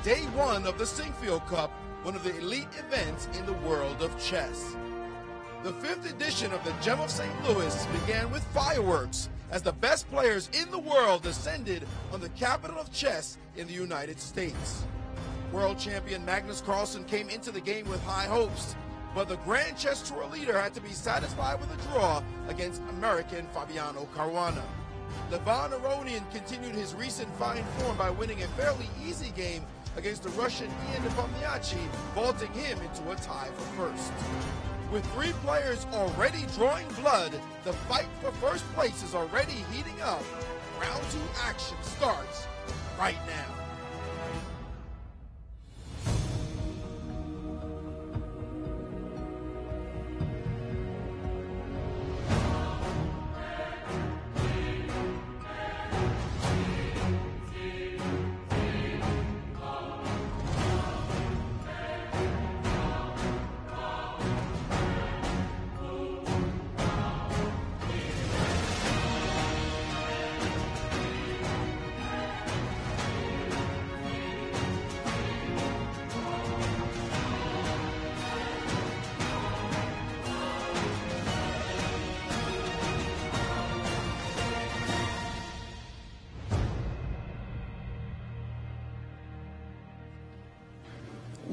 day one of the Sinquefield Cup, one of the elite events in the world of chess. The 5th edition of the Gem of St. Louis began with fireworks as the best players in the world descended on the capital of chess in the United States. World champion Magnus Carlsen came into the game with high hopes, but the Grand Chess Tour leader had to be satisfied with a draw against American Fabiano Caruana. Levon Aronian continued his recent fine form by winning a fairly easy game against the Russian Ian Nepomniachtchi, vaulting him into a tie for first. With 3 players already drawing blood, the fight for first place is already heating up. Round 2 action starts right now.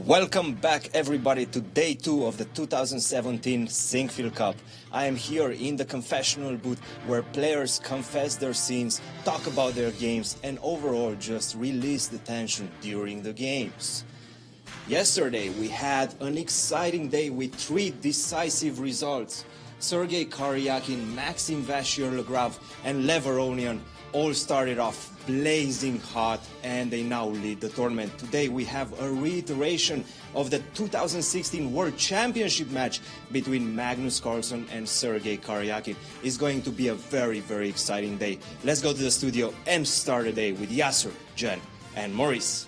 Welcome back, everybody, to day 2 of the 2017 Sinquefield Cup. I am here in the confessional booth where players confess their sins, talk about their games, and overall just release the tension during the games. Yesterday, we had an exciting day with 3 decisive results. Sergei Karyakin, Maxime Vachier-Lagrave, and Lev Aronian all started off blazing hot, and they now lead the tournament. Today we have a reiteration of the 2016 World Championship match between Magnus Carlsen and Sergei Karyakin. It's going to be a very, very exciting day. Let's go to the studio and start the day with Yasser, Jen, and Maurice.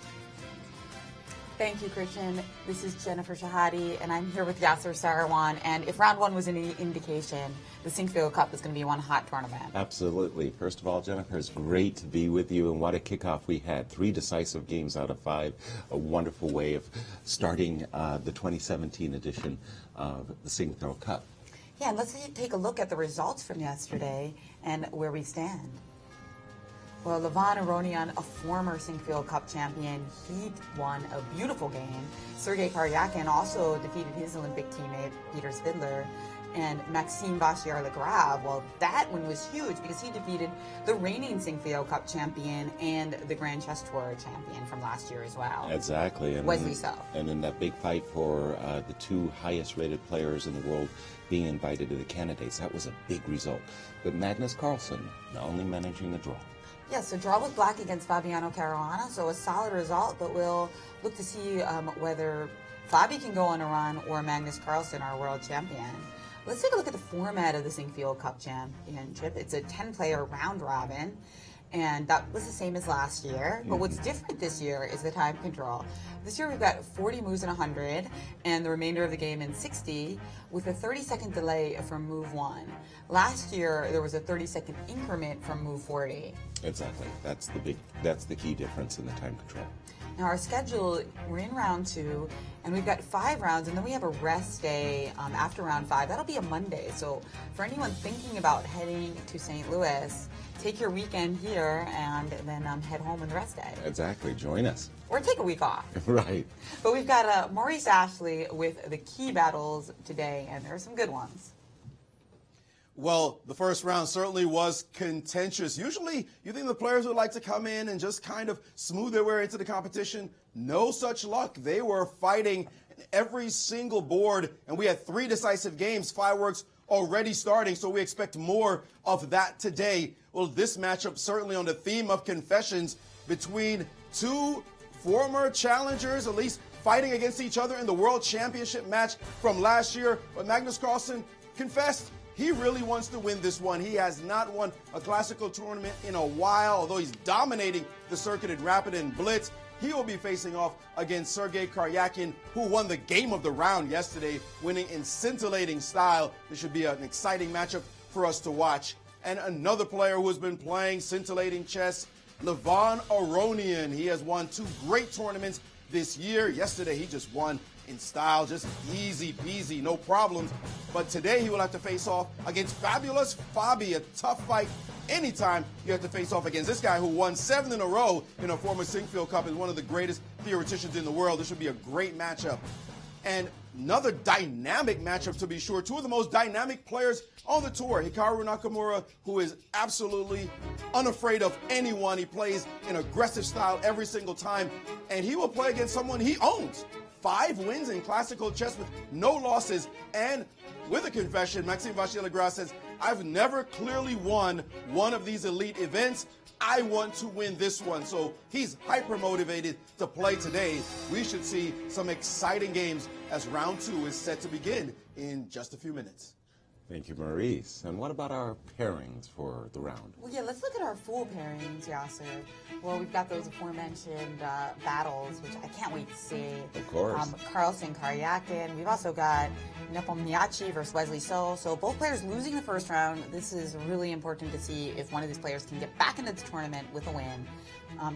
Thank you, Christian. This is Jennifer Shahade, and I'm here with Yasser Seirawan. And if round 1 was any indication, the Sinquefield Cup is going to be one hot tournament. Absolutely. First of all, Jennifer, it's great to be with you, and what a kickoff we had. 3 decisive games out of 5. A wonderful way of starting the 2017 edition of the Sinquefield Cup. Yeah, and let's take a look at the results from yesterday and where we stand. Well, Levon Aronian, a former Sinquefield Cup champion, he won a beautiful game. Sergei Karyakin also defeated his Olympic teammate, Peter Svidler. And Maxime Vachier-Lagrave, well, that one was huge because he defeated the reigning Sinquefield Cup champion and the Grand Chess Tour champion from last year as well. Exactly. And Wesley So. And in that big fight for the 2 highest-rated players in the world being invited to the candidates, that was a big result. But Magnus Carlsen not only managing a draw. Yeah, so draw with black against Fabiano Caruana, so a solid result, but we'll look to see whether Fabi can go on a run or Magnus Carlsen, our world champion. Let's take a look at the format of the Sinquefield Cup Championship. It's a 10-player round robin, and that was the same as last year. But what's different this year is the time control. This year we've got 40 moves in 100, and the remainder of the game in 60, with a 30-second delay from move 1. Last year there was a 30-second increment from move 40. Exactly. That's the key difference in the time control. Now our schedule, we're in round 2, and we've got 5 rounds, and then we have a rest day after round 5. That'll be a Monday. So for anyone thinking about heading to St. Louis, take your weekend here and then head home on the rest day. Exactly. Join us. Or take a week off. Right. But we've got Maurice Ashley with the key battles today, and there are some good ones. Well, the first round certainly was contentious. Usually, you think the players would like to come in and just kind of smooth their way into the competition. No such luck. They were fighting every single board, and we had 3 decisive games, fireworks already starting, so we expect more of that today. Well, this matchup certainly on the theme of confessions between 2 former challengers, at least fighting against each other in the World Championship match from last year. But Magnus Carlsen confessed he really wants to win this one. He has not won a classical tournament in a while, although he's dominating the circuit in Rapid and Blitz. He will be facing off against Sergei Karyakin, who won the game of the round yesterday, winning in scintillating style. This should be an exciting matchup for us to watch. And another player who has been playing scintillating chess, Levon Aronian. He has won 2 great tournaments this year. Yesterday, he just won in style, just easy peasy, no problems. But today, he will have to face off against fabulous Fabi, a tough fight. Anytime you have to face off against this guy who won 7 in a row in a former Sinquefield Cup, is one of the greatest theoreticians in the world. This should be a great matchup. And another dynamic matchup, to be sure. Two of the most dynamic players on the tour. Hikaru Nakamura, who is absolutely unafraid of anyone. He plays an aggressive style every single time. And he will play against someone he owns. 5 wins in classical chess with no losses. And with a confession, Maxime Vachier-Lagrave says, I've never clearly won one of these elite events. I want to win this one. So he's hyper motivated to play today. We should see some exciting games as round 2 is set to begin in just a few minutes. Thank you, Maurice. And what about our pairings for the round? Well, yeah, let's look at our full pairings, Yasser. Well, we've got those aforementioned battles, which I can't wait to see. Of course. Carlsen, Karyakin. We've also got Nepomniachtchi versus Wesley So. So both players losing the first round. This is really important to see if one of these players can get back into the tournament with a win.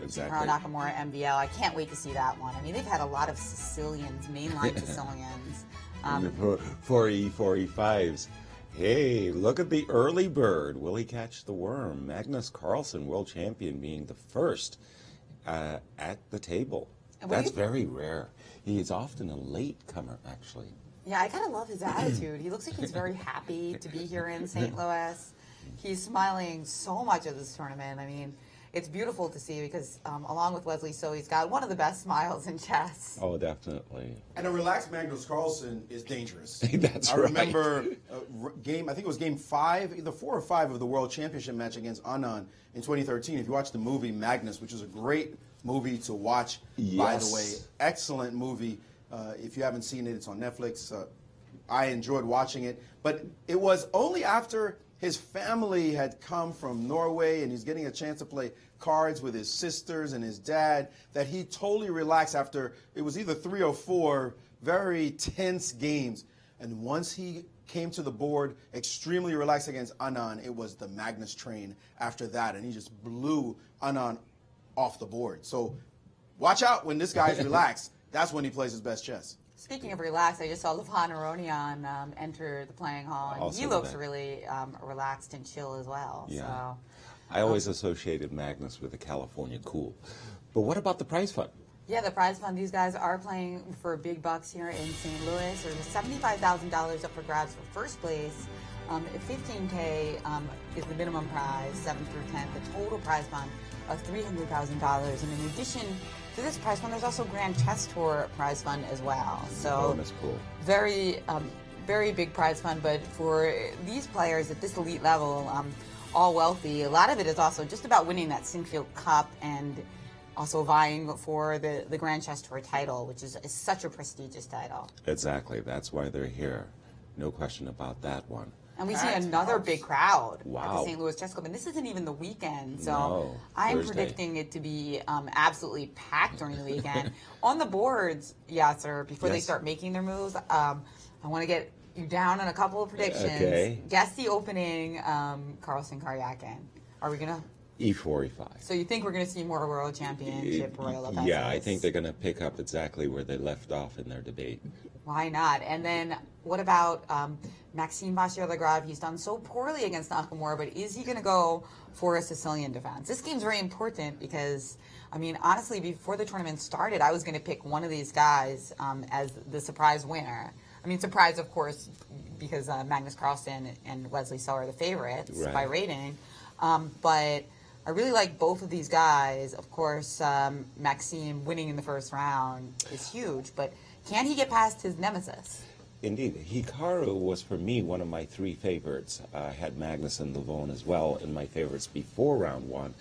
Exactly. Hikaru Nakamura, MVL. I can't wait to see that one. I mean, they've had a lot of Sicilians, mainline Sicilians. 4E, 4E5s. Hey, look at the early bird. Will he catch the worm? Magnus Carlsen, world champion, being the first at the table. That's very rare. He's often a late comer, actually. Yeah, I kind of love his attitude. He looks like he's very happy to be here in St. Louis. He's smiling so much at this tournament. I mean, it's beautiful to see because along with Wesley So, he's got one of the best smiles in chess. Oh, definitely. And a relaxed Magnus Carlsen is dangerous. That's I right. remember I think it was game 5, either 4 or 5 of the World Championship match against Anand in 2013. If you watch the movie Magnus, which is a great movie to watch, by the way. Excellent movie. If you haven't seen it, it's on Netflix. I enjoyed watching it. But it was only after his family had come from Norway and he's getting a chance to play cards with his sisters and his dad that he totally relaxed after, it was either 3 or 4 very tense games. And once he came to the board extremely relaxed against Anand, it was the Magnus train after that. And he just blew Anand off the board. So watch out when this guy's relaxed. That's when he plays his best chess. Speaking of relaxed, I just saw Levon Aronian enter the playing hall, and he looks really relaxed and chill as well. Yeah. So, I always associated Magnus with the California cool. But what about the prize fund? yeah, the prize fund, these guys are playing for big bucks here in St. Louis. There's $75,000 up for grabs for first place. $15K is the minimum prize, 7th through 10th. The total prize fund of $300,000. And in addition to this prize fund, there's also Grand Chess Tour prize fund as well. So Bonus pool. very big prize fund. But for these players at this elite level, all wealthy, a lot of it is also just about winning that Sinquefield Cup and also vying for the Grand Chess Tour title, which is such a prestigious title. Exactly. That's why they're here. No question about that one. And we see another big crowd at Wow. the St. Louis Chess Club. And this isn't even the weekend. So No, I'm Thursday. predicting it to be absolutely packed during the weekend. On the boards, Yasser, before they Yes. start making their moves, I want to get you down on a couple of predictions. Okay. Guess the opening Carlsen Karyakin. Are we going to? E4, E5. So you think we're going to see more World Championship Royal Lopez? Yeah, I think they're going to pick up exactly where they left off in their debate. Why not? And then what about Maxime Vachier-Lagrave? He's done so poorly against Nakamura, but is he going to go for a Sicilian defense? This game's very important because, I mean, honestly, before the tournament started, I was going to pick one of these guys as the surprise winner. I mean, surprise, of course, because Magnus Carlsen and Wesley So are the favorites by rating. But I really like both of these guys. Of course, Maxime winning in the first round is huge, but can he get past his nemesis? Indeed. Hikaru was, for me, one of my 3 favorites. I had Magnus and Levon as well in my favorites before round 1.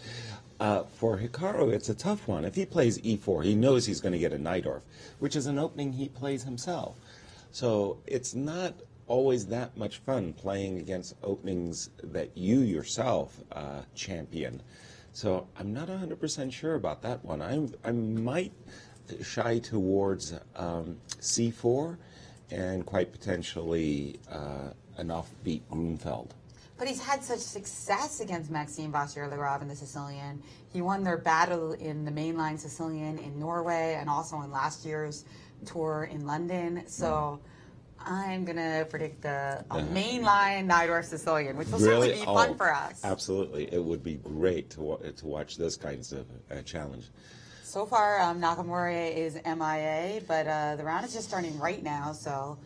For Hikaru, it's a tough one. If he plays E4, he knows he's going to get a Najdorf, which is an opening he plays himself. So it's not always that much fun playing against openings that you yourself champion. So I'm not 100% sure about that one. I might shy towards C4 and quite potentially an offbeat Grunfeld. But he's had such success against Maxime Vachier-Lagrave in the Sicilian. He won their battle in the mainline Sicilian in Norway and also in last year's tour in London. So I'm going to predict a mainline Najdorf Sicilian, which will certainly be fun for us. Absolutely. It would be great to watch those kinds of challenge. So far, Nakamura is MIA, but the round is just starting right now, so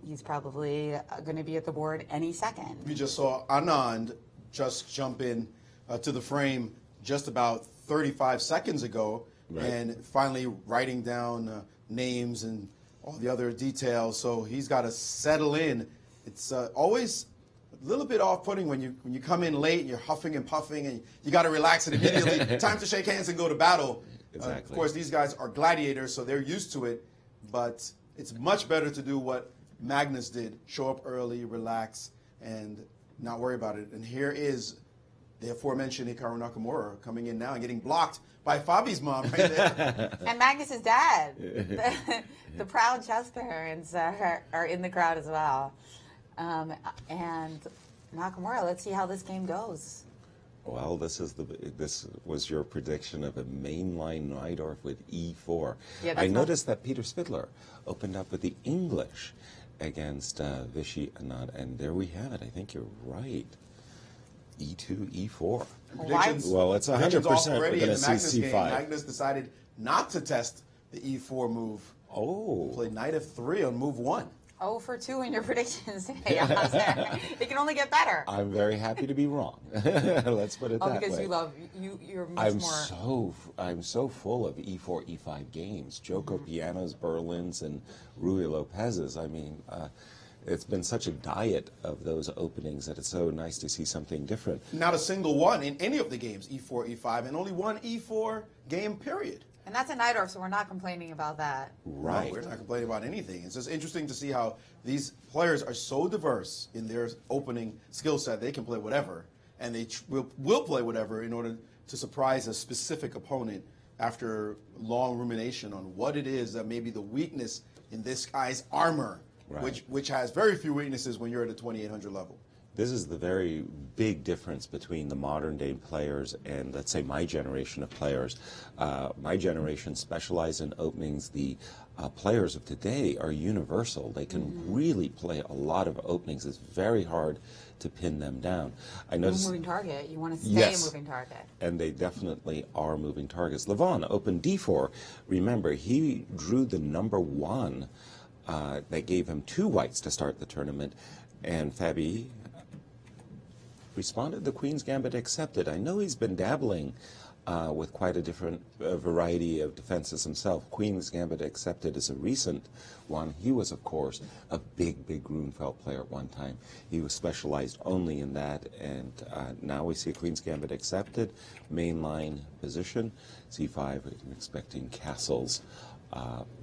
he's probably going to be at the board any second. We just saw Anand just jump in to the frame just about 35 seconds ago, and finally writing down names and all the other details. So he's got to settle in. It's always a little bit off-putting when you come in late and you're huffing and puffing and you got to relax it immediately. Time to shake hands and go to battle. Exactly. Of course, these guys are gladiators, so they're used to it. But it's much better to do what Magnus did: show up early, relax, and not worry about it. And here is the aforementioned Hikaru Nakamura coming in now and getting blocked by Fabi's mom right there. And Magnus's dad. The proud chess parents are in the crowd as well. And Nakamura, let's see how this game goes. Well, this was your prediction of a mainline Najdorf with E4. Yeah, I noticed that Peter Spidler opened up with the English against Vishy Anand, and there we have it. I think you're right. E2, E4. Well, it's 100% we're going to see C5. Magnus decided not to test the E4 move. Oh. Played knight F3 on move 1. 0 for 2 in your predictions today. It can only get better. I'm very happy to be wrong. Let's put it that way. Because you're much more. I'm so full of E4, E5 games. Joko Piano's, Berlin's, and Rui Lopez's. I mean, it's been such a diet of those openings that it's so nice to see something different. Not a single one in any of the games, E4, E5, and only one E4 game, period. And that's a Najdorf, so we're not complaining about that. Right. No, we're not complaining about anything. It's just interesting to see how these players are so diverse in their opening skill set. They can play whatever, and they will play whatever in order to surprise a specific opponent after long rumination on what it is that may be the weakness in this guy's armor, which has very few weaknesses when you're at a 2800 level. This is the very big difference between the modern day players and, let's say, my generation of players. My generation specialized in openings. The players of today are universal. They can really play a lot of openings. It's very hard to pin them down. I noticed moving target. You want to stay a moving target. And they definitely are moving targets. Levon opened D4. Remember, he drew the number 1 that gave him 2 whites to start the tournament, and Fabi responded, the Queen's Gambit accepted. I know he's been dabbling with quite a different variety of defenses himself. Queen's Gambit accepted is a recent one. He was, of course, a big Grunfeld player at one time. He was specialized only in that, and now we see Queen's Gambit accepted, mainline position, C5, I'm expecting castles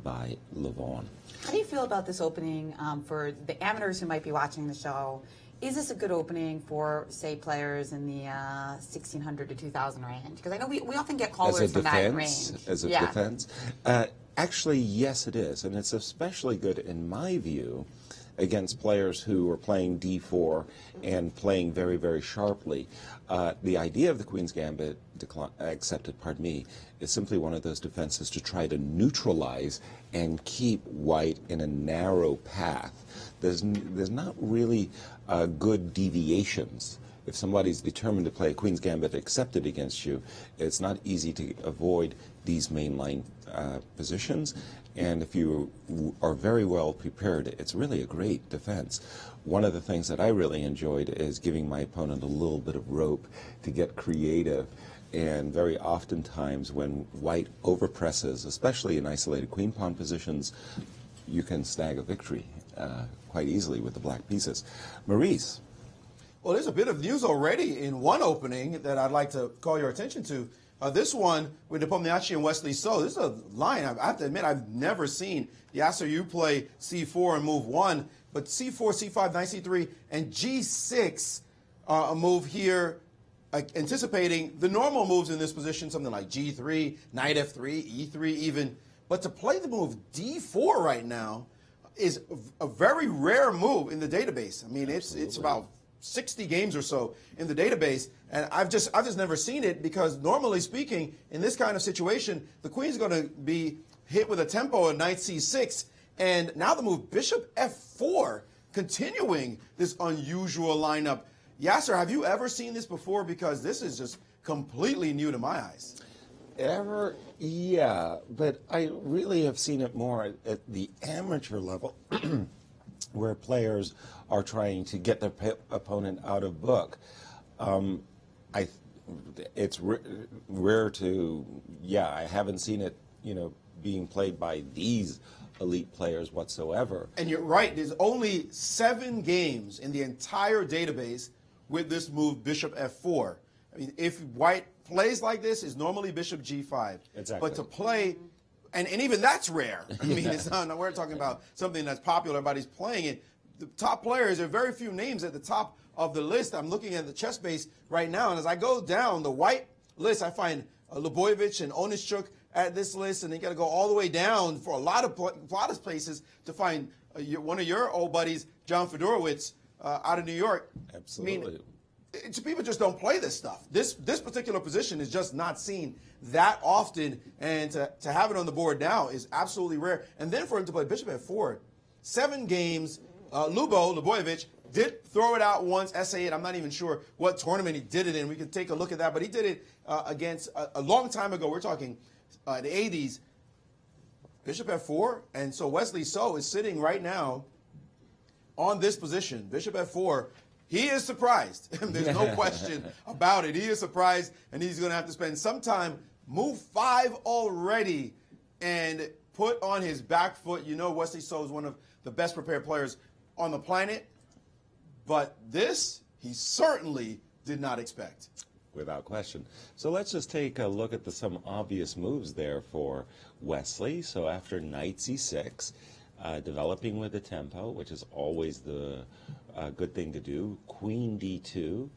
by Levon. How do you feel about this opening for the amateurs who might be watching the show? Is this a good opening for, say, players in the 1,600 to 2,000 range? Because I know we often get callers from that range. As a defense? Actually, yes, it is. And it's especially good, in my view, against players who are playing D4 and playing very sharply. The idea of the Queen's Gambit accepted, is simply one of those defenses to try to neutralize and keep white in a narrow path. There's not really good deviations. If somebody's determined to play a Queen's Gambit accepted against you, it's not easy to avoid these mainline positions. And if you are very well prepared, it's really a great defense. One of the things that I really enjoyed is giving my opponent a little bit of rope to get creative. And very oftentimes when white overpresses, especially in isolated queen pawn positions, you can snag a victory quite easily with the black pieces. Maurice. Well, there's a bit of news already in one opening that I'd like to call your attention to. This one with Nepomniachtchi and Wesley So. This is a line, I have to admit, I've never seen. Yasser, you play C4 and move 1, but C4, C5, knight C3, and G6, a move here, anticipating the normal moves in this position, something like G3, knight F3, E3 even. But to play the move D4 right now is a very rare move in the database. I mean, it's about 60 games or so in the database, and I've just never seen it, because normally speaking, in this kind of situation, the queen's going to be hit with a tempo at knight c6, and now the move bishop f4, continuing this unusual lineup. Yasser, have you ever seen this before? Because this is just completely new to my eyes. Ever? Yeah, but I really have seen it more at the amateur level, where players are trying to get their opponent out of book. It's rare to, I haven't seen it, being played by these elite players whatsoever. And you're right, there's only 7 games in the entire database with this move bishop f4. I mean, if white plays like this, is normally bishop g5. Exactly. But to play, and even that's rare. I mean, it's not, we're talking about something that's popular, everybody's playing it. The top players, there are very few names at the top of the list. I'm looking at the chess base right now, and as I go down the white list, I find Lubojevic and Onischuk at this list, and you got to go all the way down for a lot of places to find one of your old buddies, John Fedorowicz, out of New York. Absolutely. I mean, people just don't play this stuff. This particular position is just not seen that often, and to have it on the board now is absolutely rare. And then for him to play bishop f4, 7 games. Lubojevic did throw it out once, SA8. I'm not even sure what tournament he did it in. We can take a look at that, but he did it against a long time ago. We're talking the 80s. Bishop f4, and so Wesley So is sitting right now on this position. Bishop f4. He is surprised. There's no question about it. He is surprised, and he's going to have to spend some time, move 5 already, and put on his back foot. Wesley So is one of the best prepared players on the planet, but this he certainly did not expect. Without question. So let's just take a look at some obvious moves there for Wesley. So after knight c6, developing with a tempo, which is always the good thing to do. Queen d2,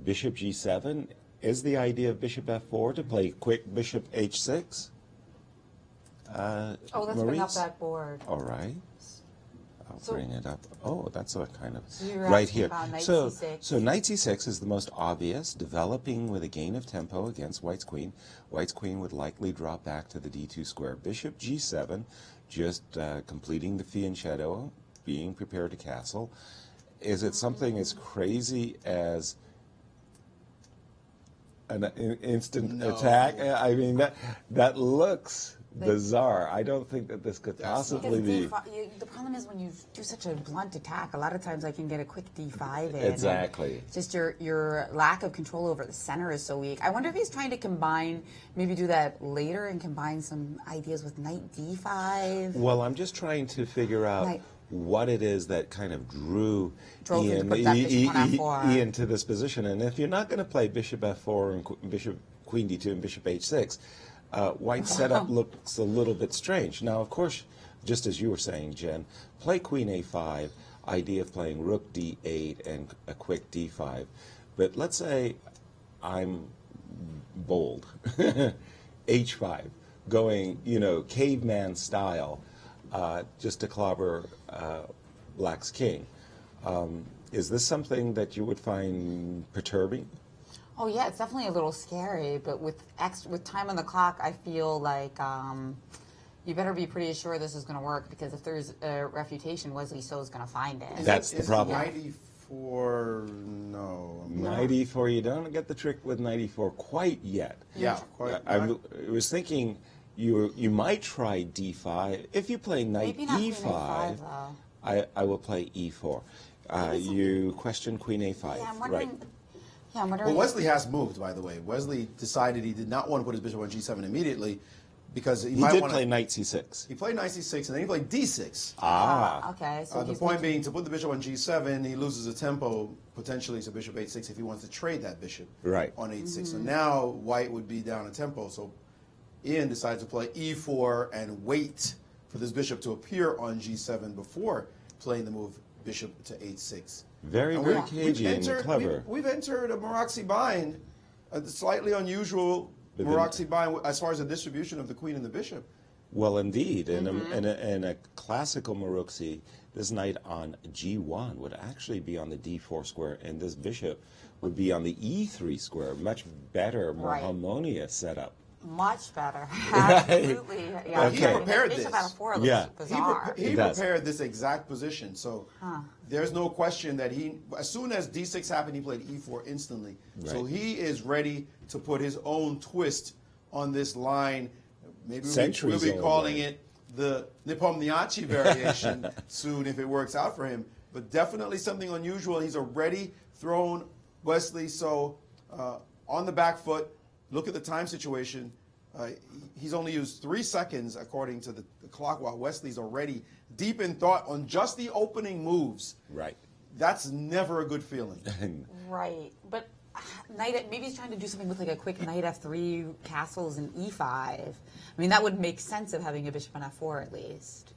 bishop g7. Is the idea of bishop f4 to play quick bishop h6? Let's Maurice? bring up that board. All right. I'll bring it up. Oh, that's a kind of You're right asking here. about knight So c6. knight c6 is the most obvious, developing with a gain of tempo against white's queen. White's queen would likely drop back to the d2 square. Bishop g7, just completing the fianchetto, being prepared to castle. Is it something as crazy as an instant attack? I mean, that looks bizarre. I don't think that this could possibly be. The problem is when you do such a blunt attack, a lot of times I can get a quick d5 in. Exactly. Just your lack of control over the center is so weak. I wonder if he's trying to combine, maybe do that later and combine some ideas with knight d5. Well, I'm just trying to figure out what it is that kind of drew Ian to this position. And if you're not going to play bishop f4 and bishop queen d2 and bishop h6, white's setup looks a little bit strange. Now, of course, just as you were saying, Jen, play queen a5, idea of playing rook d8 and a quick d5. But let's say I'm bold, h5, going, caveman style, just to clobber black's king. Is this something that you would find perturbing? Oh yeah, it's definitely a little scary, but with time on the clock, I feel like you better be pretty sure this is going to work, because if there's a refutation, Wesley So is going to find it. That's the problem. Knight e4, no. Knight e4, you don't get the trick with knight e4 quite yet. Yeah, quite. I was thinking you might try d5. If you play knight e5, I will play e4. You question queen a5, yeah, I'm wondering, right? Yeah, I'm wondering. Well, Wesley has moved, by the way. Wesley decided he did not want to put his bishop on g7 immediately, because he might did want play knight c6. He played knight c6, and then he played d6. Okay. So The point being, to put the bishop on g7, he loses a tempo potentially to bishop h6 if he wants to trade that bishop on h6. So now white would be down a tempo. So Ian decides to play e4 and wait for this bishop to appear on g7 before playing the move bishop to h6. Very cagey and clever. We've entered a Maurice bind, a slightly unusual Maurice bind as far as the distribution of the queen and the bishop. Well, indeed. In a classical Maruxi, this knight on G1 would actually be on the D4 square, and this bishop would be on the E3 square. Much better, more harmonious setup. Much better. Absolutely. Yeah. Okay. He prepared bishop this. out of 4 looks bizarre. He prepared this exact position. So there's no question that as soon as D6 happened, he played E4 instantly. Right. So he is ready to put his own twist on this line. Maybe we'll be calling it the Nepomniachtchi variation soon if it works out for him. But definitely something unusual. He's already thrown Wesley so on the back foot. Look at the time situation. He's only used 3 seconds according to the clock, while Wesley's already deep in thought on just the opening moves. Right. That's never a good feeling. Right. But maybe he's trying to do something with like a quick knight f3, castles, and e5. I mean, that would make sense of having a bishop on f4 at least.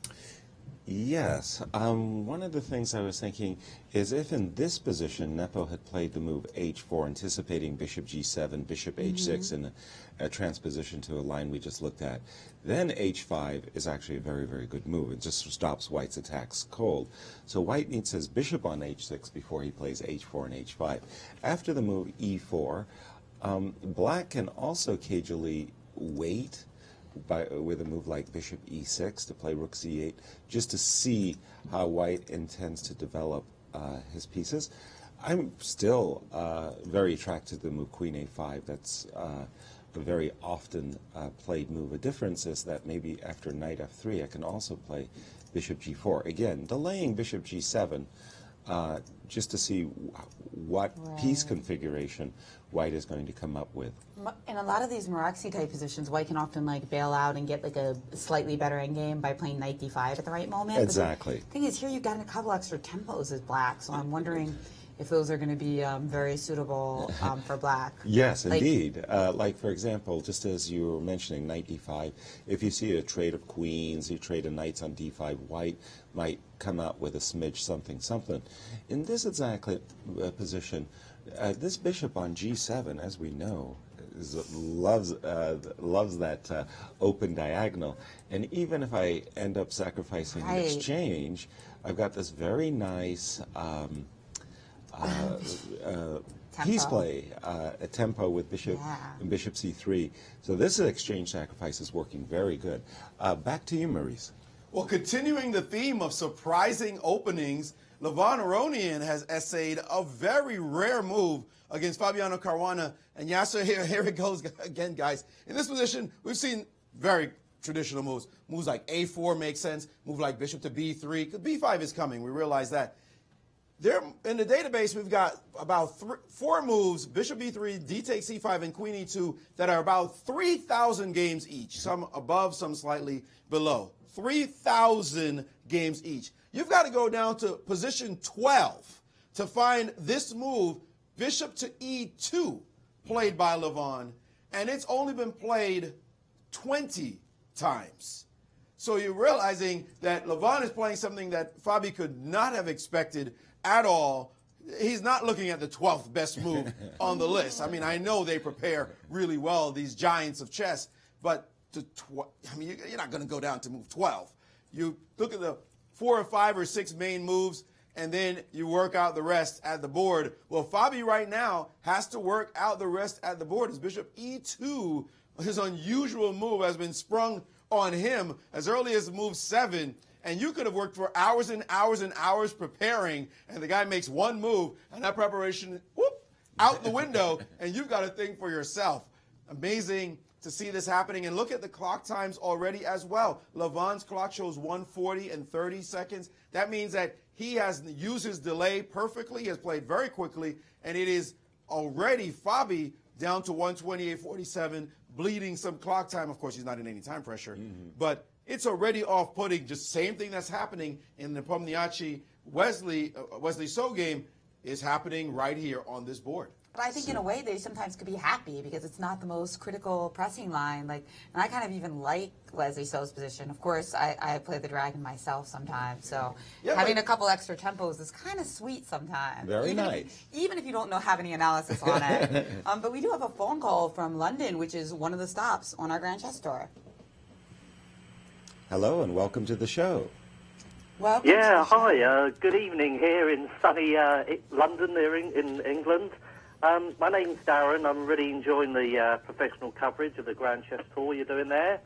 Yes. One of the things I was thinking is if in this position Nepo had played the move h4, anticipating bishop g7, bishop h6 in a transposition to a line we just looked at, then h5 is actually a very, very good move. It just stops White's attacks cold. So White needs his bishop on h6 before he plays h4 and h5. After the move e4, Black can also cagily wait with a move like bishop e6 to play rook c8, just to see how White intends to develop his pieces. I'm still very attracted to the move queen a5. That's a very often played move. A difference is that maybe after knight f3 I can also play bishop g4. Again, delaying bishop g7 just to see what piece configuration White is going to come up with. In a lot of these Maruxi type positions, White can often like bail out and get like a slightly better endgame by playing knight d5 at the right moment. Exactly. But the thing is, here you've got a couple extra tempos as Black, so I'm wondering if those are going to be very suitable for Black. Yes, indeed. Like, for example, just as you were mentioning, knight d5, if you see a trade of queens, you trade of knights on d5, White might come out with a smidge something. In this exact position, this bishop on g7, as we know, loves that open diagonal. And even if I end up sacrificing an exchange, I've got this very nice piece play, a tempo with bishop and bishop c3. So this exchange sacrifice is working very good. Back to you, Maurice. Well, continuing the theme of surprising openings, Levon Aronian has essayed a very rare move against Fabiano Caruana. And Yasser, here it goes again, guys. In this position, we've seen very traditional moves. Moves like a4 make sense. Move like bishop to b3. b5 is coming. We realize that. There, in the database, we've got about 4 moves, bishop b3, d takes c5, and queen e2, that are about 3,000 games each. Some above, some slightly below. 3,000 games each. You've got to go down to position 12 to find this move, bishop to e2, played by Levon, and it's only been played 20 times. So you're realizing that Levon is playing something that Fabi could not have expected at all. He's not looking at the 12th best move on the list. I mean, I know they prepare really well, these giants of chess, but you're not going to go down to move 12. You look at the 4 or 5 or 6 main moves, and then you work out the rest at the board. Well, Fabi right now has to work out the rest at the board. His bishop e2, his unusual move, has been sprung on him as early as move 7. And you could have worked for hours and hours and hours preparing, and the guy makes one move, and that preparation, whoop, out the window, and you've got to think for yourself. Amazing to see this happening. And look at the clock times already as well. Levon's clock shows 1:40 and 30 seconds. That means that he has used his delay perfectly, he has played very quickly, and it is already Fabi down to 1:28:47, bleeding some clock time. Of course, he's not in any time pressure, but it's already off-putting. Just same thing that's happening in the Nepomniachtchi Wesley So game is happening right here on this board. But I think in a way they sometimes could be happy because it's not the most critical pressing line. And I kind of even like Leslie So's position. Of course, I play the dragon myself sometimes, so having a couple extra tempos is kind of sweet sometimes. Very nice. Even if you don't have any analysis on it. But we do have a phone call from London, which is one of the stops on our Grand Chess Tour. Hello and welcome to the show. Welcome. Yeah, hi. Good evening here in sunny London, here in England. My name's Darren. I'm really enjoying the professional coverage of the Grand Chess Tour you're doing there.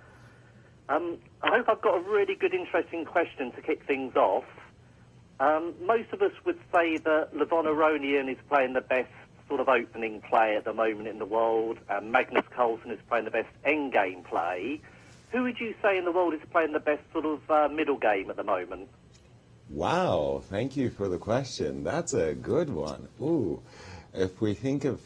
I hope I've got a really good, interesting question to kick things off. Most of us would say that Levon Aronian is playing the best sort of opening play at the moment in the world. Magnus Carlsen is playing the best endgame play. Who would you say in the world is playing the best sort of middle game at the moment? Wow, thank you for the question. That's a good one. Ooh, if we think of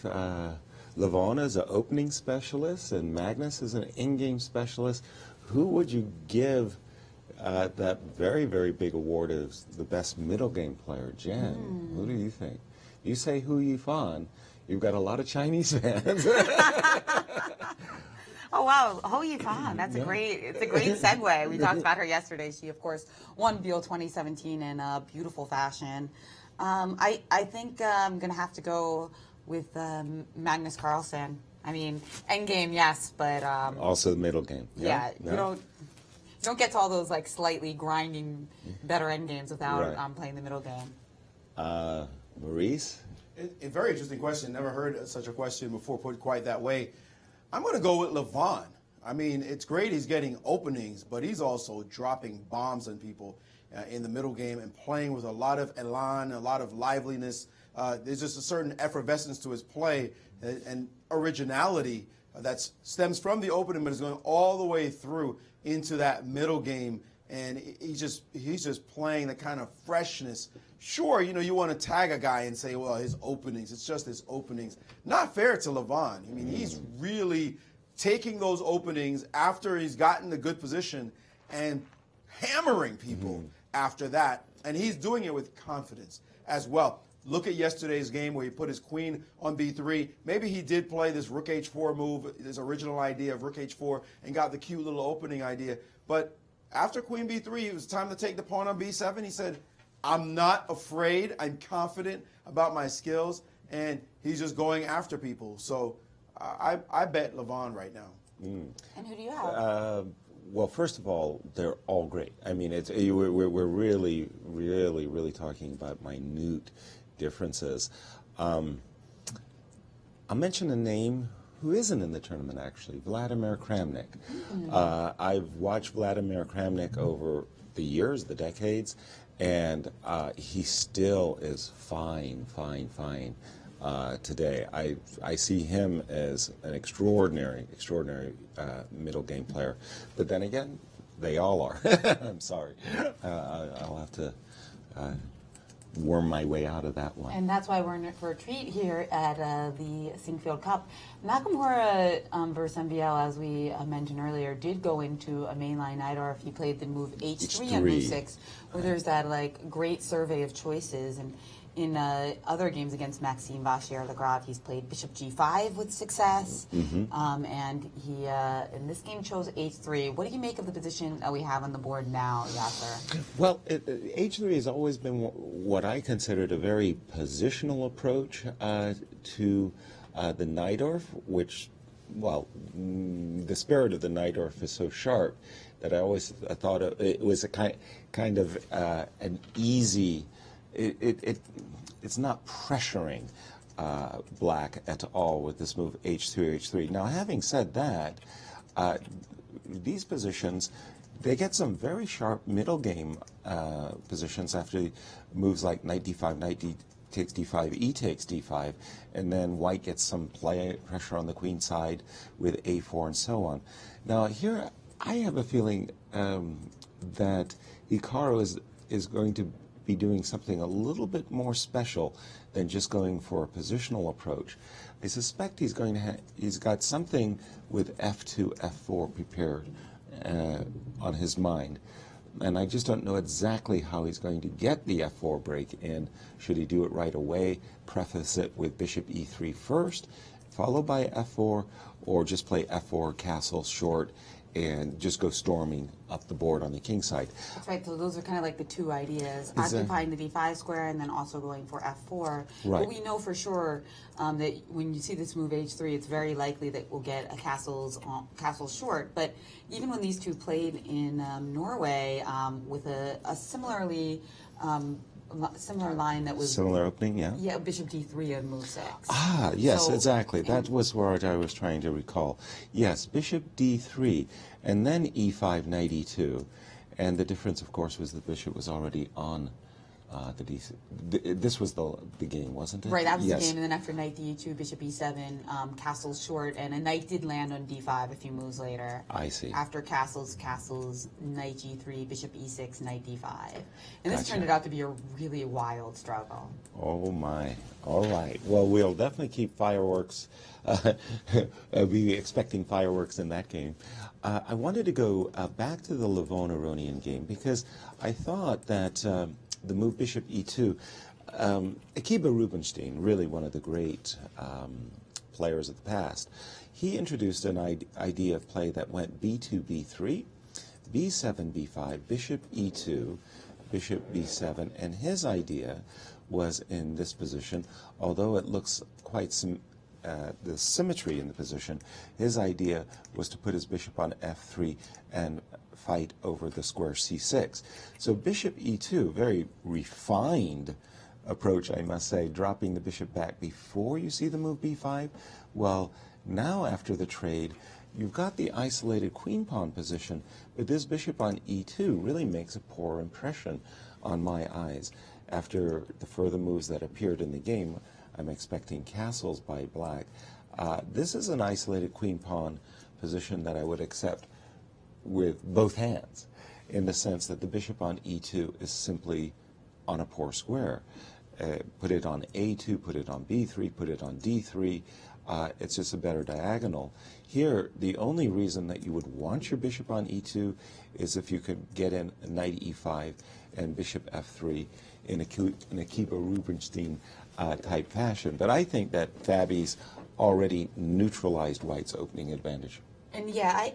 Levon as an opening specialist and Magnus as an in-game specialist, who would you give that very, very big award as the best middle game player? Jen, who do you think? You say Hu Yifan, you've got a lot of Chinese fans. Oh wow, Ho Yifan, that's a great segue. We talked about her yesterday. She of course won Biel 2017 in a beautiful fashion. I think I'm gonna have to go with Magnus Carlsen. I mean, endgame, yes, but also the middle game. Yeah, no? you don't get to all those like slightly grinding better endgames without playing the middle game. Maurice? A very interesting question. Never heard such a question before put quite that way. I'm going to go with Levon. I mean, it's great he's getting openings, but he's also dropping bombs on people in the middle game and playing with a lot of elan, a lot of liveliness. There's just a certain effervescence to his play and originality that stems from the opening, but is going all the way through into that middle game. And he's just playing the kind of freshness. Sure, you want to tag a guy and say, well, his openings, it's just his openings. Not fair to Levon. I mean, he's really taking those openings after he's gotten the good position and hammering people after that. And he's doing it with confidence as well. Look at yesterday's game where he put his queen on b3. Maybe he did play this rook h4 move, his original idea of rook h4, and got the cute little opening idea. But after queen b3, it was time to take the pawn on b7. He said, I'm not afraid. I'm confident about my skills. And he's just going after people. So I bet Levon right now. And who do you have? Well, first of all, they're all great. I mean, we're really, really, really talking about minute differences. I'll mention a name who isn't in the tournament, actually, Vladimir Kramnik. I've watched Vladimir Kramnik over the years, the decades, and he still is fine today. I see him as an extraordinary middle game player. But then again, they all are. I'm sorry. I'll have to worm my way out of that one. And that's why we're in for a treat here at the Sinquefield Cup. Nakamura versus MVL, as we mentioned earlier, did go into a mainline Najdorf. He played the move H3 on move 6, where there's that like great survey of choices. And in other games against Maxime Vachier-Lagrave, he's played bishop g5 with success. And he, in this game, chose h3. What do you make of the position that we have on the board now, Yasser? Well, h3 has always been what I considered a very positional approach to the Najdorf, which, well, the spirit of the Najdorf is so sharp that I always thought it was a kind of an easy. It's not pressuring black at all with this move h2, h3. Now, having said that, these positions, they get some very sharp middle game positions after moves like knight d5, knight takes d5, e takes d5, and then white gets some pressure on the queen side with a4 and so on. Now, here I have a feeling that Hikaru is going to be doing something a little bit more special than just going for a positional approach. I suspect he's got something with f2, f4 prepared on his mind. And I just don't know exactly how he's going to get the f4 break in. Should he do it right away, preface it with bishop e3 first, followed by f4, or just play f4 castle short and just go storming up the board on the king side. That's right. So those are kind of like the two ideas: Exactly. occupying the d5 square and then also going for f4. Right. But we know for sure that when you see this move h3, it's very likely that we'll get a castle short. But even when these two played in Norway with a similar line that was Similar opening, yeah. Yeah, bishop d3 on move 6. Ah, yes, So- exactly. That was what I was trying to recall. Yes, bishop d3, and then e5, knight e2. And the difference, of course, was the bishop was already on the d. This was the game, wasn't it? Right, that was yes. the game, and then after knight d2, bishop e7, castles short, and a knight did land on d5 a few moves later. I see. After castles, knight g3, bishop e6, knight d5. And this Gotcha. turned out to be a really wild struggle. Oh, my. All right. Well, we'll definitely keep fireworks. Be expecting fireworks in that game. I wanted to go back to the Levon-Aronian game because I thought that the move bishop e2, Akiba Rubinstein, really one of the great players of the past, he introduced an idea of play that went b2, b3, b7, b5, bishop e2, bishop b7, and his idea was in this position, although it looks quite the symmetry in the position, his idea was to put his bishop on f3 and fight over the square c6. So bishop e2, very refined approach, I must say, dropping the bishop back before you see the move b5. Well, now after the trade, you've got the isolated queen pawn position, but this bishop on e2 really makes a poor impression on my eyes. After the further moves that appeared in the game, I'm expecting castles by black. This is an isolated queen pawn position that I would accept with both hands, in the sense that the bishop on e2 is simply on a poor square. Put it on a2, put it on b3, put it on d3. It's just a better diagonal. Here, the only reason that you would want your bishop on e2 is if you could get in knight e5 and bishop f3 in a Akiba Rubinstein type fashion. But I think that Fabi's already neutralized White's opening advantage. And yeah,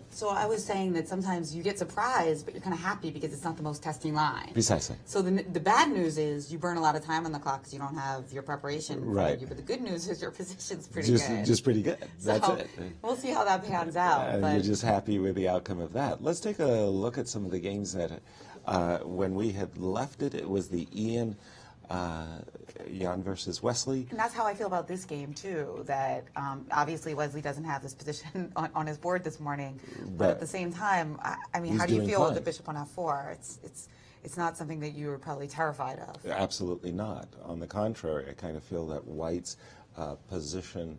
so I was saying that sometimes you get surprised, but you're kind of happy because it's not the most testing line. Precisely. So the bad news is you burn a lot of time on the clock because you don't have your preparation. Right. But the good news is your position's pretty Just pretty good. That's so it. We'll see how that pans out. You're just happy with the outcome of that. Let's take a look at some of the games that, when we had left it, it was the Ian Jan versus Wesley. And that's how I feel about this game too. That obviously Wesley doesn't have this position on his board this morning, but at the same time, I mean, He's how do you doing feel fine. with the bishop on f4? It's not something that you were probably terrified of. Absolutely not. On the contrary, I kind of feel that White's position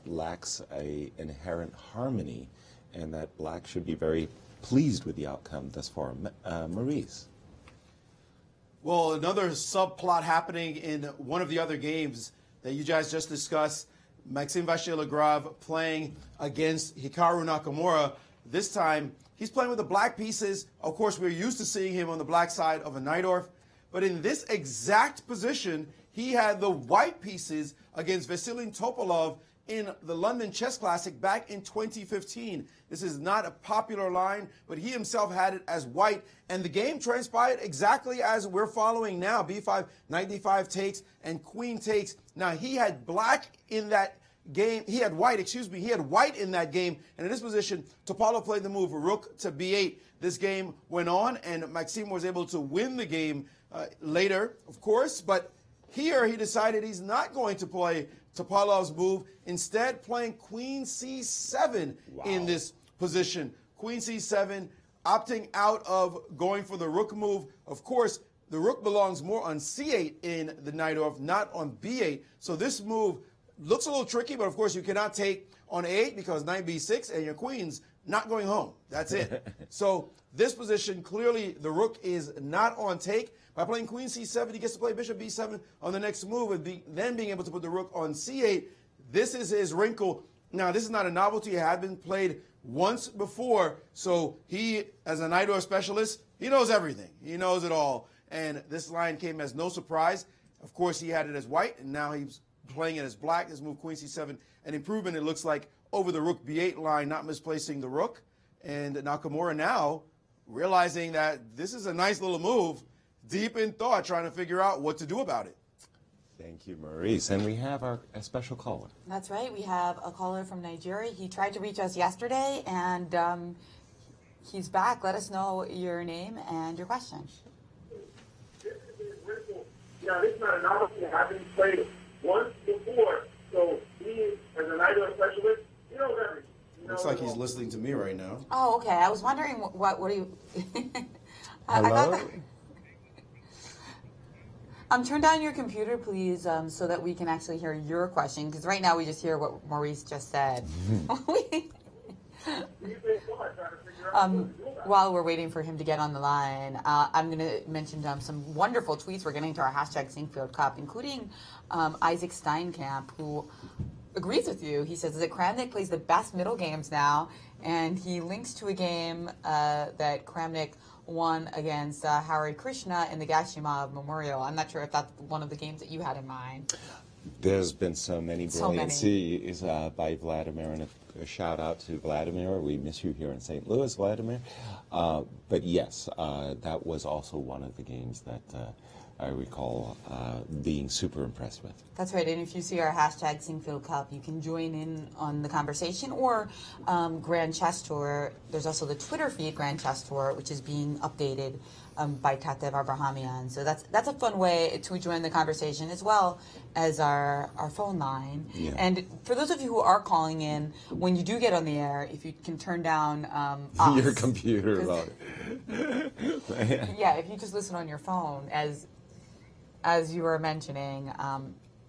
lacks an inherent harmony, and that Black should be very pleased with the outcome thus far. Maurice. Well, another subplot happening in one of the other games that you guys just discussed, Maxime Vachier-Lagrave playing against Hikaru Nakamura. This time, he's playing with the black pieces. Of course, we're used to seeing him on the black side of a Najdorf. But in this exact position, he had the white pieces against Vasily Topalov in the London Chess Classic back in 2015. This is not a popular line, but he himself had it as white, and the game transpired exactly as we're following now. B5, knight d5 takes, and queen takes. Now, he had black in that game. He had white, excuse me. He had white in that game, and in this position, Topalov played the move rook to b8. This game went on, and Maxime was able to win the game later, of course, but here he decided he's not going to play Topalov's move, instead playing queen c7 in this position. Queen c7, opting out of going for the rook move. Of course, the rook belongs more on c8 in the Najdorf, not on b8. So this move looks a little tricky, but of course you cannot take on a8 because knight b6 and your queen's not going home. That's it. So this position, clearly the rook is not on take. By playing queen c7, he gets to play bishop b7 on the next move, and then being able to put the rook on c8. This is his wrinkle. Now, this is not a novelty. It had been played once before, so he, as a Najdorf specialist, he knows everything. He knows it all, and this line came as no surprise. Of course, he had it as white, and now he's playing it as black. This move, queen c7, an improvement, it looks like, over the rook b8 line, not misplacing the rook. And Nakamura now realizing that this is a nice little move, deep in thought, trying to figure out what to do about it. Thank you, Maurice. And we have a special caller. That's right. We have a caller from Nigeria. He tried to reach us yesterday, and he's back. Let us know your name and your question. Yeah, this is not a novelty. I haven't played once before. So he, as an idol specialist, he knows everything. Looks like he's listening to me right now. Oh, okay. I was wondering what do you... I Hello? thought that... turn down your computer, please, so that we can actually hear your question, because right now we just hear what Maurice just said. While we're waiting for him to get on the line, I'm going to mention some wonderful tweets we're getting to our hashtag Sinquefield Cup, including Isaac Steinkamp, who agrees with you. He says that Kramnik plays the best middle games now, and he links to a game that Kramnik won against Hare Krishna in the Gashimov Memorial. I'm not sure if that's one of the games that you had in mind. There's been so many brilliancies by Vladimir, and a shout out to Vladimir. We miss you here in St. Louis, Vladimir. But yes, that was also one of the games that I recall being super impressed with. That's right, and if you see our hashtag Sinquefield Cup, you can join in on the conversation, or Grand Chess Tour. There's also the Twitter feed, Grand Chess Tour, which is being updated by Tatev Abrahamian. So that's a fun way to join the conversation, as well as our phone line. Yeah. And for those of you who are calling in, when you do get on the air, if you can turn down Your computer. Yeah, if you just listen on your phone, as you were mentioning,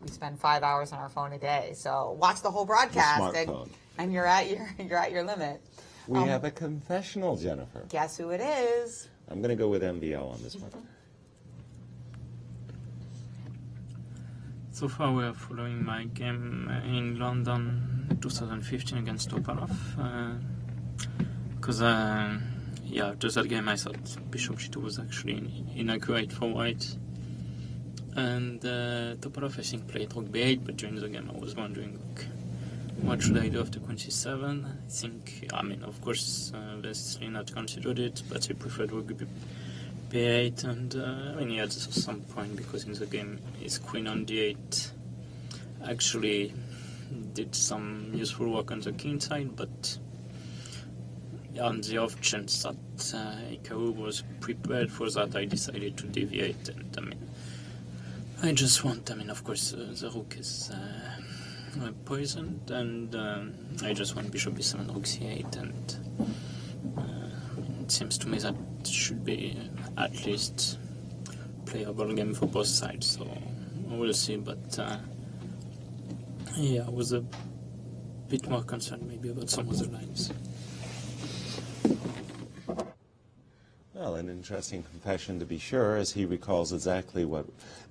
we spend 5 hours on our phone a day. So watch the whole broadcast, and you're at your limit. We have a confessional, Jennifer. Guess who it is? I'm going to go with MVL on this one. So far, we are following my game in London 2015 against Toparov. Because, after that game, I thought Bishop G2 was actually inaccurate for white. And Toparov, I think, played rook b8, but during the game I was wondering, what should I do after queen c7? I think, of course, Vesely not considered it, but he preferred rook b8, and he had some point, because in the game his queen on d8 actually did some useful work on the king side, but on the off chance that Hikaru was prepared for that, I decided to deviate, and I just want, of course, the rook is poisoned, and I just want bishop b7, rook c8, and it seems to me that should be at least playable game for both sides, so we'll see, but I was a bit more concerned maybe about some of the lines. Well, an interesting confession to be sure, as he recalls exactly what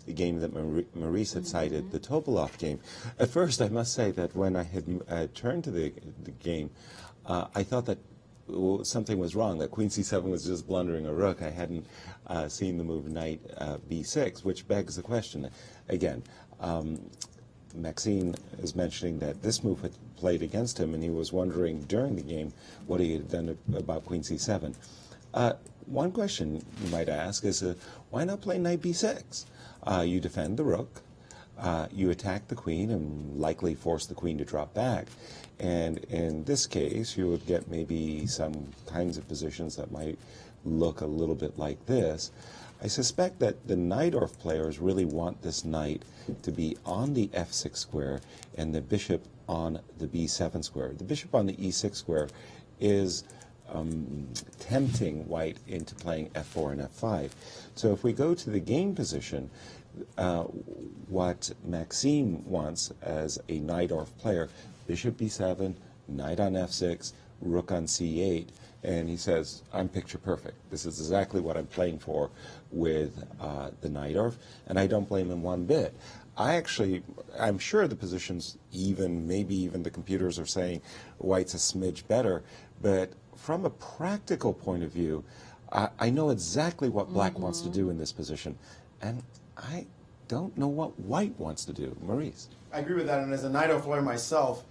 the game that Maurice had cited, the Topolov game. At first, I must say that when I had turned to the game, I thought that something was wrong, that queen c7 was just blundering a rook. I hadn't seen the move knight b6, which begs the question. Again, Maxine is mentioning that this move had played against him, and he was wondering during the game what he had done about queen c7. One question you might ask is, why not play knight b6? You defend the rook, you attack the queen and likely force the queen to drop back. And in this case, you would get maybe some kinds of positions that might look a little bit like this. I suspect that the Najdorf players really want this knight to be on the f6 square and the bishop on the b7 square. The bishop on the e6 square is tempting white into playing f4 and f5. So if we go to the game position, what Maxime wants as a Najdorf player, bishop b7, knight on f6, rook on c8, and he says, I'm picture perfect. This is exactly what I'm playing for with the Najdorf, and I don't blame him one bit. I'm sure the positions, maybe even the computers are saying white's a smidge better, but from a practical point of view, I know exactly what black wants to do in this position, and I don't know what white wants to do. Maurice? I agree with that, and as a Najdorf player myself,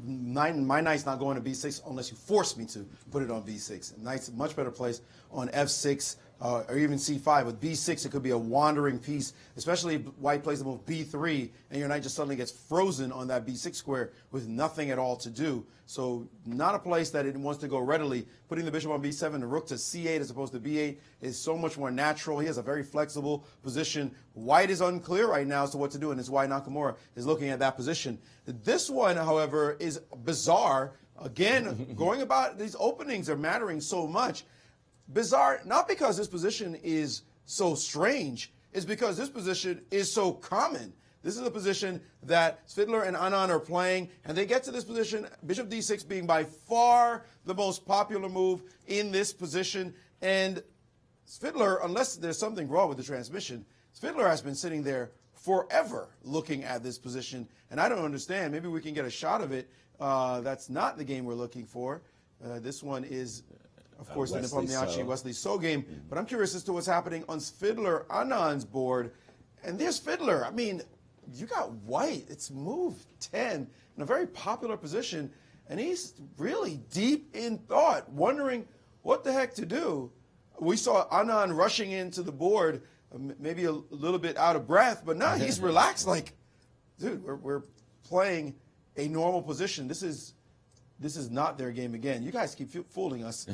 my knight's not going to b6 unless you force me to put it on b6. Knight's a much better place on f6 or even c5. With b6, it could be a wandering piece, especially if white plays the move b3 and your knight just suddenly gets frozen on that b6 square with nothing at all to do. So not a place that it wants to go readily. Putting the bishop on b7 and rook to c8 as opposed to b8 is so much more natural. He has a very flexible position. White is unclear right now as to what to do, and it's why Nakamura is looking at that position. This one, however, is bizarre. Again, going about these openings are mattering so much. Bizarre, not because this position is so strange, it's because this position is so common. This is a position that Svidler and Anand are playing, and they get to this position, bishop d6 being by far the most popular move in this position. And Svidler, unless there's something wrong with the transmission, Svidler has been sitting there forever looking at this position, and I don't understand. Maybe we can get a shot of it. That's not the game we're looking for. This one is, of course, the Nepomniachtchi Wesley So game, but I'm curious as to what's happening on Svidler Anand's board. And there's Svidler. I mean, you got white. It's move 10 in a very popular position, and he's really deep in thought, wondering what the heck to do. We saw Anand rushing into the board, maybe a little bit out of breath, but now he's relaxed like, dude, we're playing a normal position. This is not their game again. You guys keep fooling us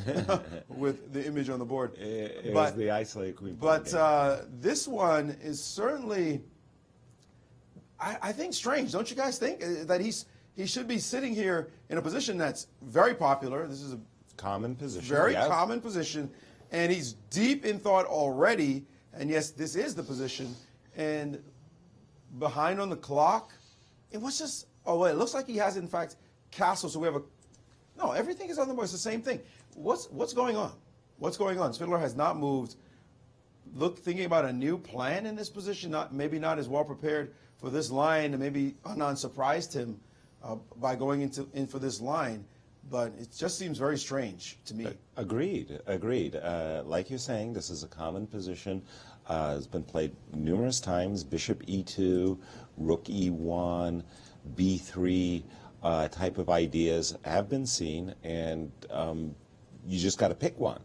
with the image on the board. It was the isolated queen. But this one is certainly, I think, strange. Don't you guys think that he should be sitting here in a position that's very popular? This is a common position. Very common position. And he's deep in thought already. And yes, this is the position. And behind on the clock, it was just, oh, wait, it looks like he has, in fact, castle. So we have no, everything is on the board. It's the same thing. What's going on? What's going on? Svidler has not moved. Thinking about a new plan in this position, maybe not as well prepared for this line, and maybe Anand surprised him by going in for this line. But it just seems very strange to me. Agreed. Like you're saying, this is a common position. It's been played numerous times. Bishop e2, rook e1, b3 type of ideas have been seen, and you just got to pick one.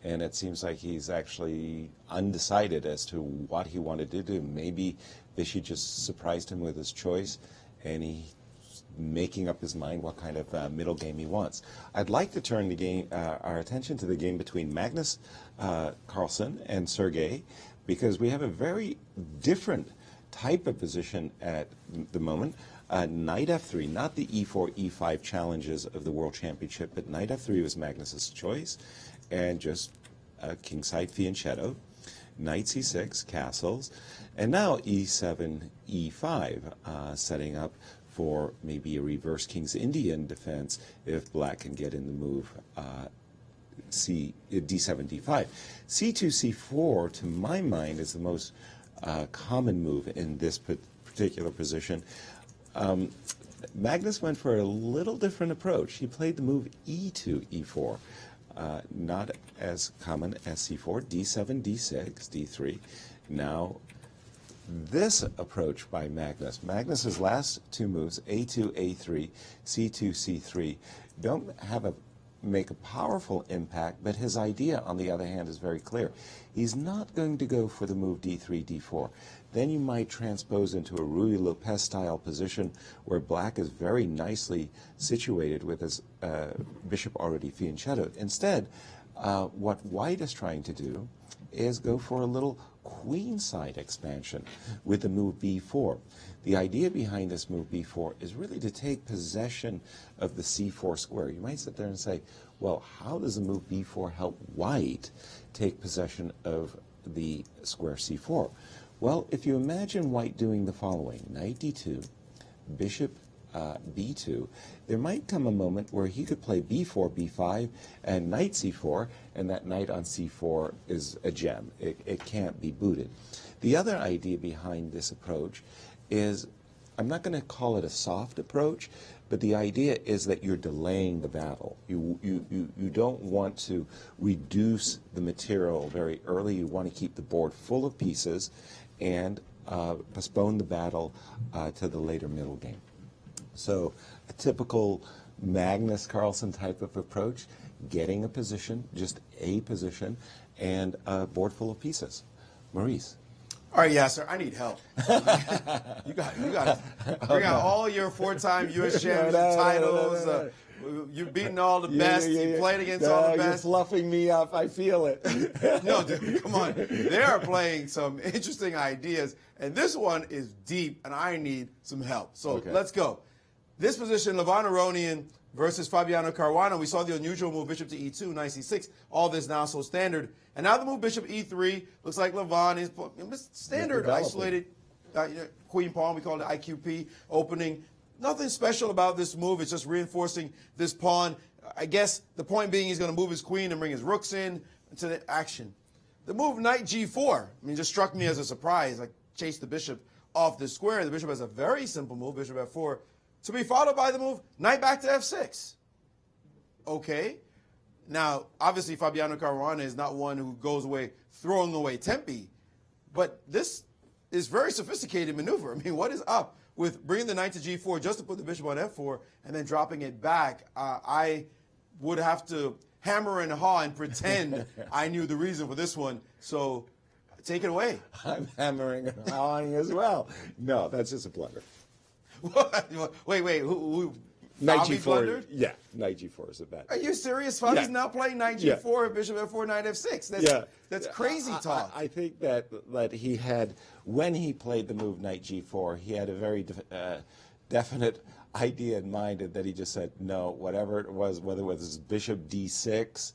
And it seems like he's actually undecided as to what he wanted to do. Maybe Vishy just surprised him with his choice, and he's making up his mind what kind of middle game he wants. I'd like to turn the game, our attention to the game between Magnus Carlsen and Sergei, because we have a very different type of position at the moment. Knight f3, not the e4, e5 challenges of the World Championship, but knight f3 was Magnus's choice, and just kingside fianchetto, knight c6, castles, and now e7, e5, setting up for maybe a reverse King's Indian defense if black can get in the move d7, d5. c2, c4, to my mind, is the most common move in this particular position. Magnus went for a little different approach. He played the move e2, e4, not as common as c4, d7, d6, d3. Now, this approach by Magnus's last two moves, a2, a3, c2, c3, don't make a powerful impact, but his idea, on the other hand, is very clear. He's not going to go for the move d3, d4. Then you might transpose into a Ruy Lopez style position where black is very nicely situated with his bishop already fianchettoed. Instead, what white is trying to do is go for a little queenside expansion with the move b4. The idea behind this move b4 is really to take possession of the c4 square. You might sit there and say, well, how does the move b4 help white take possession of the square c4? Well, if you imagine white doing the following, knight d2, bishop b2, there might come a moment where he could play b4, b5, and knight c4, and that knight on c4 is a gem. It can't be booted. The other idea behind this approach is, I'm not going to call it a soft approach, but the idea is that you're delaying the battle. You don't want to reduce the material very early. You want to keep the board full of pieces and postpone the battle to the later middle game. So a typical Magnus Carlsen type of approach, getting a position, just a position, and a board full of pieces. Maurice. All right, Yasser, I need help. you got to bring out all your 4-time U.S. championship titles. You've beaten all the best. You played against all the best. You're fluffing me up. I feel it. No, dude, come on. They are playing some interesting ideas, and this one is deep, and I need some help. So let's go. This position, Levon Aronian versus Fabiano Caruana. We saw the unusual move bishop to e2, knight c6. All this now so standard. And now the move bishop e3. Looks like Levon is standard isolated queen pawn. We call it IQP opening. Nothing special about this move. It's just reinforcing this pawn. I guess the point being he's going to move his queen and bring his rooks in to the action. The move knight g4, just struck me as a surprise. Like chase the bishop off the square. The bishop has a very simple move, bishop f4, to be followed by the move knight back to f6. Okay. Now, obviously, Fabiano Caruana is not one who goes away throwing away tempi, but this is very sophisticated maneuver. What is up with bringing the knight to g4 just to put the bishop on f4 and then dropping it back? I would have to hammer and haw and pretend I knew the reason for this one. So take it away. I'm hammering and hawing as well. No, that's just a blunder. Wait. Who Knight Fabi g4. blundered? Yeah, knight g4 is a bad. Are you serious? Fabi's now playing knight g4, bishop f4, knight f6. That's crazy talk. I think that he had, when he played the move knight g4, he had a very definite idea in mind that he just said, no, whatever it was, whether it was bishop d6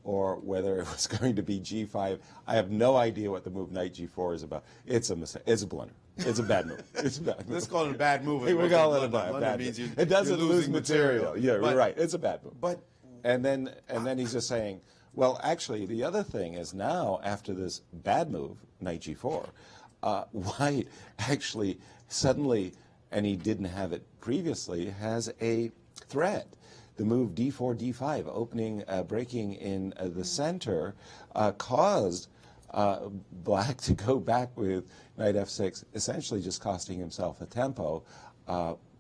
or whether it was going to be g5, I have no idea what the move knight g4 is about. It's a mistake. It's a blunder. It's a bad move. It's a bad move. Let's call it a bad move. We call it a bad move. It doesn't lose material. Yeah, you're right. It's a bad move. But and then he's just saying, well, actually, the other thing is now after this bad move, knight g4, White actually suddenly, and he didn't have it previously, has a threat. The move d4, d5, opening, breaking in the center, caused Black to go back with knight f6, essentially just costing himself a tempo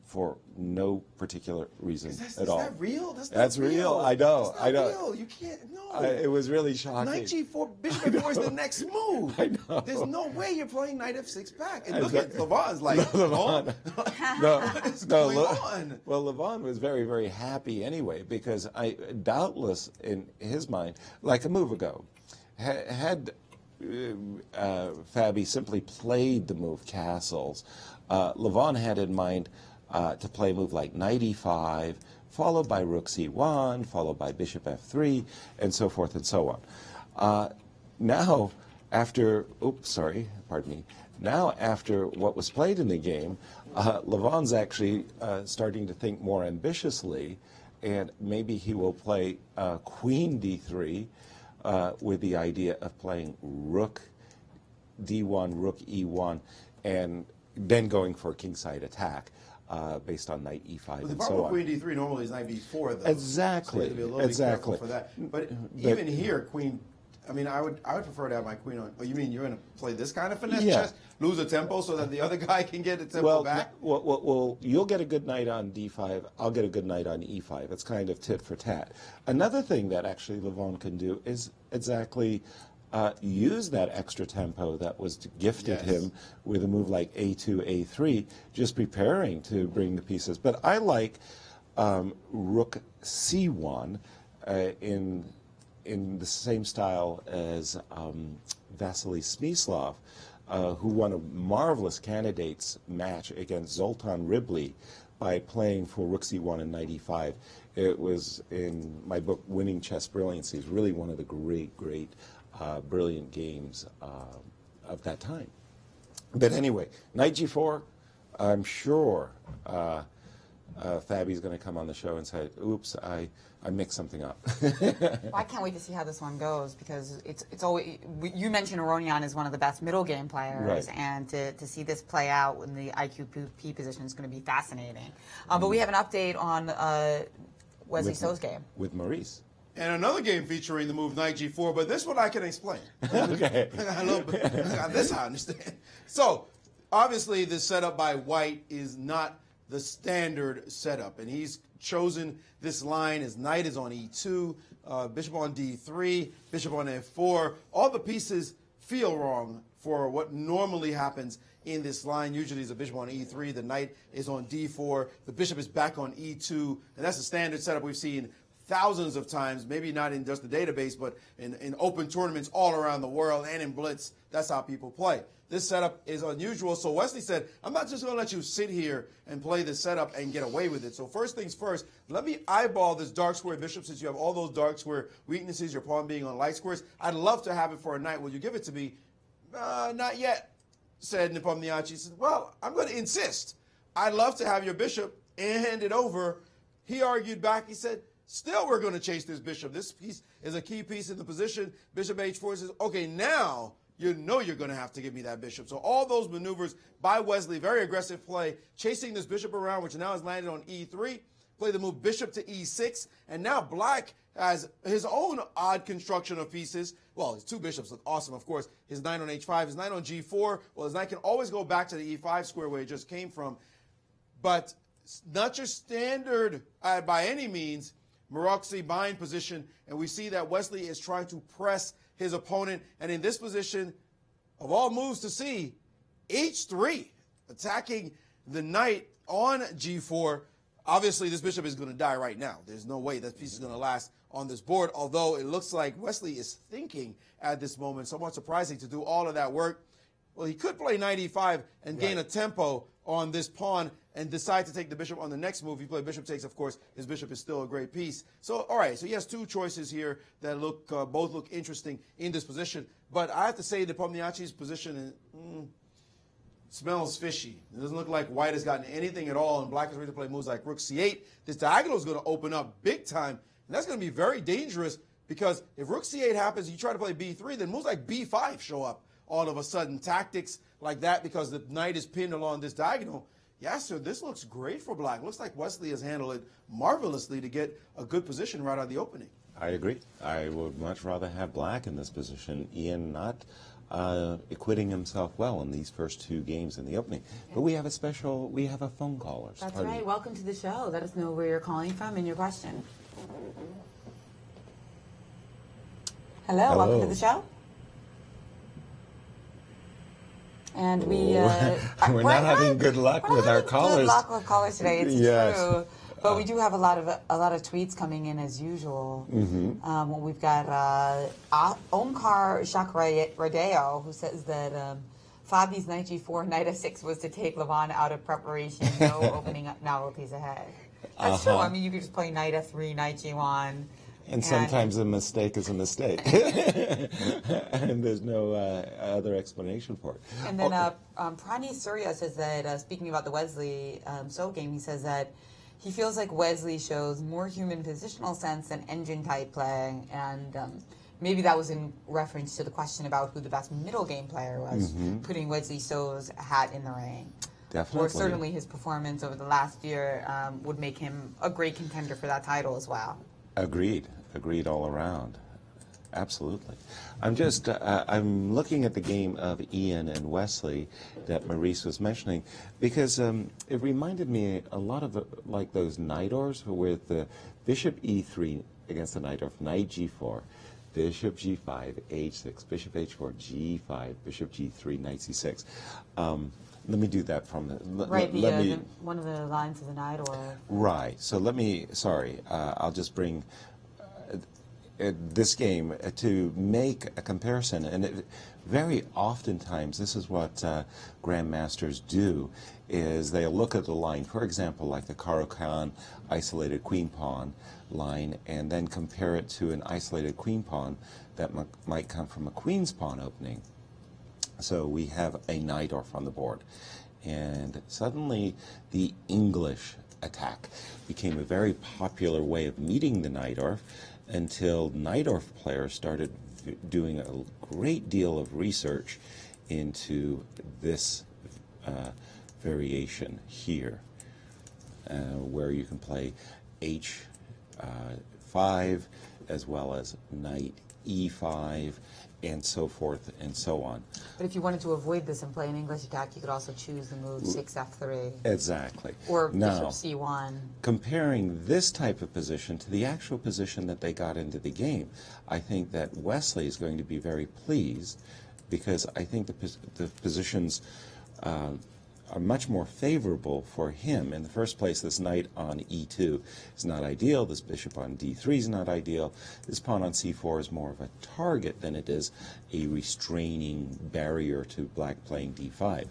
for no particular reason at all. Is that real? That's real. I know. That's not real. You can't. No. It was really shocking. Knight g4, bishop f4 is the next move. I know. There's no way you're playing knight f6 back. And look at Levon's like, Levon. What is going on? Well, Levon was very, very happy anyway, because doubtless in his mind, like a move ago, had Fabi simply played the move castles, Levon had in mind to play a move like knight e5, followed by rook c1, followed by bishop f3, and so forth and so on. Now, after what was played in the game, Levon's actually starting to think more ambitiously, and maybe he will play queen d3 with the idea of playing rook d1, rook e1, and then going for a kingside attack based on knight e5 and so on. Queen d3 normally is knight b4, though. Exactly. So you have to be a little bit careful for that. But even here, queen. I mean, I would prefer to have my queen on. Oh, you mean you're going to play this kind of finesse chess, lose a tempo so that the other guy can get a tempo back? Well, you'll get a good knight on d5. I'll get a good knight on e5. It's kind of tit for tat. Another thing that actually Levon can do is exactly use that extra tempo that was gifted him with a move like a2, a3, just preparing to bring the pieces. But I like rook c1 in the same style as Vasily Smyslov, who won a marvelous candidates match against Zoltan Ribley by playing for rook c1 and knight e5. It was in my book, Winning Chess Brilliancy. It's really one of the great, brilliant games of that time. But anyway, knight g4, I'm sure Fabi's going to come on the show and say, oops, I mixed something up. Well, I can't wait to see how this one goes, because it's always, you mentioned Aronian is one of the best middle game players, and to see this play out in the IQP position is going to be fascinating. But we have an update on Wesley So's game. With Maurice. And another game featuring the move knight g4, but this one I can explain. Okay. This I understand. So, obviously, this setup by White is not the standard setup. And he's chosen this line. His knight is on e2, bishop on d3, bishop on f4. All the pieces feel wrong for what normally happens in this line. Usually it's a bishop on e3, the knight is on d4, the bishop is back on e2, and that's a standard setup we've seen thousands of times, maybe not in just the database, but in open tournaments all around the world and in Blitz. That's how people play. This setup is unusual, so Wesley said, I'm not just going to let you sit here and play this setup and get away with it. So first things first, let me eyeball this dark square bishop since you have all those dark square weaknesses, your pawn being on light squares. I'd love to have it for a knight. Will you give it to me? Not yet, said Nepomniachtchi. He said, well, I'm going to insist. I'd love to have your bishop and hand it over. He argued back. He said, still we're going to chase this bishop. This piece is a key piece in the position. Bishop h4 says, okay, now you know you're going to have to give me that bishop. So all those maneuvers by Wesley, very aggressive play, chasing this bishop around, which now has landed on e3. Play the move bishop to e6. And now black has his own odd construction of pieces. Well, his two bishops look awesome, of course. His knight on h5, his knight on g4. Well, his knight can always go back to the e5 square where it just came from. But not your standard by any means Maroczy bind position. And we see that Wesley is trying to press his opponent. And in this position, of all moves to see, h3, attacking the knight on g4. Obviously, this bishop is going to die right now. There's no way that piece is going to last on this board, although it looks like Wesley is thinking at this moment. Somewhat surprising to do all of that work. Well, he could play knight e5 and gain a tempo on this pawn and decide to take the bishop on the next move. If you play bishop takes, of course, his bishop is still a great piece. So, all right, so he has two choices here that look both look interesting in this position. But I have to say Nepomniachtchi's position smells fishy. It doesn't look like white has gotten anything at all, and black is ready to play moves like rook c8. This diagonal is going to open up big time, and that's going to be very dangerous because if rook c8 happens, you try to play b3, then moves like b5 show up all of a sudden. Tactics like that because the knight is pinned along this diagonal. Yasser, this looks great for black. Looks like Wesley has handled it marvelously to get a good position right out of the opening. I agree. I would much rather have black in this position. Ian not acquitting himself well in these first two games in the opening. But we have a phone caller. That's right. Welcome to the show. Let us know where you're calling from and your question. Hello. Welcome to the show. And we're not having good luck with our callers. Good luck with callers today. It's true. But we do have a lot of tweets coming in as usual. Mm-hmm. We've got Omkar Shakradeo, who says that Fabi's knight g4, knight f6 was to take Levon out of preparation. No opening up novelties ahead. That's true. I mean, you could just play knight f3, knight g1. And sometimes a mistake is a mistake. And there's no other explanation for it. And then Prani Surya says that, speaking about the Wesley So game, he says that he feels like Wesley shows more human positional sense than engine-type play. And maybe that was in reference to the question about who the best middle game player was, putting Wesley So's hat in the ring. Definitely. Or certainly his performance over the last year would make him a great contender for that title as well. Agreed all around. Absolutely. I'm looking at the game of Ian and Wesley that Maurice was mentioning because it reminded me a lot of like those Nidors with the bishop e3 against the Nidor, knight g4, bishop g5, h6, bishop h4, g5, bishop g3, knight c6. Let me do that from the... one of the lines of the Nidor. Right. So I'll just bring... this game to make a comparison, and very oftentimes this is what grandmasters do, is they'll look at the line, for example, like the Caro-Kann isolated queen pawn line, and then compare it to an isolated queen pawn that might come from a queen's pawn opening. So we have a Najdorf on the board, and suddenly the English attack became a very popular way of meeting the Najdorf, until Najdorf players started doing a great deal of research into this variation here, where you can play h5 as well as knight e5, and so forth and so on. But if you wanted to avoid this and play an English attack, you could also choose the move 6f3. Exactly. Or now, bishop c1. comparing this type of position to the actual position that they got into the game, I think that Wesley is going to be very pleased, because I think the positions are much more favorable for him. In the first place, this knight on e2 is not ideal. This bishop on d3 is not ideal. This pawn on c4 is more of a target than it is a restraining barrier to black playing d5.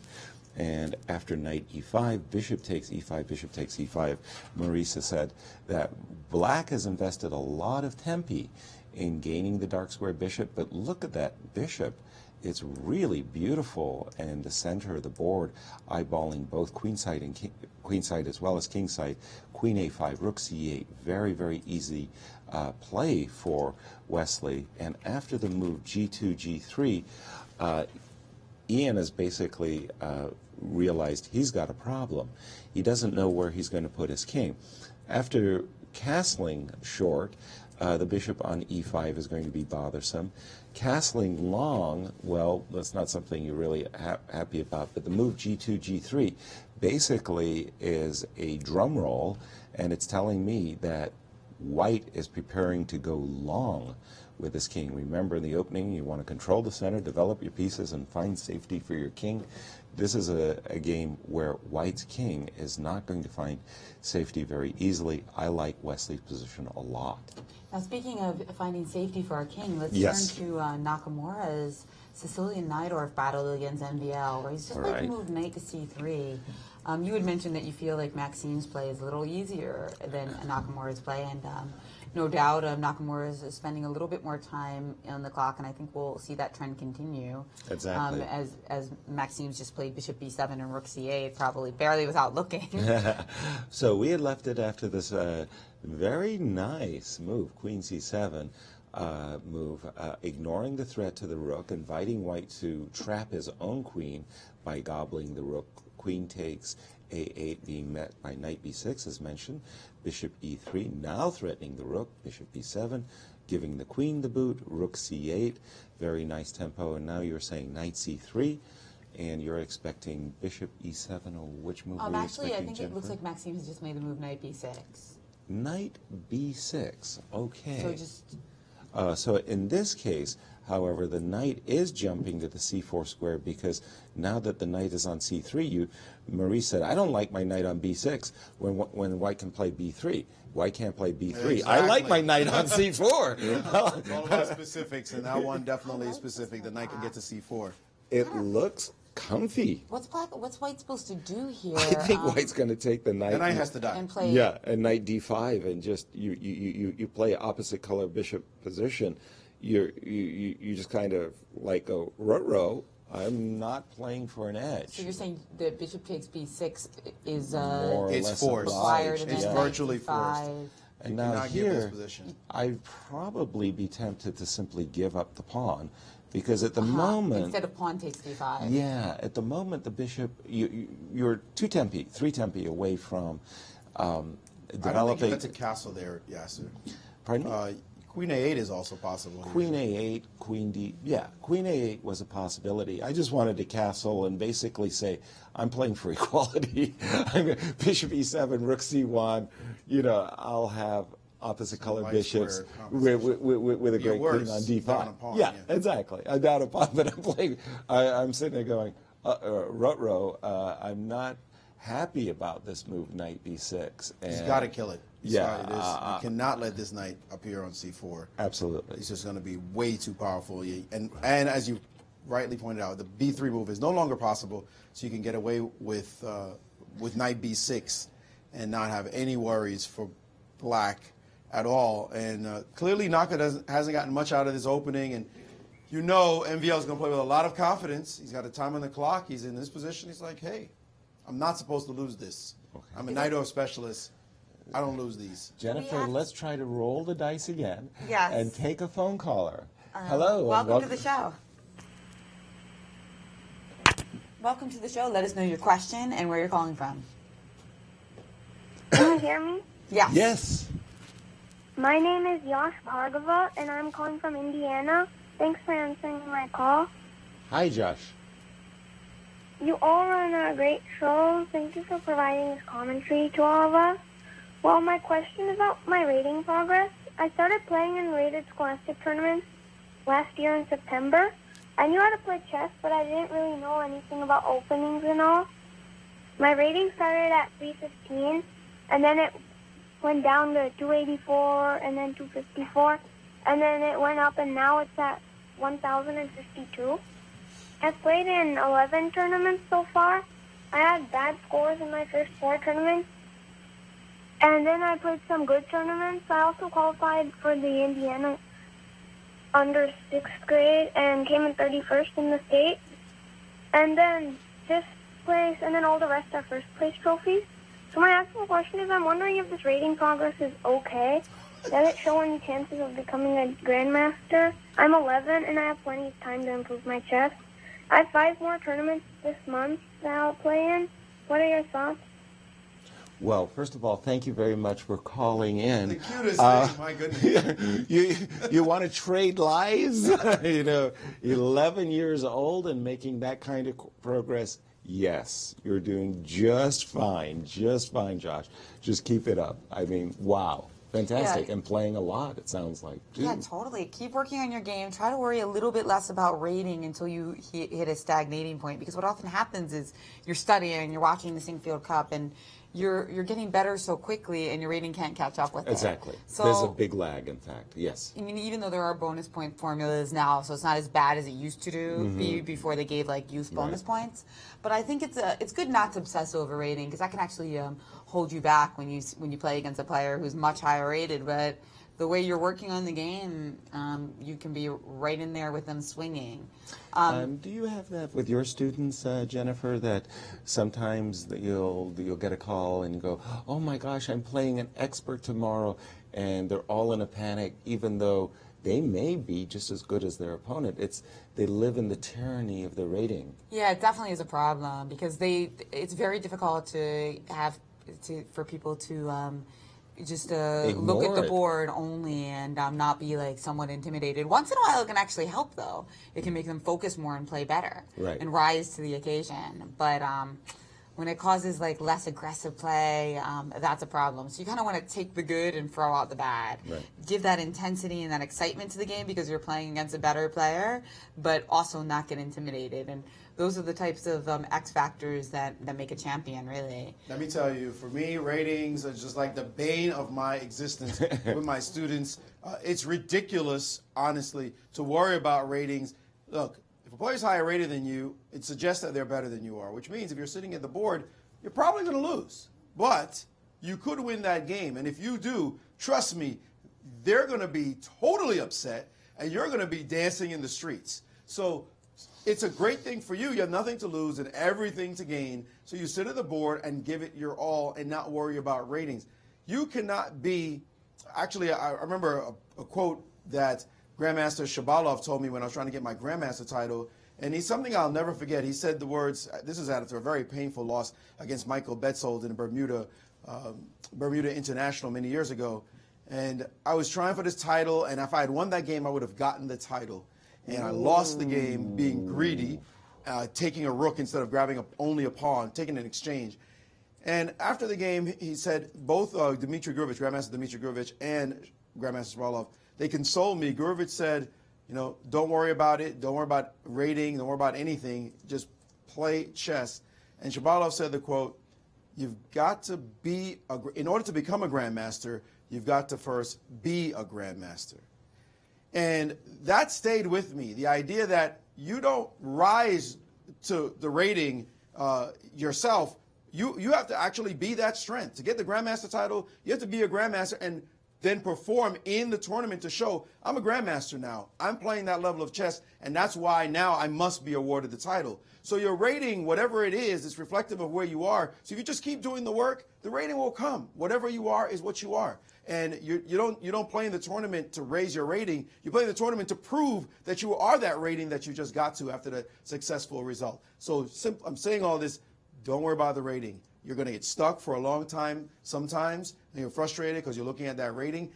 And after knight e5, bishop takes e5, bishop takes e5, Maurice has said that black has invested a lot of tempi in gaining the dark square bishop, but look at that bishop. It's really beautiful, and the center of the board, eyeballing both queenside and queenside as well as kingside. Queen a5, rook c8, very, very easy play for Wesley. And after the move g2, g3, Ian has basically realized he's got a problem. He doesn't know where he's going to put his king. After castling short, the bishop on e5 is going to be bothersome. Castling long, well, that's not something you're really happy about, but the move g2, g3 basically is a drum roll, and it's telling me that white is preparing to go long with his king. Remember, in the opening, you want to control the center, develop your pieces, and find safety for your king. This is a game where white's king is not going to find safety very easily. I like Wesley's position a lot. Now, speaking of finding safety for our king, let's turn to Nakamura's Sicilian Najdorf battle against NVL, where he's just like to move knight to c3. You had mentioned that you feel like Maxime's play is a little easier than Nakamura's play, and no doubt Nakamura is spending a little bit more time on the clock, and I think we'll see that trend continue. Exactly. As Maxime's just played bishop b7 and rook c8, probably barely without looking. So we had left it after this very nice move, queen c7 move, ignoring the threat to the rook, inviting white to trap his own queen by gobbling the rook. Queen takes a8 being met by knight b6 as mentioned, bishop e3 now threatening the rook, bishop b7 giving the queen the boot, rook c8, very nice tempo, and now you're saying knight c3, and you're expecting bishop e7, or which move are you actually, I think Jennifer? it looks like Maxime has just made the move knight b6. Knight b6, okay. So just... so in this case, however, the knight is jumping to the c4 square, because now that the knight is on c3, Maurice said, I don't like my knight on b6 when white can play b3. White can't play b3. Exactly. I like my knight on c4. It's all about specifics, and that one definitely is specific. The knight can get to c4. It looks comfy. What's white supposed to do here? I think white's going to take the knight. The knight has to die. And play... Yeah, and knight d5, and just you play opposite color bishop position. You just kind of like a ruh-roh. I'm not playing for an edge. So you're saying that bishop takes b6 is More or it's less forced. required, It's and then virtually knight forced. d5. And You now cannot give this here, position. I'd probably be tempted to simply give up the pawn, because at the moment, Instead of pawn takes d5. yeah, at the moment the bishop, you're 3 tempi away from I don't think developing. that's a castle there, Yasser. Pardon me? Queen a8 is also possible here. Queen a8, queen d, yeah, queen a8 was a possibility. I just wanted to castle and basically say, I'm playing for equality. Bishop e7, rook c1, I'll have opposite color light bishops square with a great worse, queen on d5. down a pawn, yeah, yeah. exactly. I'm down a pawn, but I'm playing, I'm sitting there going, ruh-roh, I'm not happy about this move, knight b6. He's got to kill it. Yeah, you cannot let this knight appear on c4. Absolutely. It's just going to be way too powerful. And as you rightly pointed out, the b3 move is no longer possible, so you can get away with knight b6 and not have any worries for black at all. And clearly Naka hasn't gotten much out of this opening, and MVL is going to play with a lot of confidence. He's got a time on the clock. He's in this position. He's like, hey, I'm not supposed to lose this. Okay. I'm a Najdorf specialist. I don't lose these. Jennifer, let's try to roll the dice again. Yes. And take a phone caller. Hello. Welcome to the show. Welcome to the show. Let us know your question and where you're calling from. Can you hear me? Yes. Yes. My name is Yash Bhargava, and I'm calling from Indiana. Thanks for answering my call. Hi, Josh. You all run a great show. Thank you for providing this commentary to all of us. Well, my question is about my rating progress. I started playing in rated scholastic tournaments last year in September. I knew how to play chess, but I didn't really know anything about openings and all. My rating started at 315, and then it went down to 284, and then 254, and then it went up, and now it's at 1,052. I've played in 11 tournaments so far. I had bad scores in my first 4 tournaments, and then I played some good tournaments. I also qualified for the Indiana under 6th grade and came in 31st in the state. And then this place, and then all the rest are first place trophies. So my actual question is, I'm wondering if this rating progress is okay. Does it show any chances of becoming a grandmaster? I'm 11 and I have plenty of time to improve my chess. I have 5 more tournaments this month that I'll play in. What are your thoughts? Well, first of all, thank you very much for calling in. The cutest thing, my goodness. You want to trade lies? 11 years old and making that kind of progress. Yes, you're doing just fine, Josh. Just keep it up. I mean, wow. Fantastic. Yeah. And playing a lot, it sounds like. Too. Yeah, totally. Keep working on your game. Try to worry a little bit less about rating until you hit a stagnating point. Because what often happens is you're studying, you're watching the Sinquefield Cup, and you're getting better so quickly, and your rating can't catch up with it. Exactly. So, there's a big lag, in fact. Yes. I mean, even though there are bonus point formulas now, so it's not as bad as it used to be before they gave like youth bonus points. But I think it's good not to obsess over rating, because that can actually hold you back when you play against a player who's much higher rated. But the way you're working on the game, you can be right in there with them swinging. Do you have that with your students, Jennifer, that sometimes you'll get a call and you go, oh my gosh, I'm playing an expert tomorrow, and they're all in a panic, even though they may be just as good as their opponent. They live in the tyranny of the rating. Yeah, it definitely is a problem, because it's very difficult for people to just look at the board only and not be like somewhat intimidated. Once in a while it can actually help, though. It can make them focus more and play better and rise to the occasion. But when it causes like less aggressive play, that's a problem. So you kind of want to take the good and throw out the bad. Give that intensity and that excitement to the game because you're playing against a better player, but also not get intimidated. And those are the types of X factors that make a champion, really. Let me tell you, for me, ratings are just like the bane of my existence with my students. It's ridiculous, honestly, to worry about ratings. Look, if a player's higher rated than you, it suggests that they're better than you are, which means if you're sitting at the board, you're probably going to lose. But you could win that game. And if you do, trust me, they're going to be totally upset, and you're going to be dancing in the streets. So it's a great thing for you. You have nothing to lose and everything to gain. So you sit at the board and give it your all and not worry about ratings. You cannot be – actually, I remember a quote that Grandmaster Shabalov told me when I was trying to get my Grandmaster title, and he's something I'll never forget. He said the words – this is after a very painful loss against Michael Betzold in Bermuda International many years ago. And I was trying for this title, and if I had won that game, I would have gotten the title. And I lost the game being greedy, taking a rook instead of grabbing only a pawn, taking an exchange. And after the game, he said both Dmitry Gurevich, Grandmaster Dmitry Gurevich, and Grandmaster Shabalov, they consoled me. Gurevich said, don't worry about it. Don't worry about rating. Don't worry about anything. Just play chess. And Shabalov said the quote, you've got to be, in order to become a Grandmaster, you've got to first be a Grandmaster. And that stayed with me, the idea that you don't rise to the rating yourself. You have to actually be that strength. To get the Grandmaster title, you have to be a Grandmaster and then perform in the tournament to show, I'm a Grandmaster now. I'm playing that level of chess, and that's why now I must be awarded the title. So your rating, whatever it is reflective of where you are. So if you just keep doing the work, the rating will come. Whatever you are is what you are. And you don't play in the tournament to raise your rating. You play in the tournament to prove that you are that rating that you just got to after the successful result. So I'm saying all this, don't worry about the rating. You're going to get stuck for a long time sometimes, and you're frustrated because you're looking at that rating.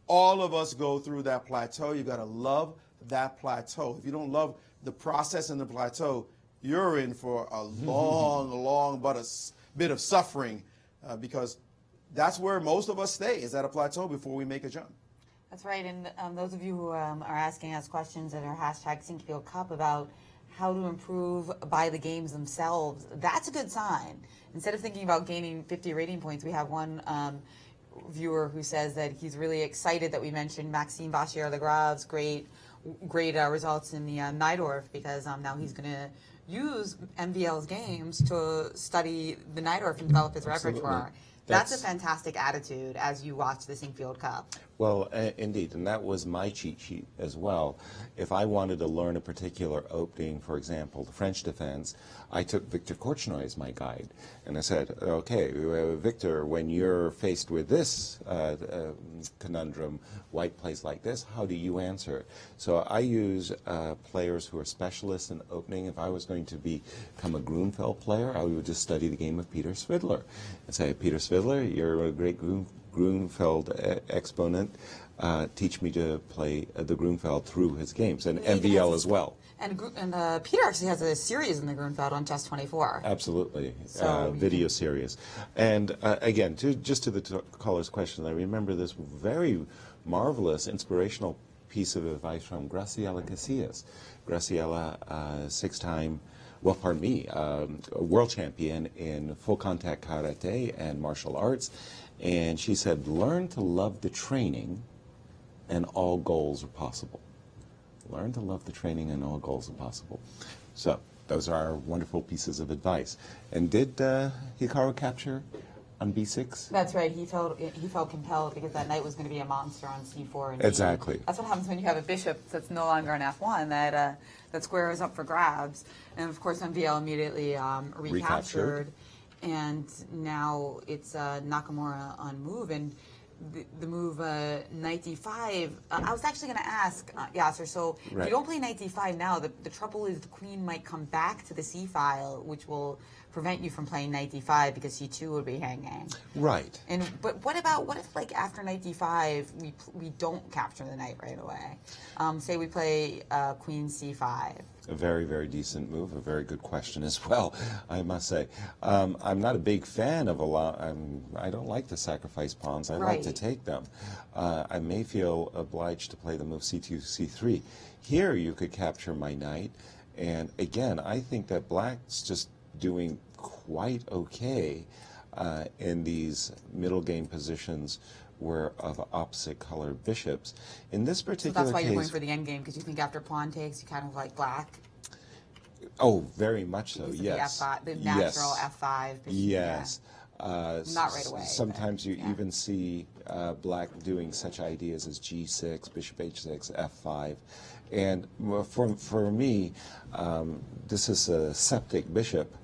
All of us go through that plateau. You got to love that plateau. If you don't love the process and the plateau, you're in for a long bit of suffering because that's where most of us stay, is at a plateau before we make a jump. That's right. And those of you who are asking us questions in our hashtag Sinquefield Cup about how to improve by the games themselves, that's a good sign. Instead of thinking about gaining 50 rating points, we have one viewer who says that he's really excited that we mentioned Maxime Vachier-Lagrav's great results in the Najdorf, because now he's going to use MVL's games to study the Najdorf and develop his repertoire. That's a fantastic attitude as you watch the Sinquefield Cup. Well, indeed, and that was my cheat sheet as well. If I wanted to learn a particular opening, for example, the French defense, I took Victor Korchnoi as my guide. And I said, okay, Victor, when you're faced with this conundrum, white plays like this, how do you answer it? So I use players who are specialists in opening. If I was going to become a Grunfeld player, I would just study the game of Peter Svidler and say, Peter Svidler, you're a great Grunfeld exponent. Teach me to play the Grunfeld through his games, and MVL as well. And Peter actually has a series in the Grunfeld on Chess 24. Absolutely, So video series. And again, just to the caller's question, I remember this very marvelous, inspirational piece of advice from Graciela Casillas. Graciela, six-time, well, pardon me, world champion in full contact karate and martial arts. And she said, learn to love the training and all goals are possible. Learn to love the training and all goals are possible. So those are our wonderful pieces of advice. And did Hikaru capture on B6? That's right. He felt compelled because that knight was going to be a monster on C4. And Exactly. That's what happens when you have a bishop that's no longer an F1, that square is up for grabs. And of course, MVL immediately recaptured. And now it's Nakamura on move. And the move knight d5, I was actually going to ask Yasser, so if you don't play knight d5 now, the trouble is the queen might come back to the c file, which will prevent you from playing knight d5 because c2 would be hanging. Right. But what if like after knight d5 we don't capture the knight right away? Say we play queen c5. A very, very decent move, a very good question as well, I must say. I'm not a big fan of I don't like to sacrifice pawns. I like to take them. I may feel obliged to play the move c2, c3. Here you could capture my knight. And again, I think that black's just doing quite okay in these middle game positions were of opposite colored bishops. In this particular case... So that's why you're going for the endgame, because you think after pawn takes, you kind of like black? Oh, very much so, yes. The F5, the natural F5 bishop. Yes. Not right away. Sometimes you even see black doing such ideas as G6, bishop H6, F5. And for me, this is a septic bishop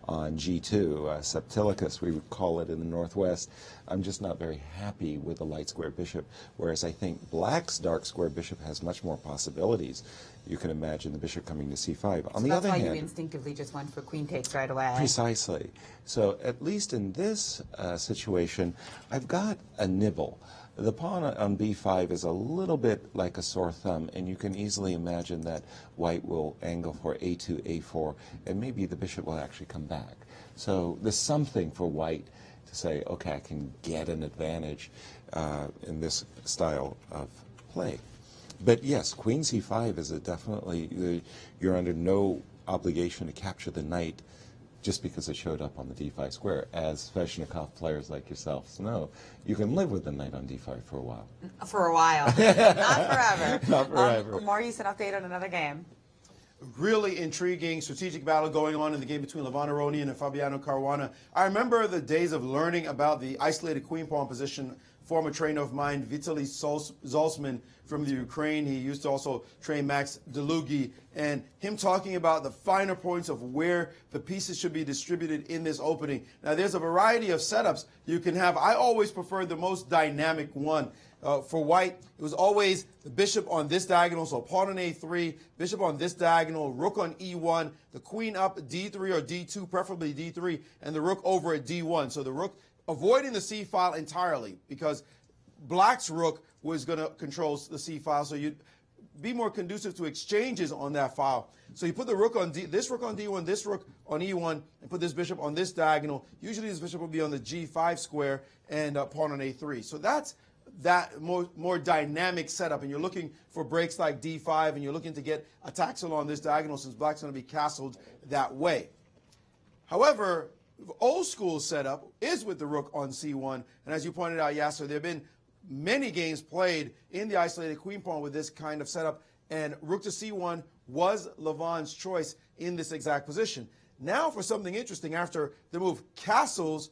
on G2, septilicus, we would call it in the Northwest. I'm just not very happy with the light square bishop, whereas I think black's dark square bishop has much more possibilities. You can imagine the bishop coming to c5. On the other hand, that's why you instinctively just went for queen takes right away. Precisely. So at least in this situation, I've got a nibble. The pawn on b5 is a little bit like a sore thumb, and you can easily imagine that white will angle for a2, a4, and maybe the bishop will actually come back. So there's something for white to say, okay, I can get an advantage in this style of play. But yes, queen c5 is definitely, you're under no obligation to capture the knight just because it showed up on the d5 square. As Sveshnikov players like yourselves know, you can live with the knight on d5 for a while. For a while. Not forever. Not forever. Maurice, an update on another game. Really intriguing strategic battle going on in the game between Levon Aronian and Fabiano Caruana. I remember the days of learning about the isolated queen pawn position. Former trainer of mine, Vitaly Zalsman from the Ukraine. He used to also train Max Delugi, and him talking about the finer points of where the pieces should be distributed in this opening. Now, there's a variety of setups you can have. I always preferred the most dynamic one. For white, it was always the bishop on this diagonal, so pawn on a3, bishop on this diagonal, rook on e1, the queen up d3 or d2, preferably d3, and the rook over at d1. So the rook avoiding the c file entirely, because Black's rook was going to control the c file, so you'd be more conducive to exchanges on that file. So you put the rook on this rook on d1, this rook on e1, and put this bishop on this diagonal. Usually this bishop will be on the g5 square and pawn on a3. So that's that more dynamic setup, and you're looking for breaks like d5, and you're looking to get attacks along this diagonal since Black's going to be castled that way. However, old school setup is with the rook on c1, and as you pointed out, Yasser, there have been many games played in the isolated queen pawn with this kind of setup, and rook to c1 was Levon's choice in this exact position. Now for something interesting, after the move castles,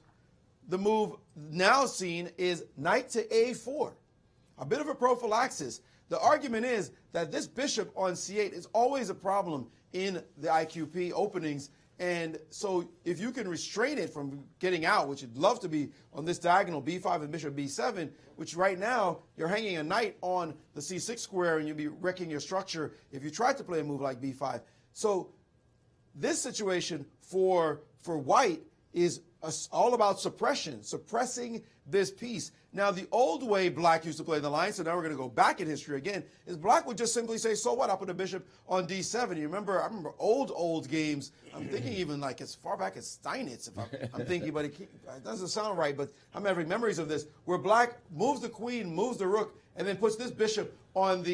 the move now seen is knight to a4, a bit of a prophylaxis. The argument is that this bishop on c8 is always a problem in the IQP openings, and so if you can restrain it from getting out, which you'd love to be on this diagonal, b5 and bishop b7, which right now you're hanging a knight on the c6 square and you'd be wrecking your structure if you tried to play a move like b5. So this situation for white is all about suppression, suppressing this piece. Now, the old way Black used to play the line, so now we're going to go back in history again, is Black would just simply say, so what, I'll put a bishop on d7. You remember, I remember old games. I'm thinking even like as far back as Steinitz, if I'm thinking, but it doesn't sound right, but I'm having memories of this, where Black moves the queen, moves the rook, and then puts this bishop on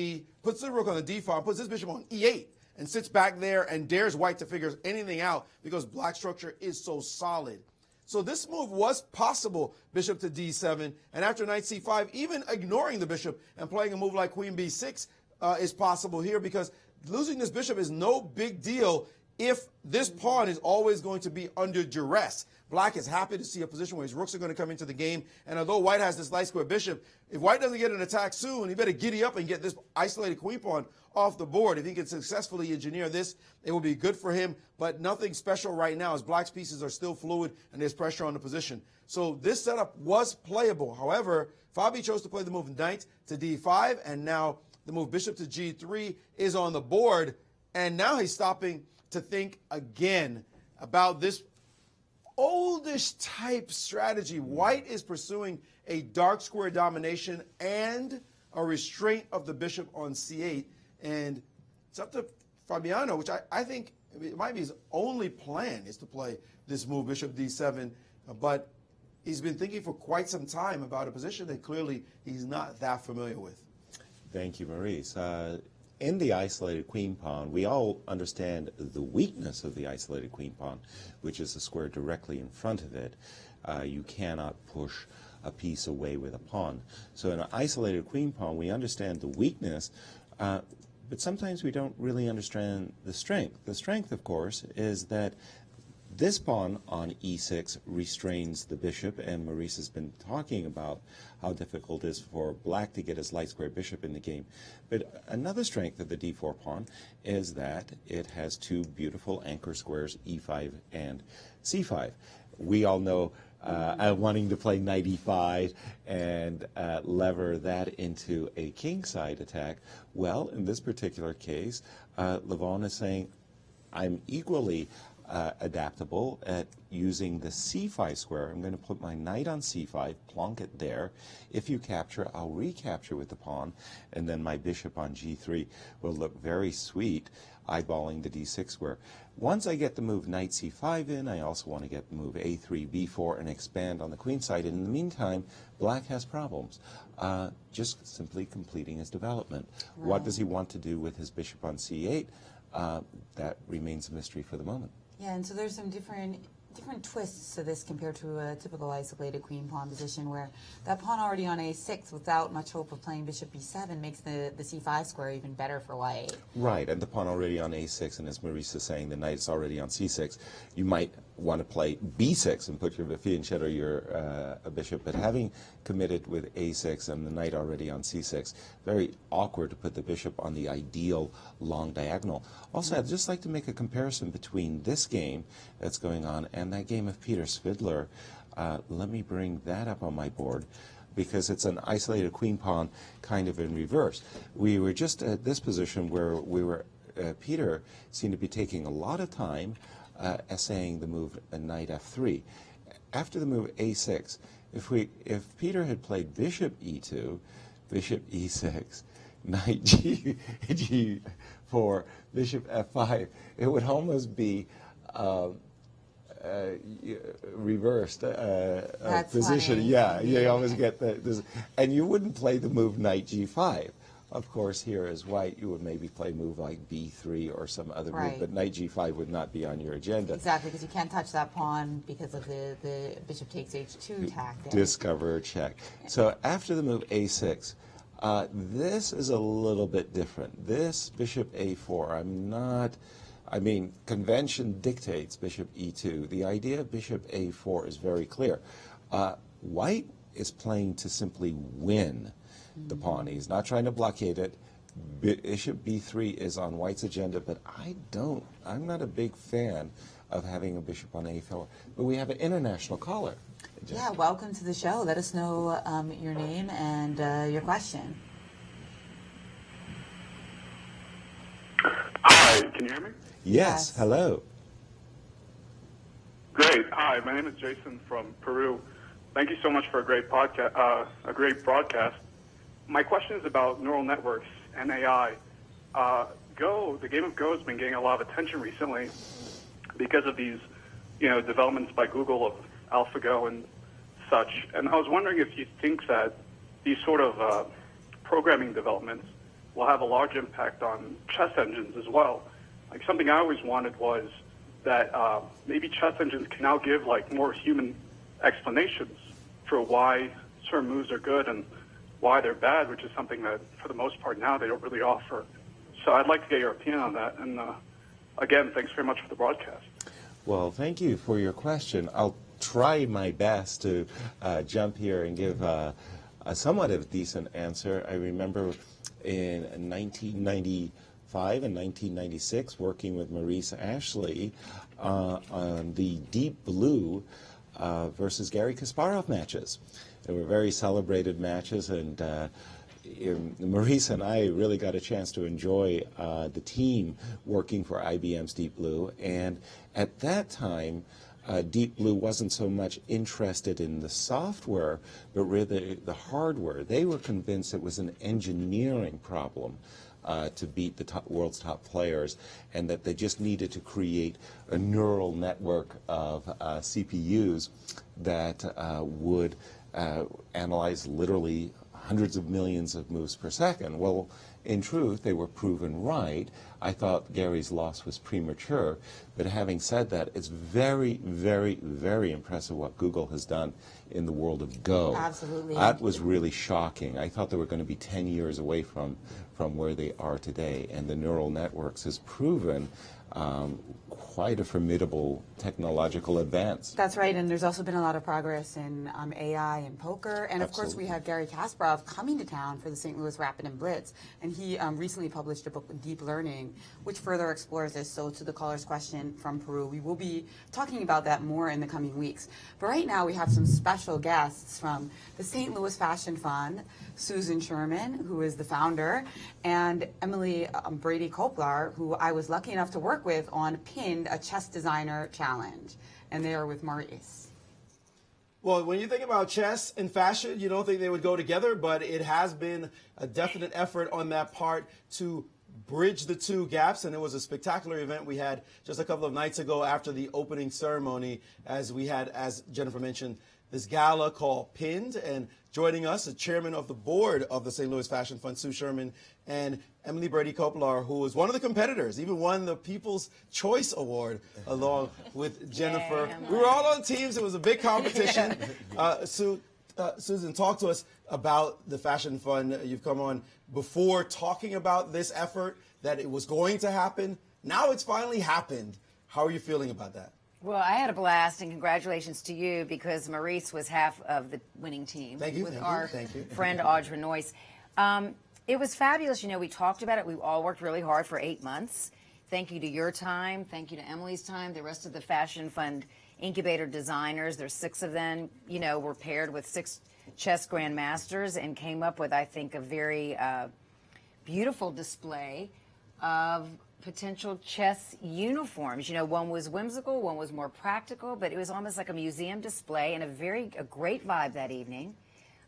puts the rook on the d file, puts this bishop on e8, and sits back there and dares white to figure anything out because Black's structure is so solid. So this move was possible, bishop to d7, and after knight c5, even ignoring the bishop and playing a move like queen b6 is possible here, because losing this bishop is no big deal if this pawn is always going to be under duress. Black is happy to see a position where his rooks are going to come into the game, and although white has this light square bishop, if white doesn't get an attack soon, he better giddy up and get this isolated queen pawn off the board. If he can successfully engineer this, it will be good for him, but nothing special right now as Black's pieces are still fluid and there's pressure on the position. So this setup was playable. However, Fabi chose to play the move knight to d5, and now the move bishop to g3 is on the board, and now he's stopping to think again about this oldish type strategy. White is pursuing a dark square domination and a restraint of the bishop on c8, and it's up to Fabiano, which I think it might be his only plan is to play this move, bishop d7, but he's been thinking for quite some time about a position that clearly he's not that familiar with. Thank you, Maurice. In the isolated queen pawn, we all understand the weakness of the isolated queen pawn, which is the square directly in front of it. You cannot push a piece away with a pawn. So in an isolated queen pawn, we understand the weakness, but sometimes we don't really understand the strength. The strength, of course, is that this pawn on e6 restrains the bishop, and Maurice has been talking about how difficult it is for Black to get his light square bishop in the game. But another strength of the d4 pawn is that it has two beautiful anchor squares, e5 and c5. We all know wanting to play knight e5 and lever that into a kingside attack. Well, in this particular case, Levon is saying, I'm equally adaptable at using the c5 square. I'm going to put my knight on c5, plonk it there. If you capture, I'll recapture with the pawn, and then my bishop on g3 will look very sweet, eyeballing the d6 square. Once I get the move knight c5 in, I also want to get the move a3, b4, and expand on the queen side. In the meantime, Black has problems, just simply completing his development. Right. What does he want to do with his bishop on c8? That remains a mystery for the moment. Yeah, and so there's some different twists to this compared to a typical isolated queen pawn position, where that pawn already on a6 without much hope of playing bishop b7 makes the c5 square even better for white. Right, and the pawn already on a6, and as Maurice is saying, the knight is already on c6. You might want to play b6 and put your fianchetto, your bishop, but having committed with a6 and the knight already on c6, very awkward to put the bishop on the ideal long diagonal. Also, I'd just like to make a comparison between this game that's going on and that game of Peter Svidler. Let me bring that up on my board, because it's an isolated queen pawn kind of in reverse. We were just at this position where Peter seemed to be taking a lot of time essaying the move knight f3. After the move a6, if Peter had played bishop e2, bishop e6, knight g4, bishop f5, it would almost be reversed position. Funny. Yeah, you always get this, and you wouldn't play the move knight g5. Of course, here as white, you would maybe play a move like b3 or some other move, but knight g5 would not be on your agenda. Exactly, because you can't touch that pawn because of the bishop takes h2 tactic. Discover check. So after the move a6, this is a little bit different. This bishop a4, convention dictates bishop e2. The idea of bishop a4 is very clear. White is playing to simply win the pawn. He's not trying to blockade it. Bishop b3 is on white's agenda, but I'm not a big fan of having a bishop on a4. But we have an international caller. Yeah, welcome to the show. Let us know your name and your question. Hi, can you hear me? Yes, hello. Great. Hi, my name is Jason from Peru. Thank you so much for a great podcast. Broadcast. My question is about neural networks and AI. Go, the game of Go has been getting a lot of attention recently because of these, developments by Google of AlphaGo and such. And I was wondering if you think that these sort of programming developments will have a large impact on chess engines as well. Like something I always wanted was that maybe chess engines can now give like more human explanations for why certain moves are good and why they're bad, which is something that for the most part now they don't really offer. So I'd like to get your opinion on that. And again, thanks very much for the broadcast. Well, thank you for your question. I'll try my best to jump here and give a somewhat of a decent answer. I remember in 1995 and 1996 working with Maurice Ashley on the Deep Blue versus Garry Kasparov matches. They were very celebrated matches, and Maurice and I really got a chance to enjoy the team working for IBM's Deep Blue. And at that time, Deep Blue wasn't so much interested in the software, but really the hardware. They were convinced it was an engineering problem to beat the world's top players, and that they just needed to create a neural network of CPUs that would analyze literally hundreds of millions of moves per second. Well, in truth, they were proven right. I thought Gary's loss was premature, but having said that, it's very, very, very impressive what Google has done in the world of Go. Absolutely. That was really shocking. I thought they were going to be 10 years away from where they are today, and the neural networks has proven quite a formidable technological advance. That's right, and there's also been a lot of progress in AI and poker, and of course we have Garry Kasparov coming to town for the St. Louis Rapid and Blitz, and he recently published a book, Deep Learning, which further explores this. So to the caller's question from Peru, we will be talking about that more in the coming weeks. But right now we have some special guests from the St. Louis Fashion Fund, Susan Sherman, who is the founder, and Emily Brady Koplar, who I was lucky enough to work with on Pinned, a chess designer challenge. And they are with Maurice. Well, when you think about chess and fashion, you don't think they would go together, but it has been a definite effort on that part to bridge the two gaps, and it was a spectacular event we had just a couple of nights ago after the opening ceremony, as we had, as Jennifer mentioned, this gala called Pinned, and joining us, the chairman of the board of the St. Louis Fashion Fund, Sue Sherman, and Emily Brady Koplar, who was one of the competitors, even won the People's Choice Award along with Jennifer. We were all on teams. It was a big competition. Susan, talk to us about the Fashion Fund. You've come on before talking about this effort, that it was going to happen. Now it's finally happened. How are you feeling about that? Well, I had a blast, and congratulations to you, because Maurice was half of the winning team. Thank you. With Thank our you. friend Audra Noyce. It was fabulous. You know, we talked about it. We all worked really hard for 8 months. Thank you to your time. Thank you to Emily's time. The rest of the Fashion Fund incubator designers, there's 6 of them, you know, were paired with 6 chess grandmasters and came up with, I think, a very beautiful display of potential chess uniforms. You know, one was whimsical, one was more practical, but it was almost like a museum display and a great vibe that evening.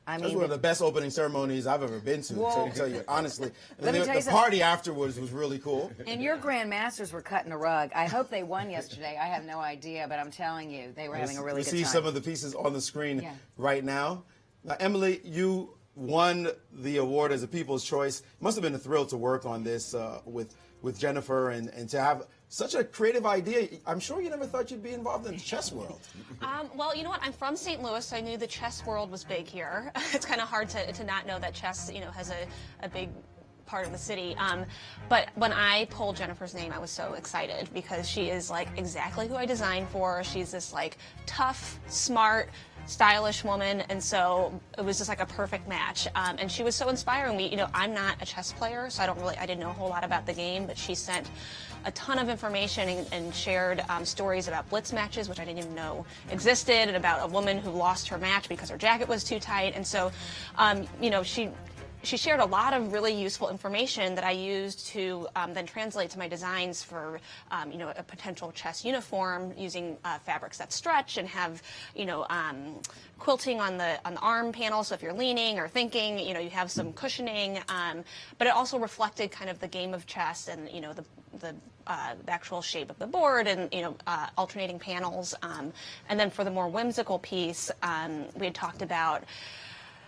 I mean, That's one of the best opening ceremonies I've ever been to, Well, to tell you honestly. Let me tell you the party afterwards was really cool. And your grandmasters were cutting a rug. I hope they won yesterday. I have no idea, but I'm telling you, they were having a really good time. We see some of the pieces on the screen right now. Now, Emily, you won the award as a People's Choice. It must have been a thrill to work on this with Jennifer and to have such a creative idea. I'm sure you never thought you'd be involved in the chess world. Well, you know what? I'm from St. Louis, so I knew the chess world was big here. It's kind of hard to not know that chess, you know, has a big part of the city. But when I pulled Jennifer's name, I was so excited because she is like exactly who I designed for. She's this like tough, smart, stylish woman, and so it was just like a perfect match. And she was so inspiring me. You know, I'm not a chess player, so I didn't know a whole lot about the game, but she sent a ton of information and shared stories about blitz matches, which I didn't even know existed, and about a woman who lost her match because her jacket was too tight. And so, you know, she shared a lot of really useful information that I used to then translate to my designs for, you know, a potential chess uniform using fabrics that stretch and have, you know, quilting on the arm panel. So if you're leaning or thinking, you know, you have some cushioning. But it also reflected kind of the game of chess and, you know, the actual shape of the board and, you know, alternating panels. And then for the more whimsical piece, we had talked about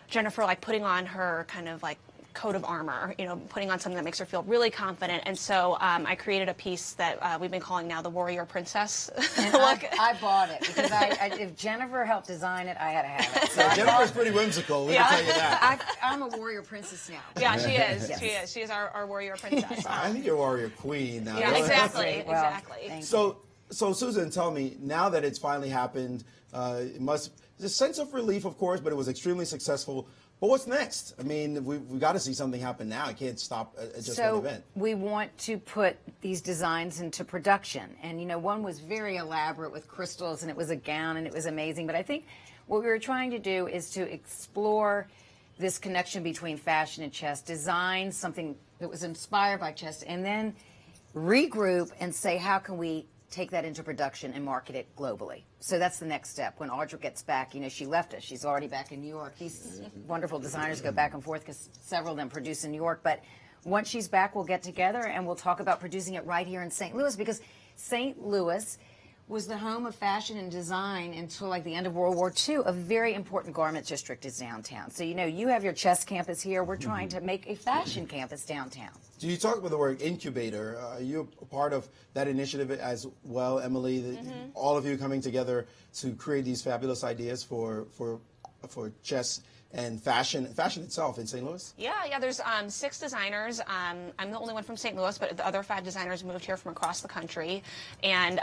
Jennifer like putting on her kind of like coat of armor, you know, putting on something that makes her feel really confident. And so I created a piece that we've been calling now the Warrior Princess. And I bought it because if Jennifer helped design it, I had to have it. So Jennifer's pretty whimsical, we can tell you that. I'm a warrior princess now. Yeah, she is. Yes. She is. She is our warrior princess. I think you're a warrior queen now. Yeah, exactly. Well, exactly. So Susan, tell me, now that it's finally happened, there's a sense of relief, of course, but it was extremely successful. But what's next? I mean, we've got to see something happen now. It can't stop at just one event. We want to put these designs into production. And, you know, one was very elaborate with crystals, and it was a gown, and it was amazing. But I think what we were trying to do is to explore this connection between fashion and chess, design something that was inspired by chess, and then regroup and say, how can we take that into production and market it globally? So that's the next step. When Audra gets back, you know, she left us. She's already back in New York. These wonderful designers go back and forth because several of them produce in New York. But once she's back, we'll get together and we'll talk about producing it right here in St. Louis, because St. Louis was the home of fashion and design until like the end of World War II. A very important garment district is downtown. So, you know, you have your chess campus here. We're trying to make a fashion campus downtown. Do you talk about the word incubator? Are you a part of that initiative as well, Emily? All of you coming together to create these fabulous ideas for chess and fashion itself in St. Louis? Yeah, there's 6 designers. I'm the only one from St. Louis, but the other 5 designers moved here from across the country. And,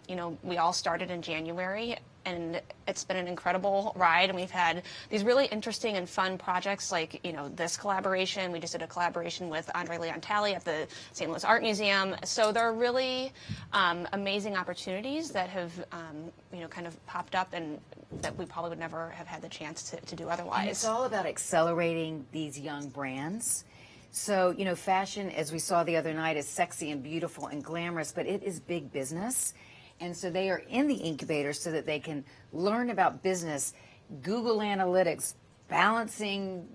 you know, we all started in January, and it's been an incredible ride. And we've had these really interesting and fun projects like, you know, this collaboration. We just did a collaboration with Andre Leontali at the St. Louis Art Museum. So there are really amazing opportunities that have, you know, kind of popped up and that we probably would never have had the chance to do otherwise. And it's all about accelerating these young brands. So, you know, fashion, as we saw the other night, is sexy and beautiful and glamorous, but it is big business. And so they are in the incubator so that they can learn about business, Google Analytics, balancing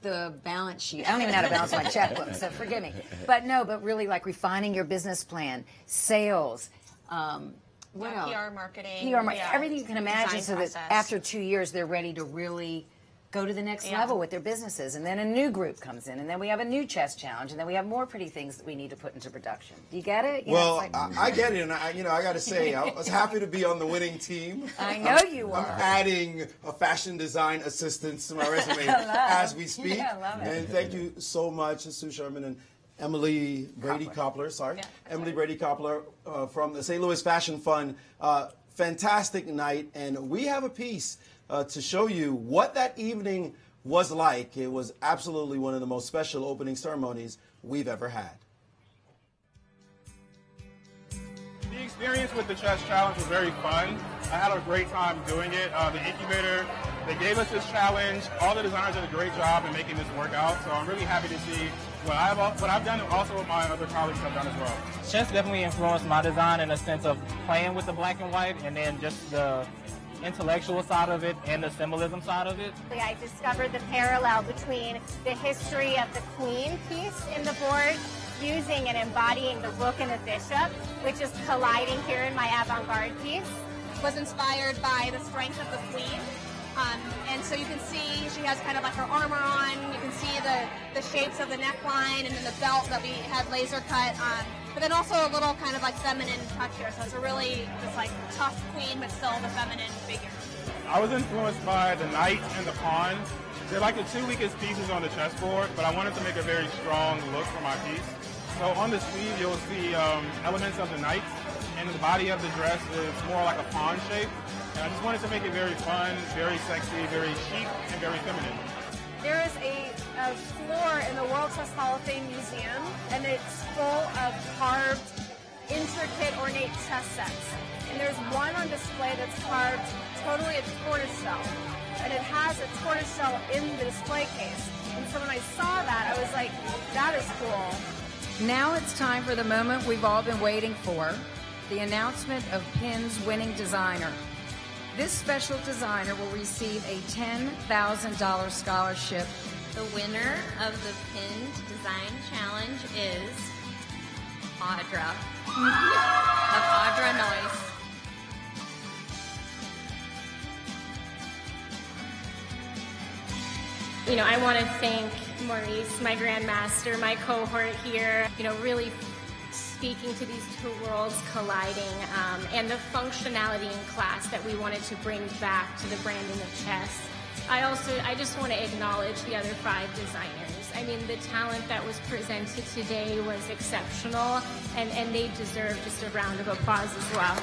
the balance sheet. I don't even know how to balance my checkbook, so forgive me. But really like refining your business plan, sales, what else? PR marketing. Everything you can imagine, so process. that after 2 years they're ready to really go to the next level with their businesses. And then a new group comes in, and then we have a new chess challenge, and then we have more pretty things that we need to put into production. Do you get it? I get it, and I got to say, I was happy to be on the winning team. I know you are. I'm adding a fashion design assistant to my resume as we speak. Yeah, I love it. And thank you so much, Sue Sherman and Emily Brady Koppler. Emily Brady Koppler from the St. Louis Fashion Fund. Fantastic night, and we have a piece to show you what that evening was like. It was absolutely one of the most special opening ceremonies we've ever had. The experience with the chess challenge was very fun. I had a great time doing it. The incubator, they gave us this challenge. All the designers did a great job in making this work out, so I'm really happy to see what I've done also what my other colleagues have done as well. Chess definitely influenced my design in a sense of playing with the black and white, and then just the intellectual side of it and the symbolism side of it. I discovered the parallel between the history of the queen piece in the board, using and embodying the rook and the bishop, which is colliding here in my avant-garde piece. Was inspired by the strength of the queen. And so you can see she has kind of like her armor on. You can see the shapes of the neckline and then the belt that we had laser cut. But then also a little kind of like feminine touch here. So it's a really just like tough queen, but still the feminine figure. I was influenced by the knight and the pawn. They're like the two weakest pieces on the chessboard, but I wanted to make a very strong look for my piece. So on the sleeve, you'll see elements of the knight, and the body of the dress is more like a pawn shape. And I just wanted to make it very fun, very sexy, very chic, and very feminine. There is a floor in the World Chess Hall of Fame Museum, and it's full of carved, intricate, ornate chess sets. And there's one on display that's carved totally a tortoiseshell. And it has a tortoiseshell in the display case. And so when I saw that, I was like, that is cool. Now it's time for the moment we've all been waiting for, the announcement of PIN's winning designer. This special designer will receive a $10,000 scholarship. The winner of the PIN Design Challenge is Audra of Audra Noyce. I want to thank Maurice, my grandmaster, my cohort here, really speaking to these two worlds colliding, and the functionality in class that we wanted to bring back to the branding of chess. I just want to acknowledge the other 5 designers. I mean, the talent that was presented today was exceptional, and they deserve just a round of applause as well.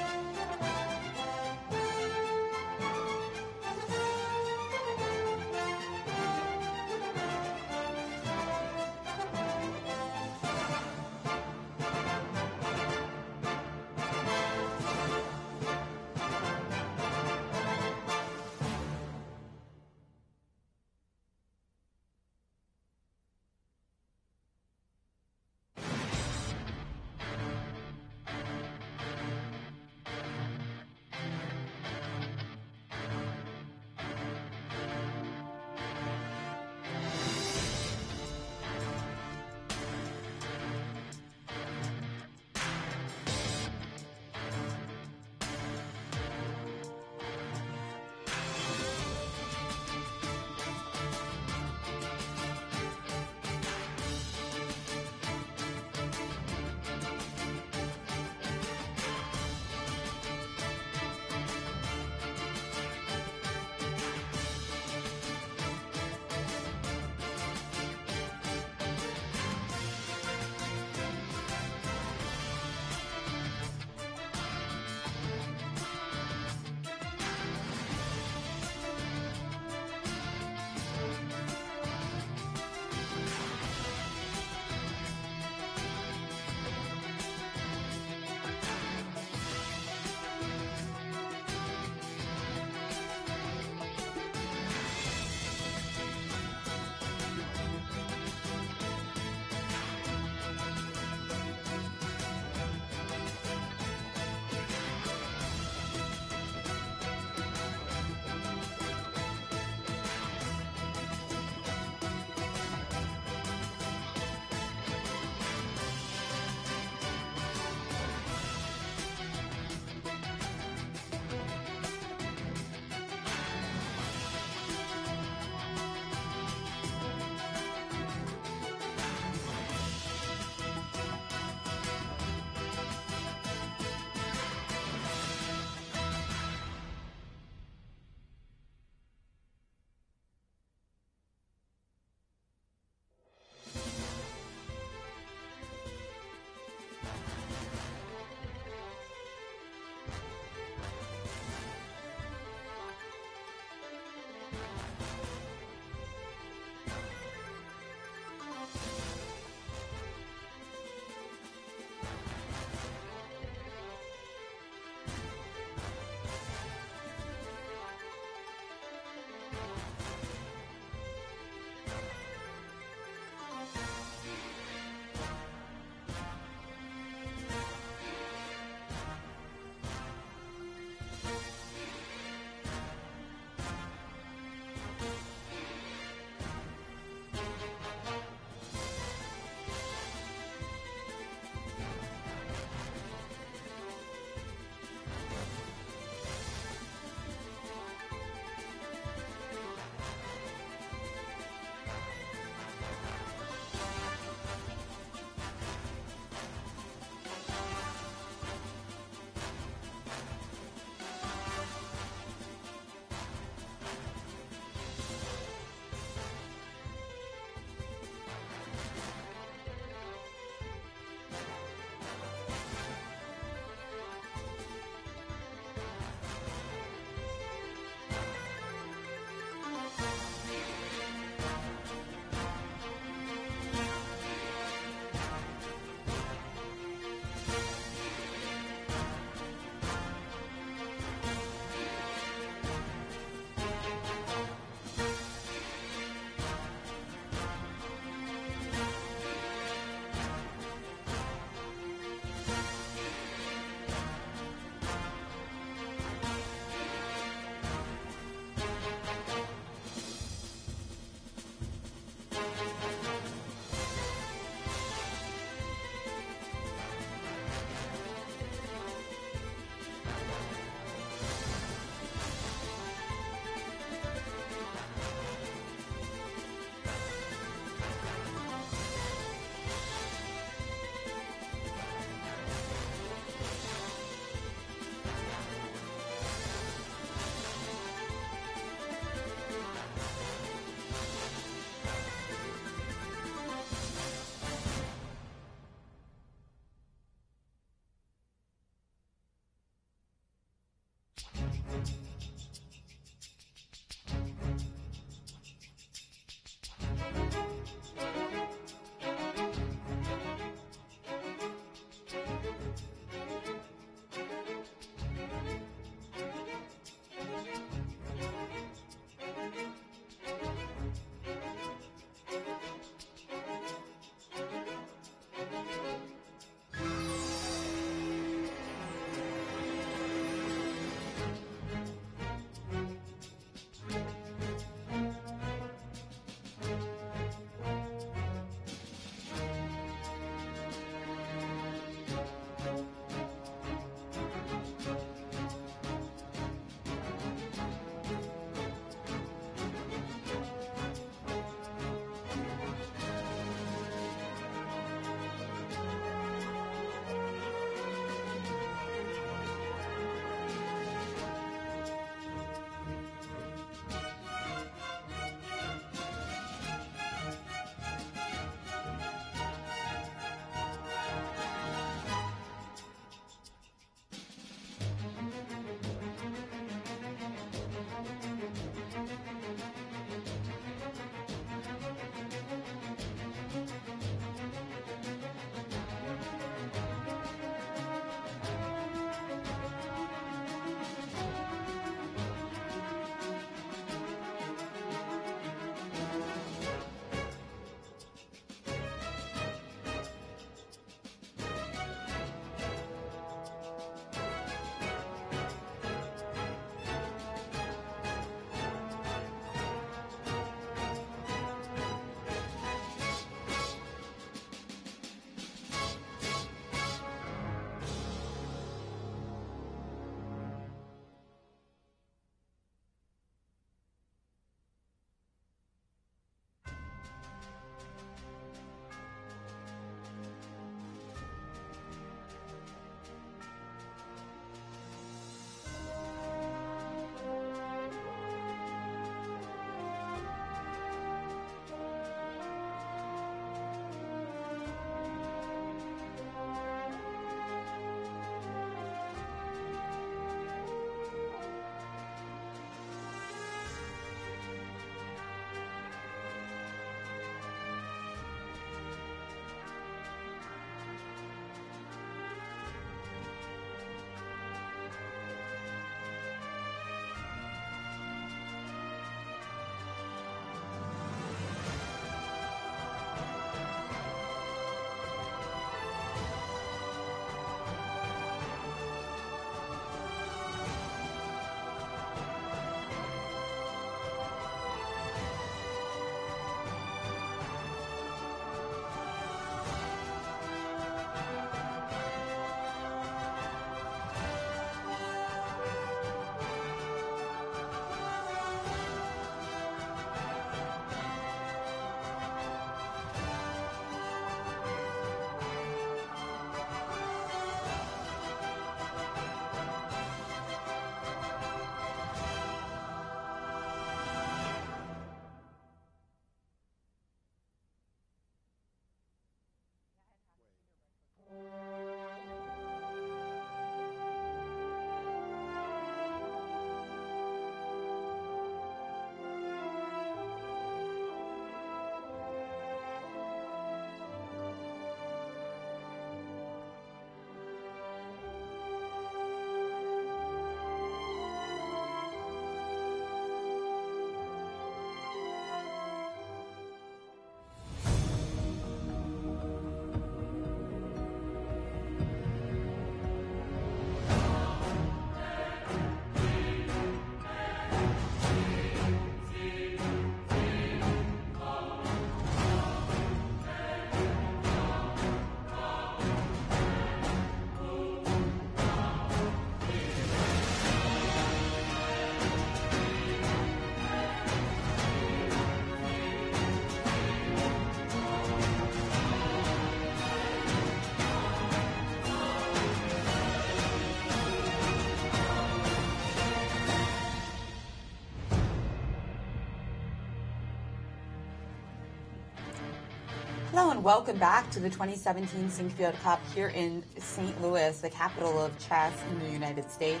Hello and welcome back to the 2017 Sinquefield Cup here in St. Louis, the capital of chess in the United States.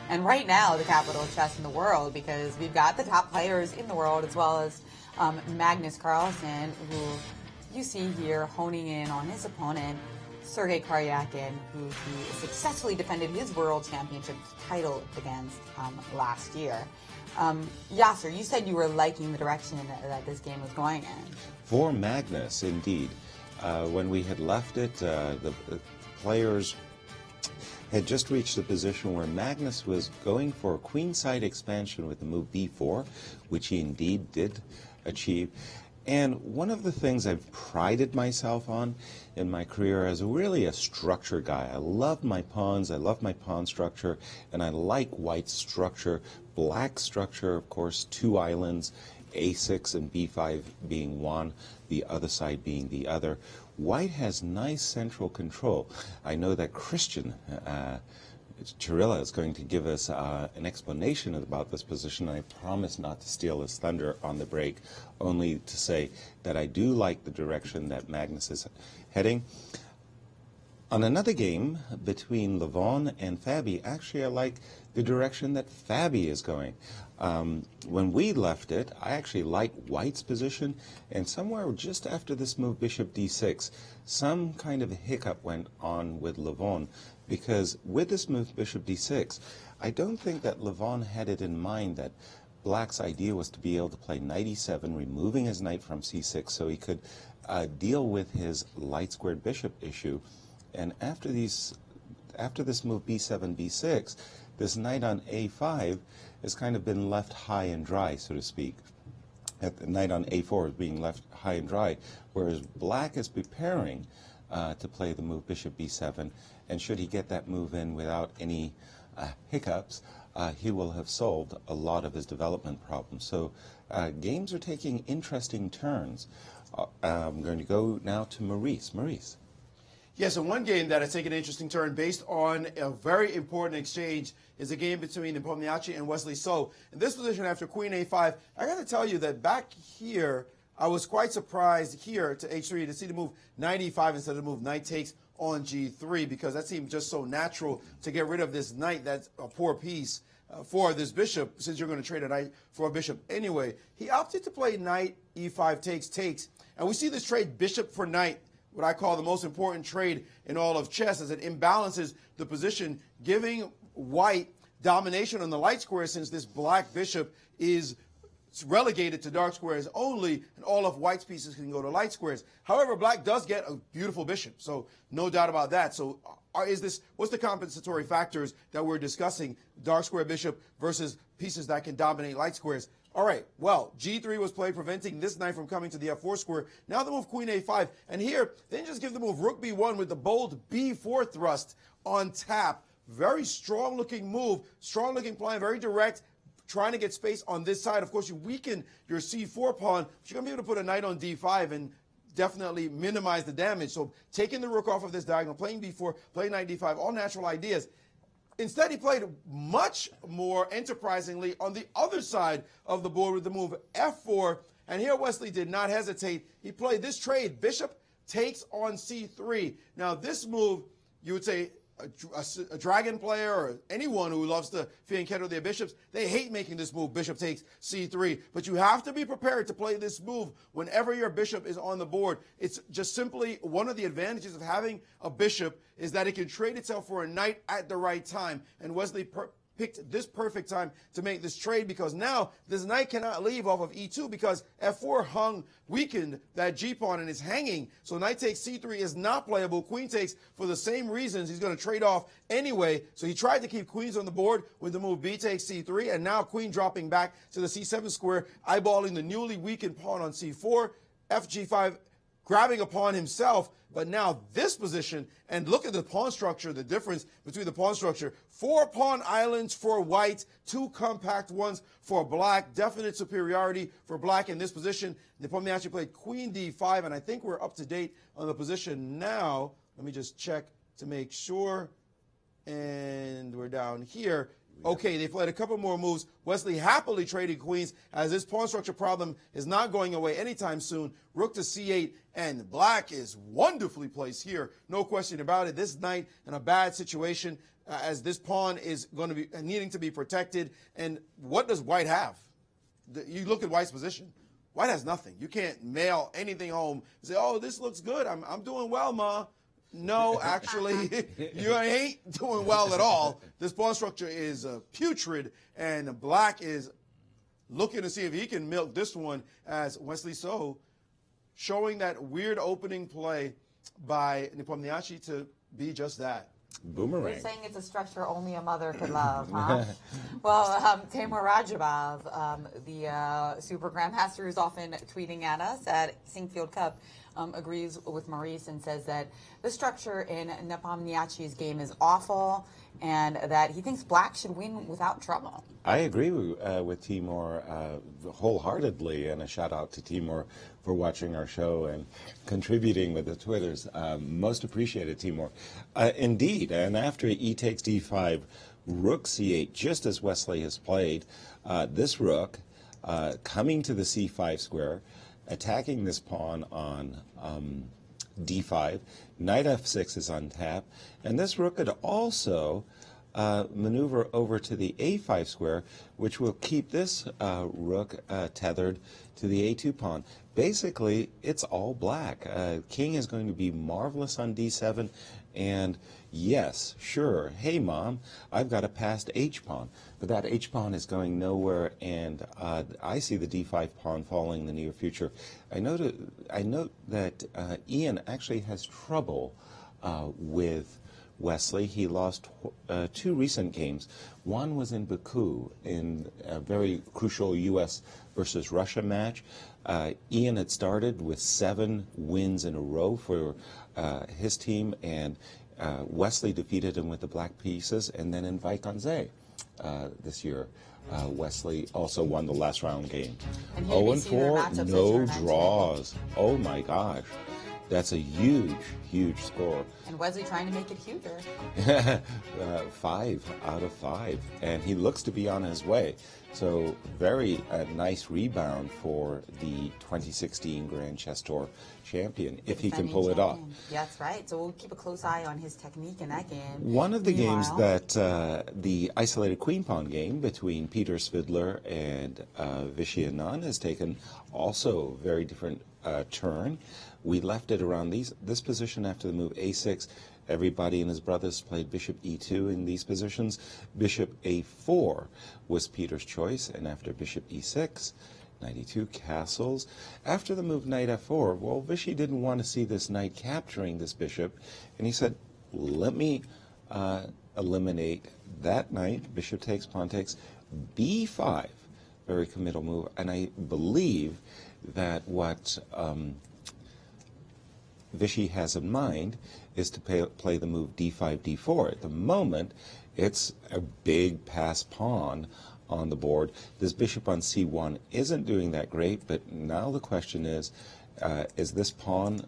And right now, the capital of chess in the world, because we've got the top players in the world, as well as Magnus Carlsen, who you see here honing in on his opponent, Sergei Karyakin, who he successfully defended his world championship title against last year. Yasser, you said you were liking the direction that this game was going in. For Magnus, indeed. When we had left it, the players had just reached a position where Magnus was going for a queenside expansion with the move b4, which he indeed did achieve. And one of the things I've prided myself on in my career as really a structure guy. I love my pawns, I love my pawn structure, and I like white structure. Black structure, of course, 2 islands, a6 and b5 being one, the other side being the other. White has nice central control. I know that Christian Chirilla is going to give us an explanation about this position. I promise not to steal his thunder on the break, only to say that I do like the direction that Magnus is heading. On another game between Levon and Fabi, actually I like the direction that Fabi is going. When we left it, I actually liked White's position, and somewhere just after this move bishop d6, some kind of a hiccup went on with Levon, because with this move bishop d6, I don't think that Levon had it in mind that Black's idea was to be able to play knight e7, removing his knight from c6 so he could deal with his light squared bishop issue. And after this move b7, b6, this knight on a5 has kind of been left high and dry, so to speak. The knight on a4 is being left high and dry, whereas Black is preparing to play the move bishop b7, and should he get that move in without any hiccups, he will have solved a lot of his development problems. So games are taking interesting turns. I'm going to go now to Maurice. Maurice. Yes, and one game that has taken an interesting turn based on a very important exchange is a game between Nepomniachtchi and Wesley So. In this position after queen a5, I got to tell you that back here, I was quite surprised here to h3 to see the move knight e5 instead of the move knight takes on g3, because that seemed just so natural to get rid of this knight that's a poor piece for this bishop, since you're going to trade a knight for a bishop anyway. He opted to play knight e5 takes, and we see this trade bishop for knight, what I call the most important trade in all of chess, as it imbalances the position, giving White domination on the light square, since this black bishop is relegated to dark squares only, and all of White's pieces can go to light squares. However, Black does get a beautiful bishop, so no doubt about that. So what's the compensatory factors that we're discussing? Dark square bishop versus pieces that can dominate light squares. All right, well, g3 was played, preventing this knight from coming to the f4 square. Now the move queen a5, and here, they just give the move rook b1 with the bold b4 thrust on tap. Very strong-looking move, strong-looking plan, very direct, trying to get space on this side. Of course, you weaken your c4 pawn, but you're going to be able to put a knight on d5 and definitely minimize the damage. So taking the rook off of this diagonal, playing b4, playing knight d5, all natural ideas. Instead, he played much more enterprisingly on the other side of the board with the move f4. And here Wesley did not hesitate. He played this trade, bishop takes on c3. Now, this move, you would say, a dragon player or anyone who loves to fianchetto their bishops, they hate making this move, bishop takes c3. But you have to be prepared to play this move whenever your bishop is on the board. It's just simply one of the advantages of having a bishop is that it can trade itself for a knight at the right time. And Wesley picked this perfect time to make this trade, because now this knight cannot leave off of e2 because f4 weakened that g-pawn and is hanging. So knight takes c3 is not playable. Queen takes for the same reasons. He's going to trade off anyway. So he tried to keep queens on the board with the move b takes c3, and now queen dropping back to the c7 square, eyeballing the newly weakened pawn on c4, fg5 grabbing a pawn himself. But now this position, and look at the pawn structure, the difference between the pawn structure. 4 pawn islands for White, 2 compact ones for Black. Definite superiority for Black in this position. Nepomniachtchi played queen d5, and I think we're up to date on the position now. Let me just check to make sure. And we're down here. Okay, they played a couple more moves. Wesley happily traded queens as this pawn structure problem is not going away anytime soon. Rook to c8, and black is wonderfully placed here. No question about it. This knight in a bad situation as this pawn is going to be needing to be protected. And what does white have? You look at white's position. White has nothing. You can't mail anything home and say, oh, this looks good. I'm doing well, Ma. No, actually, you ain't doing well at all. This pawn structure is putrid, and black is looking to see if he can milk this one as Wesley So showing that weird opening play by Nepomniachtchi to be just that. Boomerang. You're saying it's a structure only a mother could love, huh? Well, Timur Rajabov, the Super Grandmaster who's often tweeting at us at Sinquefield Cup, agrees with Maurice and says that the structure in Nepomniachtchi's game is awful and that he thinks black should win without trouble. I agree with Timur wholeheartedly, and a shout out to Timur for watching our show and contributing with the Twitters. Most appreciated, Timur. Indeed, and after e takes d5, rook c8, just as Wesley has played, this rook coming to the c5 square, attacking this pawn on d5, knight f6 is untapped, and this rook could also maneuver over to the a5 square, which will keep this rook tethered to the a2 pawn. Basically, it's all black. King is going to be marvelous on d7, and yes, sure, hey mom, I've got a passed h-pawn, but that h-pawn is going nowhere, and I see the d5 pawn falling in the near future. I note that Ian actually has trouble with Wesley. He lost 2 recent games. One was in Baku in a very crucial U.S. versus Russia match. Ian had started with 7 wins in a row for his team, and Wesley defeated him with the black pieces. And then in Vaikonze this year, Wesley also won the last round game. 0-4, no draws. Oh my gosh. That's a huge, huge score. And Wesley trying to make it huger. 5 out of 5. And he looks to be on his way. So very nice rebound for the 2016 Grand Chess Tour champion, if he can pull it off. Yeah, that's right. So we'll keep a close eye on his technique in that game. One of the games that the isolated queen pawn game between Peter Svidler and Vishy Anand has taken also very different turn. We left it around this position after the move a6. Everybody and his brothers played bishop e2 in these positions. Bishop a4 was Peter's choice, and after bishop e6, knight e2 castles. After the move knight f4, well, Vishy didn't want to see this knight capturing this bishop, and he said, let me eliminate that knight. Bishop takes, pawn takes, b5. Very committal move, and I believe that what Vishy has in mind is to play the move d5, d4. At the moment, it's a big pass pawn on the board. This bishop on c1 isn't doing that great, but now the question is this pawn,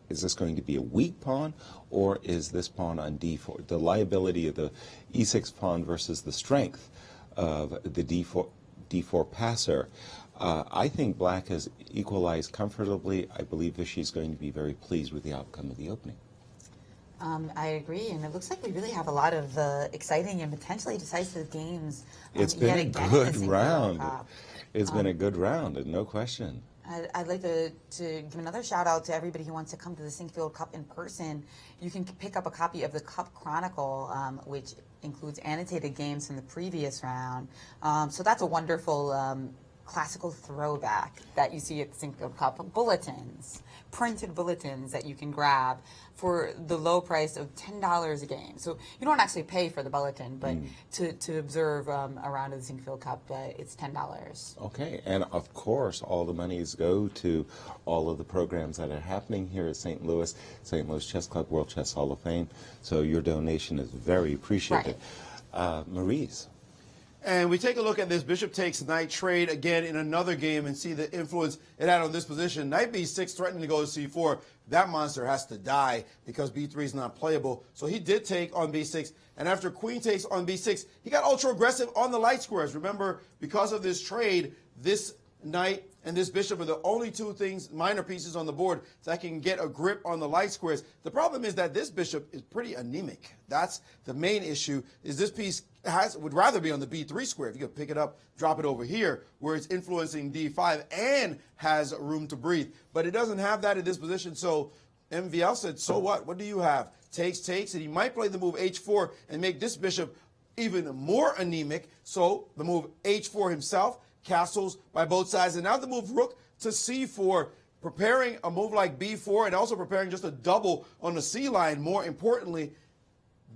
is this going to be a weak pawn, or is this pawn on d4? The liability of the e6 pawn versus the strength of the d4 passer. I think black has equalized comfortably. I believe Vishy is going to be very pleased with the outcome of the opening. I agree, and it looks like we really have a lot of exciting and potentially decisive games. It's been a good round. It's been a good round, and no question. I'd like to give another shout out to everybody who wants to come to the Sinquefield Cup in person. You can pick up a copy of the Cup Chronicle, which includes annotated games from the previous round. So that's a wonderful classical throwback that you see at the Sinquefield Cup. Bulletins, printed bulletins that you can grab for the low price of $10 a game. So you don't actually pay for the bulletin, but to observe a round of the Sinquefield Cup, it's $10. Okay, and of course, all the monies go to all of the programs that are happening here at St. Louis Chess Club, World Chess Hall of Fame. So your donation is very appreciated. Right. Maurice, And we take a look at this bishop takes knight trade again in another game and see the influence it had on this position. Knight b6 threatening to go to c4. That monster has to die because b3 is not playable. So he did take on b6. And after queen takes on b6, he got ultra aggressive on the light squares. Remember, because of this trade, this knight and this bishop are the only two things, minor pieces on the board that can get a grip on the light squares. The problem is that this bishop is pretty anemic. That's the main issue, is this piece would rather be on the b3 square. If you could pick it up, drop it over here, where it's influencing d5 and has room to breathe. But it doesn't have that in this position, so MVL said, so what? What do you have? Takes, and he might play the move h4 and make this bishop even more anemic. So the move h4 himself, castles by both sides, and now the move rook to c4, preparing a move like b4 and also preparing just a double on the c line. More importantly,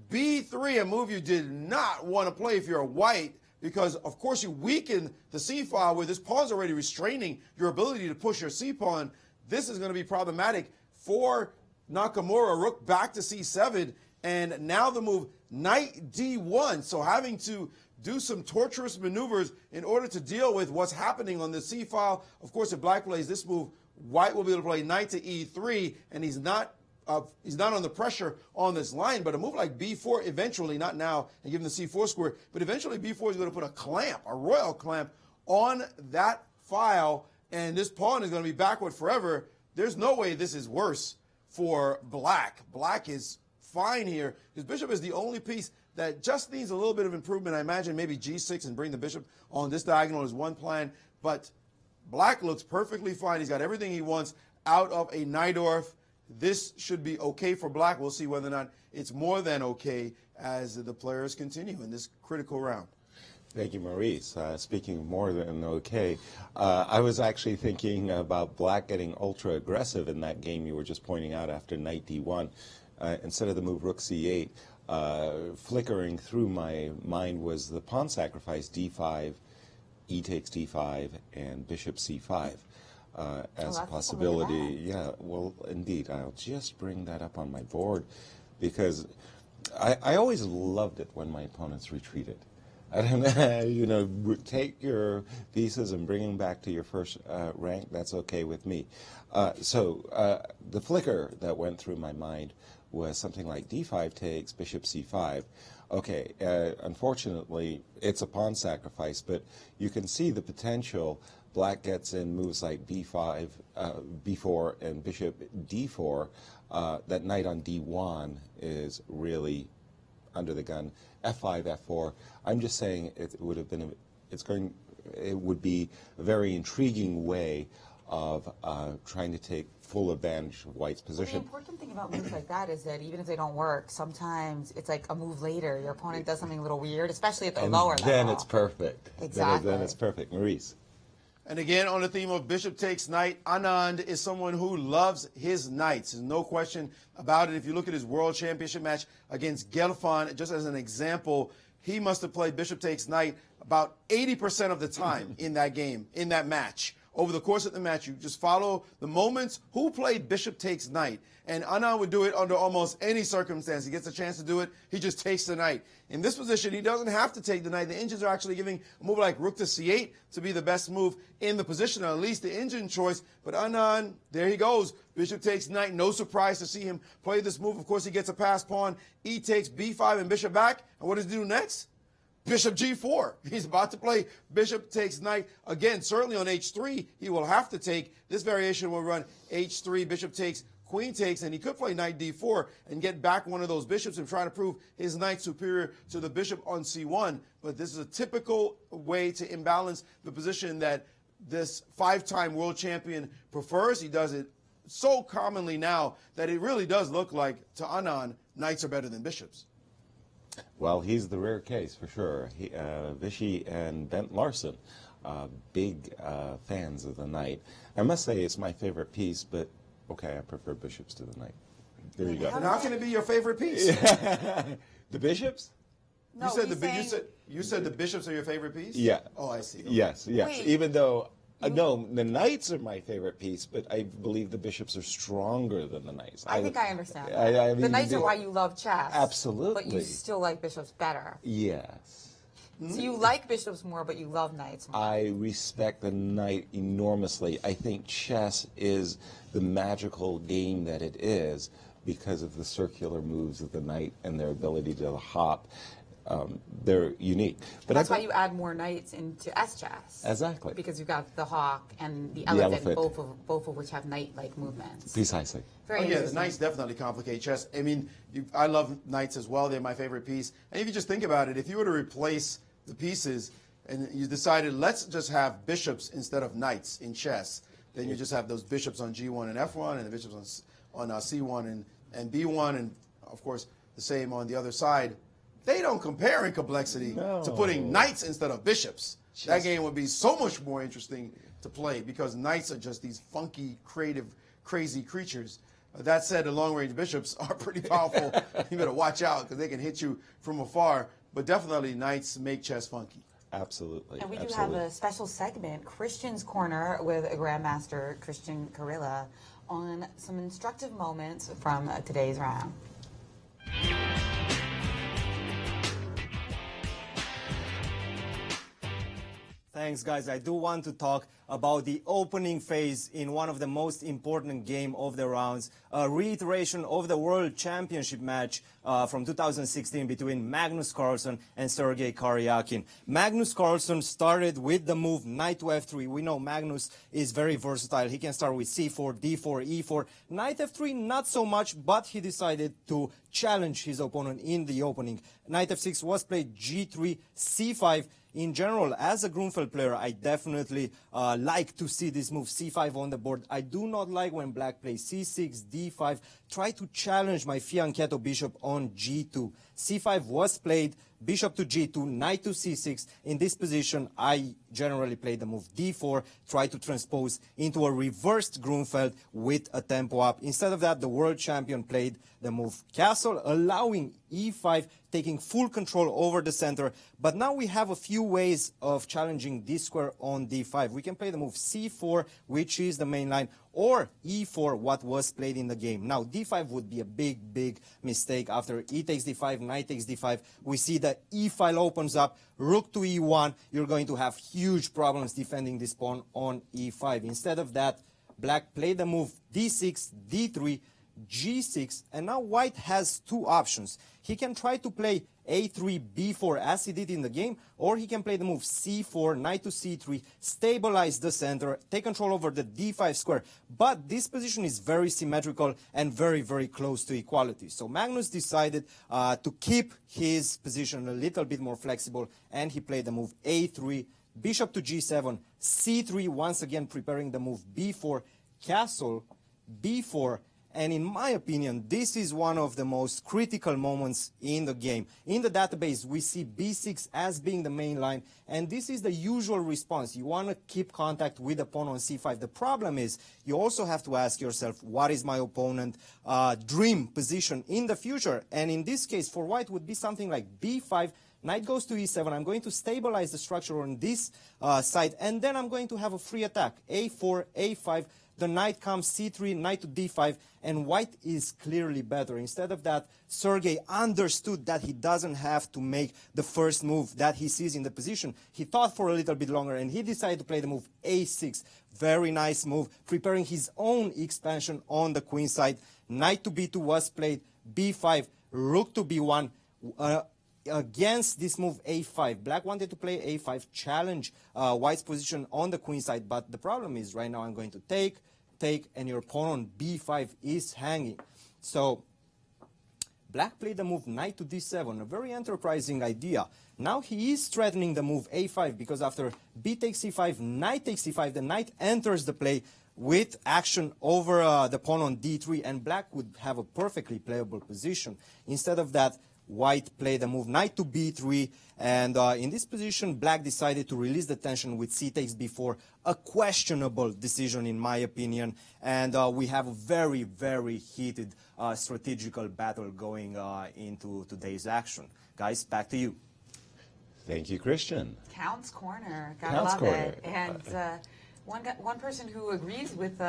b3, a move you did not want to play if you're a white, because of course you weaken the c file where this pawn's already restraining your ability to push your c pawn. This is going to be problematic for Nakamura. Rook back to c7, and now the move knight d1. So having to do some torturous maneuvers in order to deal with what's happening on the c file. Of course, if black plays this move, white will be able to play knight to e3, and he's not on the pressure on this line. But a move like b4 eventually, not now, and give him the c4 square, but eventually b4 is going to put a clamp, a royal clamp, on that file, and this pawn is going to be backward forever. There's no way this is worse for black. Black is fine here. His bishop is the only piece that just needs a little bit of improvement. I imagine maybe g6 and bring the bishop on this diagonal is one plan, but black looks perfectly fine. He's got everything he wants out of a Najdorf. This should be okay for black. We'll see whether or not it's more than okay as the players continue in this critical round. Thank you, Maurice. Speaking of more than okay, I was actually thinking about black getting ultra aggressive in that game you were just pointing out after knight d1. Instead of the move rook c8, flickering through my mind was the pawn sacrifice d5, e takes d5, and bishop c5 as a possibility. Yeah, well, indeed. I'll just bring that up on my board because I always loved it when my opponents retreated. I don't know, you know, take your pieces and bring them back to your first rank. That's okay with me. So the flicker that went through my mind was something like d5 takes, bishop c5. Okay, unfortunately, it's a pawn sacrifice, but you can see the potential. Black gets in moves like b5, b4, and bishop d4. That knight on d1 is really under the gun. f5, f4. I'm just saying it would have been, it would be a very intriguing way of trying to take full advantage of white's position. Well, the important thing about moves like that is that even if they don't work, sometimes it's like a move later. Your opponent does something a little weird, especially at the lower level. Then it's perfect. Exactly. Then it's perfect. Maurice. And again, on the theme of bishop takes knight, Anand is someone who loves his knights. There's no question about it. If you look at his world championship match against Gelfand, just as an example, he must have played bishop takes knight about 80% of the time in that game, in that match. Over the course of the match, you just follow the moments. Who played bishop takes knight? And Anand would do it under almost any circumstance. He gets a chance to do it, he just takes the knight. In this position, he doesn't have to take the knight. The engines are actually giving a move like rook to c8 to be the best move in the position, or at least the engine choice. But Anand, there he goes. Bishop takes knight. No surprise to see him play this move. Of course, he gets a pass pawn. E takes b5 and bishop back. And what does he do next? Bishop g4. He's about to play bishop takes knight. Again, certainly on h3, he will have to take. This variation will run h3, bishop takes, queen takes, and he could play knight d4 and get back one of those bishops and try to prove his knight superior to the bishop on c1. But this is a typical way to imbalance the position that this five-time world champion prefers. He does it so commonly now that it really does look like, to Anand, knights are better than bishops. Well, he's the rare case for sure. Vichy and Bent Larson, big fans of the knight. I must say it's my favorite piece, but okay, I prefer bishops to the knight. There you go. And how can it be your favorite piece? The bishops? No, you said the bishops are your favorite piece? Yeah. Oh, I see. Okay. Yes. Wait. Even though, no, the knights are my favorite piece, but I believe the bishops are stronger than the knights. I think I understand. I the knights are why you love chess. Absolutely. But you still like bishops better. Yes. So you like bishops more, but you love knights more. I respect the knight enormously. I think chess is the magical game that it is because of the circular moves of the knight and their ability to hop. They're unique. But that's why you add more knights into S-chess. Exactly. Because you've got the hawk and the elephant, both of which have knight-like movements. Precisely. The knights definitely complicate chess. I mean, I love knights as well. They're my favorite piece. And if you just think about it, if you were to replace the pieces and you decided, let's just have bishops instead of knights in chess, then you just have those bishops on G1 and F1 and the bishops on C1 and B1, and, of course, the same on the other side. They don't compare in complexity to putting knights instead of bishops. That game would be so much more interesting to play because knights are just these funky, creative, crazy creatures. That said, the long-range bishops are pretty powerful. You better watch out because they can hit you from afar. But definitely, knights make chess funky. Absolutely. And we do have a special segment, Christian's Corner, with Grandmaster Christian Carilla on some instructive moments from today's round. Thanks, guys. I do want to talk about the opening phase in one of the most important game of the rounds, a reiteration of the World Championship match from 2016 between Magnus Carlsen and Sergei Karyakin. Magnus Carlsen started with the move knight to f3. We know Magnus is very versatile. He can start with c4, d4, e4. Knight f3, not so much, but he decided to challenge his opponent in the opening. Knight f6 was played, g3, c5. In general, as a Grunfeld player, I definitely like to see this move c5 on the board. I do not like when black plays c6, d5. Try to challenge my fianchetto bishop on g2. c5 was played, bishop to g2, knight to c6. In this position, I generally play the move d4, try to transpose into a reversed Grunfeld with a tempo up. Instead of that, the world champion played the move castle, allowing e5, taking full control over the center. But now we have a few ways of challenging d-square on d5. We can play the move c4, which is the main line, or e4, what was played in the game. Now, d5 would be a big, big mistake. After e takes d5, knight takes d5, we see the e file opens up, rook to e1. You're going to have huge problems defending this pawn on e5. Instead of that, black played the move d6, d3, g6, and now white has two options. He can try to play a3, b4 as he did in the game, or he can play the move c4, knight to c3, stabilize the center, take control over the d5 square. But this position is very symmetrical and very, very close to equality. So Magnus decided to keep his position a little bit more flexible, and he played the move a3, bishop to g7, c3, once again preparing the move b4, castle, b4, and in my opinion, this is one of the most critical moments in the game. In the database, we see b6 as being the main line, and this is the usual response. You want to keep contact with the pawn on c5. The problem is, you also have to ask yourself, what is my opponent's dream position in the future? And in this case, for white, would be something like b5, knight goes to e7. I'm going to stabilize the structure on this side, and then I'm going to have a free attack, a4, a5. The knight comes c3, knight to d5, and white is clearly better. Instead of that, Sergei understood that he doesn't have to make the first move that he sees in the position. He thought for a little bit longer, and he decided to play the move a6. Very nice move, preparing his own expansion on the queen side. Knight to b2 was played, b5, rook to b1. Against this move a5, black wanted to play a5, challenge white's position on the queen side, but the problem is right now I'm going to take, and your pawn on b5 is hanging. So black played the move knight to d7, a very enterprising idea. Now he is threatening the move a5 because after b takes c5, knight takes c5, the knight enters the play with action over the pawn on d3, and black would have a perfectly playable position. Instead of that, white played the move knight to b3, and in this position, black decided to release the tension with c takes b4, a questionable decision in my opinion, and we have a very, very heated strategical battle going into today's action. Guys, back to you. Thank you, Christian. Count's Corner, gotta love it. And one person who agrees with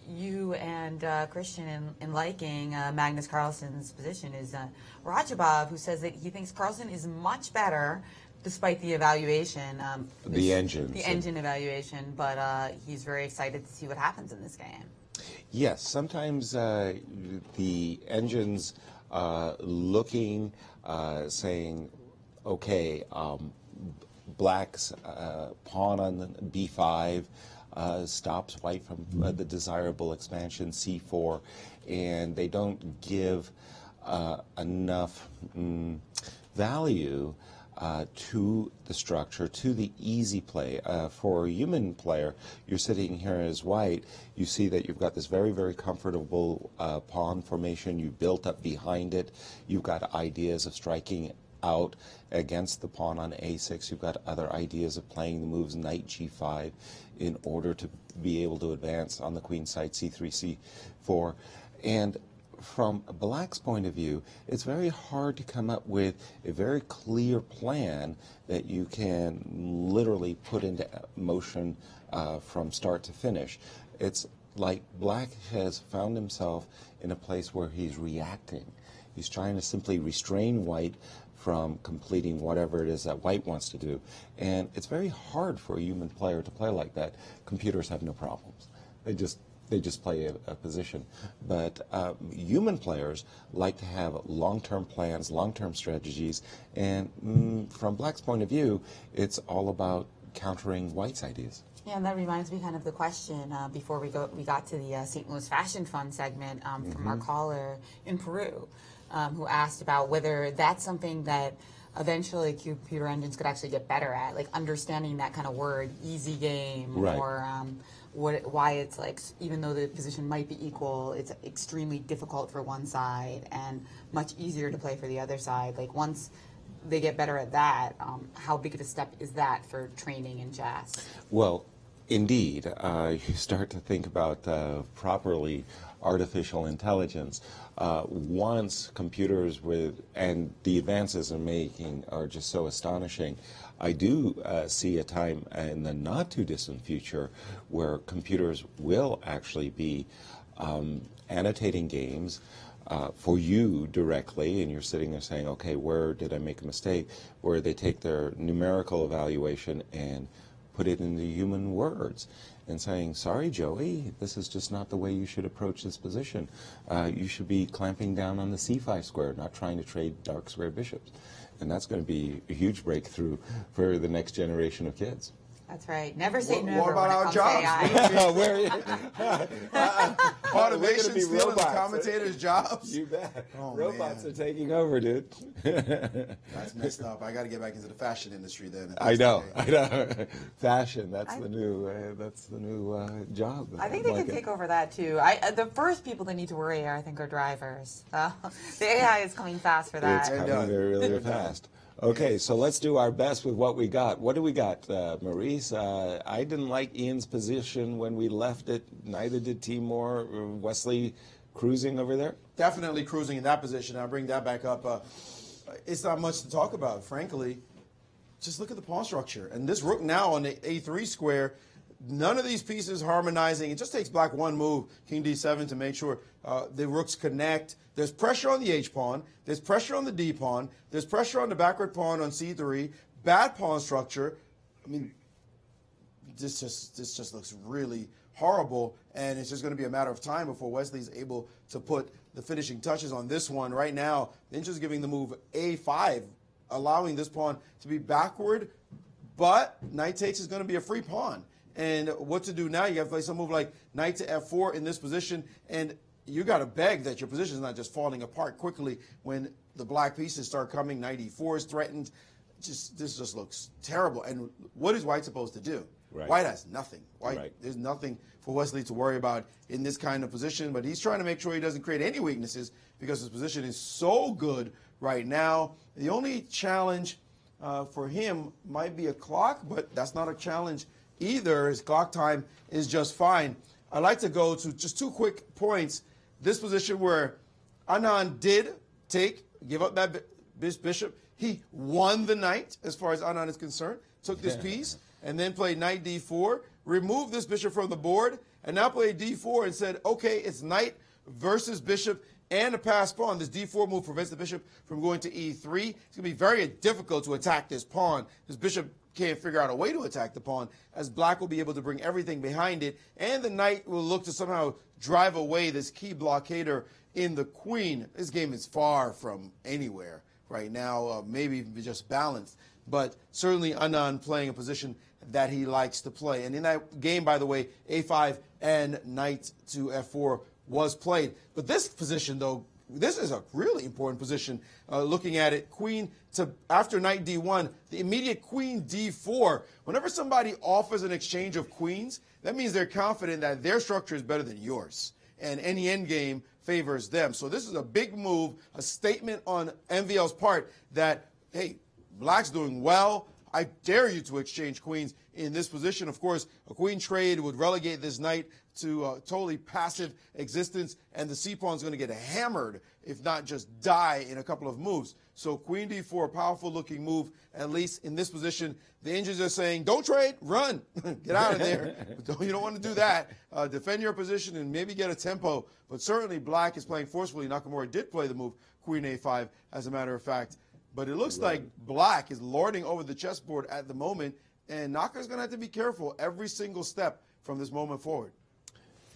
you and Christian in liking Magnus Carlsen's position is Rajabov, who says that he thinks Carlsen is much better despite the evaluation. The engines. The engine evaluation, but he's very excited to see what happens in this game. Yes, sometimes the engines looking, saying, okay, black's pawn on b5 stops white from the desirable expansion c4, and they don't give enough value to the structure, to the easy play. For a human player, you're sitting here as white, you see that you've got this very, very comfortable pawn formation. You built up behind it. You've got ideas of striking out against the pawn on a6. You've got other ideas of playing the moves knight g5 in order to be able to advance on the queen side, c3, c4. And from black's point of view, it's very hard to come up with a very clear plan that you can literally put into motion from start to finish. It's like black has found himself in a place where he's reacting. He's trying to simply restrain white from completing whatever it is that white wants to do. And it's very hard for a human player to play like that. Computers have no problems. They just play a position. But human players like to have long-term plans, long-term strategies, and from black's point of view, it's all about countering white's ideas. Yeah, and that reminds me kind of the question before we got to the St. Louis Fashion Fund segment from our caller in Peru, who asked about whether that's something that eventually computer engines could actually get better at, like understanding that kind of word, easy game, right. or why it's like, even though the position might be equal, it's extremely difficult for one side and much easier to play for the other side. Like once they get better at that, how big of a step is that for training in chess? Well, indeed, you start to think about properly artificial intelligence. Once computers and the advances in making are just so astonishing, I do see a time in the not too distant future where computers will actually be annotating games for you directly, and you're sitting there saying, okay, where did I make a mistake? Where they take their numerical evaluation and put it into human words and saying, sorry, Joey, this is just not the way you should approach this position. You should be clamping down on the c5 square, not trying to trade dark square bishops. And that's going to be a huge breakthrough for the next generation of kids. That's right. Never say never. What about our jobs? Automation stealing the commentators' jobs? You bet. Oh, robots man. are taking over, dude. That's messed up. I got to get back into the fashion industry then. I know. Fashion. That's the new job. I think they can take over that too. The first people that need to worry, I think, are drivers. The AI is coming fast for that. It's coming very, really fast. Okay, so let's do our best with what we got. What do we got, Maurice? I didn't like Ian's position when we left it. Neither did Timur. Wesley cruising over there? Definitely cruising in that position. I'll bring that back up. It's not much to talk about, frankly. Just look at the pawn structure. And this rook now on the a3 square, none of these pieces harmonizing. It just takes black one move, king d7, to make sure the rooks connect. There's pressure on the h-pawn. There's pressure on the d-pawn. There's pressure on the backward pawn on c3. Bad pawn structure. I mean, this just looks really horrible, and it's just going to be a matter of time before Wesley's able to put the finishing touches on this one. Right now, Ninja's just giving the move a5, allowing this pawn to be backward, but knight takes is going to be a free pawn. And what to do now? You have to play some move like knight to f4 in this position, and you got to beg that your position is not just falling apart quickly when the black pieces start coming. Knight e4 is threatened. This just looks terrible. And what is White supposed to do? Right. White has nothing. There's nothing for Wesley to worry about in this kind of position, but he's trying to make sure he doesn't create any weaknesses because his position is so good right now. The only challenge for him might be a clock, but that's not a challenge either. His clock time is just fine. I'd like to go to just 2 quick points. This position where Anand did give up that bishop. He won the knight as far as Anand is concerned, took this piece, and then played knight d4, removed this bishop from the board, and now played d4 and said, okay, it's knight versus bishop and a passed pawn. This d4 move prevents the bishop from going to e3. It's going to be very difficult to attack this pawn. This bishop can't figure out a way to attack the pawn, as black will be able to bring everything behind it, and the knight will look to somehow drive away this key blockader in the queen. This game is far from anywhere right now, maybe even just balanced, but certainly Anand playing a position that he likes to play. And in that game, by the way, a5 and knight to f4 was played. But this position, though, this is a really important position. Looking at it, queen to after knight d1, the immediate queen d4. Whenever somebody offers an exchange of queens, that means they're confident that their structure is better than yours, and any endgame favors them. So this is a big move, a statement on MVL's part that, hey, black's doing well. I dare you to exchange queens in this position. Of course, a queen trade would relegate this knight to a totally passive existence, and the c-pawn is going to get hammered, if not just die in a couple of moves. So queen d4, powerful looking move, at least in this position. The engines are saying, don't trade, run, get out of there. You don't want to do that. Defend your position and maybe get a tempo. But certainly black is playing forcefully. Nakamura did play the move queen a5, as a matter of fact. But it looks like black is lording over the chessboard at the moment, and Naka's going to have to be careful every single step from this moment forward.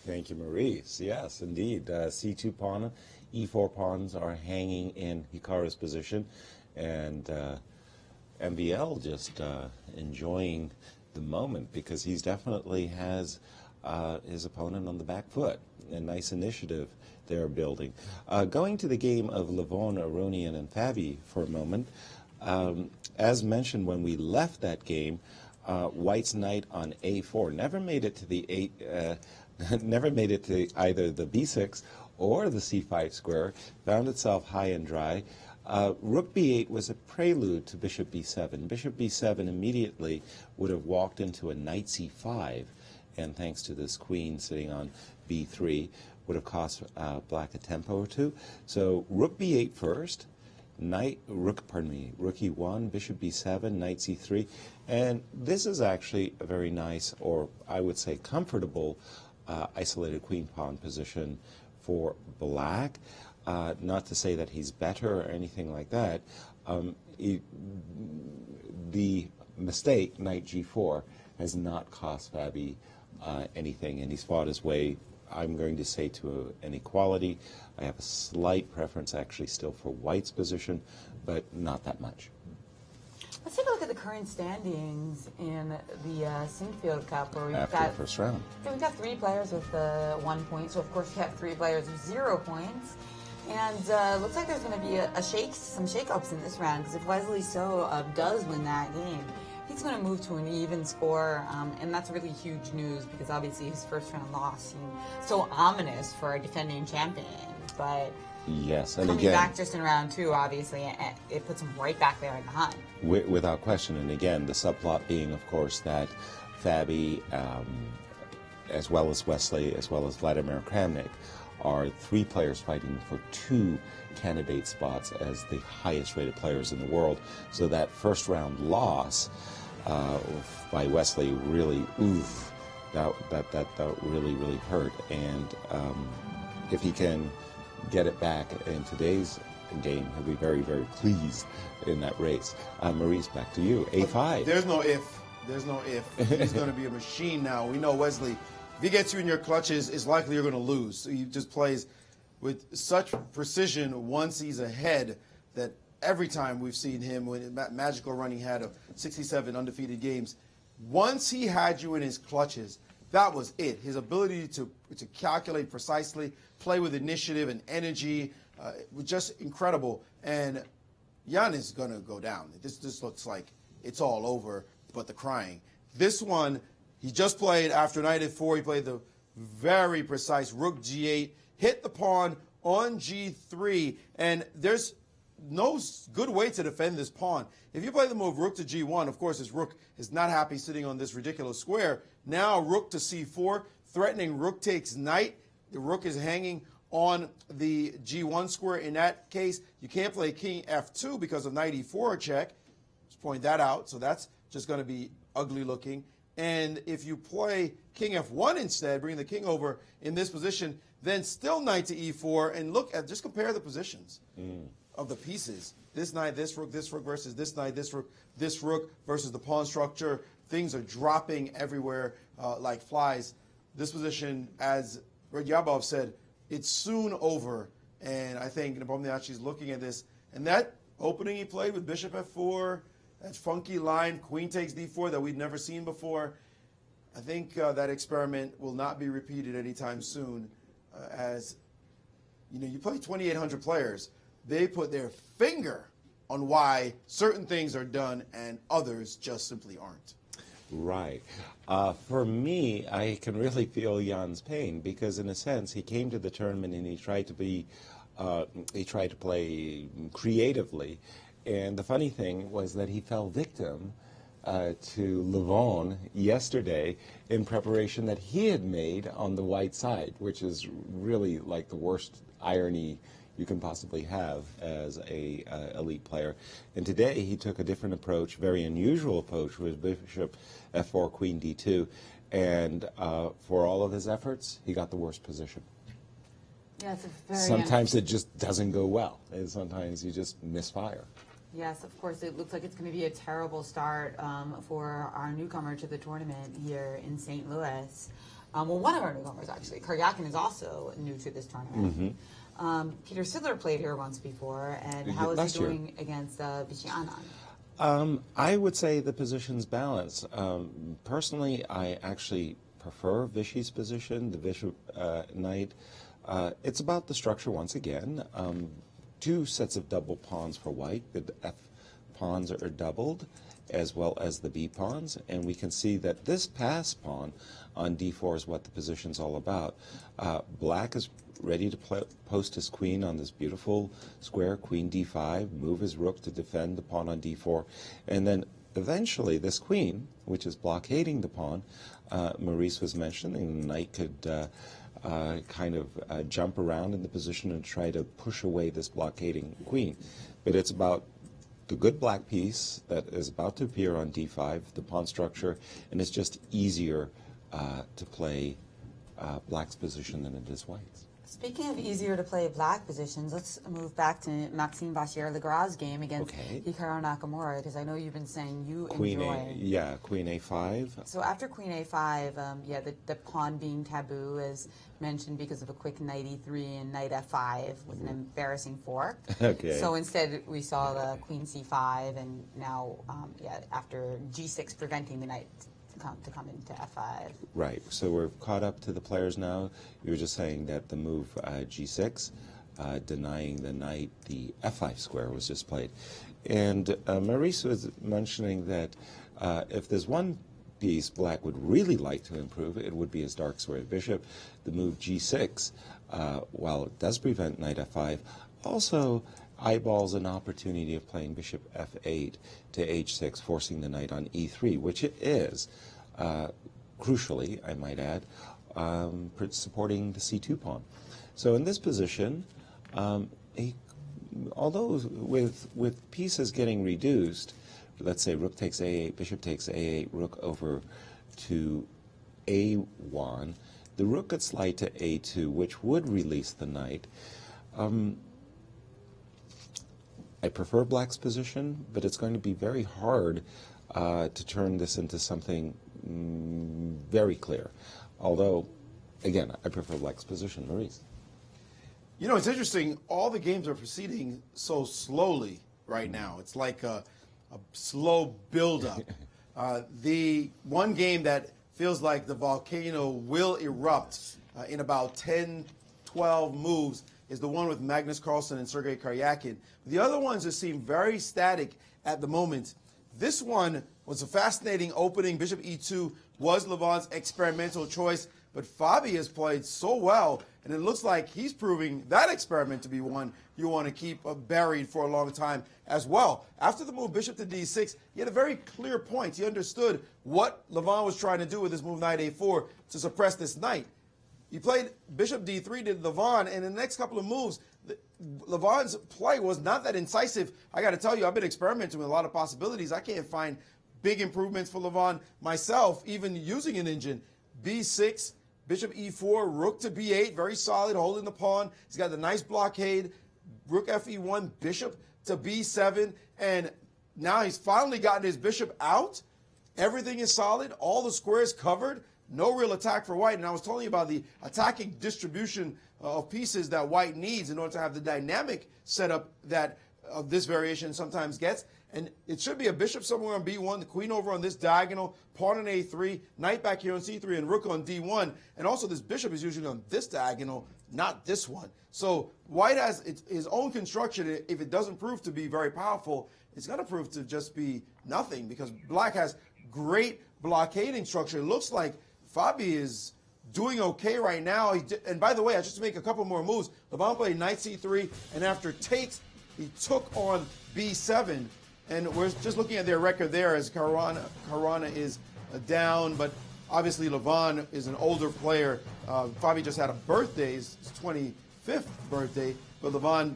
Thank you, Maurice. Yes, indeed. C2 pawn, E4 pawns are hanging in Hikaru's position, and MVL just enjoying the moment because he's definitely has his opponent on the back foot. A nice initiative they're building. Going to the game of Levon, Aronian, and Fabi for a moment. As mentioned when we left that game, White's knight on A4 never made it to the never made it to either the B6 or the C5 square. Found itself high and dry. Rook B8 was a prelude to Bishop B7. Bishop B7 immediately would have walked into a knight C5, and thanks to this queen sitting on B3, would have cost black a tempo or two. So Rook B8 first, Rook E1, Bishop B7, Knight C3, and this is actually a very nice, or I would say comfortable, isolated queen pawn position for black. Not to say that he's better or anything like that. The mistake, Knight G4, has not cost Fabi anything, and he's fought his way, I'm going to say, to an equality. I have a slight preference actually still for White's position, but not that much. Let's take a look at the current standings in the Sinquefield Cup, where we've After got the first round. So we've got 3 players with 1 point. So of course we have 3 players with 0 points. And looks like there's going to be some shake-ups in this round, because if Wesley So does win that game, he's going to move to an even score, and that's really huge news, because obviously his first round loss seemed so ominous for a defending champion. But yes, and coming again, back just in round 2, obviously, it puts him right back there in the hunt. Without question. And again, the subplot being, of course, that Fabi, as well as Wesley, as well as Vladimir Kramnik, are 3 players fighting for 2 candidate spots as the highest rated players in the world. So that first round loss by Wesley really, that really hurt. And if he can get it back in today's game, he'll be very, very pleased in that race. Maurice, back to you. A5. There's no if. There's no if. He's going to be a machine now. We know Wesley, if he gets you in your clutches, it's likely you're going to lose. So he just plays with such precision once he's ahead that every time we've seen him, when that magical run he had of 67 undefeated games, once he had you in his clutches, that was it. His ability to calculate precisely, play with initiative and energy, was just incredible. And Jan is going to go down. This looks like it's all over, but the crying. This one, he just played after knight f4. He played the very precise rook g8, hit the pawn on g3, and there's no good way to defend this pawn. If you play the move rook to g1, of course, his rook is not happy sitting on this ridiculous square. Now rook to c4, threatening rook takes knight. The rook is hanging on the g1 square. In that case, you can't play king f2 because of knight e4 check. Just point that out. So that's just going to be ugly looking. And if you play king f1 instead, bring the king over in this position, then still knight to e4, and look at, just compare the positions of the pieces. This knight, this rook versus this knight, this rook versus the pawn structure. Things are dropping everywhere like flies. This position, as Ryabov said, it's soon over. And I think Nepomniachtchi is looking at this. And that opening he played with bishop f4, that funky line, queen takes d4 that we've never seen before, I think that experiment will not be repeated anytime soon. As you play 2,800 players, they put their finger on why certain things are done and others just simply aren't. Right. For me, I can really feel Jan's pain because, in a sense, he came to the tournament and he tried to play creatively, and the funny thing was that he fell victim to Levon yesterday in preparation that he had made on the white side, which is really like the worst irony you can possibly have as a elite player. And today he took a different approach, very unusual approach, with bishop f4, queen d2, and for all of his efforts, he got the worst position. Yeah, it's a very sometimes it just doesn't go well, and sometimes you just misfire. Yes, of course. It looks like it's going to be a terrible start for our newcomer to the tournament here in St. Louis. Well, one of our newcomers, actually. Karyakin is also new to this tournament. Peter Sidler played here once before, and how is he doing against Vichy Anand? I would say the position's balanced. Personally, I actually prefer Vichy's position, the bishop knight. It's about the structure once again. Two sets of double pawns for white. The F pawns are doubled, as well as the B pawns, and we can see that this pass pawn on d4 is what the position's all about. Black is ready to post his queen on this beautiful square, queen d5, move his rook to defend the pawn on d4, and then eventually this queen, which is blockading the pawn, Maurice was mentioning, the knight could kind of jump around in the position and try to push away this blockading queen. But it's about the good black piece that is about to appear on d5, the pawn structure, and it's just easier to play black's position than it is white's. Speaking of easier to play black positions, let's move back to Maxime Vachier-Legras' game against Hikaru Nakamura, because I know you've been saying you enjoy. Queen a5. So after queen a5, the pawn being taboo is mentioned because of a quick knight e3 and knight f5 with an embarrassing fork. So instead we saw the queen c5, and now, after g6 preventing the knight to come into f5. Right. So we're caught up to the players now. You were just saying that the move g6, denying the knight, the f5 square was just played. And Maurice was mentioning that if there's one piece black would really like to improve, it would be his dark square bishop. The move g6, while it does prevent knight f5, also eyeballs an opportunity of playing bishop f8 to h6, forcing the knight on e3, which it is, crucially, I might add, supporting the c2 pawn. So in this position, although with pieces getting reduced, let's say rook takes a8, bishop takes a8, rook over to a1, the rook could slide to a2, which would release the knight. I prefer black's position, but it's going to be very hard to turn this into something very clear. Although, again, I prefer black's position. Maurice? You know, it's interesting. All the games are proceeding so slowly right now. It's like a slow build-up. The one game that feels like the volcano will erupt in about 10, 12 moves is the one with Magnus Carlsen and Sergei Karyakin. The other ones just seem very static at the moment. This one was a fascinating opening. Bishop e2 was Levon's experimental choice, but Fabi has played so well, and it looks like he's proving that experiment to be one you want to keep buried for a long time as well. After the move bishop to d6, he had a very clear point. He understood what Levon was trying to do with his move knight a4 to suppress this knight. He played bishop d3 to Levon, and in the next couple of moves, Levon's play was not that incisive. I got to tell you, I've been experimenting with a lot of possibilities. I can't find big improvements for Levon. Myself, even using an engine, B6, bishop E4, rook to B8, very solid, holding the pawn. He's got the nice blockade, rook FE1, bishop to B7, and now he's finally gotten his bishop out. Everything is solid, all the squares covered, no real attack for white. And I was telling you about the attacking distribution of pieces that white needs in order to have the dynamic setup that this variation sometimes gets. And it should be a bishop somewhere on B1, the queen over on this diagonal, pawn on A3, knight back here on C3, and rook on D1. And also this bishop is usually on this diagonal, not this one. So white has his own construction. If it doesn't prove to be very powerful, it's going to prove to just be nothing, because black has great blockading structure. It looks like Fabi is doing okay right now. And by the way, just to make a couple more moves, Levon played knight C3, and after takes, he took on B7. And we're just looking at their record there as Caruana is down, but obviously Levon is an older player. Fabi just had a birthday, his 25th birthday, but Levon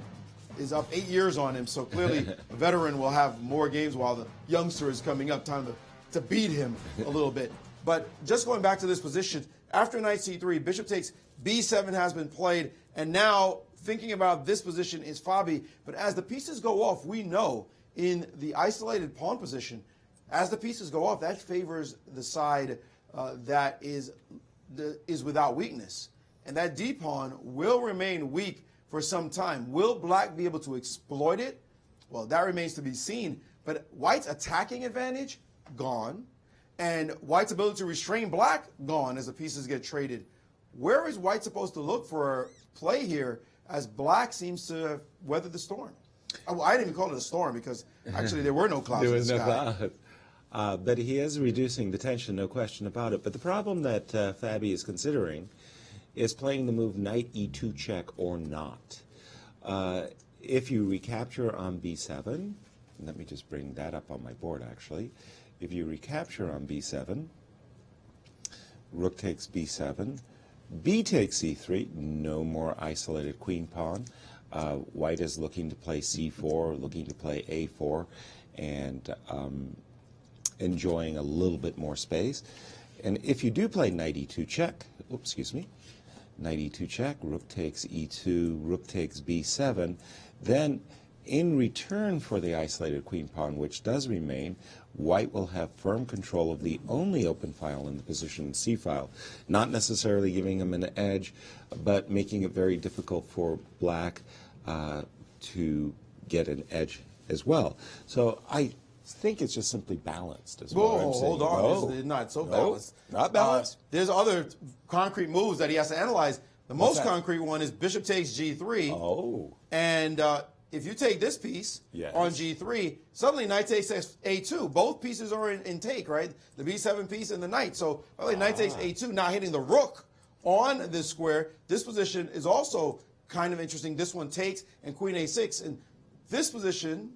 is up 8 years on him, so clearly a veteran will have more games while the youngster is coming up, time to beat him a little bit. But just going back to this position, after knight C3, bishop takes, B7 has been played, and now thinking about this position is Fabi. But as the pieces go off, we know in the isolated pawn position, as the pieces go off, that favors the side that is without weakness. And that D pawn will remain weak for some time. Will black be able to exploit it? Well, that remains to be seen. But white's attacking advantage, gone. And white's ability to restrain black, gone as the pieces get traded. Where is white supposed to look for play here as black seems to weather the storm? I didn't even call it a storm because actually there were no clouds in the sky. There was no cloud. But he is reducing the tension, no question about it. But the problem that Fabi is considering is playing the move knight E2 check or not. If you recapture on B7, let me just bring that up on my board actually. If you recapture on B7, rook takes B7, B takes C3, no more isolated queen pawn. White is looking to play C4, looking to play A4, and enjoying a little bit more space. And if you do play knight E2 check, oops, excuse me, knight E2 check, rook takes E2, rook takes B7, then in return for the isolated queen pawn, which does remain, white will have firm control of the only open file in the position, C file, not necessarily giving him an edge, but making it very difficult for black to get an edge as well. So I think it's just simply balanced. Is what I'm saying. Hold on. It's not so balanced. Not balanced. There's other concrete moves that he has to analyze. The most concrete one is bishop takes G3. Oh. And if you take this piece on G3, suddenly knight takes A2. Both pieces are in take, right? The B7 piece and the knight. So knight takes A2, not hitting the rook on this square. This position is also kind of interesting. This one takes, and queen A6. And this position,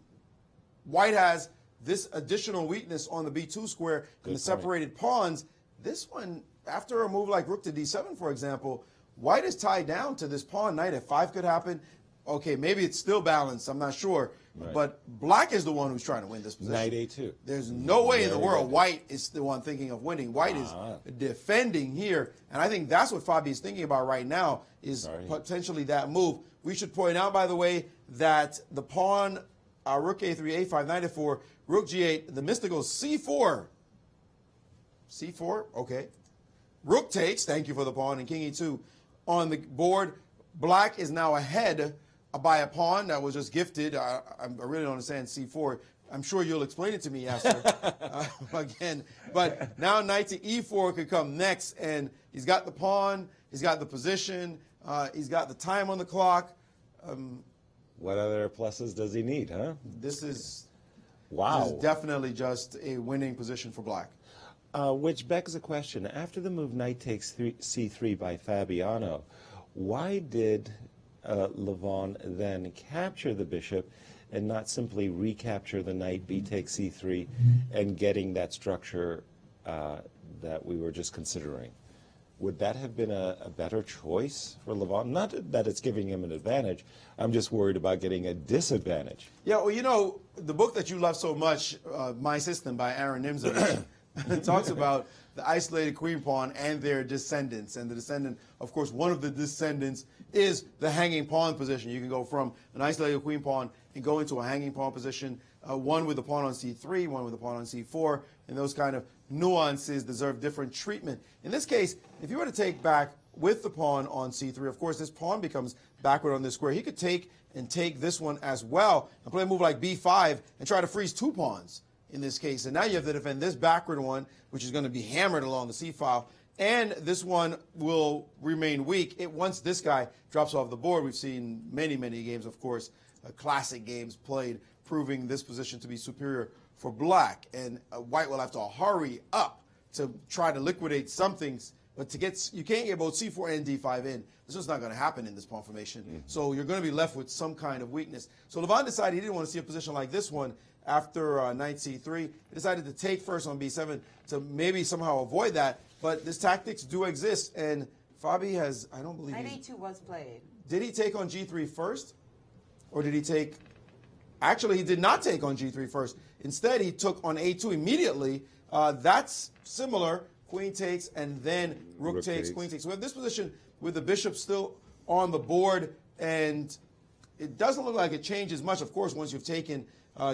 white has this additional weakness on the B2 square and the separated pawns. This one, after a move like rook to D7, for example, white is tied down to this pawn. Knight F5 could happen. Okay, maybe it's still balanced. I'm not sure. Right. But black is the one who's trying to win this position. Knight A2. There's no way in the world white is the one thinking of winning. White is defending here. And I think that's what Fabi is thinking about right now is potentially that move. We should point out, by the way, that the pawn, rook A3, A5, knight F4, rook G8, the mystical C4. C4, okay. Rook takes, thank you for the pawn, and king E2 on the board. Black is now ahead by a pawn that was just gifted. I really don't understand C4. I'm sure you'll explain it to me, Yasser, again. But now knight to E4 could come next, and he's got the pawn, he's got the position, he's got the time on the clock. What other pluses does he need, huh? This is definitely just a winning position for black. Which begs the question, after the move knight takes C3 by Fabiano, why did Levon then capture the bishop and not simply recapture the knight, B takes C3, and getting that structure that we were just considering? would that have been a better choice for Levon? Not that it's giving him an advantage. I'm just worried about getting a disadvantage. Yeah, well, you know, the book that you love so much, My System by Aaron Nimzowitsch, it talks about the isolated queen pawn and their descendants. And the descendant, of course, one of the descendants is the hanging pawn position. You can go from an isolated queen pawn and go into a hanging pawn position, one with the pawn on c3, one with the pawn on c4, and those kind of nuances deserve different treatment. In this case, if you were to take back with the pawn on c3, of course, this pawn becomes backward on this square. He could take and take this one as well and play a move like b5 and try to freeze two pawns in this case. And now you have to defend this backward one, which is going to be hammered along the c file, and this one will remain weak. Once this guy drops off the board, we've seen many, many games, of course, classic games played, proving this position to be superior for black. And white will have to hurry up to try to liquidate something, but you can't get both c4 and d5 in. This is not going to happen in this pawn formation. So you're going to be left with some kind of weakness. So Levon decided he didn't want to see a position like this one after knight c3. He decided to take first on b7 to maybe somehow avoid that. But these tactics do exist, and Fabi has, I don't believe Knight a2 was played. Did he take on g3 first? Or did he take... Actually, he did not take on g3 first. Instead, he took on a2 immediately. That's similar. Queen takes, and then rook takes, queen takes. So we have this position with the bishop still on the board, and it doesn't look like it changes much. Of course, once you've taken,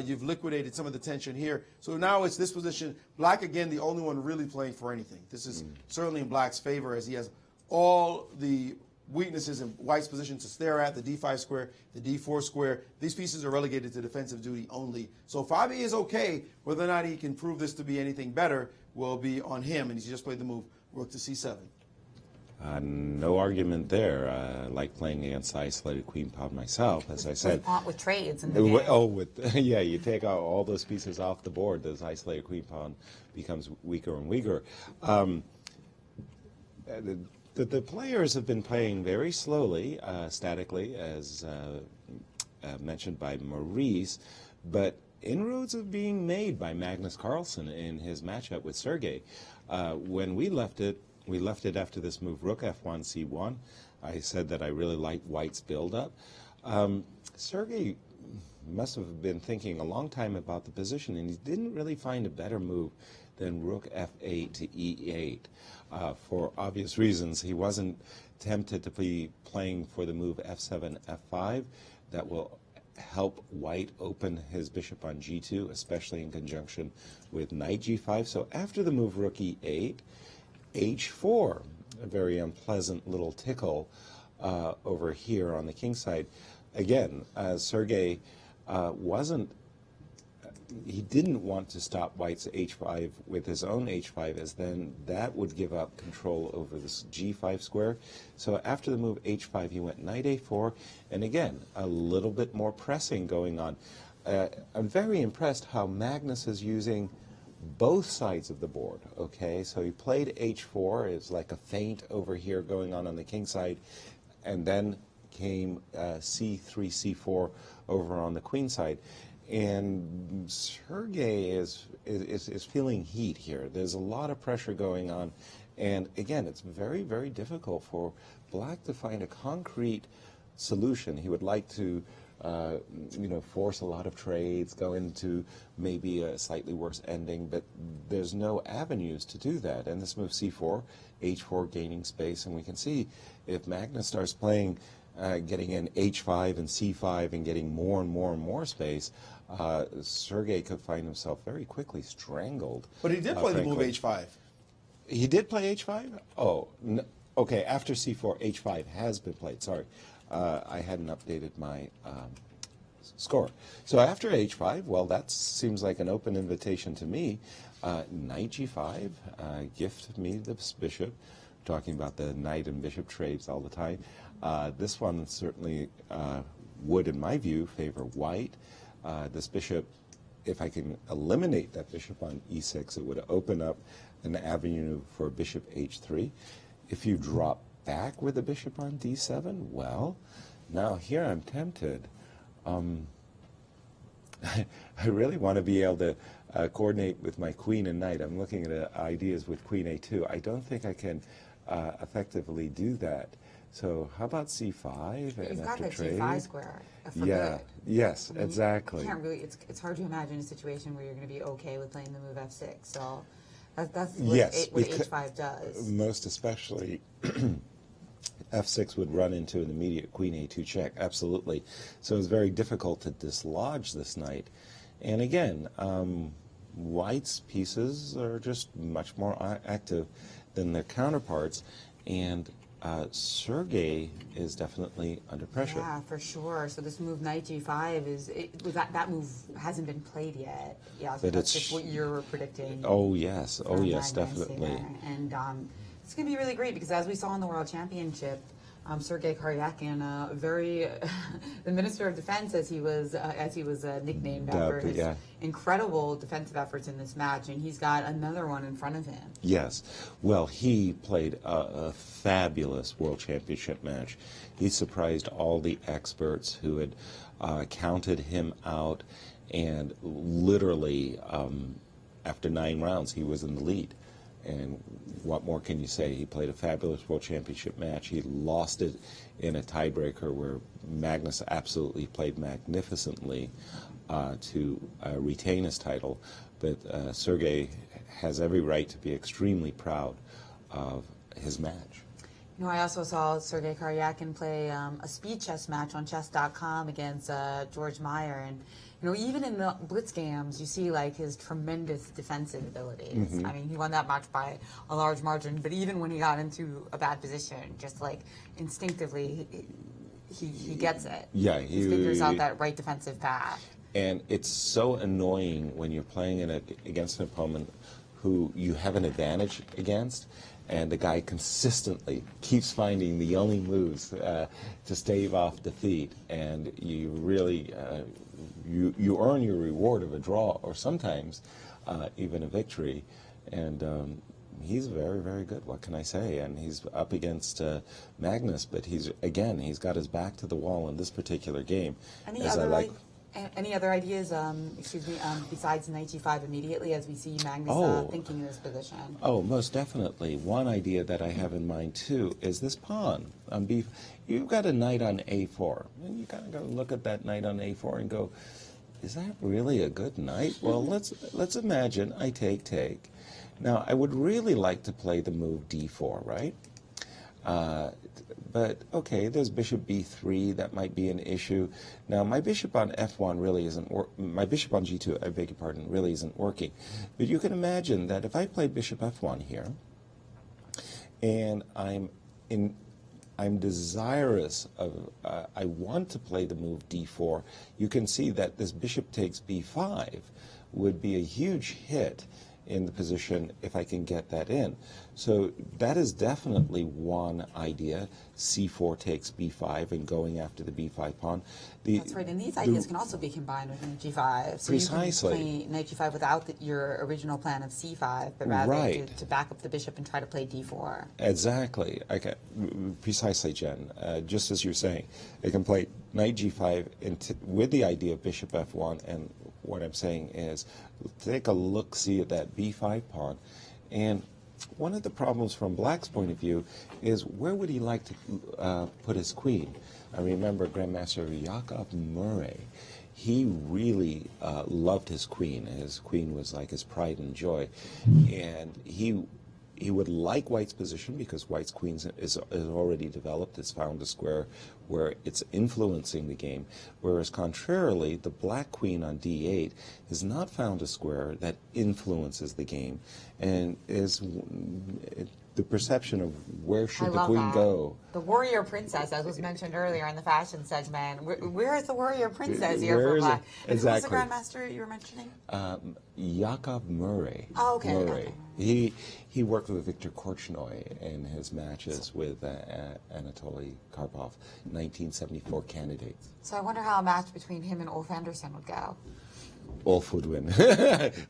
you've liquidated some of the tension here. So now it's this position. Black, again, the only one really playing for anything. This is certainly in Black's favor, as he has all the weaknesses in White's position to stare at, the d5 square, the d4 square. These pieces are relegated to defensive duty only. So Fabi is okay. Whether or not he can prove this to be anything better will be on him, and he's just played the move rook to c7. No argument there. I like playing against the isolated queen pawn myself, as I said. With trades in the game. Oh, yeah, you take out all those pieces off the board, this isolated queen pawn becomes weaker and weaker. The players have been playing very slowly, statically, as mentioned by Maurice, but inroads are being made by Magnus Carlsen in his matchup with Sergey. When we left it after this move, rook f1, c1. I said that I really liked White's build-up. Sergey must have been thinking a long time about the position, and he didn't really find a better move than rook f8 to e8. For obvious reasons, he wasn't tempted to be playing for the move f7, f5. That will help White open his bishop on g2, especially in conjunction with knight g5. So after the move rook e8, h4, a very unpleasant little tickle over here on the king side. Again, Sergey he didn't want to stop White's h5 with his own h5, as then that would give up control over this g5 square. So after the move h5, he went knight a4, and again, a little bit more pressing going on. I'm very impressed how Magnus is using both sides of the board, okay? So he played h4, it's like a feint over here going on the king side, and then came c3, c4 over on the queen side. And Sergey is feeling heat here. There's a lot of pressure going on. And again, it's very, very difficult for Black to find a concrete solution. He would like to force a lot of trades, go into maybe a slightly worse ending, but there's no avenues to do that. And this move c4, h4 gaining space, and we can see if Magnus starts playing, getting in h5 and c5 and getting more and more and more space, Sergey could find himself very quickly strangled. But he did play the move h5. He did play h5? Oh, no. Okay, after c4, h5 has been played. Sorry. I hadn't updated my score. So after h5, well, that seems like an open invitation to me. Knight g5, gift me this bishop. Talking about the knight and bishop trades all the time. This one certainly would, in my view, favor White. This bishop, if I can eliminate that bishop on e6, it would open up an avenue for bishop h3. If you drop back with the bishop on d7, well, now here I'm tempted. I really want to be able to coordinate with my queen and knight. I'm looking at ideas with queen a2. I don't think I can effectively do that. So how about c5 You've and got after that trade? G5 square. For Yeah. good. Yes. I mean, Exactly. You can't really. It's hard to imagine a situation where you're going to be okay with playing the move F6. So that's what, Yes, what because H5 does. Most especially, F6 would run into an immediate Queen A2 check. Absolutely. So it's very difficult to dislodge this knight. And again, White's pieces are just much more active than their counterparts, and Sergei is definitely under pressure. Yeah, for sure. So this move Knight G5 that move hasn't been played yet. Yeah, so But that's it's- just what you're predicting. Oh yes, oh from yes, Magnus definitely. here. And it's going to be really great because as we saw in the World Championship, Sergei Karyakin, very the Minister of Defense, as he was nicknamed after his incredible defensive efforts in this match, and he's got another one in front of him. Yes. Well, he played a fabulous World Championship match. He surprised all the experts who had counted him out, and literally after 9 rounds, he was in the lead. And what more can you say? He played a fabulous World Championship match. He lost it in a tiebreaker where Magnus absolutely played magnificently to retain his title. But Sergei has every right to be extremely proud of his match. You know, I also saw Sergei Karyakin play a speed chess match on chess.com against George Meyer, and you know, even in the blitz games, you see like his tremendous defensive abilities. Mm-hmm. I mean, he won that match by a large margin, but even when he got into a bad position, just like instinctively, he gets it. Yeah, he figures out that right defensive path. And it's so annoying when you're playing against an opponent who you have an advantage against, and the guy consistently keeps finding the only moves to stave off defeat, and you really you earn your reward of a draw, or sometimes even a victory. And he's very, very good. What can I say? And he's up against Magnus, but he's got his back to the wall in this particular game. Any other ideas, besides Knight G5 immediately as we see Magnus thinking in this position? Oh, most definitely. One idea that I have in mind, too, is this pawn on B. You've got a knight on A4, and you kind of go look at that knight on A4 and go, is that really a good knight? Well, let's imagine I take. Now, I would really like to play the move D4, right? But, okay, there's bishop b3. That might be an issue. Now, my bishop on f1 really isn't my bishop on g2, I beg your pardon, really isn't working. But you can imagine that if I play bishop f1 here, and I'm desirous of, I want to play the move d4, you can see that this bishop takes b5 would be a huge hit in the position if I can get that in. So that is definitely one idea. C4 takes b5 and going after the b5 pawn. That's right, and these ideas can also be combined with Knight G5. So precisely. You can play Knight G5 without your original plan of C5, but rather to back up the bishop and try to play D4. Exactly. Precisely, Jen. Just as you're saying, I can play Knight G5 with the idea of bishop F1, and what I'm saying is take a look-see at that b5 pawn, and one of the problems from Black's point of view is where would he like to put his queen? I remember Grandmaster Jakob Murray. He really loved his queen. His queen was like his pride and joy, and he would like White's position because White's queen is already developed. It's found a square where it's influencing the game, whereas contrarily, the black queen on d8 has not found a square that influences the game, and is the perception of where should the queen go. The warrior princess, as was mentioned earlier in the fashion segment. Where is the warrior princess here for Black? Exactly. Who's the grandmaster you were mentioning? Jakob Murray. Oh, okay. Murray. Okay. He worked with Viktor Korchnoi in his matches with Anatoly Karpov, 1974 candidates. So I wonder how a match between him and Ulf Andersson would go. Ulf would win,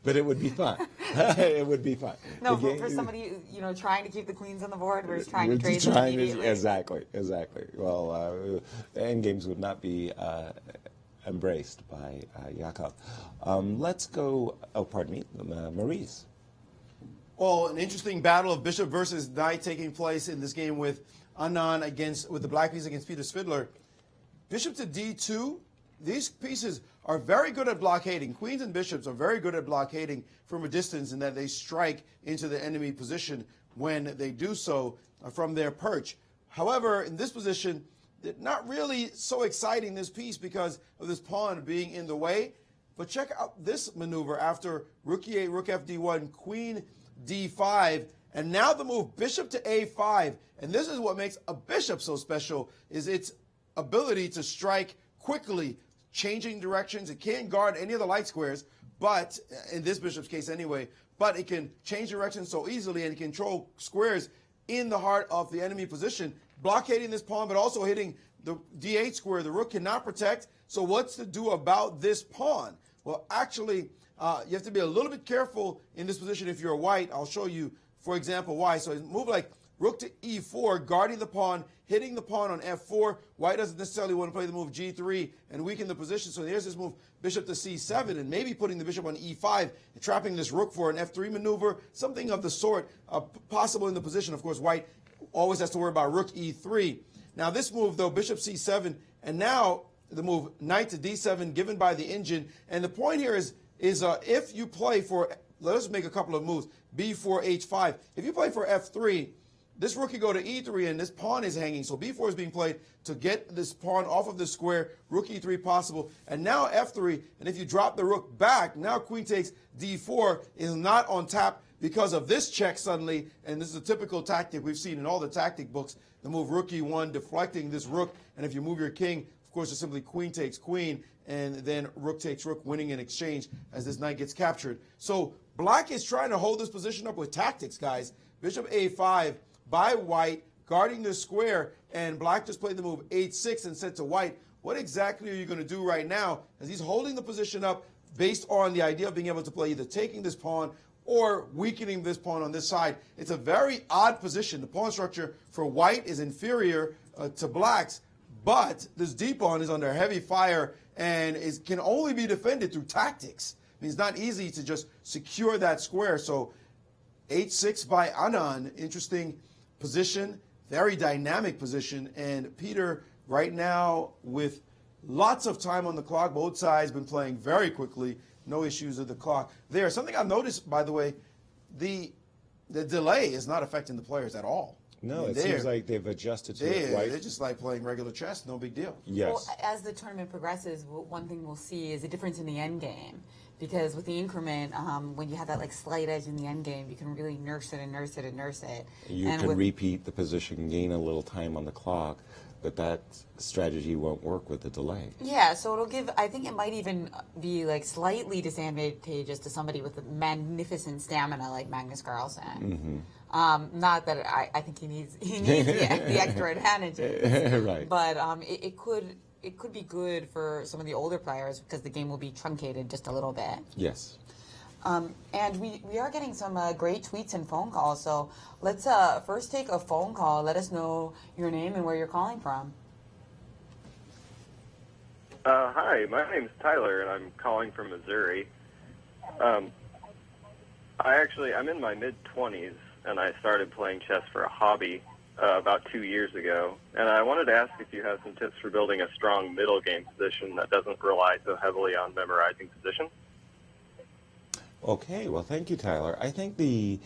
but it would be fun. It would be fun. No, for somebody trying to keep the queens on the board versus trying to trade them immediately. Exactly. Well, endgames would not be embraced by Jakob. Let's go. Oh, pardon me, Maurice. Well, an interesting battle of bishop versus knight taking place in this game with Anand with the black piece against Peter Svidler. Bishop to d2. These pieces are very good at blockading. Queens and bishops are very good at blockading from a distance in that they strike into the enemy position when they do so from their perch. However, in this position, not really so exciting, this piece, because of this pawn being in the way. But check out this maneuver after rook e8, rook fd1, queen d5, and now the move bishop to a5. And this is what makes a bishop so special, is its ability to strike quickly, changing directions. It can't guard any of the light squares, but in this bishop's case anyway, but it can change direction so easily and control squares in the heart of the enemy position, blockading this pawn, but also hitting the d8 square. The rook cannot protect. So what's to do about this pawn? Well, actually, you have to be a little bit careful in this position if you're white. I'll show you, for example, why. So move like rook to e4, guarding the pawn, hitting the pawn on f4. White doesn't necessarily want to play the move g3 and weaken the position. So here's this move, bishop to c7, and maybe putting the bishop on e5 and trapping this rook for an f3 maneuver, something of the sort possible in the position. Of course, white always has to worry about rook e3. Now this move, though, bishop c7, and now the move knight to d7 given by the engine. And the point here is if you play for, let us make a couple of moves, b4, h5. If you play for f3, this rook can go to e3, and this pawn is hanging. So b4 is being played to get this pawn off of the square, rook e3 possible. And now f3, and if you drop the rook back, now queen takes d4 is not on tap because of this check suddenly. And this is a typical tactic we've seen in all the tactic books. The move rook e1, deflecting this rook. And if you move your king, of course, it's simply queen takes queen, and then rook takes rook, winning in exchange as this knight gets captured. So black is trying to hold this position up with tactics, guys. Bishop a5 by white, guarding the square, and black just played the move h6 and said to white, what exactly are you going to do right now? As he's holding the position up based on the idea of being able to play either taking this pawn or weakening this pawn on this side. It's a very odd position. The pawn structure for white is inferior to black's, but this d pawn is under heavy fire and can only be defended through tactics. I mean, it's not easy to just secure that square. So h6 by Anand, interesting position, very dynamic position. And Peter, right now, with lots of time on the clock, both sides been playing very quickly, no issues with the clock there. Something I've noticed, by the way, the delay is not affecting the players at all. No, it seems like they've adjusted to it, right? They're just like playing regular chess, no big deal. Yes. Well, as the tournament progresses, one thing we'll see is a difference in the end game. Because with the increment, when you have that like slight edge in the end game, you can really nurse it and nurse it and nurse it. You can repeat the position, gain a little time on the clock, but that strategy won't work with the delay. Yeah, so it'll give, I think it might even be like slightly disadvantageous to somebody with magnificent stamina like Magnus Carlsen. Mm-hmm. Not that I think he needs the extra advantages. Right. But it could be good for some of the older players because the game will be truncated just a little bit. Yes. And we are getting some great tweets and phone calls. So let's first take a phone call. Let us know your name and where you're calling from. Hi, my name's Tyler, and I'm calling from Missouri. I'm in my mid-20s, and I started playing chess for a hobby about 2 years ago. And I wanted to ask if you have some tips for building a strong middle game position that doesn't rely so heavily on memorizing position. Okay, well, thank you, Tyler. I think the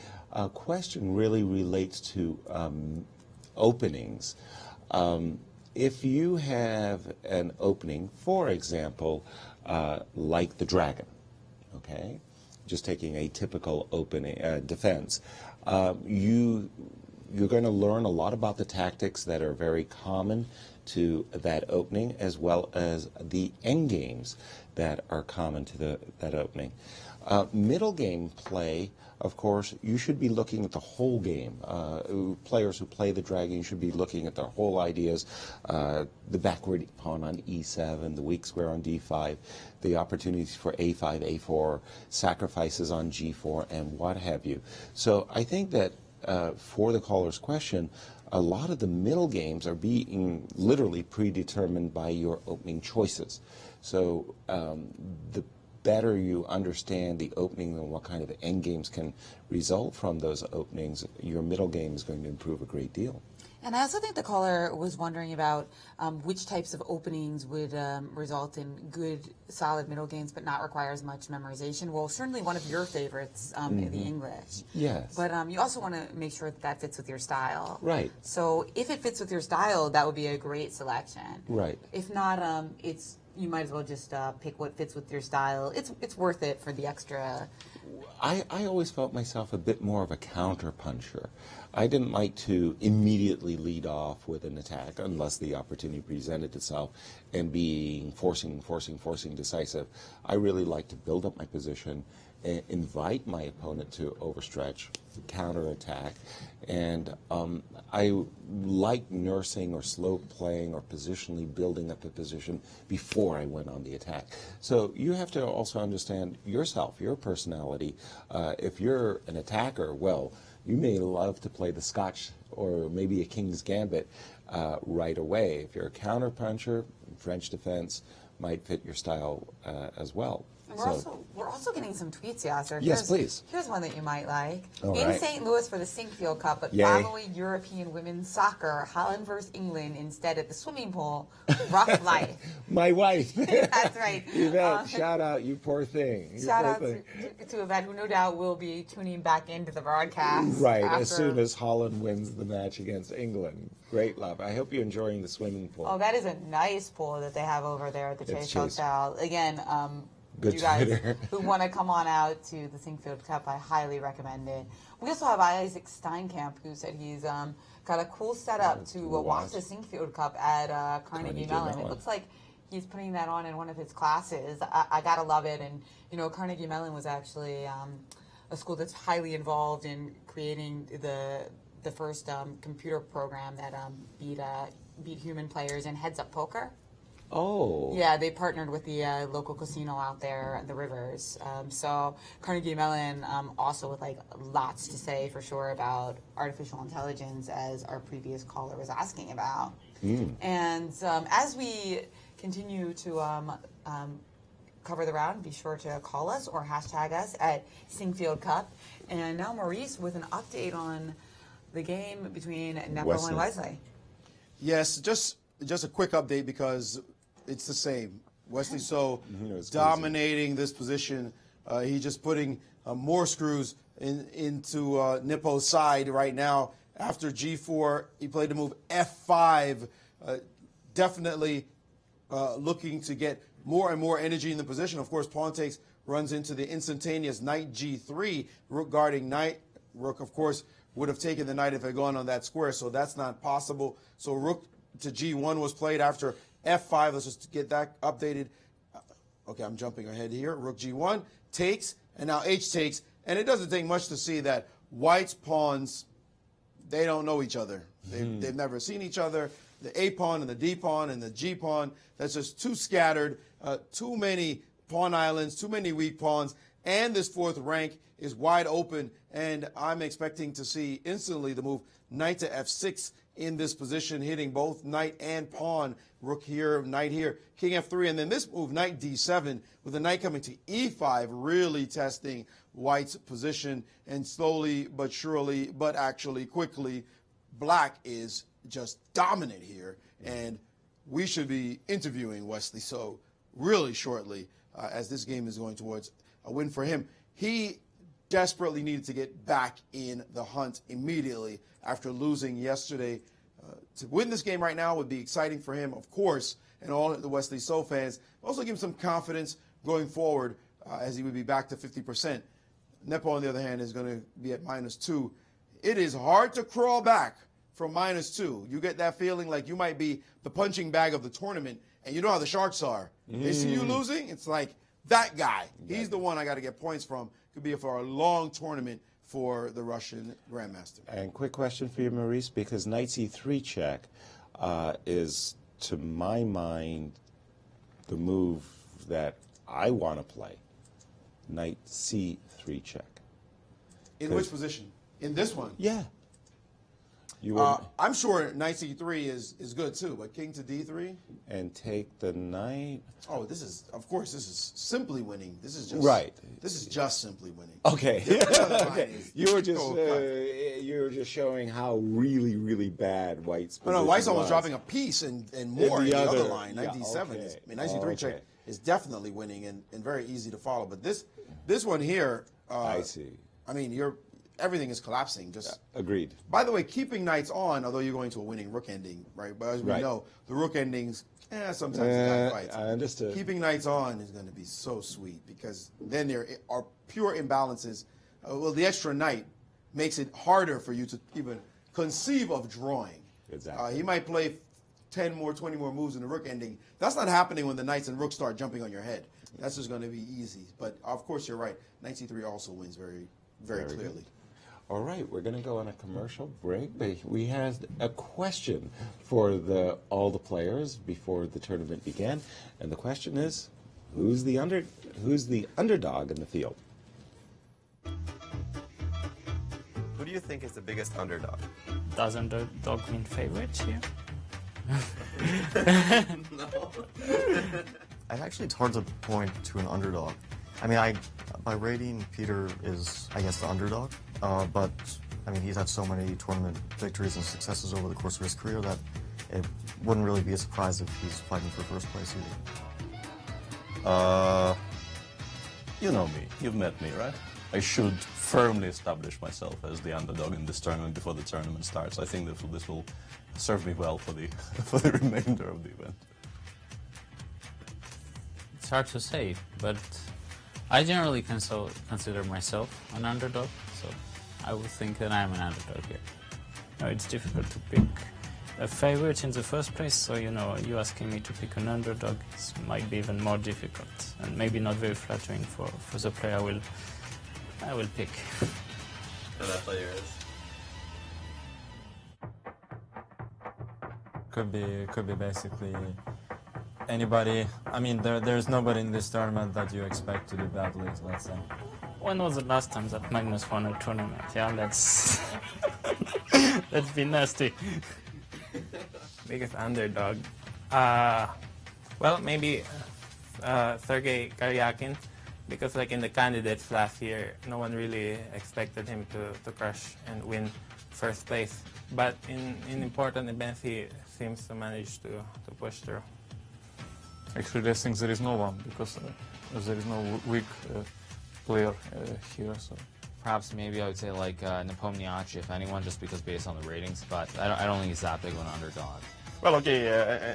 question really relates to openings. If you have an opening, for example, like the dragon, okay, just taking a typical opening defense, you're going to learn a lot about the tactics that are very common to that opening, as well as the end games that are common to that opening. Middle game play, of course, you should be looking at the whole game. Players who play the dragon should be looking at their whole ideas, the backward pawn on e7, the weak square on d5, the opportunities for a5, a4, sacrifices on g4, and what have you. So I think that for the caller's question, a lot of the middle games are being literally predetermined by your opening choices. So the better you understand the opening and what kind of end games can result from those openings, your middle game is going to improve a great deal. And I also think the caller was wondering about which types of openings would result in good, solid middle games, but not require as much memorization. Well, certainly one of your favorites, the English. Yes. But you also want to make sure that that fits with your style. Right. So if it fits with your style, that would be a great selection. Right. If not, you might as well just pick what fits with your style. It's worth it for the extra. I always felt myself a bit more of a counter puncher. I didn't like to immediately lead off with an attack unless the opportunity presented itself and being forcing decisive. I really like to build up my position and invite my opponent to overstretch, counterattack, and I like nursing or slow playing or positionally building up a position before I went on the attack. So you have to also understand yourself, your personality. If you're an attacker, well, you may love to play the Scotch or maybe a King's Gambit right away. If you're a counterpuncher, French defense might fit your style as well. And we're also getting some tweets, Yasser. Yes, please. Here's one that you might like. All in right. St. Louis for the Sinquefield Cup, but Yay. following European women's soccer, Holland versus England instead at the swimming pool. Rough life. My wife. That's right. Yvette, shout out, you poor thing. You Shout poor out thing. to Yvette, who no doubt will be tuning back into the broadcast. Right, after. as soon as Holland wins the match against England. Great love. I hope you're enjoying the swimming pool. Oh, that is a nice pool that they have over there at the It's Chase Hotel. Again, Good you guys Twitter. who want to come on out to the Sinquefield Cup, I highly recommend it. We also have Isaac Steinkamp, who said he's got a cool setup to watch the Sinquefield Cup at Carnegie Mellon. It looks like he's putting that on in one of his classes. I gotta love it. And you know, Carnegie Mellon was actually a school that's highly involved in creating the first computer program that beat human players in heads-up poker. Oh. Yeah, they partnered with the local casino out there at the Rivers. So Carnegie Mellon also with like lots to say for sure about artificial intelligence, as our previous caller was asking about. And as we continue to cover the round, be sure to call us or hashtag us at Sinquefield Cup. And now Maurice with an update on the game between Nepo and Wesley. Yes, just a quick update because it's the same. Wesley So dominating this position. He's just putting more screws into Nepo's side right now. After G4, he played the move F5. Definitely looking to get more and more energy in the position. Of course, pawn takes runs into the instantaneous knight G3. Rook guarding knight. Rook, of course, would have taken the knight if it had gone on that square, so that's not possible. So rook to G1 was played after F5. Let's just get that updated. Okay, I'm jumping ahead here. Rook G1 takes, and now H takes. And it doesn't take much to see that White's pawns, they don't know each other. They've never seen each other. The A pawn and the D pawn and the G pawn, that's just too scattered, too many pawn islands, too many weak pawns, and this fourth rank is wide open, and I'm expecting to see instantly the move knight to F6 in this position, hitting both knight and pawn. Rook here, knight here, king F3, and then this move, knight D7, with the knight coming to E5, really testing White's position, and slowly but surely, but actually quickly, Black is just dominant here, and we should be interviewing Wesley So really shortly as this game is going towards a win for him. He desperately needed to get back in the hunt immediately after losing yesterday. To win this game right now would be exciting for him, of course, and all the Wesley So fans. Also give him some confidence going forward as he would be back to 50%. Nepo, on the other hand, is going to be at -2. It is hard to crawl back from -2. You get that feeling like you might be the punching bag of the tournament, and you know how the Sharks are. They see you losing, it's like, that guy. He's the one I got to get points from. Could be for a long tournament for the Russian Grandmaster. And quick question for you, Maurice, because knight C3 check is, to my mind, the move that I want to play. Knight C3 check. In which position? In this one? Yeah. I'm sure knight c3 is good too, but king to d3 and take the knight. Oh, this is simply winning. This is just right. This is just simply winning. Okay. Okay. You were just showing how really bad White's position No, White's almost was. dropping a piece and more in the other line. Knight yeah, d7 okay. is, I mean, knight c3 check is definitely winning and very easy to follow. But this one here, I see. I mean, everything is collapsing. Just agreed. By the way, keeping knights on, although you're going to a winning rook ending, right? But as we know, the rook endings, sometimes you got fights. I understood. Keeping knights on is going to be so sweet because then there are pure imbalances. The extra knight makes it harder for you to even conceive of drawing. Exactly. He might play 10 more, 20 more moves in the rook ending. That's not happening when the knights and rooks start jumping on your head. That's just going to be easy. But of course, you're right. Knight c3 also wins very clearly. Good. All right, we're going to go on a commercial break, but we had a question for all the players before the tournament began, and the question is, who's the underdog in the field? Who do you think is the biggest underdog? Does underdog mean favorite here? No. Actually, it's hard to point to an underdog. I mean, by rating, Peter is, I guess, the underdog. But, I mean, he's had so many tournament victories and successes over the course of his career that it wouldn't really be a surprise if he's fighting for first place either. You know me. You've met me, right? I should firmly establish myself as the underdog in this tournament before the tournament starts. I think this will serve me well for the remainder of the event. It's hard to say, but I generally consider myself an underdog, so I would think that I'm an underdog here. No, it's difficult to pick a favorite in the first place, so you asking me to pick an underdog might be even more difficult, and maybe not very flattering for the player I will pick. So that player is? Could be basically anybody. I mean, there's nobody in this tournament that you expect to do badly, let's say. When was the last time that Magnus won a tournament? Yeah, let's be nasty. Biggest underdog? Well, maybe Sergei Karyakin, because like in the candidates last year, no one really expected him to crush and win first place. But in important events, he seems to manage to push through. Actually, I think there is no one, because there is no weak player here. So perhaps maybe I would say like Nepomniachtchi, if anyone, just because based on the ratings. But I don't think he's that big of an underdog. Well, okay,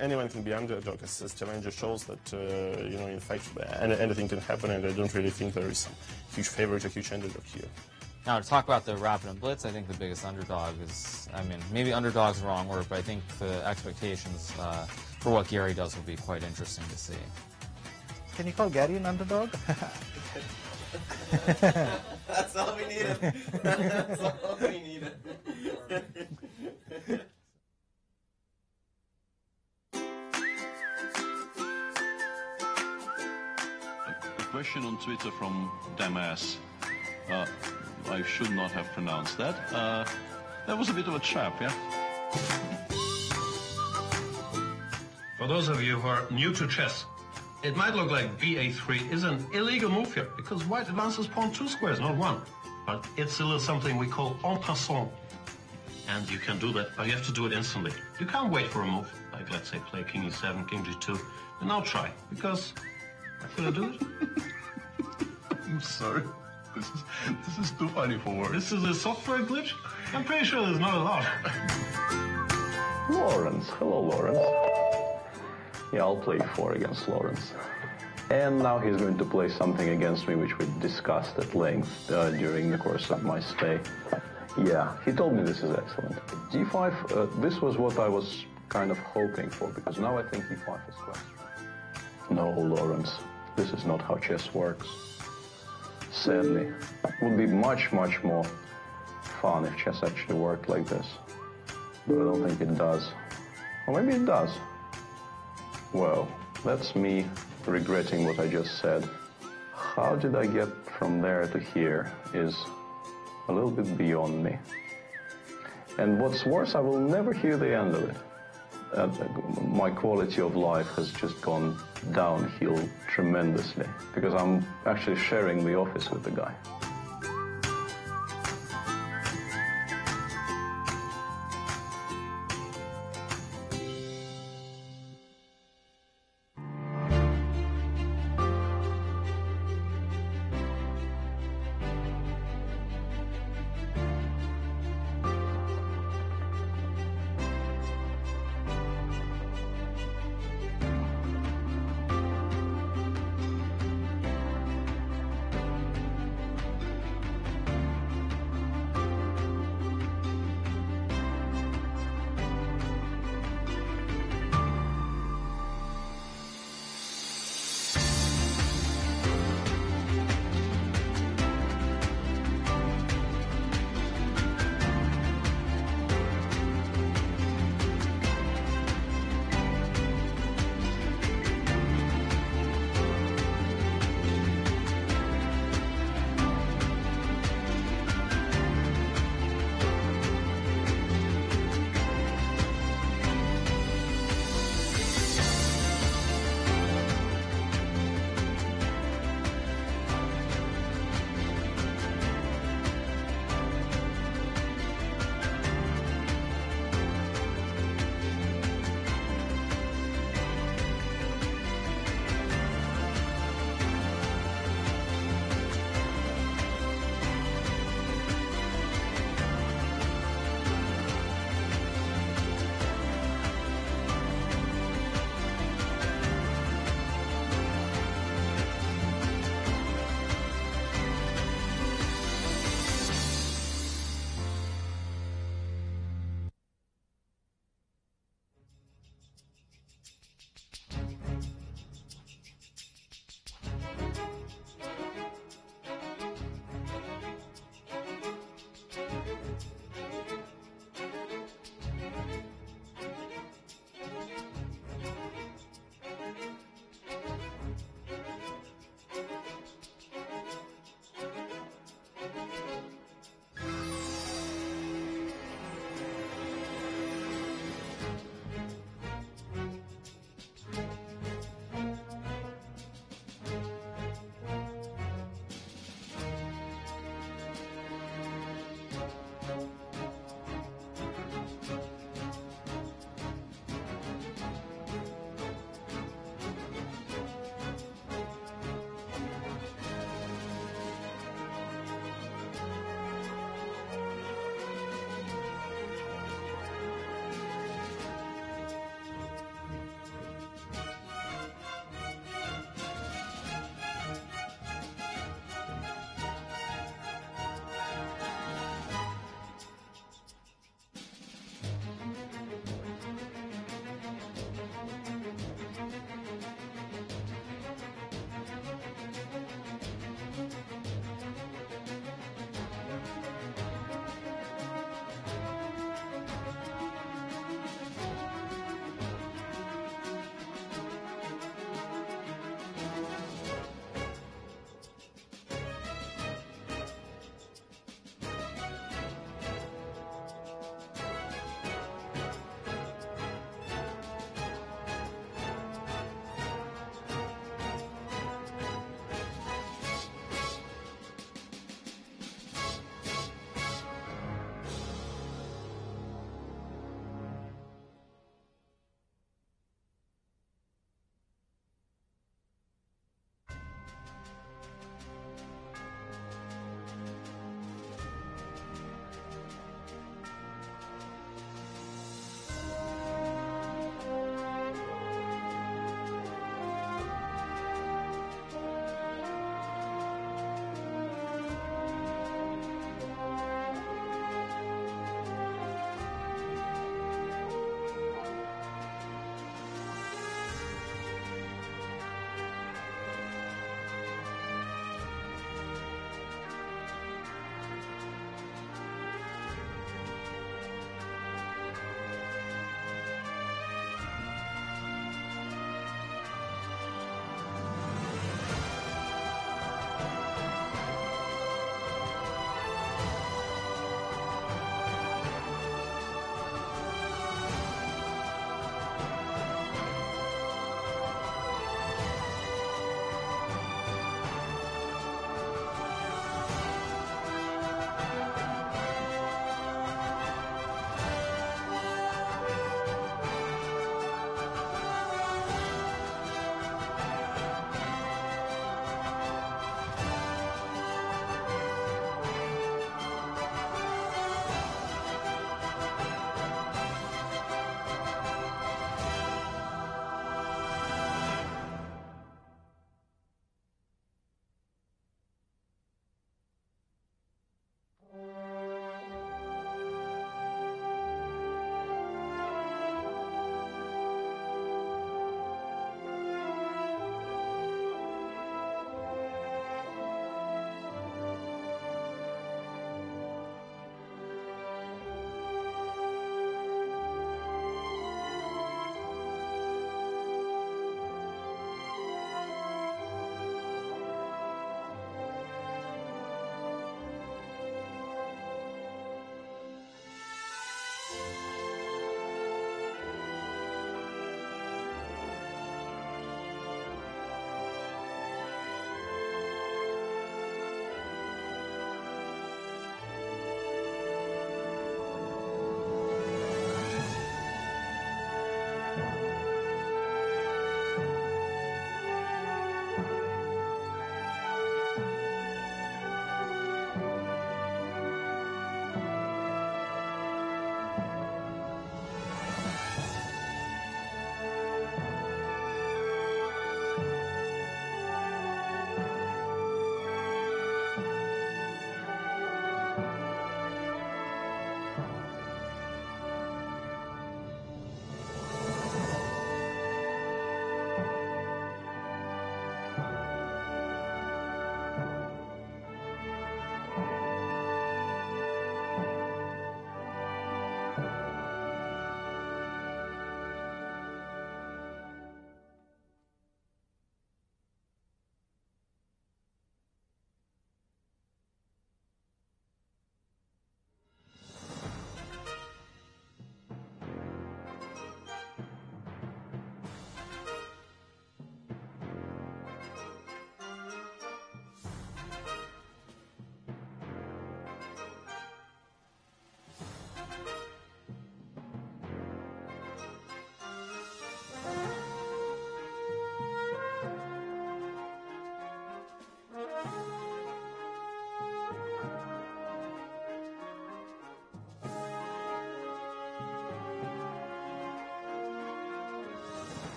anyone can be underdog. As Challenger shows that in fact anything can happen, and I don't really think there is some huge favorite or huge underdog here. Now, to talk about the Rapid and Blitz, I think the biggest underdog is, I mean, maybe underdog's the wrong word, but I think the expectations for what Gary does will be quite interesting to see. Can you call Gary an underdog? That's all we needed. That's all we needed. A question on Twitter from Damas. I should not have pronounced that. That was a bit of a trap, yeah? For those of you who are new to chess, it might look like ba3 is an illegal move here, because white advances pawn 2 squares, not 1. But it's a little something we call en passant. And you can do that, but you have to do it instantly. You can't wait for a move, like let's say play king e7, king g2, and now try, because... Should I do it? I'm sorry. This is too funny for words. This is a software glitch? I'm pretty sure there's not a lot. Lawrence. Hello, Lawrence. Yeah, I'll play 4 against Lawrence. And now he's going to play something against me which we discussed at length during the course of my stay. Yeah, he told me this is excellent. d5, this was what I was kind of hoping for, because now I think e5 is quite strong. No, Lawrence, this is not how chess works. Sadly, it would be much, much more fun if chess actually worked like this. But I don't think it does. Or maybe it does. Well, that's me regretting what I just said. How did I get from there to here is a little bit beyond me. And what's worse, I will never hear the end of it. My quality of life has just gone downhill tremendously because I'm actually sharing the office with the guy.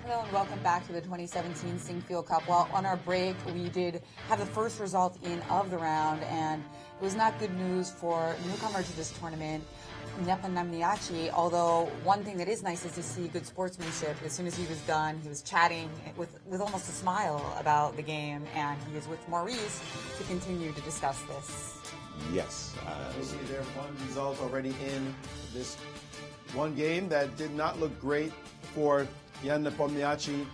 Hello and welcome back to the 2017 Sinquefield Cup. Well, on our break, we did have the first result in of the round, and it was not good news for newcomer to this tournament, Nepomniachtchi, although one thing that is nice is to see good sportsmanship. As soon as he was done, he was chatting with almost a smile about the game, and he is with Maurice to continue to discuss this. Yes. We'll see their one result already in this one game that did not look great for Jan Nepomniachtchi.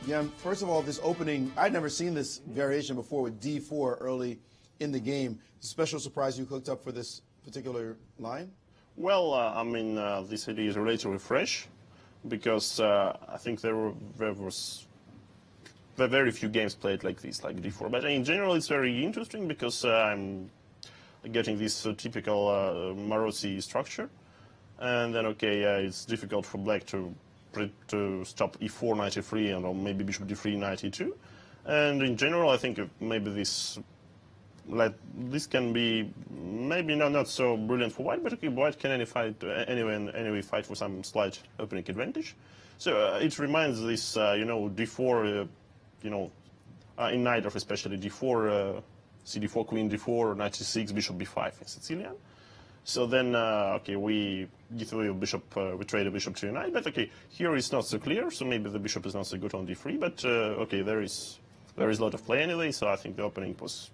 Jan, first of all, this opening, I'd never seen this variation before with D4 early in the game. Special surprise you cooked up for this particular line? Well, I mean, this idea is relatively fresh because I think there was very few games played like this, like D4. But in general, it's very interesting because I'm getting this typical Marosi structure. And then, okay, it's difficult for black to stop e4, knight e3, and or maybe bishop d3, knight e2. And in general, I think maybe this can be maybe not so brilliant for white, but okay, white can anyway fight for some slight opening advantage. So it reminds this, d4, in knight of especially d4, cd4, queen d4, knight c6, bishop b5 in Sicilian. So then, okay, we trade a bishop to a knight, but okay, here it's not so clear, so maybe the bishop is not so good on d3, but okay, there is a lot of play anyway, so I think the opening was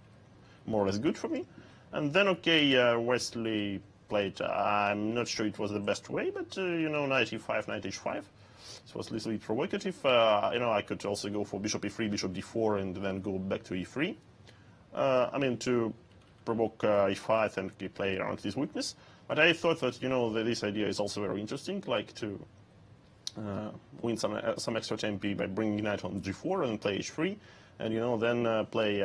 more or less good for me. And then, okay, Wesley played, I'm not sure it was the best way, but, knight e5, knight h5. It was a little bit provocative. I could also go for bishop e3, bishop d4, and then go back to e3. I mean, to provoke e5 and play around this weakness. But I thought that, that this idea is also very interesting, like to win some extra tempo by bringing knight on g4 and play h3, and, then play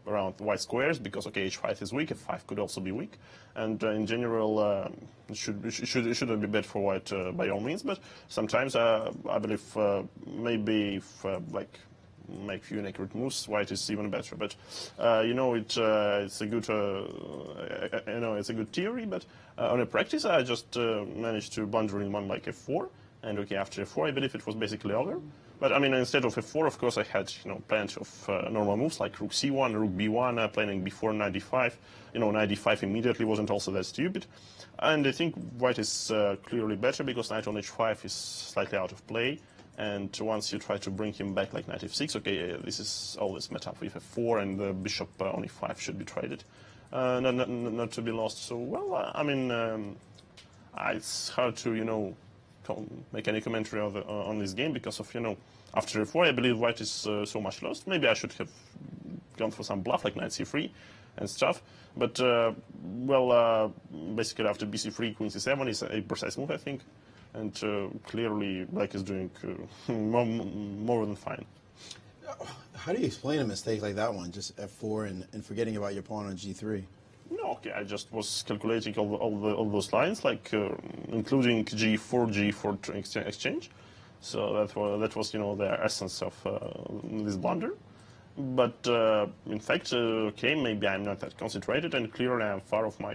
around white squares, because, okay, h5 is weak, f5 could also be weak. And in general, it shouldn't be bad for white by all means, but sometimes I believe maybe if, make few inaccurate moves, white is even better. But it's a good it's a good theory. But on a practice, I just managed to blunder in one like f4, and okay, after f4, I believe it was basically over. But I mean, instead of f4, of course, I had plenty of normal moves like rook c1, rook b1, playing before knight d5. Knight d5 immediately wasn't also that stupid. And I think white is clearly better because knight on h5 is slightly out of play. And once you try to bring him back like knight f6, okay, this is always met up with f4, and the bishop on e5 should be traded, not to be lost. So, well, I mean, it's hard to, make any commentary on this game because of, after f4, I believe white is so much lost. Maybe I should have gone for some bluff like knight c3 and stuff. But, basically after bc3, queen c7 is a precise move, I think. And clearly, black is doing more than fine. How do you explain a mistake like that one, just f4 and forgetting about your pawn on g3? No, okay, I just was calculating all those lines, like including g4 exchange. So that was the essence of this blunder. But in fact, okay, maybe I'm not that concentrated, and clearly I'm far off my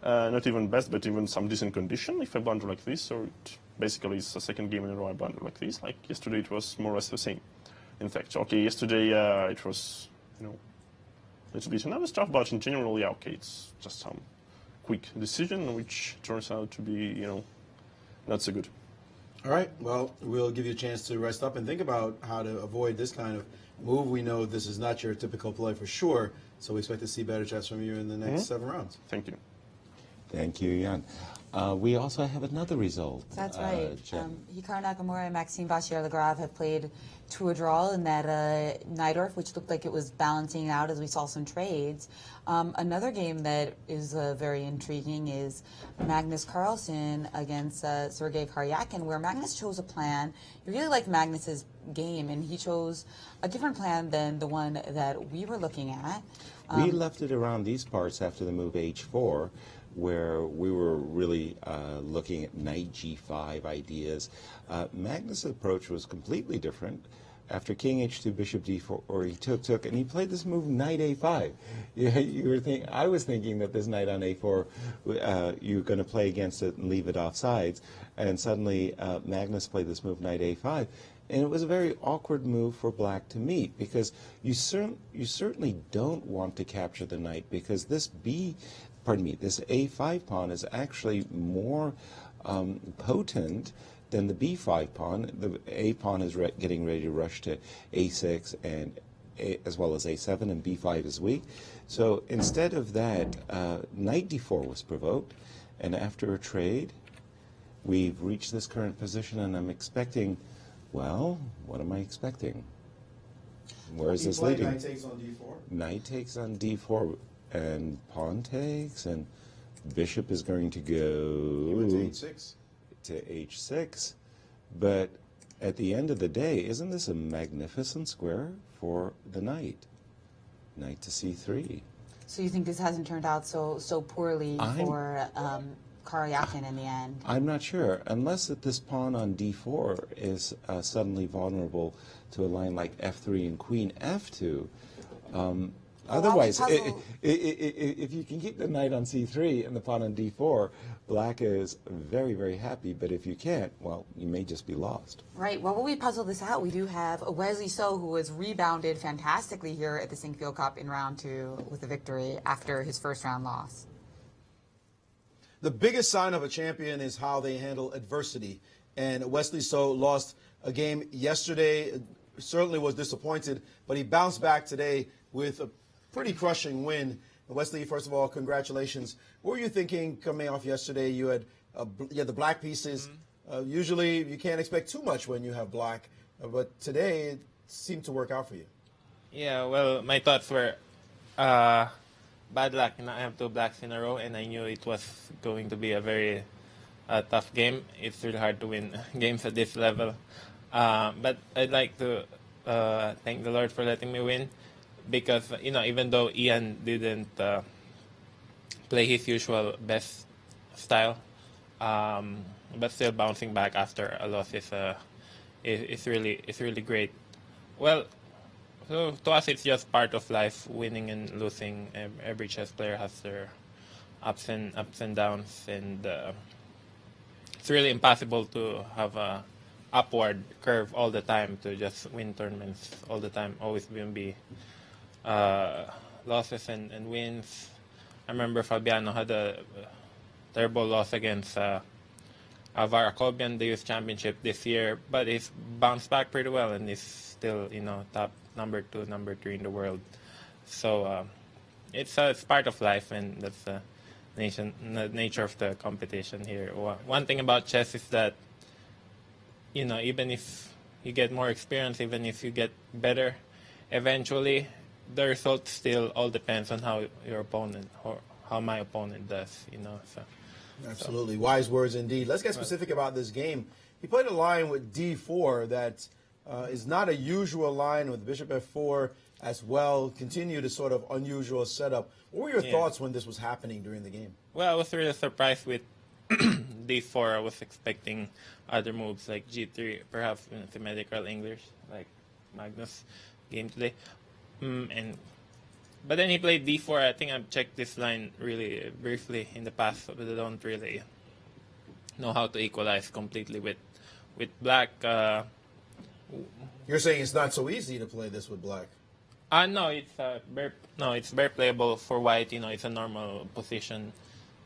not even best, but even some decent condition if I blunder like this, or it basically it's a second game in a row I blunder like this. Like yesterday it was more or less the same. In fact, okay, yesterday it was, a little bit another stuff, but in general, yeah, okay, it's just some quick decision, which turns out to be, not so good. All right, well, we'll give you a chance to rest up and think about how to avoid this kind of move. We know this is not your typical play for sure, so we expect to see better chess from you in the next 7 rounds. Thank you. Thank you, Jan. We also have another result. That's right. Hikaru Nakamura and Maxime Vachier-Lagrave have played to a draw in that Najdorf, which looked like it was balancing out as we saw some trades. Another game that is very intriguing is Magnus Carlsen against Sergei Karyakin, where Magnus chose a plan. He really liked Magnus's game, and he chose a different plan than the one that we were looking at. We left it around these parts after the move h4, where we were really looking at knight g5 ideas. Magnus' approach was completely different. after king h2, bishop d4, or he took, and he played this move knight a5. I was thinking that this knight on a4, you're going to play against it and leave it off sides, and suddenly Magnus played this move knight a5. And it was a very awkward move for black to meet, because you certainly don't want to capture the knight, because this this a5 pawn is actually more potent than the b5 pawn. The a pawn is getting ready to rush to a6 and as well as a7, and b5 is weak. So instead of that, knight d4 was provoked, and after a trade, we've reached this current position, and I'm expecting. Well, what am I expecting? Where is this leading? Knight takes on d4. Knight takes on d4, and pawn takes, and bishop is going to go to h6. To h6. But at the end of the day, isn't this a magnificent square for the knight? Knight to c3. So you think this hasn't turned out so poorly for Karyakin in the end? I'm not sure, unless that this pawn on d4 is suddenly vulnerable to a line like f3 and queen f2. Otherwise, if you can keep the knight on c3 and the pawn on d4, black is very, very happy. But if you can't, well, you may just be lost. Right. Well, while we puzzle this out, we do have Wesley So, who has rebounded fantastically here at the Sinquefield Cup in round 2 with a victory after his first round loss. The biggest sign of a champion is how they handle adversity. And Wesley So lost a game yesterday, certainly was disappointed, but he bounced back today with a pretty crushing win. Wesley, first of all, congratulations. What were you thinking coming off yesterday? You had the black pieces. Usually you can't expect too much when you have black, but today it seemed to work out for you. Yeah, well, my thoughts were bad luck. I have 2 blacks in a row, and I knew it was going to be a very tough game. It's really hard to win games at this level. But I'd like to thank the Lord for letting me win, because even though Ian didn't play his usual best style, but still bouncing back after a loss is really great. Well, so to us it's just part of life, winning and losing. Every chess player has their ups and downs, and it's really impossible to have a upward curve all the time, to just win tournaments all the time. Always going to be losses and wins. I remember Fabiano had a terrible loss against Varakobian, the US Championship this year, but he's bounced back pretty well, and he's still, top number 2, number 3 in the world. So it's part of life, and that's the nature of the competition here. One thing about chess is that, even if you get more experience, even if you get better, eventually the result still all depends on how your opponent or how my opponent does. So. Absolutely. Wise words indeed. Let's get specific about this game. He played a line with d4 that is not a usual line, with bishop f4 as well. Continued a sort of unusual setup. What were your thoughts when this was happening during the game? Well, I was really surprised with d4. I was expecting other moves like g3, perhaps symmetrical English, like Magnus' game today. But then he played d4. I think I've checked this line really briefly in the past, but I don't really know how to equalize completely with black. You're saying it's not so easy to play this with black? No, it's very playable for white. It's a normal position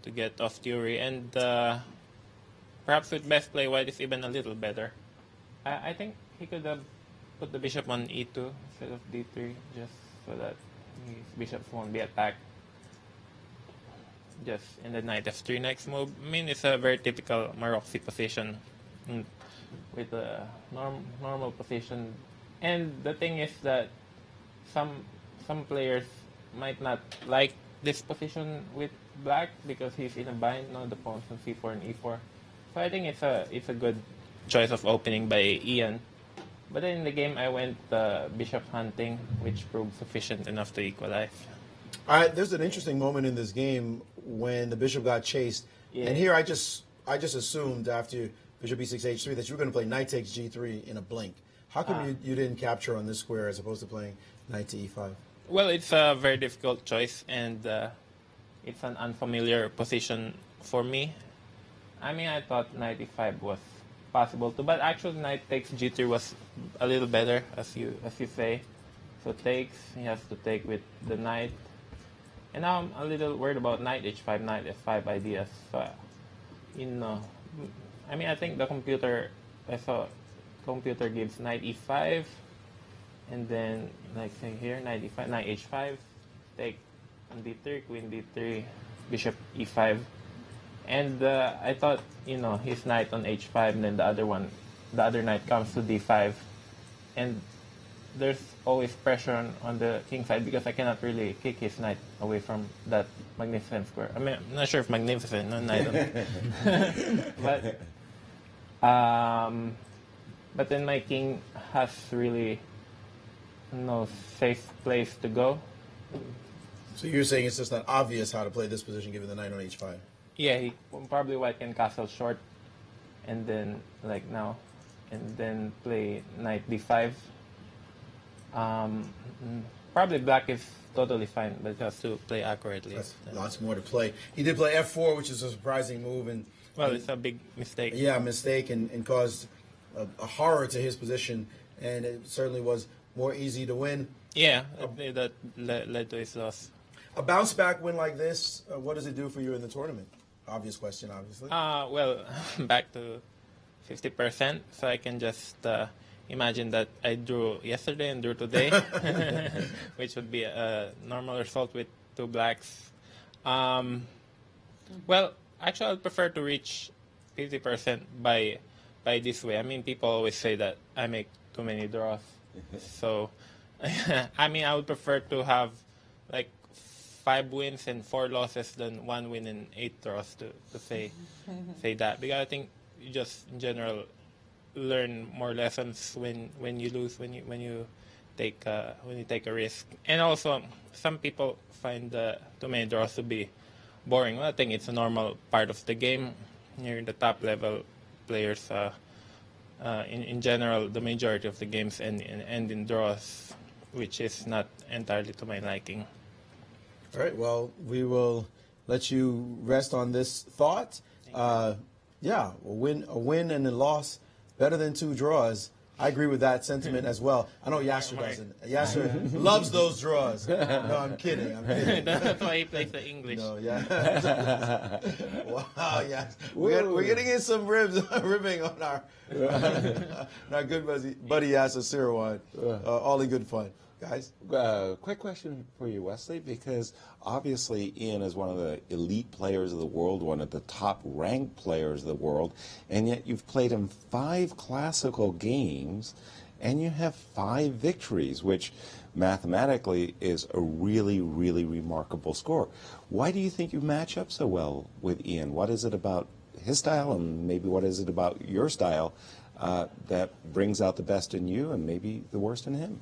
to get off theory, and perhaps with best play, white is even a little better. I think he could have put the bishop on e2 instead of d3, just so that his bishops won't be attacked. Just in the knight f3 next move. I mean, it's a very typical Maroczy position with a normal position. And the thing is that some players might not like this position with black because he's in a bind. The pawns on c4 and e4. So I think it's a good choice of opening by Ian. But then in the game, I went bishop hunting, which proved sufficient enough to equalize. All right, there's an interesting moment in this game when the bishop got chased. Yeah. And here I just assumed after bishop e6 h3 that you were going to play knight takes g3 in a blink. How come you didn't capture on this square as opposed to playing knight to e5? Well, it's a very difficult choice, and it's an unfamiliar position for me. I mean, I thought knight e5 was possible too, but actually knight takes g3 was a little better, as you say. So takes, he has to take with the knight. And now I'm a little worried about knight h5, knight f5 ideas. So, I mean, I think the computer, I saw computer gives knight e5, and then, like say here, knight e5, knight h5, take on d3, queen d3, bishop e5. And I thought, his knight on h5, and then the other knight comes to d5. And there's always pressure on the king side because I cannot really kick his knight away from that magnificent square. I mean, I'm not sure if magnificent, no knight. But then my king has really no safe place to go. So you're saying it's just not obvious how to play this position given the knight on h5? Yeah, probably white can castle short, and then like now, and then play knight d5. Probably black is totally fine, but just to play accurately. That's lots more to play. He did play f4, which is a surprising move, and well, it's a big mistake. Yeah, mistake, and caused a horror to his position, and it certainly was more easy to win. Yeah, that led to his loss. A bounce back win like this, what does it do for you in the tournament? Obvious question, obviously. Well, back to 50%, so I can just imagine that I drew yesterday and drew today, which would be a normal result with two blacks. Well, actually, I'd prefer to reach 50% by this way. I mean, people always say that I make too many draws. So, I mean, I would prefer to have like 5 wins and 4 losses than 1 win and 8 draws to say that, because I think you just in general learn more lessons when you lose, when you take a risk. And also, some people find too many draws to be boring. Well, I think it's a normal part of the game. You're the top level players. In general, the majority of the games end in draws, which is not entirely to my liking. All right, well, we will let you rest on this thought. Yeah, a win and a loss, better than 2 draws. I agree with that sentiment as well. I know Yasser doesn't. Yasser loves those draws. No, I'm kidding. That's why he plays the English. No, yeah. Wow, yes. We're getting in some ribbing on our good buddy Yasser Seirawan. All in good fun. Guys? Quick question for you, Wesley, because obviously Ian is one of the elite players of the world, one of the top-ranked players of the world, and yet you've played in 5 classical games, and you have 5 victories, which mathematically is a really, really remarkable score. Why do you think you match up so well with Ian? What is it about his style, and maybe what is it about your style that brings out the best in you and maybe the worst in him?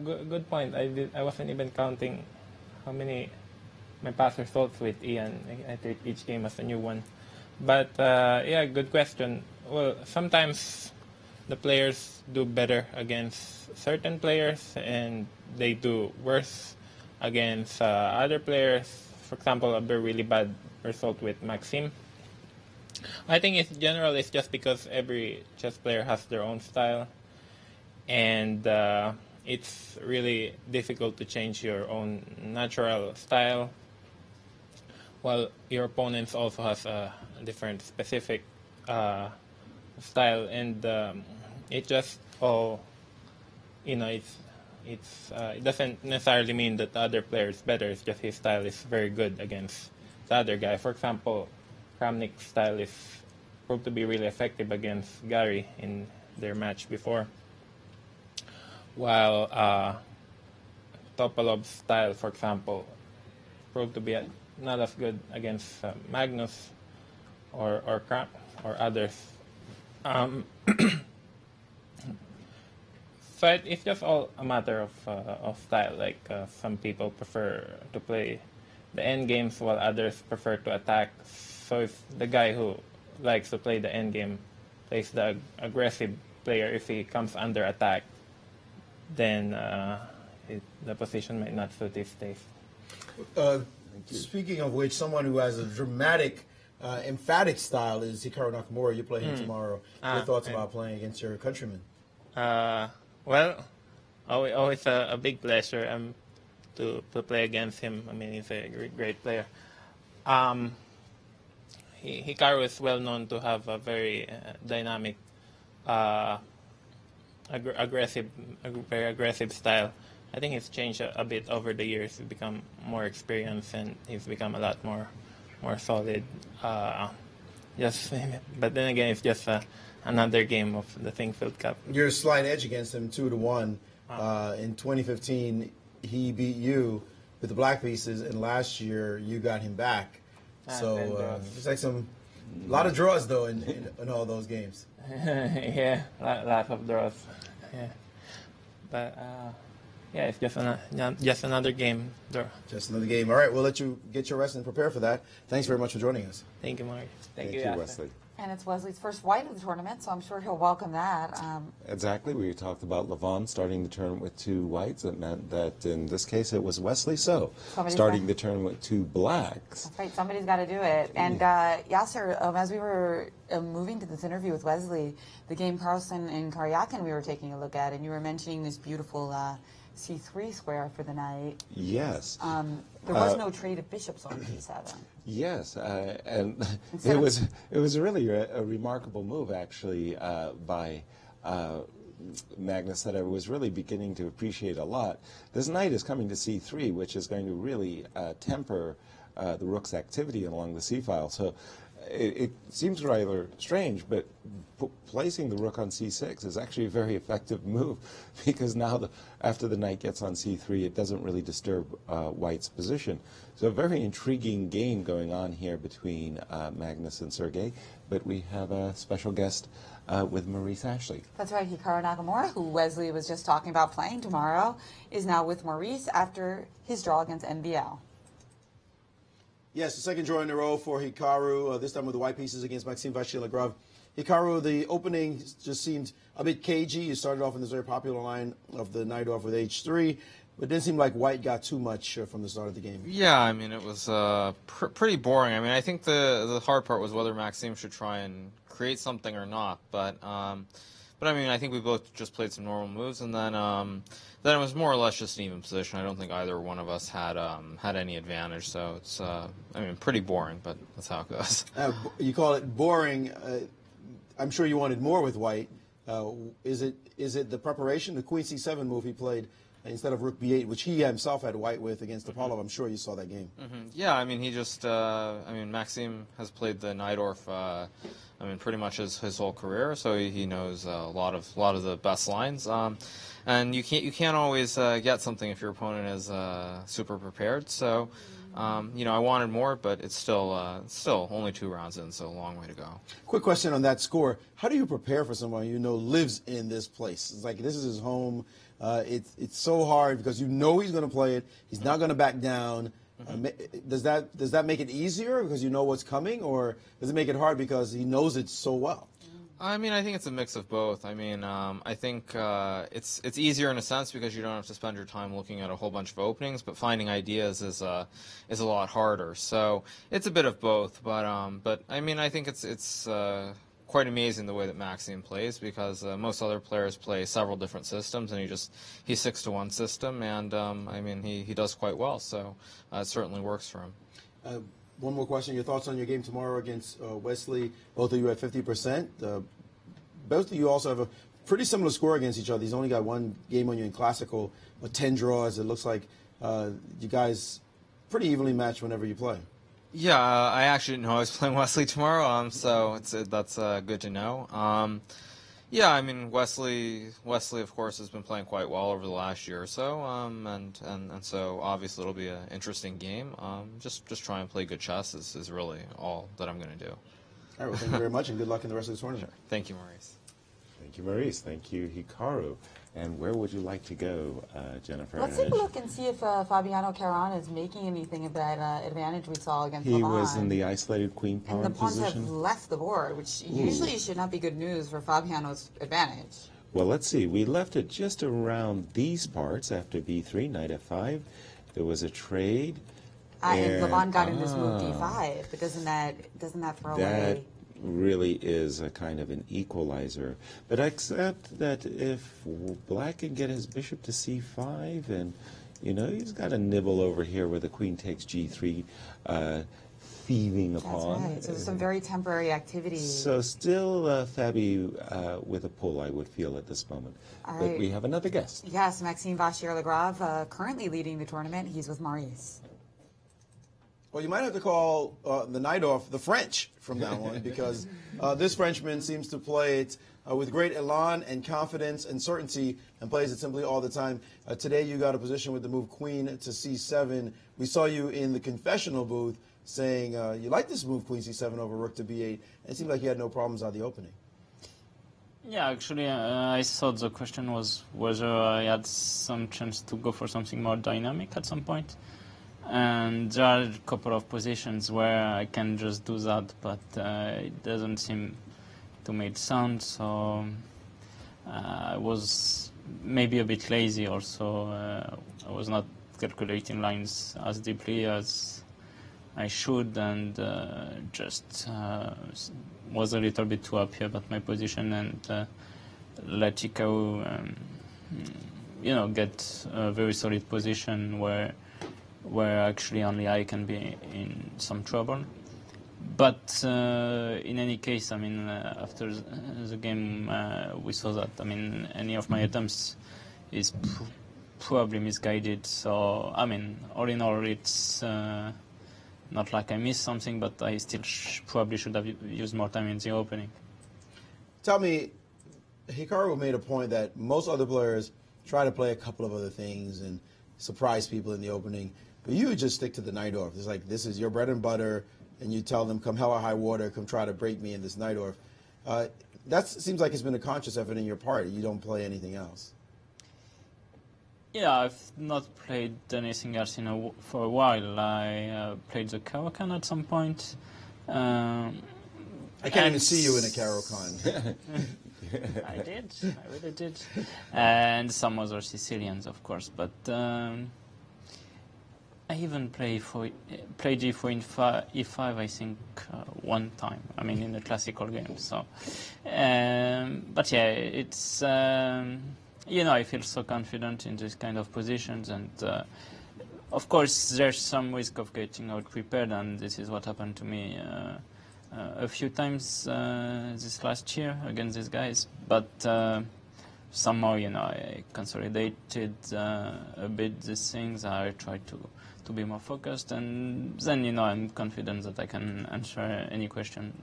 Good point. I wasn't even counting how many my past results with Ian. I treat each game as a new one. But yeah, good question. Well, sometimes the players do better against certain players and they do worse against other players. For example, a really bad result with Maxime. I think in general it's just because every chess player has their own style, and it's really difficult to change your own natural style, while your opponents also has a different specific style, and it just it doesn't necessarily mean that the other player is better. It's just his style is very good against the other guy. For example, Kramnik's style is proved to be really effective against Gary in their match before, while Topolov's style, for example, proved to be not as good against Magnus or others. So it's just all a matter of style. Like some people prefer to play the end games while others prefer to attack. So if the guy who likes to play the end game plays the aggressive player. If he comes under attack, then the position might not suit his taste. Speaking of which, someone who has a dramatic, emphatic style is Hikaru Nakamura. You play him tomorrow. Your thoughts about playing against your countryman? Well, always a big pleasure to play against him. I mean, he's a great player. Hikaru is well known to have a very dynamic, very aggressive style. I think he's changed a bit over the years. He's become more experienced and he's become a lot more solid. But then again, it's just another game of the Sinquefield Cup. You're a slight edge against him, 2-1. In 2015, he beat you with the black pieces, and last year you got him back. So it's like a lot of draws though in all those games. Yeah, lots of draws. Yeah, but. Yeah, it's just another game. Just another game. All right, we'll let you get your rest and prepare for that. Thanks very much for joining us. Thank you, Maurice. Thank you, Wesley. And it's Wesley's first white of the tournament, so I'm sure he'll welcome that. Exactly. We talked about Levon starting the tournament with 2 whites. It meant that in this case it was Wesley starting the tournament with 2 blacks. That's right. Somebody's got to do it. And Yasser, as we were moving to this interview with Wesley, the game Carlsen and Karyakin we were taking a look at, and you were mentioning this beautiful C3 square for the night. Yes. There was no trade of bishops on G7. Yes, and it was really a remarkable move actually by Magnus that I was really beginning to appreciate a lot. This knight is coming to C3, which is going to really temper the rook's activity along the C-file. So it seems rather strange, but placing the rook on c6 is actually a very effective move because now after the knight gets on c3, it doesn't really disturb white's position. So a very intriguing game going on here between Magnus and Sergei, but we have a special guest with Maurice Ashley. That's right, Hikaru Nakamura, who Wesley was just talking about playing tomorrow, is now with Maurice after his draw against NBL. Yes, the second draw in a row for Hikaru, this time with the white pieces against Maxime Vachier-Lagrave. Hikaru, the opening just seemed a bit cagey. You started off in this very popular line of the knight off with h3, but it didn't seem like white got too much from the start of the game. Yeah, I mean, it was pretty boring. I mean, I think the hard part was whether Maxime should try and create something or not, but I mean, I think we both just played some normal moves, and then it was more or less just an even position. I don't think either one of us had any advantage, so it's I mean, pretty boring, but that's how it goes. You call it boring. I'm sure you wanted more with white. Is it the preparation, the queen c7 move he played instead of rook b8, which he himself had white with against Topalov? I'm sure you saw that game. Yeah, I mean, he just I mean, Maxime has played the Najdorf I mean, pretty much his whole career, so he knows a lot of the best lines. And you can't always get something if your opponent is super prepared. So, you know, I wanted more, but it's still only 2 rounds in, so a long way to go. Quick question on that score: how do you prepare for someone you know lives in this place? It's like this is his home. It's so hard because you know he's going to play it. He's not going to back down. Does that make it easier because you know what's coming, or does it make it hard because he knows it so well? I mean, I think it's a mix of both. I mean, I think it's easier in a sense because you don't have to spend your time looking at a whole bunch of openings, but finding ideas is a lot harder. So it's a bit of both. But I mean, I think it's quite amazing the way that Maxime plays because most other players play several different systems, and he sticks to one system, and I mean, he does quite well. So it certainly works for him. One more question. Your thoughts on your game tomorrow against Wesley? Both of you at 50%. Both of you also have a pretty similar score against each other. He's only got 1 game on you in Classical, but 10 draws. It looks like you guys pretty evenly matched whenever you play. Yeah, I actually didn't know I was playing Wesley tomorrow, so that's good to know. Yeah, I mean, Wesley, of course, has been playing quite well over the last year or so, and so obviously it'll be an interesting game. Just try and play good chess is really all that I'm going to do. All right, well, thank you very much, and good luck in the rest of the tournament. Sure. Thank you, Maurice. Thank you, Maurice. Thank you, Hikaru. And where would you like to go, Jennifer? Let's take a look and see if Fabiano Caruana is making anything of that advantage we saw against He Levon. was in the isolated queen pawn And the pawns position. have left the board, which usually should not be good news for Fabiano's advantage. Well, let's see. We left it just around these parts after b3, knight f5. There was a trade. And Levon got in this move d5, but doesn't that throw that away? really is a kind of an equalizer. But except that if black can get his bishop to c5, and he's got a nibble over here where the queen takes g3, thieving upon. That's right. So there's some very temporary activity. So still Fabi with a pull, I would feel at this moment. All But right. we have another guest. Yes, Maxime Vachier-Lagrave, currently leading the tournament. He's with Maurice. Well, you might have to call the night off the French from now on, because this Frenchman seems to play it with great elan and confidence and certainty, and plays it simply all the time. Today you got a position with the move queen to c7. We saw you in the confessional booth saying you like this move queen c7 over rook to b8. It seemed like you had no problems at the opening. Yeah, actually, I thought the question was whether I had some chance to go for something more dynamic at some point. And there are a couple of positions where I can just do that, but it doesn't seem to make sense. So I was maybe a bit lazy also. I was not calculating lines as deeply as I should, and just was a little bit too happy about my position, and let Chikau, get a very solid position where actually only I can be in some trouble. But in any case, I mean, after the game, we saw that, I mean, any of my attempts is probably misguided. So, I mean, all in all, it's not like I missed something, but I still probably should have used more time in the opening. Tell me, Hikaru made a point that most other players try to play a couple of other things and surprise people in the opening. But you just stick to the night off. It's like, this is your bread and butter, and you tell them, come hell or high water, come try to break me in this night off. That seems like it's been a conscious effort in your part. You don't play anything else. Yeah, I've not played anything else for a while. I played the Caro-Kann at some point. I can't even see you in a Caro-Kann. I did. I really did. And some other Sicilians, of course. But I even played g4 in e5, I think, one time. I mean, in a classical game. So, but yeah, it's I feel so confident in this kind of positions, and of course, there's some risk of getting out prepared, and this is what happened to me a few times this last year against these guys. But somehow, I consolidated a bit these things. I tried to be more focused, and then, I'm confident that I can answer any question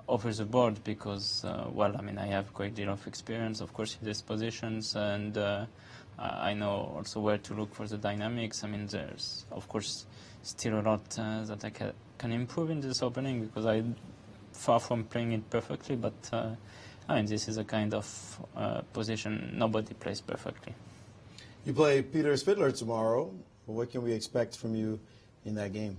over the board, because, I have a great deal of experience, of course, in these positions, and I know also where to look for the dynamics. I mean, there's, of course, still a lot that I can improve in this opening, because I'm far from playing it perfectly, but this is a kind of position nobody plays perfectly. You play Peter Spidler tomorrow. What can we expect from you in that game?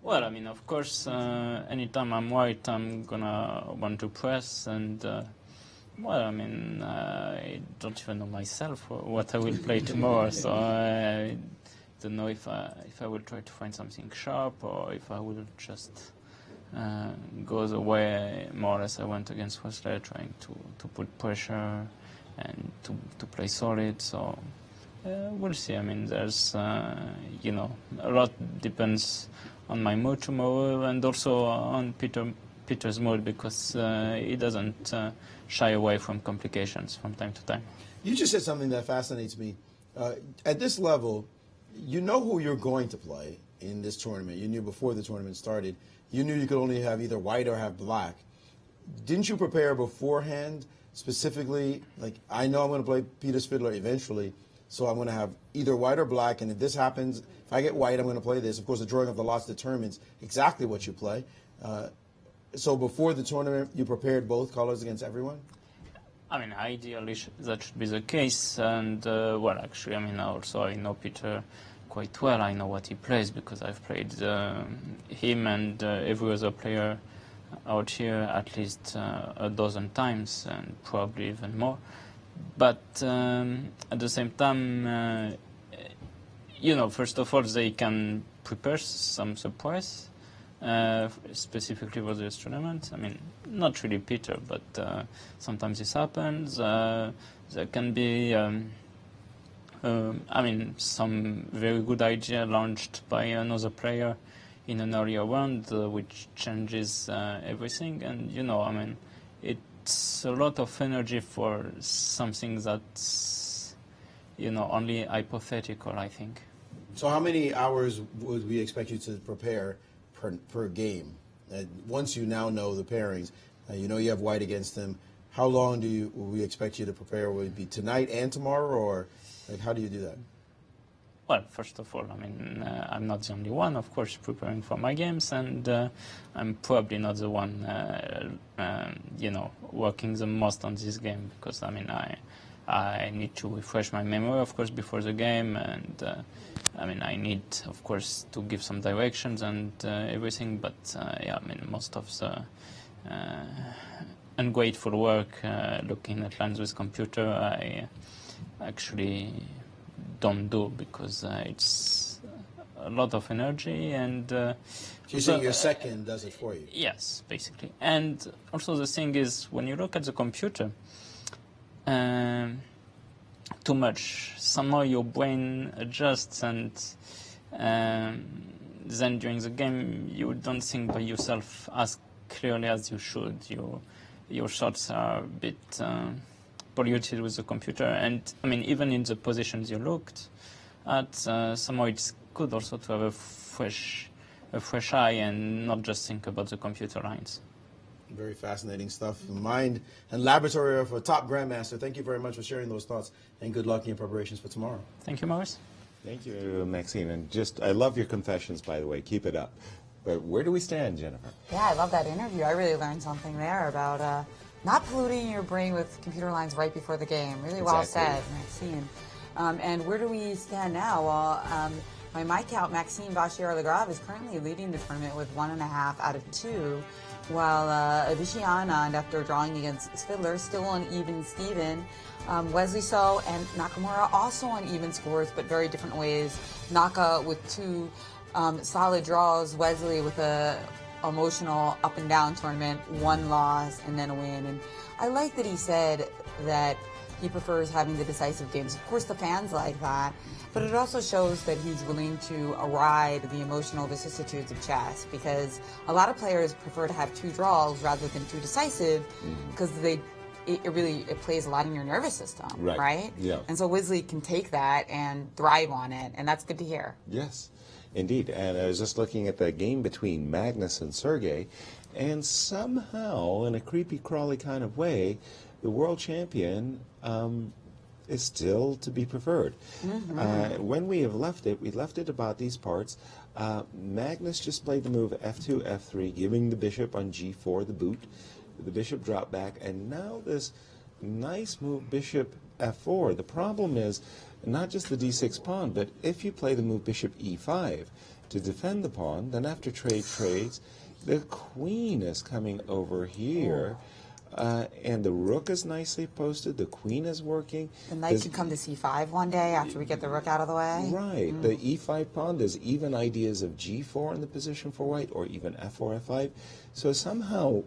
Well, of course, anytime I'm white, I'm gonna want to press, and I don't even know myself what I will play tomorrow, so I don't know if I will try to find something sharp, or if I will just go the way more or less I went against Wesley, trying to put pressure and to play solid. So we'll see. There's a lot depends on my mood tomorrow, and also on Peter's mood, because he doesn't shy away from complications from time to time. You just said something that fascinates me. At this level, you know who you're going to play in this tournament. You knew before the tournament started. You knew you could only have either white or have black. Didn't you prepare beforehand, specifically, like, I know I'm going to play Peter Spidler eventually, so I'm going to have either white or black, and if this happens, if I get white, I'm going to play this. Of course, the drawing of the lots determines exactly what you play. So before the tournament, you prepared both colors against everyone? I mean, ideally that should be the case, and well, actually, I mean, also I know Peter quite well. I know what he plays because I've played him and every other player out here at least a dozen times, and probably even more. But at the same time, you know, first of all, they can prepare some surprise, specifically for this tournament. I mean, not really Peter, but sometimes this happens. There can be, I mean, some very good idea launched by another player in an earlier round, which changes everything. And, you know, I mean, it's a lot of energy for something that's, you know, only hypothetical, I think. So how many hours would we expect you to prepare per game? Once you now know the pairings, you know you have white against them, how long will we expect you to prepare? Would it be tonight and tomorrow, or like, how do you do that? Well, first of all, I mean, I'm not the only one, of course, preparing for my games, and I'm probably not the one, you know, working the most on this game, because, I mean, I need to refresh my memory, of course, before the game, and I mean, I need, of course, to give some directions and everything, but yeah, I mean, most of the ungrateful work looking at lines with computer, I actually don't do, because it's a lot of energy, and so you're saying your second does it for you? Yes, basically. And also the thing is, when you look at the computer, too much, somehow your brain adjusts, and then during the game you don't think by yourself as clearly as you should. Your shots are a bit polluted with the computer, and I mean, even in the positions you looked at, somehow it's good also to have a fresh eye and not just think about the computer lines. Very fascinating stuff. Mind and laboratory of a top grandmaster. Thank you very much for sharing those thoughts, and good luck in your preparations for tomorrow. Thank you, Maurice. Thank you, Maxime. And just, I love your confessions, by the way. Keep it up. But where do we stand, Jennifer? Yeah, I love that interview. I really learned something there about not polluting your brain with computer lines right before the game. Really well said, Maxime. And where do we stand now? Well, by my count, Maxime Vachier-Lagrave is currently leading the tournament with 1.5 out of 2, while Avicii Anand, after drawing against Fiddler, still on even Steven. Wesley So and Nakamura also on even scores, but very different ways. Naka with 2 solid draws, Wesley with a emotional up and down tournament, 1 loss and then a win. And I like that he said that he prefers having the decisive games. Of course, the fans like that, but it also shows that he's willing to ride the emotional vicissitudes of chess, because a lot of players prefer to have 2 draws rather than 2 decisive, because it plays a lot in your nervous system, right? Yeah. And so Wesley can take that and thrive on it, and that's good to hear. Yes, indeed. And I was just looking at the game between Magnus and Sergey, and somehow, in a creepy crawly kind of way, the world champion is still to be preferred. When we left it about these parts. Magnus just played the move f2, f3, giving the bishop on g4 the boot. The bishop dropped back, and now this nice move, bishop f4. The problem is not just the d6 pawn, but if you play the move bishop e5 to defend the pawn, then after trades, the queen is coming over here. And the rook is nicely posted. The queen is working. The knight should come to c5 one day after we get the rook out of the way. Right. The e5 pawn, there's even ideas of g4 in the position for white, or even f4, f5. So somehow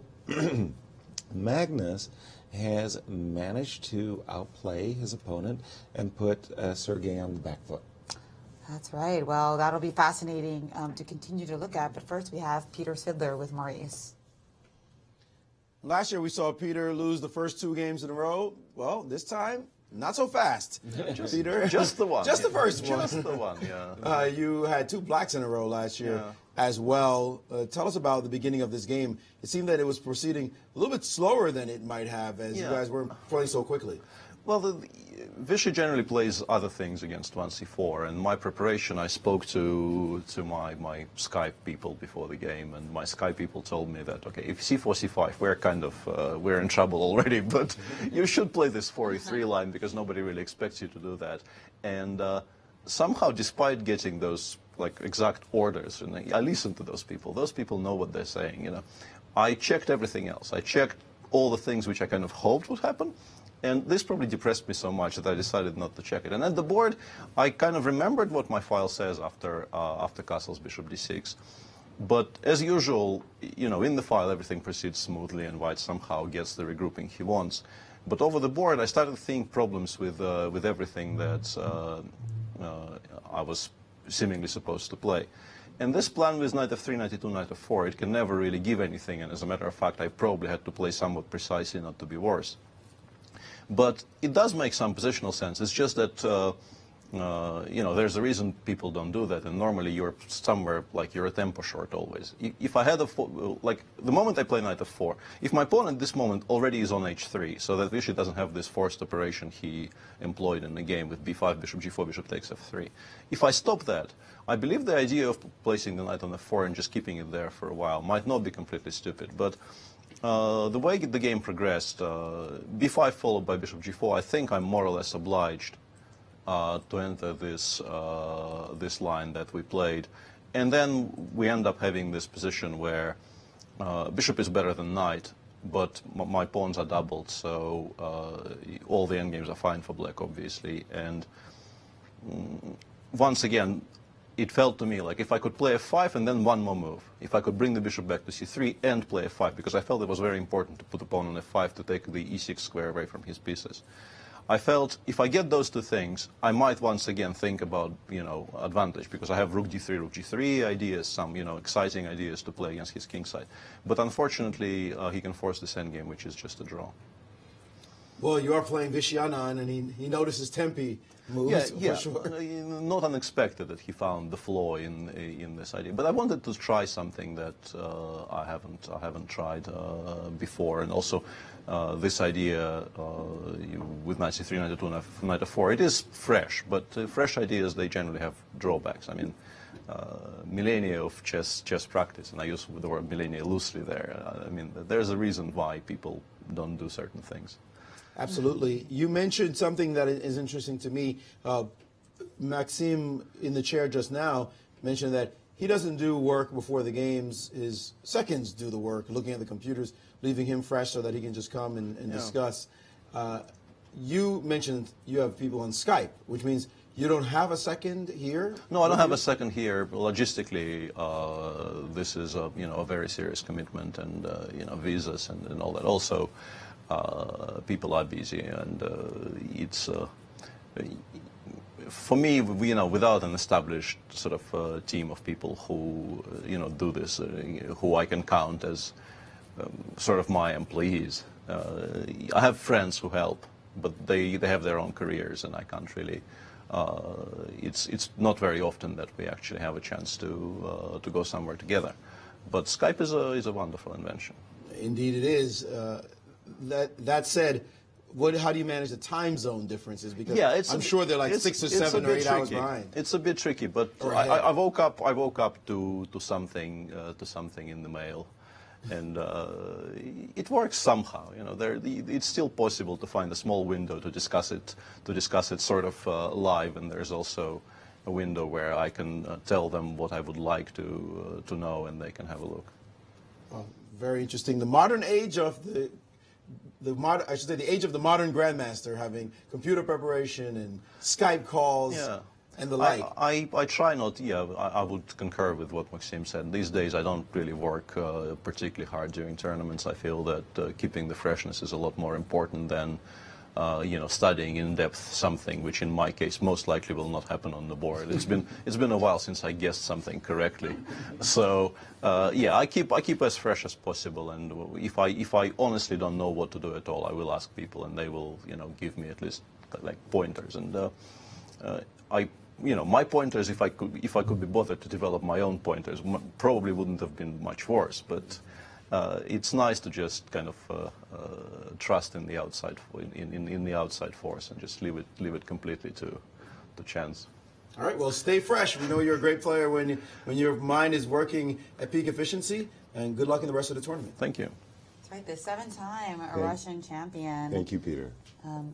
Magnus has managed to outplay his opponent and put Sergey on the back foot. That's right. Well, that'll be fascinating to continue to look at. But first we have Peter Fiddler with Maurice. Last year we saw Peter lose the first 2 games in a row. Well, this time, not so fast. Peter. Just the one. Just the first one. Just the one, yeah. You had 2 blacks in a row last year as well. Tell us about the beginning of this game. It seemed that it was proceeding a little bit slower than it might have, as you guys weren't playing so quickly. Well, Vichy generally plays other things against 1c4, and my preparation, I spoke to my Skype people before the game, and my Skype people told me that, okay, if c4, c5, we're in trouble already, but you should play this 4e3 line because nobody really expects you to do that. And somehow, despite getting those like exact orders, and I listened to those people know what they're saying, you know. I checked everything else. I checked all the things which I kind of hoped would happen. And this probably depressed me so much that I decided not to check it. And at the board, I kind of remembered what my file says after castles bishop d6. But as usual, you know, in the file everything proceeds smoothly and white somehow gets the regrouping he wants. But over the board, I started seeing problems with everything that I was seemingly supposed to play. And this plan with knight f3, knight e2, knight f4, it can never really give anything. And as a matter of fact, I probably had to play somewhat precisely not to be worse. But it does make some positional sense. It's just that, you know, there's a reason people don't do that. And normally you're somewhere, like you're a tempo short always. If I had like the moment I play knight f4, if my pawn at this moment already is on h3, so that Vichy doesn't have this forced operation he employed in the game with b5, bishop g4, bishop takes f3. If I stop that, I believe the idea of placing the knight on f4 and just keeping it there for a while might not be completely stupid. But the way the game progressed, b5 followed by bishop g4, I think I'm more or less obliged to enter this this line that we played. And then we end up having this position where bishop is better than knight, but my pawns are doubled, so all the endgames are fine for black, obviously. And once again, it felt to me like if I could play f5 and then one more move, if I could bring the bishop back to c3 and play f5, because I felt it was very important to put the pawn on f5 to take the e6 square away from his pieces. I felt if I get those two things, I might once again think about, you know, advantage, because I have rook g3 ideas, some, you know, exciting ideas to play against his king side. But unfortunately, he can force this endgame, which is just a draw. Well, you are playing Vichy Anand, and he notices Tempe moves, yeah, for sure. Not unexpected that he found the flaw in this idea. But I wanted to try something that I haven't tried before, and also this idea with knight c3, knight e2, knight f4. It is fresh, but fresh ideas, they generally have drawbacks. I mean, millennia of chess practice, and I use the word millennia loosely there. I mean, there's a reason why people don't do certain things. Absolutely. You mentioned something that is interesting to me. Maxime, in the chair just now, mentioned that he doesn't do work before the games. His seconds do the work, looking at the computers, leaving him fresh so that he can just come and discuss. You mentioned you have people on Skype, which means you don't have a second here? No, I don't have a second here. Logistically, this is a, you know, a very serious commitment, and you know, visas and all that. Also, people are busy, and it's for me, you know, without an established sort of team of people who you know do this, who I can count as sort of my employees. I have friends who help, but they have their own careers, and I can't really. It's not very often that we actually have a chance to go somewhere together. But Skype is a wonderful invention. Indeed, it is. That said, how do you manage the time zone differences? Because I'm sure they're like 6 or 7 or 8 hours behind. It's a bit tricky, but I woke up to something in the mail, and it works somehow. You know, it's still possible to find a small window to discuss it sort of live, and there's also a window where I can tell them what I would like to know, and they can have a look. Well, very interesting. The modern age of the age of the modern grandmaster, having computer preparation and Skype calls and the like. I try not. Yeah, I would concur with what Maxime said. These days, I don't really work particularly hard during tournaments. I feel that keeping the freshness is a lot more important than you know, studying in depth something, which in my case most likely will not happen on the board. It's been a while since I guessed something correctly, so yeah, I keep as fresh as possible. And if I honestly don't know what to do at all, I will ask people, and they will, you know, give me at least like pointers. And you know, my pointers, if I could be bothered to develop my own pointers, probably wouldn't have been much worse. But it's nice to just kind of trust in the outside in the outside force and just leave it completely to chance. All right, well, stay fresh. We know you're a great player when your mind is working at peak efficiency, and good luck in the rest of the tournament. Thank you. That's right, the 7-time Russian champion. Thank you, Peter.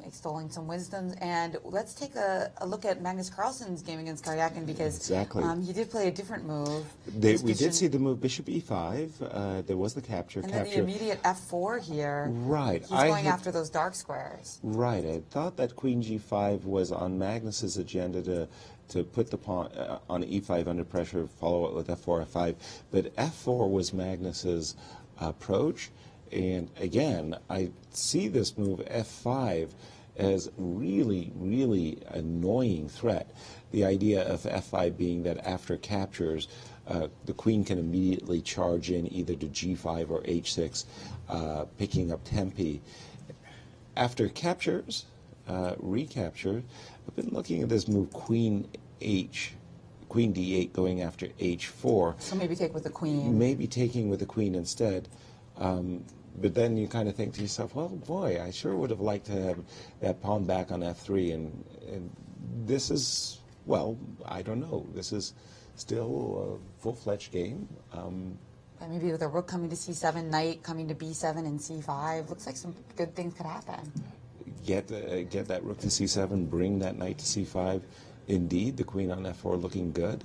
Extolling some wisdoms. And let's take a look at Magnus Carlsen's game against Karyakin, because exactly. He did play a different move. We did see the move Bishop E5. There was the capture. And then the immediate F4 here. Right. He's going after those dark squares. Right. I thought that Queen G5 was on Magnus's agenda to put the pawn on E5 under pressure, follow it with F4, F5. But F4 was Magnus's approach. And again, I see this move F5 as really, really annoying threat. The idea of F5 being that after captures, the queen can immediately charge in either to G5 or H6, picking up tempi. After captures, recapture, I've been looking at this move Queen D8 going after H4. So maybe take with the queen. Maybe taking with the queen instead. But then you kind of think to yourself, well, boy, I sure would have liked to have that pawn back on F3. And this is, well, I don't know. This is still a full-fledged game. Maybe with a rook coming to C7, knight coming to B7 and C5. Looks like some good things could happen. Get that rook to C7, bring that knight to C5. Indeed, the queen on F4 looking good.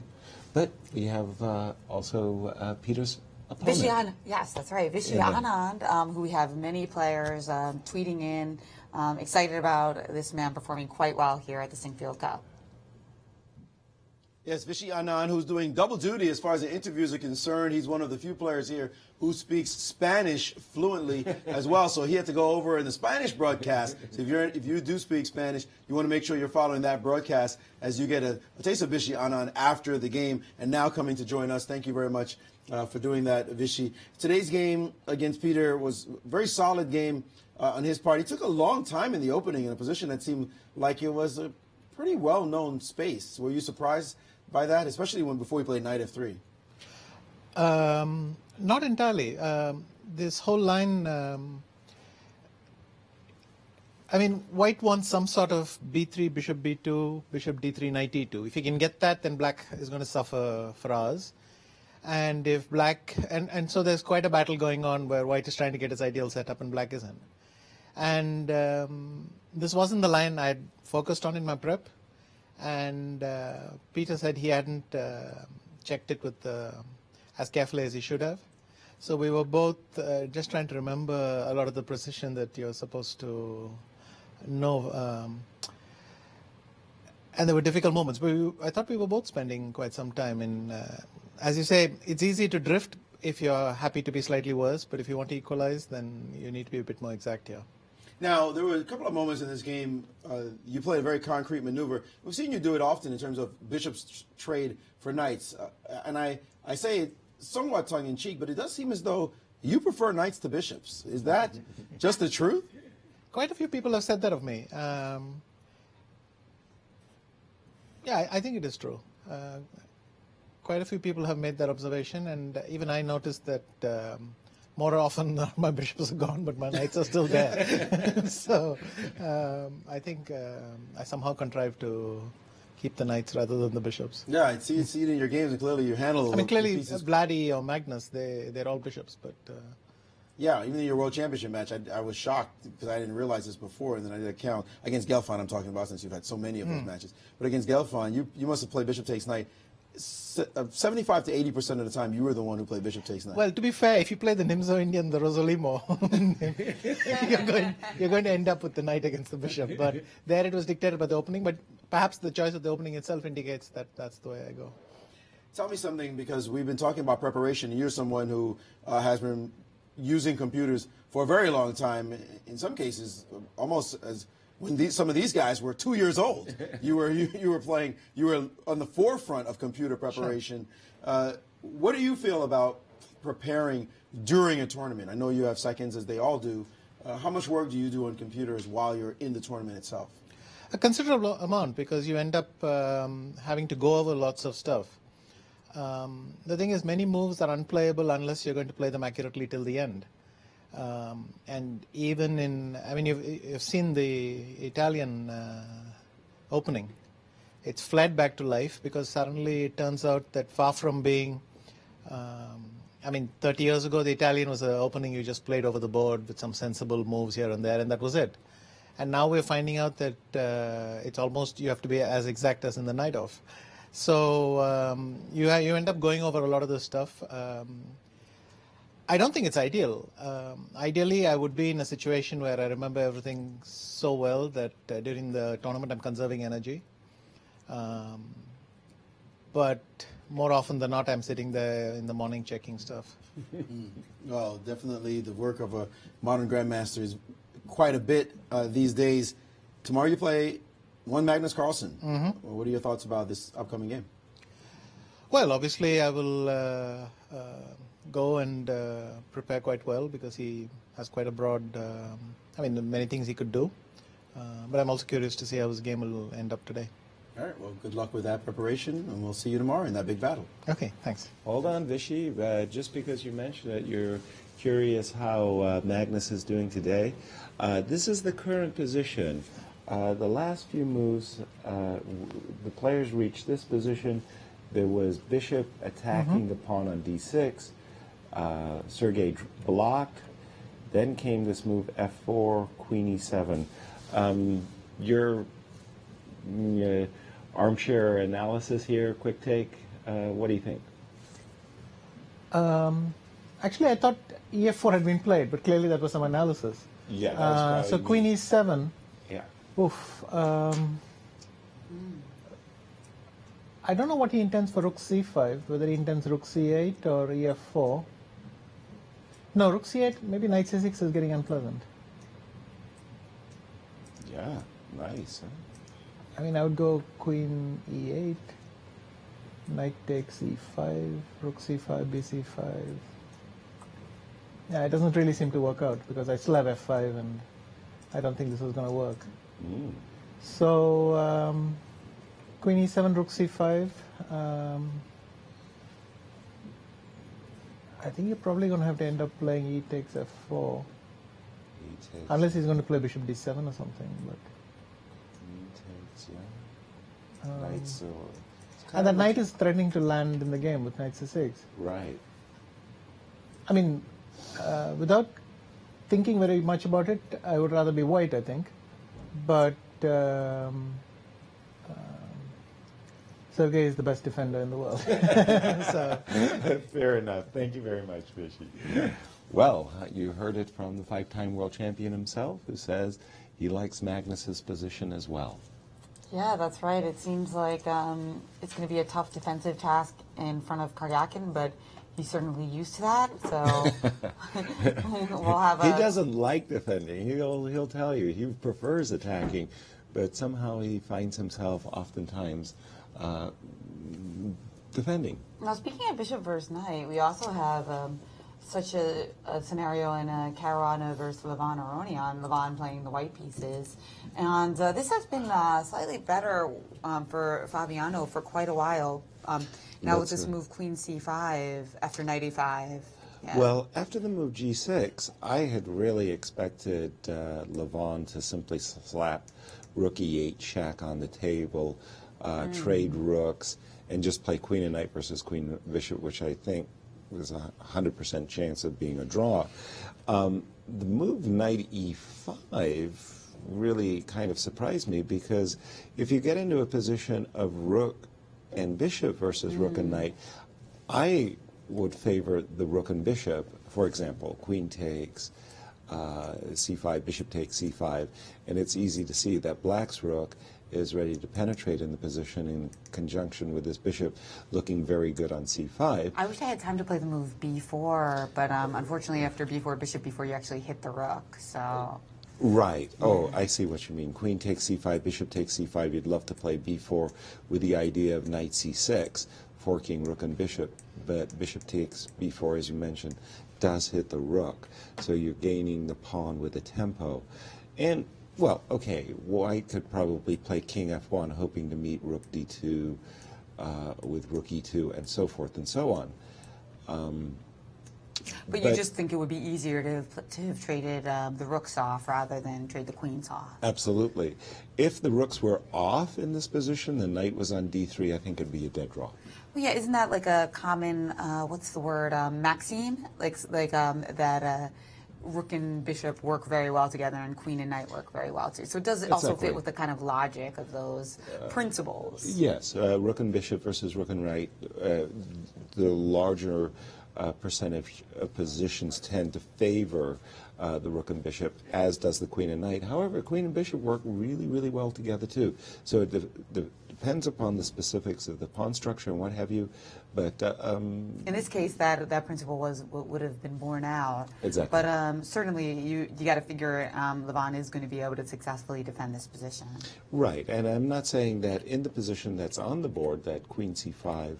But we have also Peter's opponent. Vishy Anand, yes, that's right. Vishy Anand, who we have many players tweeting in, excited about this man performing quite well here at the Sinquefield Cup. Yes, Vishy Anand, who's doing double duty as far as the interviews are concerned. He's one of the few players here who speaks Spanish fluently as well. So he had to go over in the Spanish broadcast. So if you do speak Spanish, you want to make sure you're following that broadcast as you get a taste of Vishy Anand after the game. And now coming to join us. Thank you very much for doing that, Vishy. Today's game against Peter was a very solid game on his part. He took a long time in the opening in a position that seemed like it was a pretty well-known space. Were you surprised by that, especially before he played knight F3? Not entirely. This whole line, I mean, white wants some sort of B3, bishop B2, bishop D3, knight E2. If he can get that, then black is going to suffer for hours. And if black, and so there's quite a battle going on where white is trying to get his ideal setup and black isn't. And this wasn't the line I had focused on in my prep. And Peter said he hadn't checked it with as carefully as he should have. So we were both just trying to remember a lot of the precision that you're supposed to know. And there were difficult moments. But I thought we were both spending quite some time in, as you say, it's easy to drift if you're happy to be slightly worse. But if you want to equalize, then you need to be a bit more exact here. Now, there were a couple of moments in this game, you played a very concrete maneuver. We've seen you do it often in terms of bishops trade for knights. And I say it somewhat tongue-in-cheek, but it does seem as though you prefer knights to bishops. Is that just the truth? Quite a few people have said that of me. Yeah, I think it is true. Quite a few people have made that observation, and even I noticed that more often my bishops are gone, but my knights are still there. So I think I somehow contrived to keep the knights rather than the bishops. Yeah, I see it in your games, and clearly you handle. I mean, clearly Vladdy or Magnus, they're all bishops, but. Yeah, even in your World Championship match, I was shocked because I didn't realize this before, and then I did a count against Gelfand. I'm talking about since you've had so many of those matches. But against Gelfand, you must have played bishop takes knight. 75 to 80% of the time, you were the one who played bishop takes knight. Well, to be fair, if you play the Nimzo Indian, the Rosolimo, you're going to end up with the knight against the bishop. But there it was dictated by the opening. But perhaps the choice of the opening itself indicates that that's the way I go. Tell me something, because we've been talking about preparation, and you're someone who has been using computers for a very long time. In some cases, almost as when some of these guys were 2 years old. You were playing. You were on the forefront of computer preparation. Sure. What do you feel about preparing during a tournament? I know you have seconds, as they all do. How much work do you do on computers while you're in the tournament itself? A considerable amount, because you end up having to go over lots of stuff. The thing is, many moves are unplayable unless you're going to play them accurately till the end. And even in, I mean, you've seen the Italian opening. It's fled back to life because suddenly it turns out that far from being, I mean, 30 years ago, the Italian was an opening you just played over the board with some sensible moves here and there, and that was it. And now we're finding out that it's almost, you have to be as exact as in the night off. So you end up going over a lot of this stuff. I don't think it's ideal. Ideally, I would be in a situation where I remember everything so well that during the tournament I'm conserving energy. But more often than not, I'm sitting there in the morning checking stuff. Well, definitely the work of a modern grandmaster is quite a bit these days. Tomorrow you play one Magnus Carlsen. Mm-hmm. What are your thoughts about this upcoming game? Well, obviously I will go and prepare quite well because he has quite a broad, I mean, many things he could do. But I'm also curious to see how his game will end up today. All right, well, good luck with that preparation, and we'll see you tomorrow in that big battle. Okay, thanks. Hold on, Vichy. Just because you mentioned it, you're curious how Magnus is doing today. This is the current position. The last few moves, the players reached this position. There was Bishop attacking the pawn on d6. Sergei blocked. Then came this move f4, queen e7. Your armchair analysis here, quick take. What do you think? Actually, I thought ef4 had been played, but clearly that was some analysis. Yeah. That was so queen e7. Yeah. Oof. I don't know what he intends for rook c5, whether he intends rook c8 or ef4. No, rook c8, maybe knight c6 is getting unpleasant. Yeah, nice. Huh? I mean, I would go queen e8, knight takes e5, rook c5, bc5. Yeah, it doesn't really seem to work out because I still have f5 and I don't think this is going to work. So, queen e7, rook c5. I think you're probably going to have to end up playing e takes f4. Unless he's going to play bishop d7 or something. But Knight, so and that knight is threatening to land in the game with knight c6. Right. I mean, without thinking very much about it, I would rather be white, I think. But Sergei is the best defender in the world. So. Fair enough. Thank you very much, Vichy. Well, you heard it from the five-time world champion himself, who says he likes Magnus's position as well. Yeah, that's right. It seems like it's going to be a tough defensive task in front of Karyakin, but he's certainly used to that. So we'll have. He doesn't like defending. He'll tell you he prefers attacking, but somehow he finds himself oftentimes defending. Now, speaking of bishop versus knight, we also have such a scenario in Caruana versus Levon Aronian, Levon playing the white pieces. And this has been slightly better for Fabiano for quite a while. Now with this move queen c5 after knight e5. Yeah. Well, after the move g6, I had really expected Levon to simply slap rook e8 shack on the table, trade rooks, and just play queen and knight versus queen bishop, which I think was a 100% chance of being a draw. The move knight e5 really kind of surprised me because if you get into a position of rook and bishop versus rook and knight, I would favor the rook and bishop. For example, queen takes c5, bishop takes c5, and it's easy to see that black's rook is ready to penetrate in the position in conjunction with this bishop looking very good on c5. I wish I had time to play the move b4, but unfortunately after b4, bishop b4, you actually hit the rook, so... Right. Oh, I see what you mean. Queen takes c5, bishop takes c5. You'd love to play b4 with the idea of knight c6, forking rook and bishop, but bishop takes b4, as you mentioned, does hit the rook, so you're gaining the pawn with a tempo. And well, okay, white could probably play king f1, hoping to meet rook d2, with rook e2 and so forth and so on. But you just think it would be easier to have traded the rooks off rather than trade the queens off? Absolutely. If the rooks were off in this position, the knight was on d3, I think it'd be a dead draw. Well, yeah, isn't that like a common, what's the word, maxime? That rook and bishop work very well together and queen and knight work very well too. So does it also fit with the kind of logic of those principles? Yes, rook and bishop versus rook and knight, the larger percentage of positions tend to favor the rook and bishop, as does the queen and knight. However, queen and bishop work really, really well together too. So it depends upon the specifics of the pawn structure and what have you. But in this case, that principle would have been borne out. Exactly. But certainly, you got to figure Levon is going to be able to successfully defend this position. Right, and I'm not saying that in the position that's on the board, that queen c5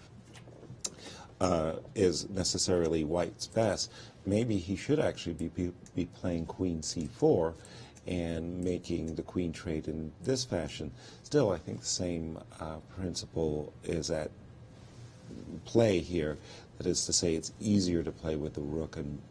is necessarily white's best. Maybe he should actually be playing queen c4 and making the queen trade in this fashion. Still, I think the same principle is at play here. That is to say, it's easier to play with the rook and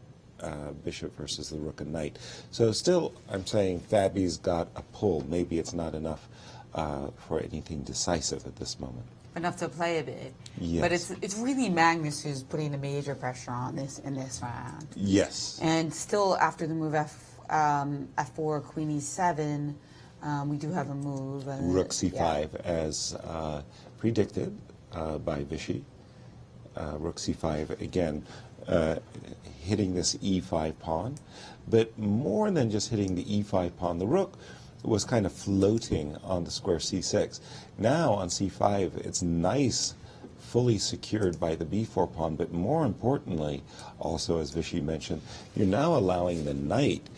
bishop versus the rook and knight. So still, I'm saying Fabi's got a pull. Maybe it's not enough for anything decisive at this moment. Enough to play a bit. Yes. But it's really Magnus who's putting the major pressure on this in this round. Yes. And still after the move f4, queen e7, we do have a move. Rook c5 as predicted by Vichy. Rook c5 again hitting this e5 pawn, but more than just hitting the e5 pawn, the rook was kind of floating on the square c6. Now on c5, it's nice, fully secured by the b4 pawn, but more importantly, also as Vichy mentioned, you're now allowing the knight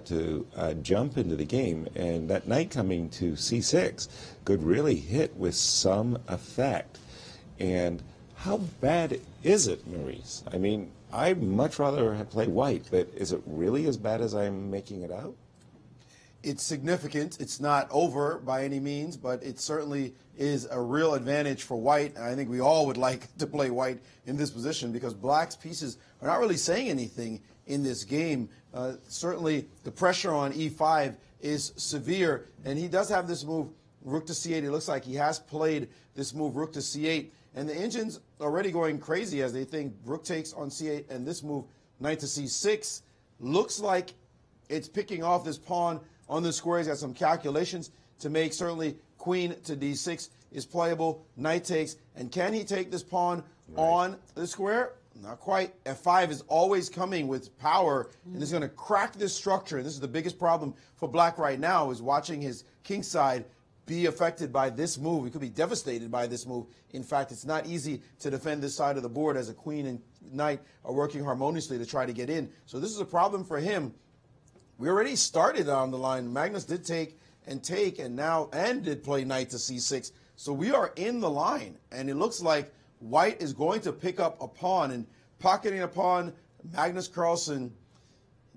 to jump into the game, and that knight coming to c6 could really hit with some effect. And how bad is it, Maurice? I mean, I'd much rather have played white, but is it really as bad as I'm making it out? It's significant. It's not over by any means, but it certainly is a real advantage for white. And I think we all would like to play white in this position because black's pieces are not really saying anything in this game. Certainly the pressure on e5 is severe, and he does have this move, rook to c8. It looks like he has played this move, rook to c8. And the engine's already going crazy as they think rook takes on c8, and this move, knight to c6, looks like it's picking off this pawn on the square. He's got some calculations to make. Certainly queen to d6 is playable. Knight takes. And can he take this pawn on the square? Not quite. f5 is always coming with power, and it's going to crack this structure. And this is the biggest problem for black right now, is watching his king side be affected by this move. He could be devastated by this move. In fact, it's not easy to defend this side of the board as a queen and knight are working harmoniously to try to get in. So this is a problem for him. We already started on the line. Magnus did take and did play knight to c6. So we are in the line, and it looks like white is going to pick up a pawn, and pocketing a pawn, Magnus Carlsen,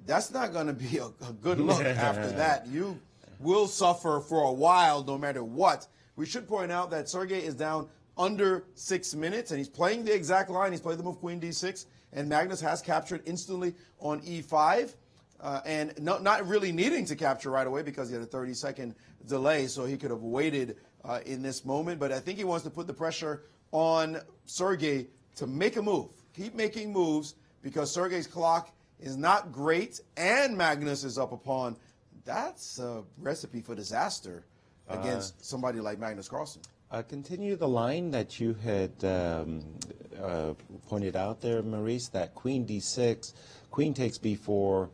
that's not going to be a good look after that. You will suffer for a while no matter what. We should point out that Sergey is down under 6 minutes, and he's playing the exact line. He's played the move queen d6, and Magnus has captured instantly on e5. And not really needing to capture right away because he had a 30-second delay, so he could have waited in this moment. But I think he wants to put the pressure on Sergey to make a move. Keep making moves because Sergey's clock is not great, and Magnus is up a pawn. That's a recipe for disaster against somebody like Magnus Carlsen. Continue the line that you had pointed out there, Maurice, that queen d6, queen takes b4,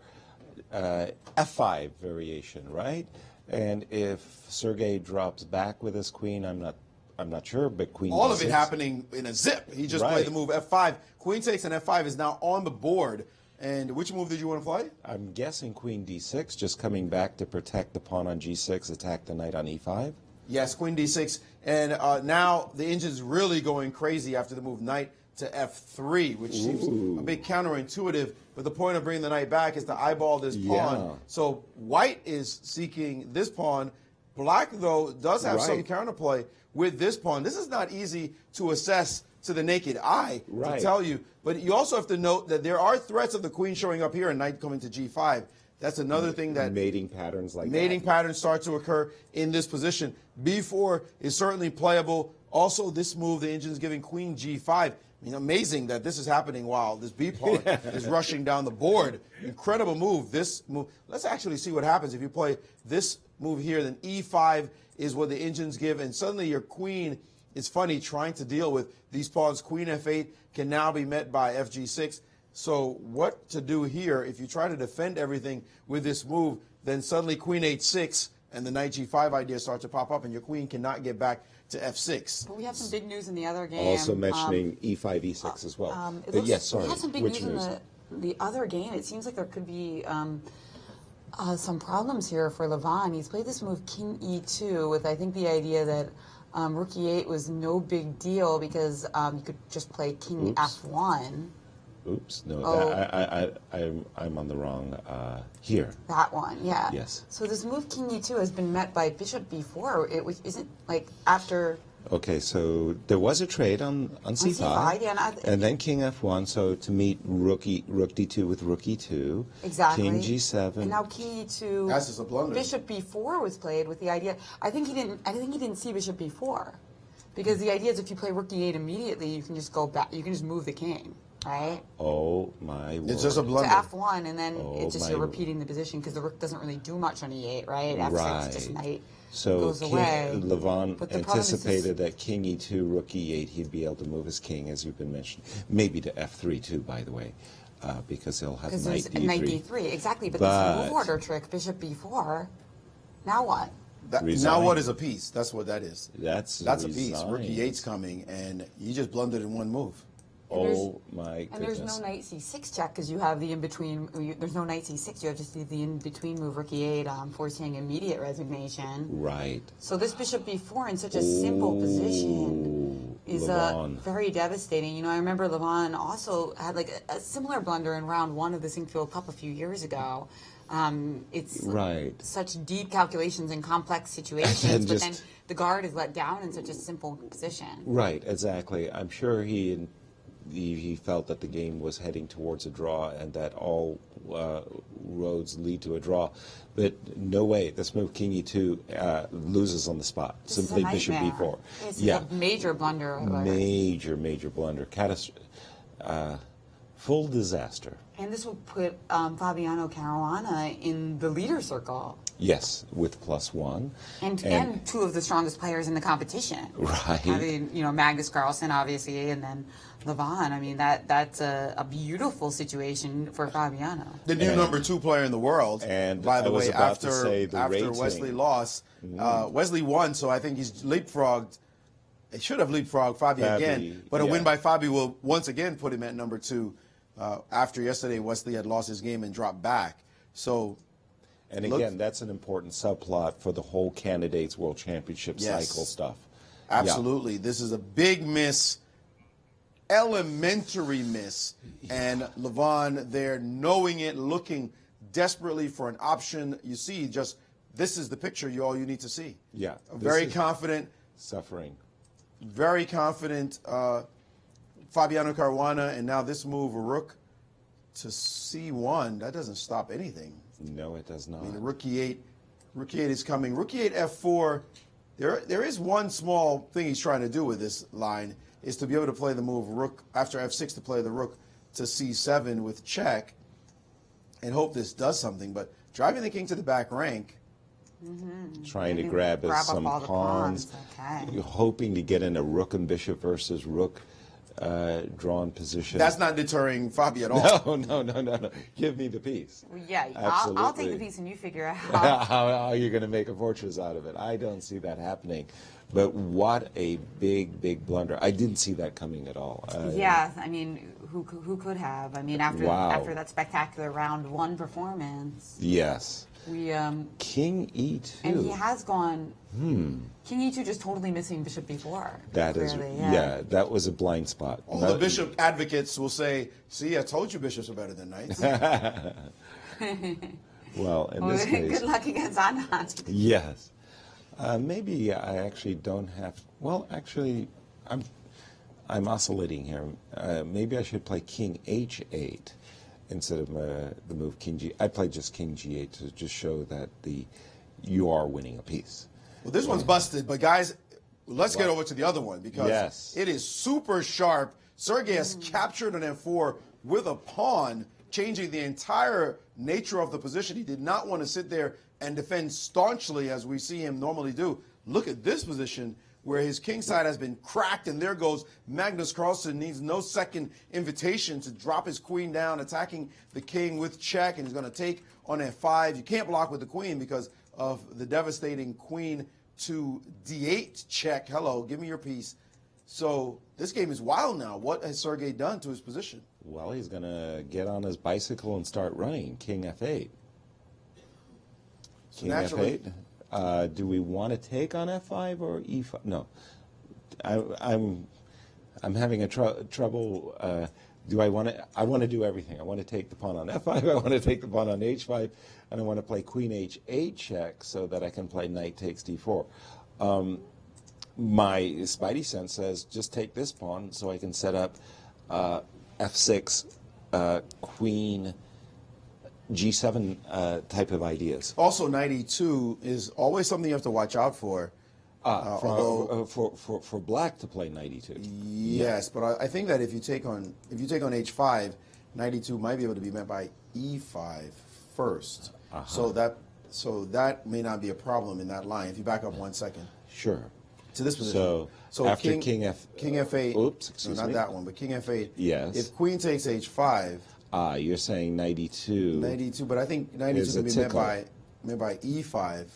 f5 variation, right? And if Sergey drops back with his queen, I'm not sure, but queen all d6. of it happening in a zip. He just played the move f5. Queen takes and f5 is now on the board. And which move did you want to play? I'm guessing queen d6, just coming back to protect the pawn on g6, attack the knight on e5. Yes, queen d6. And now the engine's really going crazy after the move knight to f3, which seems a bit counterintuitive. But the point of bringing the knight back is to eyeball this pawn. So white is seeking this pawn. Black, though, does have some Right. counterplay with this pawn. This is not easy to assess to the naked eye Right. to tell you. But you also have to note that there are threats of the queen showing up here and knight coming to g5. That's another thing that mating patterns like mating that. patterns start to occur in this position. b4 is certainly playable. Also, this move, the engine's giving queen g5. I mean, amazing that this is happening while this b pawn is rushing down the board. Incredible move. This move. Let's actually see what happens if you play this move here. Then e5 is what the engines give, and suddenly your queen is funny trying to deal with these pawns. Queen f8 can now be met by fg6. So what to do here if you try to defend everything with this move? Then suddenly queen h6 and the knight g5 idea starts to pop up, and your queen cannot get back to f6. But we have some big news in the other game. Also mentioning e5, e6 as well. But yes, sorry. We have some big Which news news? in the other game. It seems like there could be some problems here for Levon. He's played this move king e2 with, I think, the idea that rook e8 was no big deal because you could just play king f1. Oops, no, Oh. I'm on the wrong here. That one, yeah. Yes. So this move king e2 has been met by bishop b4. It isn't like after. Okay, so there was a trade on c5, c5, yeah, and then king f1, so to meet rook d2 with rook e2, Exactly. king g7. And now king e2. That's just a blunder. Bishop b4 was played with the idea. I think he didn't see bishop b4, because the idea is if you play rook e8 immediately, you can just go back. You can just move the king, right? Oh my word. It's just a To blunder. f1, and then Oh, it's just my you're word. repeating the position because the rook doesn't really do much on e8, right? f6 Right. just knight So goes away. Levon But the problem is anticipated that king e2, rook e8, he'd be able to move his king, as you've been mentioning. Maybe to f3 too, by the way, because he'll have Because knight there's d3. knight d3, exactly. But this move order trick, bishop b4. Now what? Now what is a piece? That's what that is. That's a piece. resigned. Rook e8's coming, and you just blundered in one move. Oh my And goodness. there's no knight c6 check because you have the in-between. There's no knight c6. You have just the in-between move, rook e8, forcing immediate resignation. Right. So this bishop b4 in such a simple position is Levon. very devastating. You know, I remember Levon also had like a similar blunder in round 1 of the Sinquefield Cup a few years ago. It's Right. such deep calculations and complex situations, And but just- then the guard is let down in such a simple position. Right, exactly. I'm sure he felt that the game was heading towards a draw and that all roads lead to a draw. But no way, this move king e2 loses on the spot. This is a Simply bishop nightmare. b4. This is a major blunder. Major blunder. Full disaster. And this will put Fabiano Caruana in the leader circle. Yes, with +1. And two of the strongest players in the competition. Right. Having, Magnus Carlsen, obviously, and then Levon. I mean, that's a beautiful situation for Fabiano. The new number 2 player in the world. And by the I was way, about to after say the rating. Wesley lost, Wesley won, so I think he's leapfrogged. He should have leapfrogged Fabi again, but a win by Fabi will once again put him at number 2. After yesterday, Wesley had lost his game and dropped back. So, and again, that's an important subplot for the whole candidates World Championship cycle stuff. Absolutely. Yeah. This is a big miss, elementary miss. And Levon there knowing it, looking desperately for an option. You see, this is the picture all you need to see. Yeah. Very confident. Suffering. Very confident Fabiano Caruana, and now this move, rook to c1, that doesn't stop anything. No, it does not. I mean, rook e8 is coming. Rook e8, f4, there is one small thing he's trying to do with this line, is to be able to play the move rook, after f6 to play the rook to c7 with check, and hope this does something, but driving the king to the back rank, trying to grab some pawns, hoping to get in a rook and bishop versus rook drawn position. That's not deterring Fabi at all. No. Give me the piece. Well, yeah, I'll take the piece and you figure out how you're going to make a fortress out of it. I don't see that happening. But what a big blunder. I didn't see that coming at all. Yeah, I mean, who could have? I mean, after that spectacular round 1 performance. Yes. We King e2. And he has gone King e2 just totally missing bishop b4. That clearly, is that was a blind spot. All the bishop advocates will say, see, I told you bishops are better than knights. Well, in this case. Good luck against Anand. Yes. Maybe I actually don't have. Well, actually, I'm oscillating here. Maybe I should play King H8 instead of the move King G. I played just King G8 to just show that you are winning a piece. Well, this one's busted, but guys, let's get over to the other one because it is super sharp. Sergey has captured an F4 with a pawn, changing the entire nature of the position. He did not want to sit there and defend staunchly as we see him normally do. Look at this position where his king side has been cracked, and there goes Magnus Carlsen. Needs no second invitation to drop his queen down, attacking the king with check, and he's going to take on F5. You can't block with the queen because of the devastating queen to D8 check. Hello, give me your piece. So this game is wild now. What has Sergey done to his position? Well, he's going to get on his bicycle and start running. King F8. So King F8. Do we want to take on F5 or E5? No. I'm having a trouble. Do I want to? I want to do everything. I want to take the pawn on F5. I want to take the pawn on H5, and I want to play Queen H8 check so that I can play Knight takes D4. My spidey sense says just take this pawn so I can set up F6, Queen G7 type of ideas. Also, Knight E2 is always something you have to watch out for. For black to play Knight E2. Yes, but I think that if you take on H5, Knight E2 might be able to be met by E5 first. So that may not be a problem in that line. If you back up 1 second. Sure. To this position. So after King F8. Oops, excuse me. Not that one, but King F8. Yes. If Queen takes H5. You're saying Knight E2. Knight E2, but I think Knight E2 can be met by E5.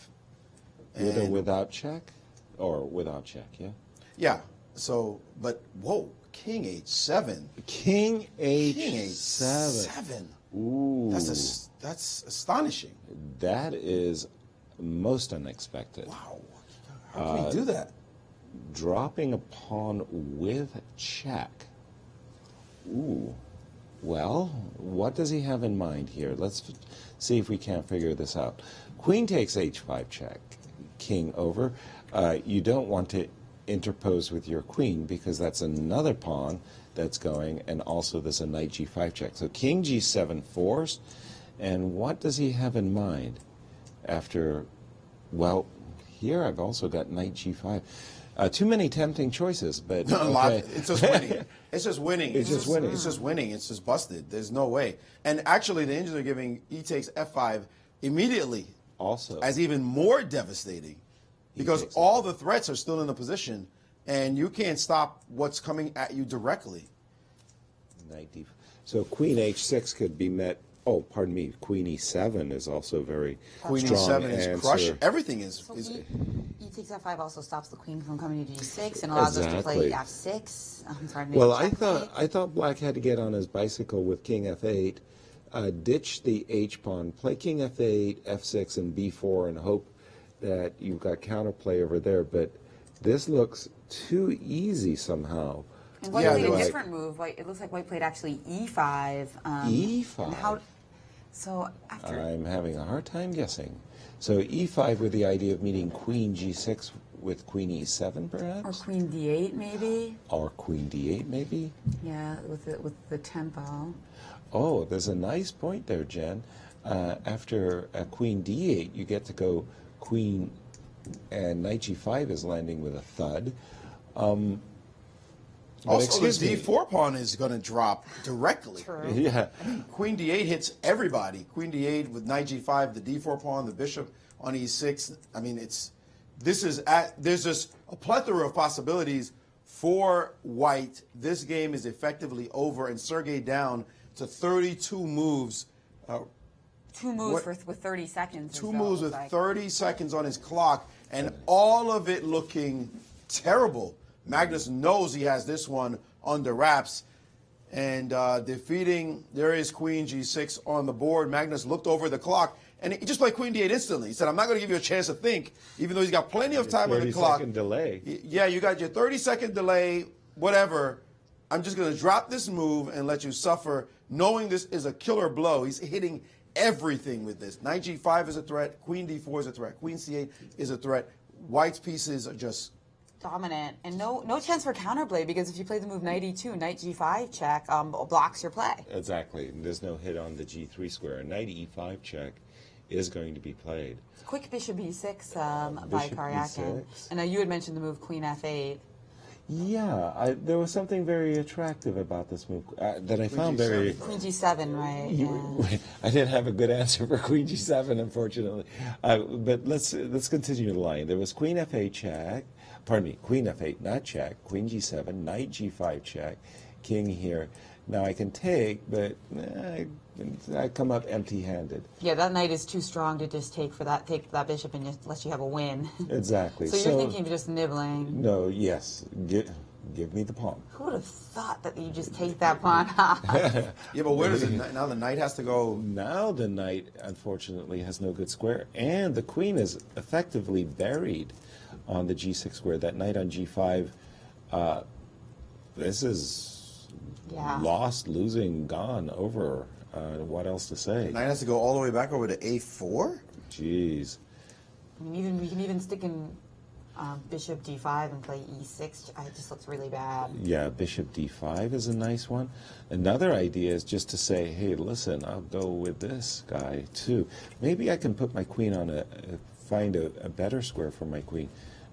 With or without check? Or without check, yeah? Yeah. So, but, whoa, King H7. King H7. King H7. Ooh. That's astonishing. That is most unexpected. Wow. How can we do that? Dropping a pawn with check. Ooh. Well, what does he have in mind here? Let's see if we can't figure this out. Queen takes H5 check. King over. You don't want to interpose with your queen because that's another pawn that's going, and also there's a Knight G5 check. So King G7 forced. And what does he have in mind after, well, here I've also got Knight G5. Too many tempting choices, but okay. It's just winning. It's just winning. It's just winning. It's just winning. It's just busted. There's no way. And actually, the Indians are giving E takes F5 immediately. Also, as even more devastating, because all the threats are still in the position, and you can't stop what's coming at you directly. Knight D. So Queen H6 could be met. Oh, pardon me. Queen E7 is also very Queen strong E7 is answer. crushing. Everything is. So E takes F5 also stops the queen from coming to G6 and allows us to play F6. I'm sorry. Well, I thought Black had to get on his bicycle with King F8, ditch the H pawn, play King F8, F6, and B4, and hope that you've got counterplay over there. But this looks too easy somehow. And White played a different move. It looks like White played actually E5. E5. So after I'm having a hard time guessing. So E5 with the idea of meeting Queen G6 with Queen E7, perhaps? Or Queen D8, maybe? Or Queen D8, maybe? Yeah, with the tempo. Oh, there's a nice point there, Jen. After Queen D8, you get to go Queen, and Knight G5 is landing with a thud. Also, the D4 pawn is going to drop directly. True. Yeah. I mean, Queen D8 hits everybody. Queen D8 with Knight G5, the D4 pawn, the bishop on E6. I mean, there's just a plethora of possibilities for White. This game is effectively over, and Sergey down to 32 moves. 2 moves with 30 seconds. 2 moves with 30 seconds on his clock, and all of it looking terrible. Magnus knows he has this one under wraps, and defeating, there is Queen G6 on the board. Magnus looked over the clock, and he just played Queen D8 instantly. He said, I'm not going to give you a chance to think, even though he's got plenty of time on the clock. 30-second delay. Yeah, you got your 30-second delay, whatever. I'm just going to drop this move and let you suffer, knowing this is a killer blow. He's hitting everything with this. Knight G5 is a threat. Queen D4 is a threat. Queen C8 is a threat. White's pieces are just dominant, and no chance for counterplay, because if you play the move knight e2, knight g5 check blocks your play. Exactly. And there's no hit on the g3 square. Knight e5 check is going to be played. Quick bishop e6 by Bishop Karyakin. E6. And you had mentioned the move queen f8. Yeah, there was something very attractive about this move that I found very... Queen g7, right? Yeah. I didn't have a good answer for queen g7, unfortunately. But let's continue the line. There was queen f8 check. Pardon me, queen f8, not check. Queen g7, knight g5 check. King here. Now I can take, but I come up empty-handed. Yeah, that knight is too strong to just take that bishop unless you have a win. Exactly. So you're thinking of just nibbling. No, yes. Give me the pawn. Who would have thought that you just take that pawn off? Yeah, but where does it now? The knight has to go. Now the knight, unfortunately, has no good square, and the queen is effectively buried on the g6 square. That knight on g5. This is lost, losing, gone, over. What else to say? The knight has to go all the way back over to a4. Jeez. I mean, we can even stick in bishop d5 and play e6. It just looks really bad. Yeah, bishop d5 is a nice one. Another idea is just to say, hey, listen, I'll go with this guy too. Maybe I can put my queen on find a better square for my queen.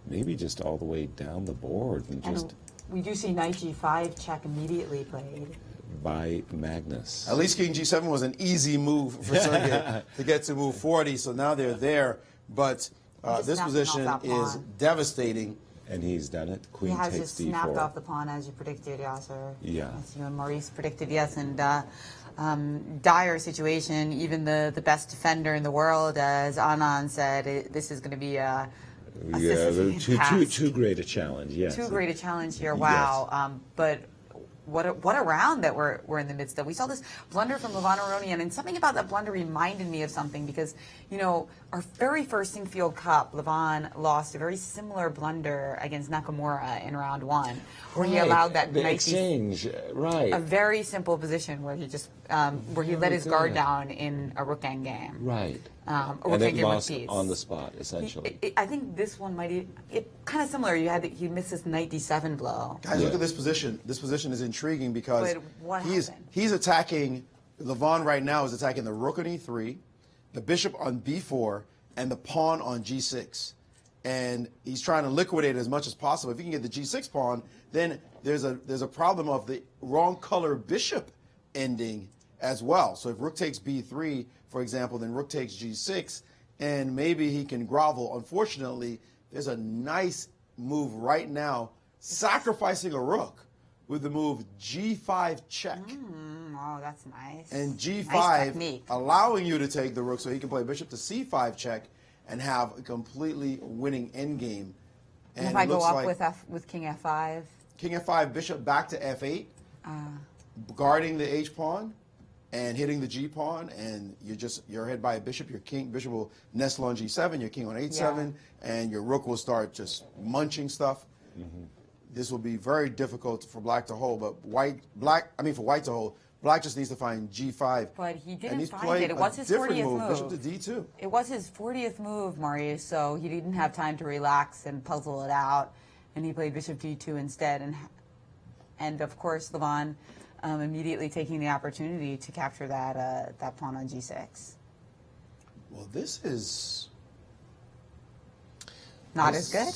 Maybe just all the way down the board and just... We do see knight g5 check immediately played. By Magnus. At least king g7 was an easy move for Sergei to get to move 40, so now they're there. But this position is devastating. And he's done it. Queen takes d4. He has takes just d4. snapped off the pawn as you predicted, Yasser. Yeah. As you and Maurice predicted, yes. And dire situation. Even the best defender in the world, as Anand said, this is going to be a too great a challenge. Yes. Too great a challenge here. Wow. Yes. But what a round that we're in the midst of. We saw this blunder from Levon Aronian, and something about that blunder reminded me of something, because, you know, our very first Sinquefield Cup, Levon lost a very similar blunder against Nakamura in round one, where he allowed that the nice exchange, right? A very simple position where he just where he let his guard down in a rook endgame. Right. And it lost on the spot, essentially. I think this one might kind of similar. He missed this knight d7 blow. Guys, look at this position. This position is intriguing because what he's attacking. Levon right now is attacking the rook on e3, the bishop on b4, and the pawn on g6. And he's trying to liquidate as much as possible. If he can get the g6 pawn, then there's a problem of the wrong color bishop ending as well. So if rook takes b3, for example, then rook takes g6, and maybe he can grovel. Unfortunately, there's a nice move right now, sacrificing a rook with the move g5 check. Oh, that's nice. And g5 nice allowing you to take the rook so he can play bishop to c5 check and have a completely winning endgame. And if I go up with king f5? King f5, bishop back to f8, guarding the h-pawn and hitting the g-pawn, and you're hit by a bishop. Your bishop will nestle on g7, your king on h7, and your rook will start just munching stuff. This will be very difficult for black to hold, but for white to hold. Black just needs to find g5. But he didn't find it. It was his 40th move. Bishop to d2. It was his 40th move, Maurice, so he didn't have time to relax and puzzle it out, and he played bishop d2 instead. And of course, Levon immediately taking the opportunity to capture that pawn on g6. Well, this is... Not as good?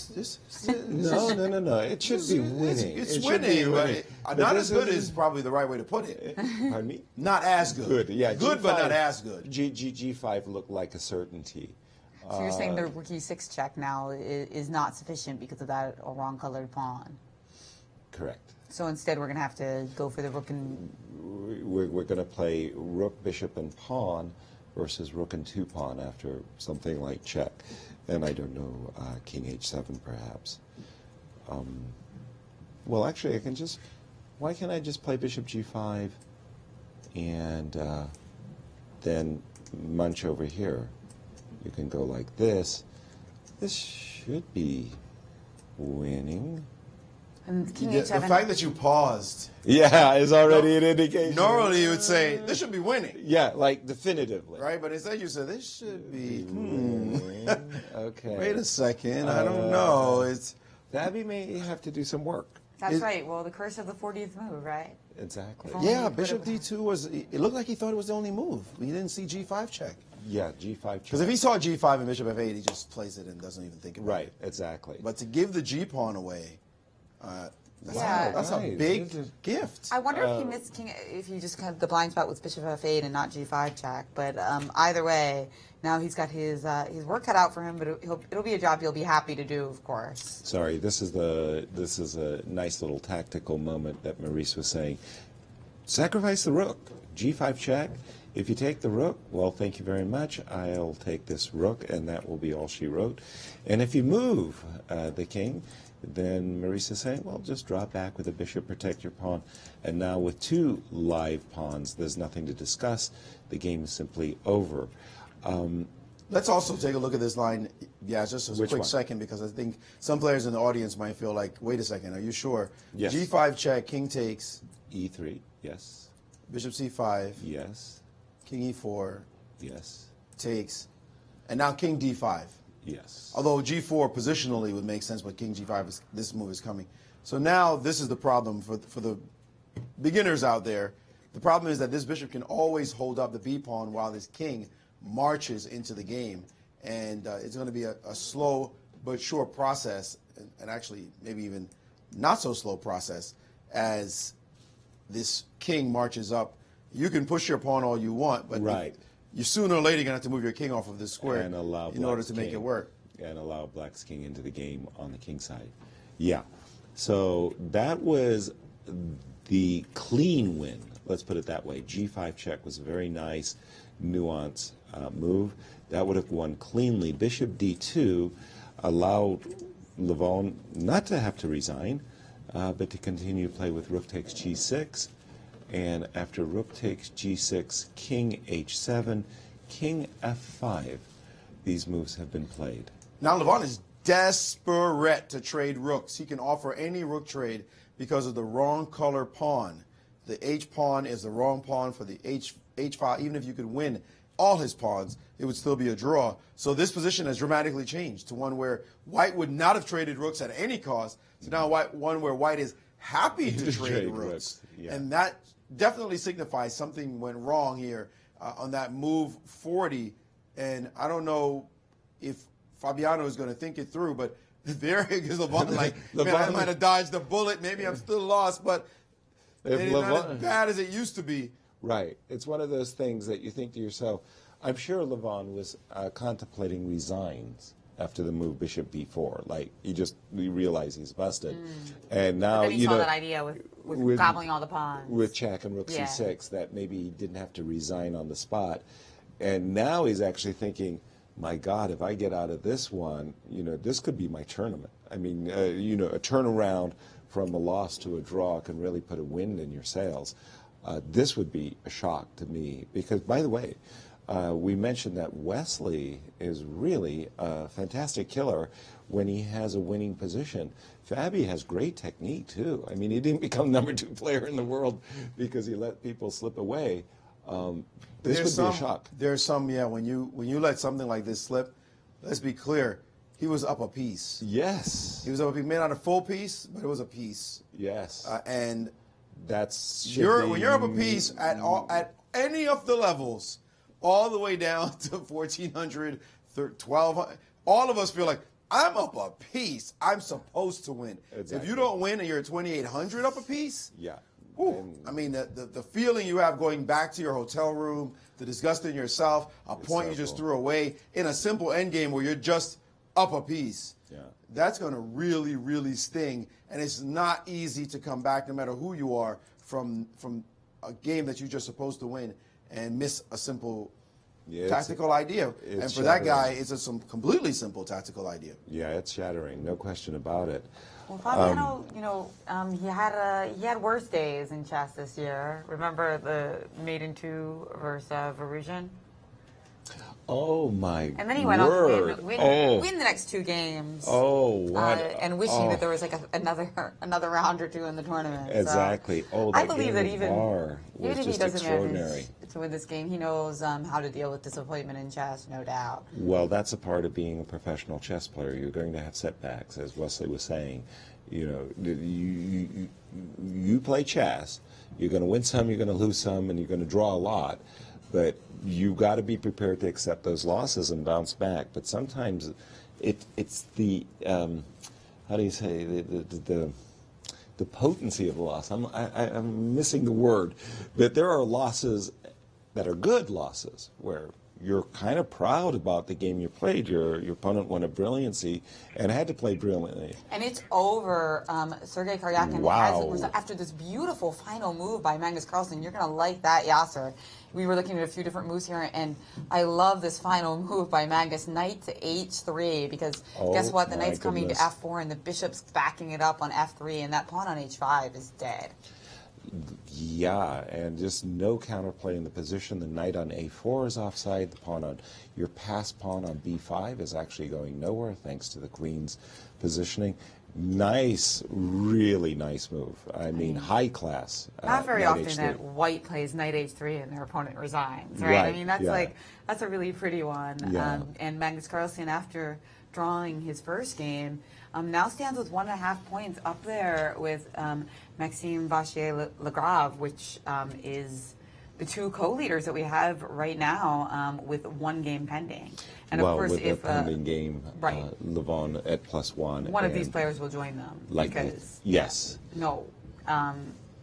No. It should be winning. It's winning, but not as good is probably the right way to put it. Pardon me? Not as good. Yeah. Good, but not as good. G5 looked like a certainty. So you're saying the rook e6 check now is not sufficient because of that wrong colored pawn? Correct. So instead we're going to have to go for the rook and... We're going to play rook, bishop, and pawn versus rook and two pawn after something like check. And I don't know, king h7 perhaps. Well, actually, why can't I just play bishop g5 and then munch over here? You can go like this. This should be winning. And King The H7. fact that you paused. Yeah, is already an indication. Normally you would say, this should be winning. Yeah, like definitively. Right, but instead you said, this should be, Okay. Wait a second, I don't know. Fabi may have to do some work. That's right. Well, the curse of the 40th move, right? Exactly. Yeah, Bishop D2 was, it looked like he thought it was the only move. He didn't see G5 check. Yeah, G5 check. Because if he saw G5 and Bishop F8, he just plays it and doesn't even think about it. Right, exactly. But to give the G pawn away, that's a right. big gift. I wonder if he missed King, if he just had the blind spot with Bishop F8 and not G5 check. But either way, now he's got his work cut out for him. But it'll be a job he'll be happy to do, of course. Sorry, this is a nice little tactical moment that Maurice was saying. Sacrifice the rook. G5 check. If you take the rook, well, thank you very much. I'll take this rook, and that will be all she wrote. And if you move the king, then Maurice is saying, well, just drop back with a bishop, protect your pawn. And now with two live pawns, there's nothing to discuss. The game is simply over. Let's also take a look at this line, just a quick second, because I think some players in the audience might feel like, wait a second, are you sure? Yes. G5 check, king takes. E3, yes. Bishop C5. Yes. King E4. Yes. Takes. And now king D5. Yes. Although G4 positionally would make sense, but king G5, this move is coming. So now this is the problem for the beginners out there. The problem is that this bishop can always hold up the B pawn while this king marches into the game. And it's going to be a slow but sure process, and actually maybe even not so slow process, as this king marches up. You can push your pawn all you want, but you sooner or later going to have to move your king off of this square and allow in order to make it work. And allow Black's king into the game on the king side. Yeah. So that was the clean win. Let's put it that way. G5 check was a very nice, nuanced move. That would have won cleanly. Bishop D2 allowed Levon not to have to resign, but to continue to play with rook takes G6. And after rook takes G6, king H7, king F5, these moves have been played. Now Levon is desperate to trade rooks. He can offer any rook trade because of the wrong color pawn. The H pawn is the wrong pawn for the H5. Even if you could win all his pawns, it would still be a draw. So this position has dramatically changed to one where white would not have traded rooks at any cost. So now one where white is happy to trade rooks. Yeah. And that definitely signifies something went wrong here on that move 40. And I don't know if Fabiano is going to think it through, but there is Levon like, man, I might have dodged the bullet. Maybe I'm still lost, but it's not as bad as it used to be. Right. It's one of those things that you think to yourself, I'm sure Levon was contemplating resigns after the move Bishop B4. Like, he realized he's busted. And now, but then he saw that idea with gobbling all the pawns. With check and rook C6, that maybe he didn't have to resign on the spot. And now he's actually thinking, my God, if I get out of this one, this could be my tournament. I mean, a turnaround from a loss to a draw can really put a wind in your sails. This would be a shock to me because, by the way, we mentioned that Wesley is really a fantastic killer when he has a winning position. Fabi has great technique, too. I mean, he didn't become #2 player in the world because he let people slip away. This would be a shock. There's some, when you let something like this slip, let's be clear, he was up a piece. Yes. He was up a piece. May not a full piece, but it was a piece. Yes. And that's when you're up a piece at any of the levels, all the way down to 1,400, 1,200, all of us feel like, I'm up a piece. I'm supposed to win. Exactly. If you don't win and you're 2,800 up a piece, whew, I mean, the feeling you have going back to your hotel room, the disgust in yourself, a point you just threw away in a simple end game where you're just up a piece. Yeah. That's going to really, really sting. And it's not easy to come back, no matter who you are, from a game that you're just supposed to win and miss a simple tactical idea. And for that guy, it's a completely simple tactical idea. Yeah, it's shattering, no question about it. Well, Fabiano, he had worse days in chess this year. Remember the maiden 2 versus Varusian? Oh my And then he went on word. to win the next 2 games. Oh, what? And wishing that there was like another round or 2 in the tournament. Exactly. So I believe that even was if he just doesn't extraordinary. manage to win this game, he knows how to deal with disappointment in chess, no doubt. Well, that's a part of being a professional chess player. You're going to have setbacks, as Wesley was saying. You know, you play chess. You're going to win some, you're going to lose some, and you're going to draw a lot. But you've got to be prepared to accept those losses and bounce back. But sometimes it's the how do you say the potency of the loss. I'm missing the word, but there are losses that are good losses where you're kind of proud about the game you played. Your opponent won a brilliancy and had to play brilliantly. And it's over. Sergei Karyakin has, after this beautiful final move by Magnus Carlsen. You're going to like that, Yasser. We were looking at a few different moves here, and I love this final move by Magnus. Knight to h3, because guess what? The knight's coming to f4, and the bishop's backing it up on f3, and that pawn on h5 is dead. Yeah, and just no counterplay in the position. The knight on a4 is offside. The pawn on your passed pawn on b5 is actually going nowhere thanks to the queen's positioning. Nice, really nice move. I mean, high class. Not very often h3. that white plays knight h3 and their opponent resigns, right? I mean, that's that's a really pretty one. Yeah. And Magnus Carlsen, after drawing his first game, now stands with 1.5 points up there with Maxime Vachier-Lagrave, which is the 2 co-leaders that we have right now with 1 game pending. And of course, with if the pending game, Levon at +1. One of these players will join them. Because yes. No,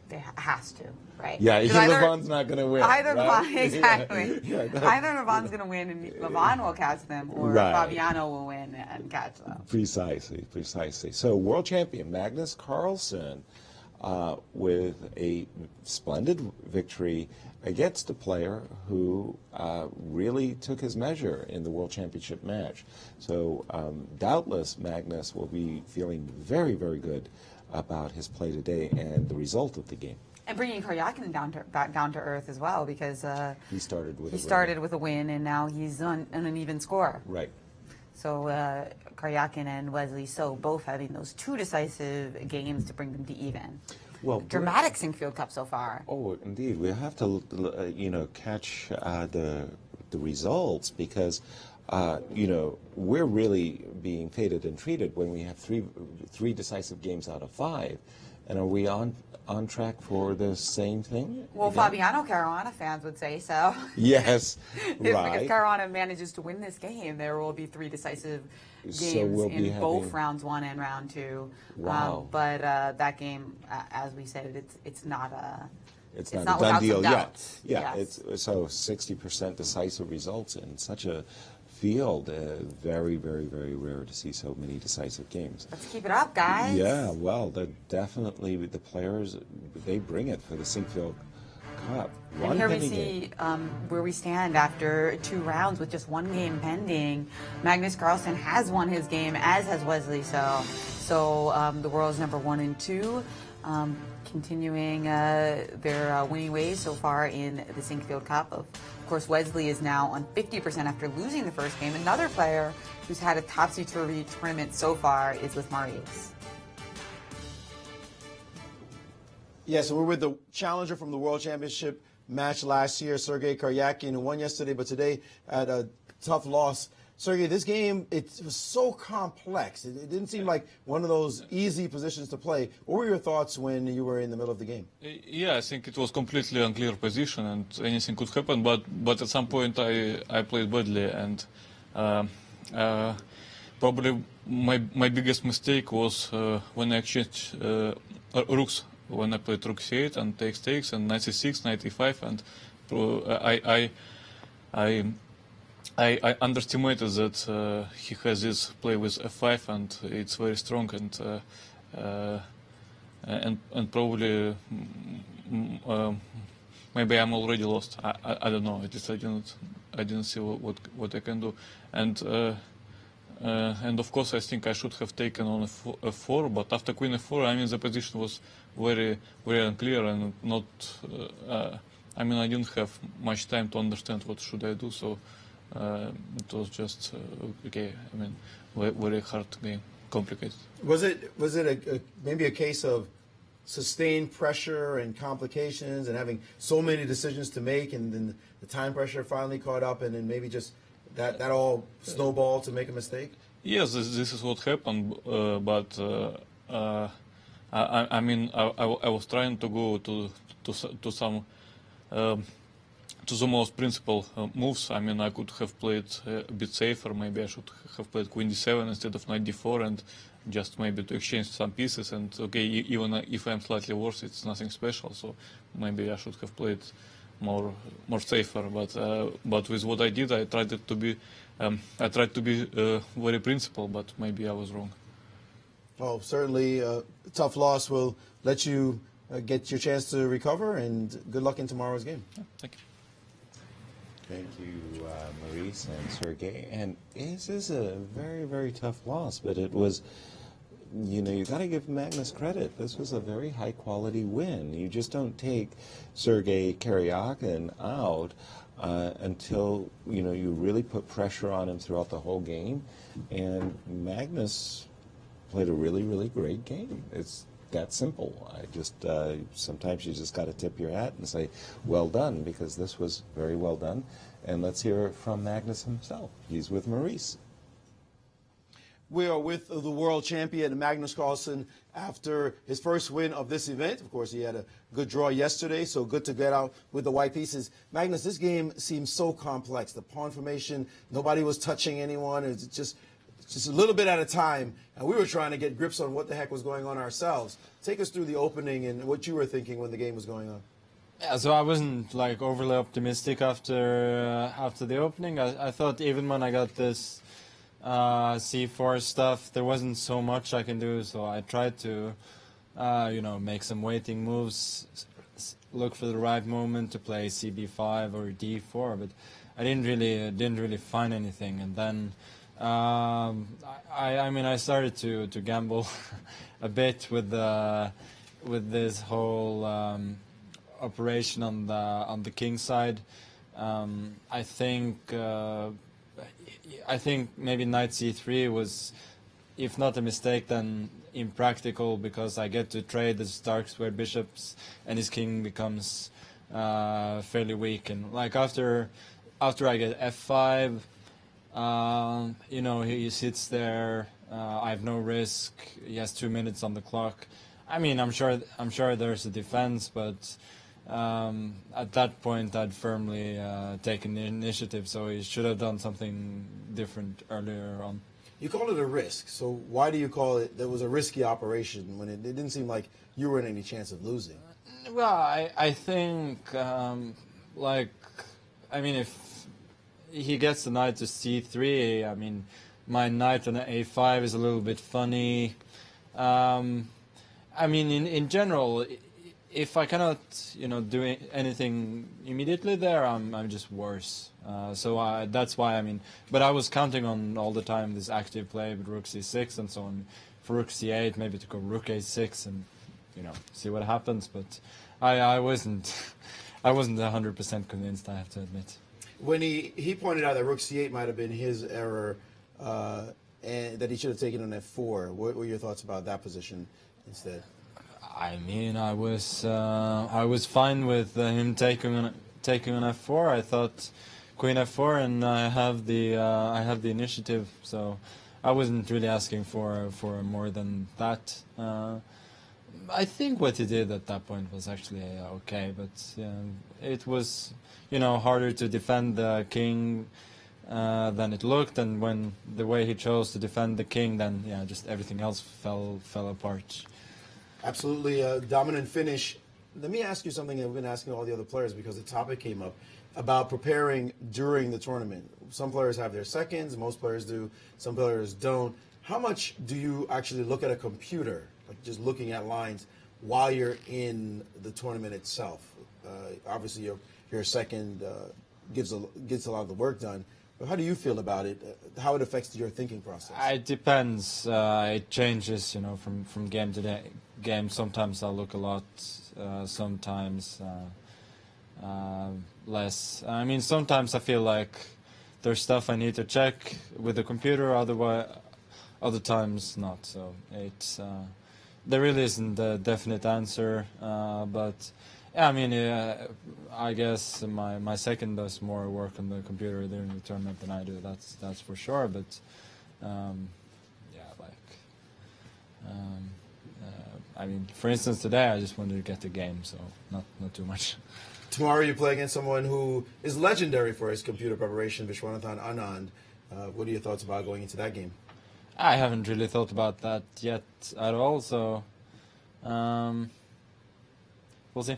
they has to. Right. Yeah, Levon's not going to win. Either right? Levon, exactly. Yeah, either Levon's going to win and Levon will catch them, or Fabiano will win and catch them. Precisely. So, world champion Magnus Carlsen with a splendid victory against a player who really took his measure in the World Championship match. So, doubtless Magnus will be feeling very, very good about his play today and the result of the game. And bringing Karyakin back down to earth as well, because he started with a win, and now he's on an even score. Right. So Karyakin and Wesley So both having those 2 decisive games to bring them to even. Well, dramatic Sinquefield Cup so far. Oh, indeed. We have to, catch the results because, we're really being fated and treated when we have three decisive games out of 5. And are we on track for the same thing? Well, again? Fabiano Caruana fans would say so. Yes, right. If Caruana manages to win this game, there will be 3 decisive games in both rounds 1 and round 2. Wow. But that game, as we said, it's not a... It's not a done deal yet. Yeah, yes. It's so 60% decisive results in such a field. Very, very, very rare to see so many decisive games. Let's keep it up, guys. Yeah, well, definitely the players, they bring it for the Sinquefield Cup. And here we see where we stand after 2 rounds with just 1 game pending. Magnus Carlsen has won his game, as has Wesley So. So the world's number 1 and 2. Continuing their winning ways so far in the Sinquefield Cup. Of course, Wesley is now on 50% after losing the first game. Another player who's had a topsy-turvy tournament so far is with Maurice. Yeah, so we're with the challenger from the World Championship match last year, Sergei Karyakin, who won yesterday, but today had a tough loss. Sergei, this game, it was so complex. It didn't seem like one of those easy positions to play. What were your thoughts when you were in the middle of the game? Yeah, I think it was completely unclear position and anything could happen. But at some point I played badly, and probably my biggest mistake was when I exchanged rooks. When I played rook c8 and takes and knight c6, knight e5, and I underestimated that he has this play with f5 and it's very strong, and probably maybe I'm already lost. I don't know. I didn't see what I can do, and of course I think I should have taken on f4, but after queen f4, I mean the position was very, very unclear and not. I mean I didn't have much time to understand what should I do, so It was just okay. I mean, very hard game, complicated. Was it maybe a case of sustained pressure and complications and having so many decisions to make, and then the time pressure finally caught up, and then maybe just that all snowballed to make a mistake? Yes, this is what happened. But I mean, I was trying to go to some to the most principal moves. I mean, I could have played a bit safer. Maybe I should have played Queen D7 instead of Knight D4, and just maybe to exchange some pieces. And okay, even if I'm slightly worse, it's nothing special. So maybe I should have played more safer. But with what I did, I tried to be very principled. But maybe I was wrong. Well, certainly a tough loss will let you get your chance to recover, and good luck in tomorrow's game. Yeah, thank you. Thank you, Maurice and Sergey. And this is a very, very tough loss, but it was, you know, you got to give Magnus credit. This was a very high-quality win. You just don't take Sergey Karyakin out until, you know, you really put pressure on him throughout the whole game. And Magnus played a really, really great game. It's that simple. I just sometimes you just got to tip your hat and say, well done, because this was very well done. And let's hear from Magnus himself. He's with Maurice. We are with the world champion, Magnus Carlsen, after his first win of this event. Of course, he had a good draw yesterday, so good to get out with the white pieces. Magnus, this game seems so complex. The pawn formation, nobody was touching anyone. It's just a little bit at a time, and we were trying to get grips on what the heck was going on ourselves. Take us through the opening and what you were thinking when the game was going on. Yeah, so I wasn't like overly optimistic after the opening. I thought even when I got this C4 stuff, there wasn't so much I can do. So I tried to, you know, make some waiting moves, look for the right moment to play CB5 or D4, but I didn't really find anything, and then. I mean, I started to gamble a bit with this whole operation on the king side. I think maybe Knight C3 was, if not a mistake, then impractical, because I get to trade his dark square bishops and his king becomes fairly weak. And like after I get F5. You know, he sits there. I have no risk. He has 2 minutes on the clock. I mean, I'm sure there's a defense, but at that point, I'd firmly taken the initiative. So he should have done something different earlier on. You call it a risk. So why do you call it? There was a risky operation when it didn't seem like you were in any chance of losing. Well, I think like, I mean, if he gets the knight to C3, I mean, my knight on A5 is a little bit funny. I mean, in general, if I cannot, you know, do anything immediately there, I'm just worse. So that's why, I mean, but I was counting on all the time this active play with Rook C6 and so on. For Rook C8, maybe to go Rook A6 and, you know, see what happens. But I wasn't 100% convinced, I have to admit. When he pointed out that Rook C8 might have been his error, and that he should have taken on F4. What were your thoughts about that position instead? I mean, I was fine with him taking on F4. I thought Queen F4, and I have the initiative, so I wasn't really asking for more than that. I think what he did at that point was actually okay, but it was, you know, harder to defend the king than it looked, and when the way he chose to defend the king, then just everything else fell apart. Absolutely, dominant finish. Let me ask you something that we've been asking all the other players, because the topic came up about preparing during the tournament. Some players have their seconds, most players do, some players don't. How much do you actually look at a computer, like just looking at lines, while you're in the tournament itself? Obviously, your second gets a lot of the work done. But how do you feel about it? How it affects your thinking process? It depends. It changes, you know, from game to game. Sometimes I'll look a lot. Sometimes less. I mean, sometimes I feel like there's stuff I need to check with the computer, otherwise, other times not. So it's there really isn't a definite answer, but yeah, I mean, I guess my second does more work on the computer during the tournament than I do. That's for sure. But I mean, for instance, today I just wanted to get the game, so not too much. Tomorrow you play against someone who is legendary for his computer preparation, Viswanathan Anand. What are your thoughts about going into that game? I haven't really thought about that yet at all, so we'll see.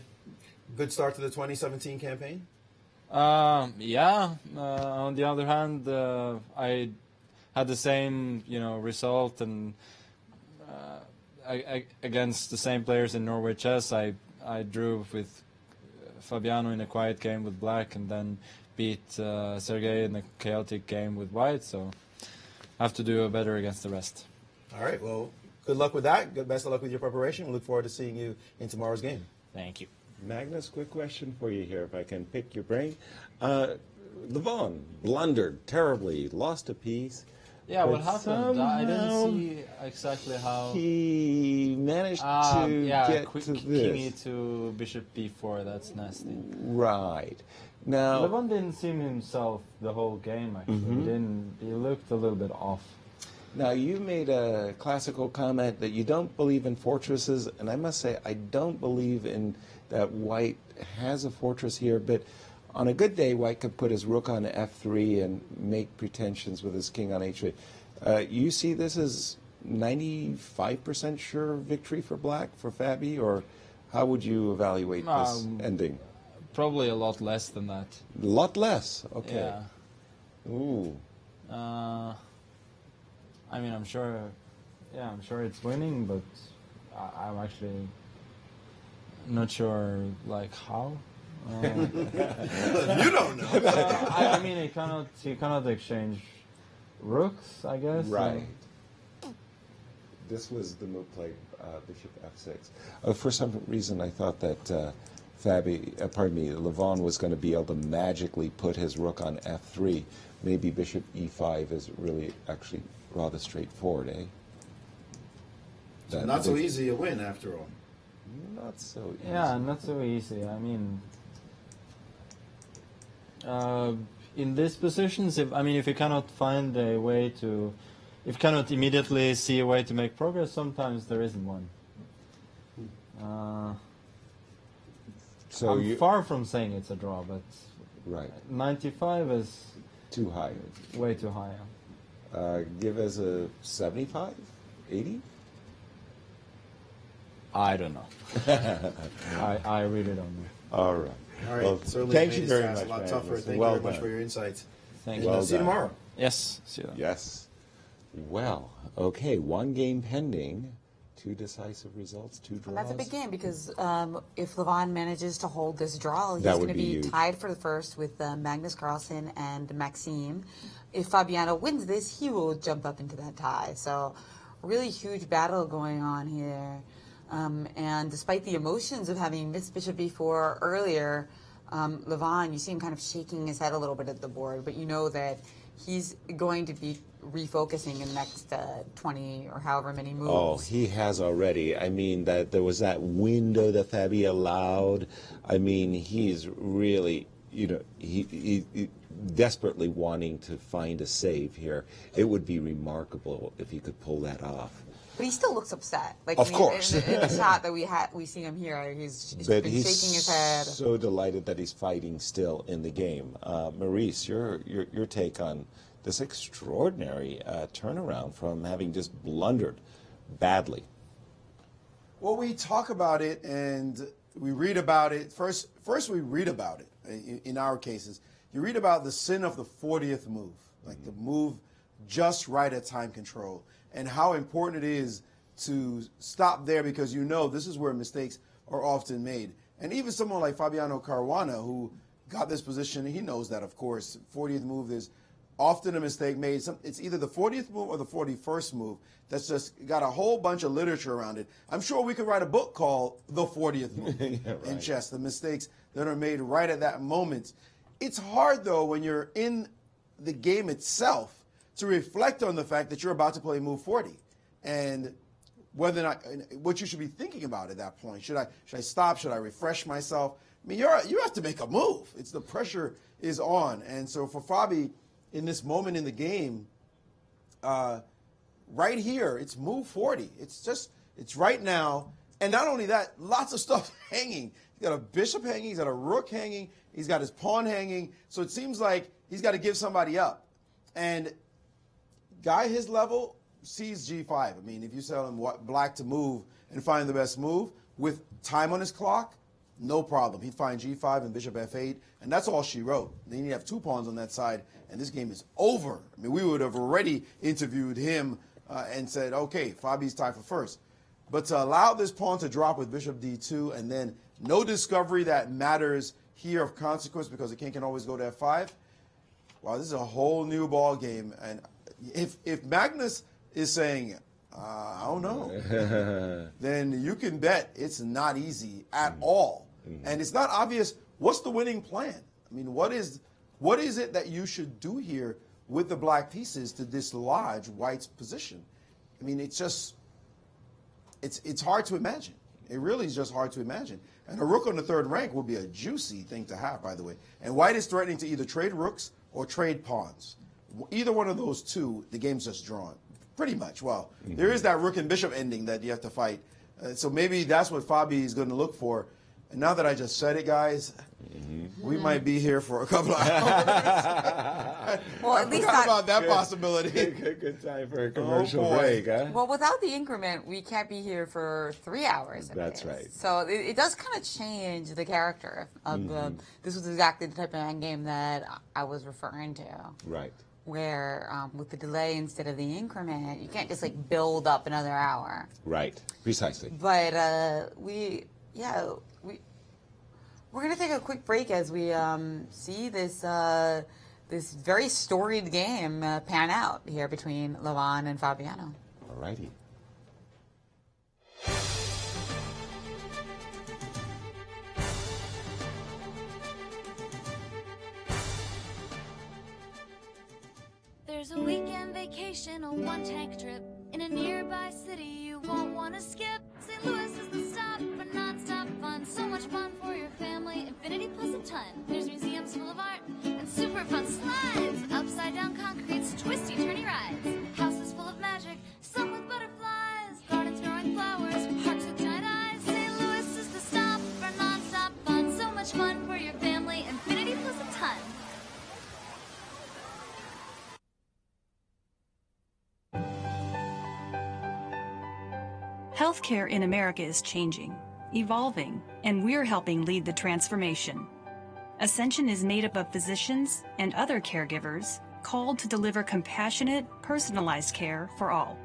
Good start to the 2017 campaign? Yeah. On the other hand, I had the same, result, and against the same players in Norway chess. I drew with Fabiano in a quiet game with black, and then beat Sergei in a chaotic game with white. So I have to do better against the rest. All right. Well, good luck with that. Best of luck with your preparation. We look forward to seeing you in tomorrow's game. Thank you. Magnus, quick question for you here, if I can pick your brain. Levon blundered terribly, lost a piece. Yeah, what happened? I didn't see exactly how. He managed to get to this. King E2, Bishop B4, that's nasty. Right. Now, Levon didn't seem himself the whole game, actually. He looked a little bit off. Now, you made a classical comment that you don't believe in fortresses, and I must say I don't believe in that white has a fortress here, but on a good day, white could put his rook on f3 and make pretensions with his king on h3. You see this as 95% sure victory for black, for Fabi, or how would you evaluate this ending? Probably a lot less than that. A lot less? Okay. Yeah. Ooh. I mean, I'm sure it's winning, but I'm actually not sure, like, how. You don't know. I mean, he cannot exchange rooks, I guess. Right. This was the move played, Bishop f6. For some reason, I thought that Levon was going to be able to magically put his rook on f3. Maybe Bishop e5 is really actually rather straightforward, eh? So not so easy a win, after all. Not so easy. Yeah, not so easy. I mean, in these positions, if you cannot find a way to, if you cannot immediately see a way to make progress, sometimes there isn't one. So I'm far from saying it's a draw, but right, 95 is too high. Way too high. Give us a 75, 80. I don't know. I really don't know. All right. All right. Well, thank you very much. A lot tougher. Thank you well very much done. for your insights. Thank you. you. See you tomorrow. Yes. See you. Yes. Well, okay. One game pending. 2 decisive results, 2 draws. And that's a big game because if Levon manages to hold this draw, he's That going would to be be huge. tied for the first with Magnus Carlsen and Maxime. If Fabiano wins this, he will jump up into that tie. So really huge battle going on here. And despite the emotions of having missed Bishop b4 earlier, Levon, you see him kind of shaking his head a little bit at the board, but you know that he's going to be refocusing in the next 20 or however many moves. Oh, he has already. I mean, that there was that window that Fabi allowed. I mean, he's really, he desperately wanting to find a save here. It would be remarkable if he could pull that off. But he still looks upset. Like, Of course. In the shot that we see him here, he's been shaking his head. So delighted that he's fighting still in the game. Maurice, your take on this extraordinary turnaround from having just blundered badly. Well, we talk about it and we read about it. First we read about it. In our cases, you read about the sin of the 40th move, like the move just right at time control, and how important it is to stop there because this is where mistakes are often made. And even someone like Fabiano Caruana, who got this position, he knows that, of course. 40th move is often a mistake made. It's either the 40th move or the 41st move that's just got a whole bunch of literature around it. I'm sure we could write a book called The 40th Move in chess, the mistakes that are made right at that moment. It's hard, though, when you're in the game itself to reflect on the fact that you're about to play move 40, and whether or not what you should be thinking about at that point. Should I stop? Should I refresh myself? I mean, you have to make a move. It's the pressure is on, and so for Fabi, in this moment in the game, right here, it's move 40. It's right now, and not only that, lots of stuff hanging. He's got a bishop hanging. He's got a rook hanging. He's got his pawn hanging. So it seems like he's got to give somebody up, and guy his level sees G5. I mean, if you tell him what black to move and find the best move with time on his clock, no problem. He'd find G5 and bishop F8, and that's all she wrote. Then you have 2 pawns on that side, and this game is over. I mean, we would have already interviewed him and said, okay, Fabi's tied for first. But to allow this pawn to drop with bishop D2 and then no discovery that matters here of consequence because the king can always go to F5, wow, this is a whole new ball game. And if Magnus is saying, I don't know, then you can bet it's not easy at all. And it's not obvious what's the winning plan. I mean, what is it that you should do here with the black pieces to dislodge White's position? I mean, it's hard to imagine. It really is just hard to imagine. And a rook on the 3rd rank would be a juicy thing to have, by the way. And White is threatening to either trade rooks or trade pawns. Either one of those two, the game's just drawn. Pretty much. Well, there is that rook and bishop ending that you have to fight. So maybe that's what Fabi is going to look for. And now that I just said it, guys, we might be here for a couple of hours. Well, at least not about that possibility. Good time for a commercial break, huh? Well, without the increment, we can't be here for 3 hours. That's right. So it does kind of change the character of the. This was exactly the type of end game that I was referring to. Right. Where with the delay instead of the increment, you can't just like build up another hour. Right. Precisely. But we're gonna take a quick break as we see this this very storied game pan out here between Levan and Fabiano. All righty. There's a weekend vacation, a one-tank trip in a nearby city you won't want to skip. St. Louis is the stop for non-stop fun. So much fun for your family, infinity plus a ton. There's museums full of art and super fun slides. Upside-down concretes, twisty, turny rides. Houses full of magic, some with butterflies. Gardens growing flowers, parks with giant eyes. St. Louis is the stop for non-stop fun. So much fun for your family, infinity plus a ton. Healthcare in America is changing, evolving, and we're helping lead the transformation. Ascension is made up of physicians and other caregivers called to deliver compassionate, personalized care for all.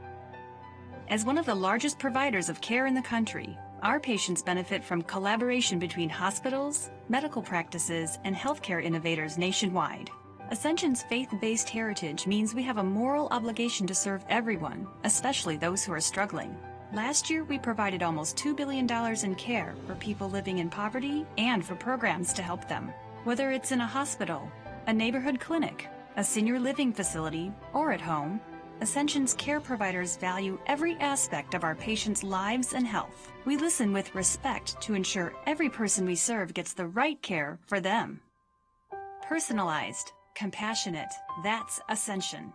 As one of the largest providers of care in the country, our patients benefit from collaboration between hospitals, medical practices, and healthcare innovators nationwide. Ascension's faith-based heritage means we have a moral obligation to serve everyone, especially those who are struggling. Last year, we provided almost $2 billion in care for people living in poverty and for programs to help them. Whether it's in a hospital, a neighborhood clinic, a senior living facility, or at home, Ascension's care providers value every aspect of our patients' lives and health. We listen with respect to ensure every person we serve gets the right care for them. Personalized, compassionate, that's Ascension.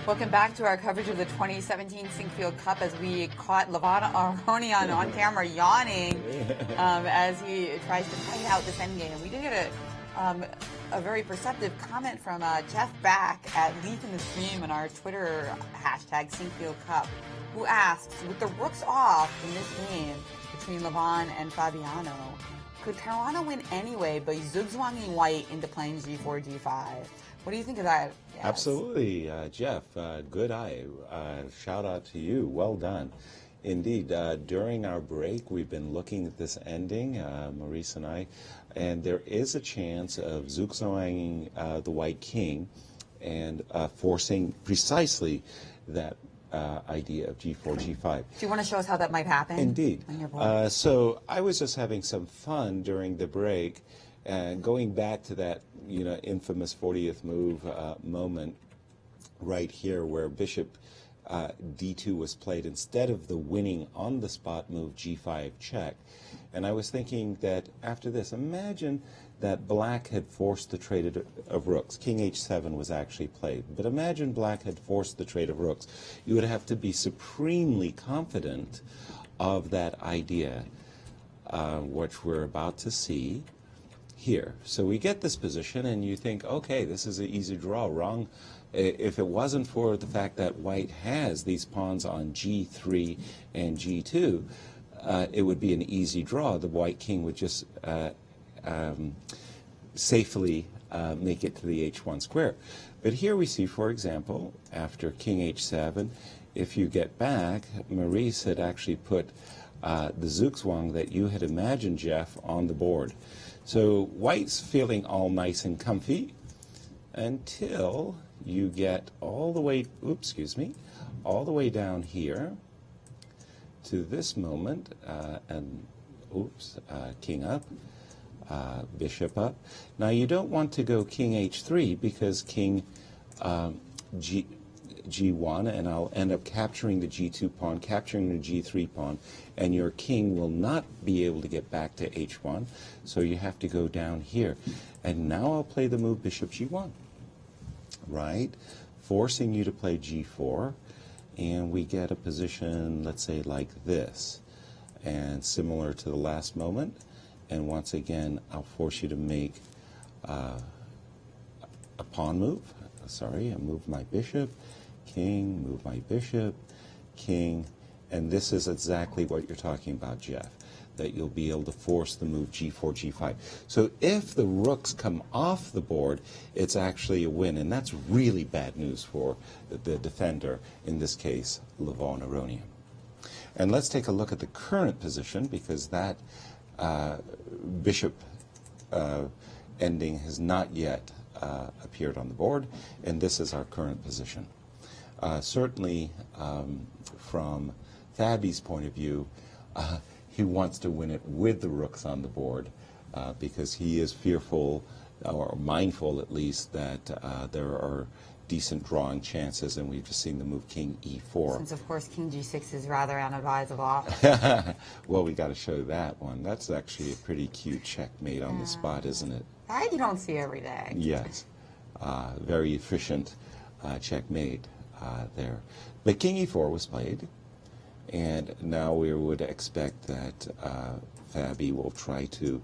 Welcome back to our coverage of the 2017 Sinquefield Cup as we caught Levon Aronian on camera yawning as he tries to play out this endgame. We did get a very perceptive comment from Jeff Back at Leaf in the Stream on our Twitter hashtag Sinquefield Cup, who asks, with the rooks off in this game between Levon and Fabiano, could Caruana win anyway by zugzwanging white into playing G4, G5? What do you think of that? Yes. Absolutely, Jeff. Good eye. Shout out to you. Well done. Indeed, during our break, we've been looking at this ending, Maurice and I, and there is a chance of zugzwanging the white king and forcing precisely that idea of G4, G5. Do you want to show us how that might happen? Indeed. So I was just having some fun during the break, and going back to that, infamous 40th move moment right here, where Bishop D2 was played instead of the winning on the spot move G5 check. And I was thinking that after this, imagine that Black had forced the trade of rooks. King H7 was actually played. But imagine Black had forced the trade of rooks. You would have to be supremely confident of that idea, which we're about to see here. So we get this position, and you think, okay, this is an easy draw. Wrong. If it wasn't for the fact that white has these pawns on G3 and G2, it would be an easy draw. The white king would just safely make it to the H1 square. But here we see, for example, after King H7, if you get back, Maurice had actually put the zugzwang that you had imagined, Jeff, on the board. So white's feeling all nice and comfy until you get all the way, all the way down here to this moment, and king up, bishop up. Now you don't want to go king h3 because king g1, and I'll end up capturing the g2 pawn, capturing the g3 pawn, and your king will not be able to get back to h1, so you have to go down here. And now I'll play the move bishop g1, right, forcing you to play g4, and we get a position, let's say, like this, and similar to the last moment. And once again, I'll force you to make a pawn move. Sorry, I move my bishop, king, move my bishop, king, and this is exactly what you're talking about, Jeff, that you'll be able to force the move G4, G5. So if the rooks come off the board, it's actually a win, and that's really bad news for the defender, in this case, Levon Aronian. And let's take a look at the current position, because that bishop ending has not yet appeared on the board, and this is our current position. Certainly, from Fabi's point of view, he wants to win it with the rooks on the board because he is fearful, or mindful at least, that there are decent drawing chances, and we've just seen the move king e4. Since, of course, king g6 is rather unadvisable. Well, we got to show that one. That's actually a pretty cute checkmate on the spot, isn't it? Right? You don't see every day. Yes. Very efficient checkmate there. But king e4 was played, and now we would expect that Fabi will try to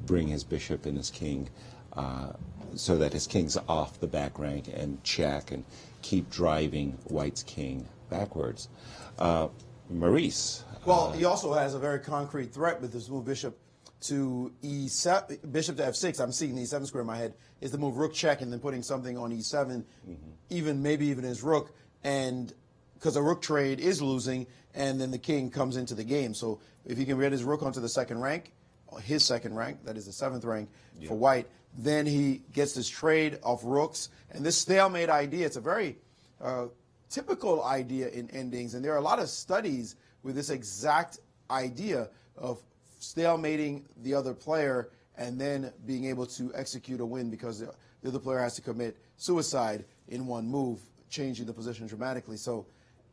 bring his bishop and his king so that his king's off the back rank and check and keep driving white's king backwards. Maurice. Well, he also has a very concrete threat with this move bishop to e7, bishop to f6. I'm seeing the e7 square in my head. Is the move rook check and then putting something on e7, maybe even his rook, and because a rook trade is losing, and then the king comes into the game. So if he can get his rook onto the second rank, his second rank, that is the 7th rank for white, then he gets this trade of rooks. And this stalemate idea, it's a very typical idea in endings, and there are a lot of studies with this exact idea of stalemating the other player and then being able to execute a win because the other player has to commit suicide in one move, changing the position dramatically. So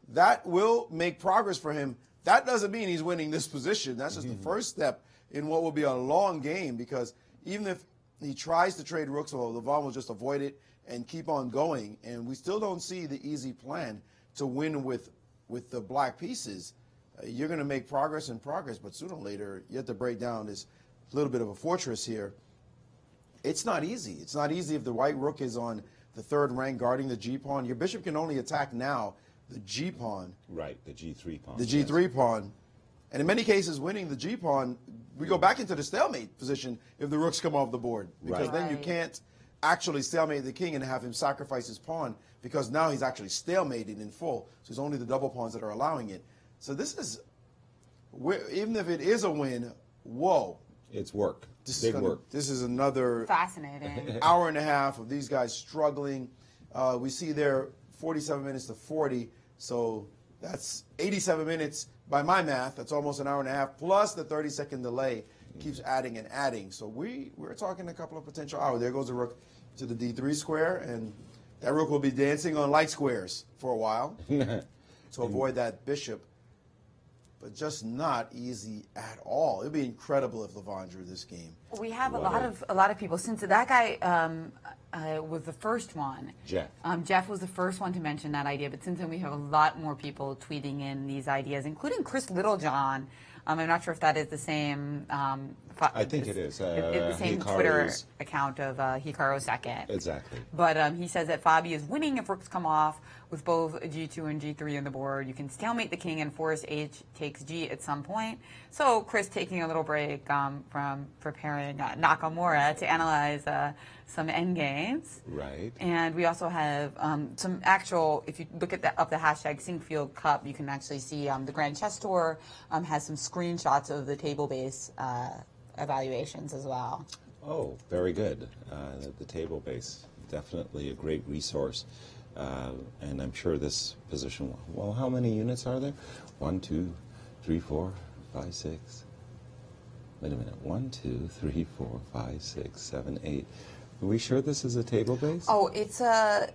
that will make progress for him. That doesn't mean he's winning this position. That's just the first step in what will be a long game, because even if he tries to trade rooks, so Levon will just avoid it and keep on going. And we still don't see the easy plan to win with the black pieces. You're going to make progress, but sooner or later you have to break down this little bit of a fortress here. It's not easy. It's not easy if the white rook is on the third rank guarding the G pawn. Your bishop can only attack now the G pawn. Right, the G3 pawn. The G3 pawn. And in many cases, winning the G pawn, we go back into the stalemate position if the rooks come off the board. Because then you can't actually stalemate the king and have him sacrifice his pawn, because now he's actually stalemated in full. So it's only the double pawns that are allowing it. So this is, even if it is a win, whoa. It's work. Big work. This is another fascinating hour and a half of these guys struggling. We see there 47 minutes to 40, so that's 87 minutes by my math. That's almost an hour and a half, plus the 30-second delay keeps adding and adding. So we're talking a couple of potential hours. There goes the rook to the D3 square, and that rook will be dancing on light squares for a while to avoid that bishop. But just not easy at all. It'd be incredible if Levon drew this game. We have a lot of people, since that guy was the first one. Jeff was the first one to mention that idea, but since then we have a lot more people tweeting in these ideas, including Chris Littlejohn. I'm not sure if that is the same. I think it is. The same Twitter account of Hikaru second. Exactly. But he says that Fabi is winning if rooks come off with both G2 and G3 on the board. You can stalemate the king and force H takes G at some point. So Chris taking a little break from preparing Nakamura to analyze some endgames. Right. And we also have some actual, if you look at the hashtag Sinquefield Cup, you can actually see the Grand Chess Tour has some screenshots of the table base evaluations as well. Oh, very good. The table base, definitely a great resource. And I'm sure this position, well, how many units are there? 1, 2, 3, 4, 5, 6. Wait a minute. 1, 2, 3, 4, 5, 6, 7, 8. Are we sure this is a table base? Oh, it's a.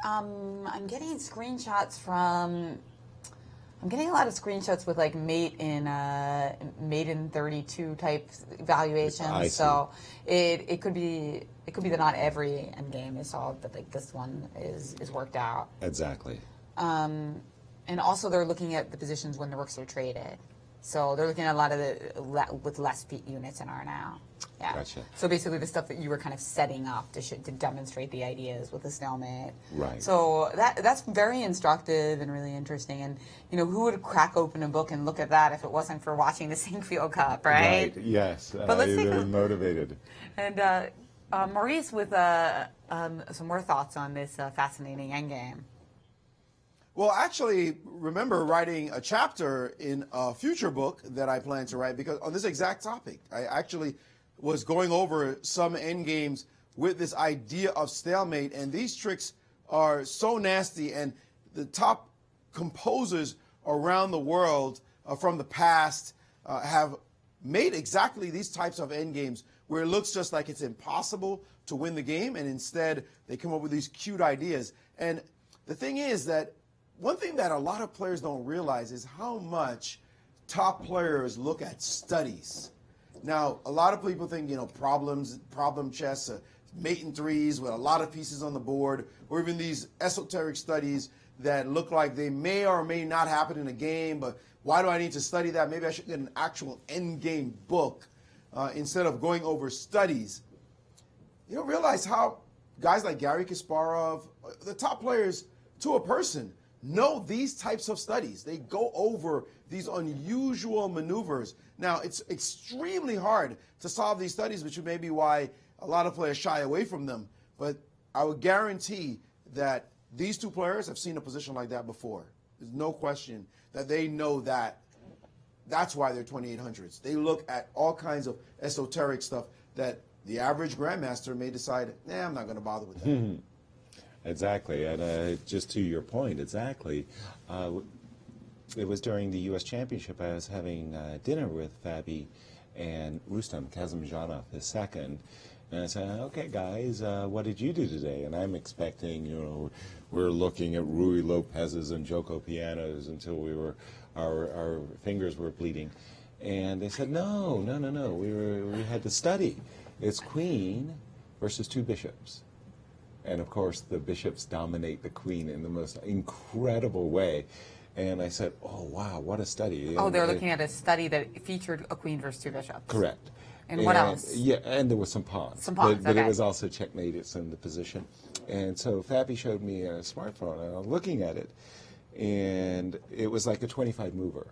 I'm getting screenshots from. I'm getting a lot of screenshots with like mate in 32 type valuations. So it could be that not every endgame is solved, but like this one is worked out. Exactly. And also they're looking at the positions when the rooks are traded. So they're looking at a lot of with less units in R now. Yeah. Gotcha. So basically the stuff that you were kind of setting up to demonstrate the ideas with the stalemate. Right. So that's very instructive and really interesting. And, you know, who would crack open a book and look at that if it wasn't for watching the Sinquefield Cup, right? Yes. But let's take very motivated. And Maurice with some more thoughts on this fascinating endgame. Well, actually, remember writing a chapter in a future book that I plan to write because on this exact topic. I actually was going over some endgames with this idea of stalemate, and these tricks are so nasty, and the top composers around the world from the past have made exactly these types of endgames where it looks just like it's impossible to win the game, and instead they come up with these cute ideas. And the thing is that one thing that a lot of players don't realize is how much top players look at studies. Now, a lot of people think, you know, problem chess, mate in threes with a lot of pieces on the board, or even these esoteric studies that look like they may or may not happen in a game, but why do I need to study that? Maybe I should get an actual end game book instead of going over studies. You don't realize how guys like Garry Kasparov, the top players to a person, know these types of studies. They go over these unusual maneuvers. Now, it's extremely hard to solve these studies, which may be why a lot of players shy away from them. But I would guarantee that these two players have seen a position like that before. There's no question that they know that. That's why they're 2800s. They look at all kinds of esoteric stuff that the average grandmaster may decide, I'm not going to bother with that. Exactly, and just to your point, exactly. It was during the U.S. Championship. I was having dinner with Fabi and Rustam Kazimjanov II, and I said, "Okay, guys, what did you do today?" And I'm expecting, you know, we're looking at Rui Lopez's and Joko pianos until our fingers were bleeding, and they said, "No, we had to study." It's queen versus two bishops. And of course, the bishops dominate the queen in the most incredible way. And I said, oh, wow, what a study. Oh, And they're looking at a study that featured a queen versus two bishops. Correct. And what else? Yeah, and there was some pawns. Some pawns, but okay. it was also checkmated in the position. And so Fabi showed me a smartphone, and I was looking at it, and it was like a 25 mover.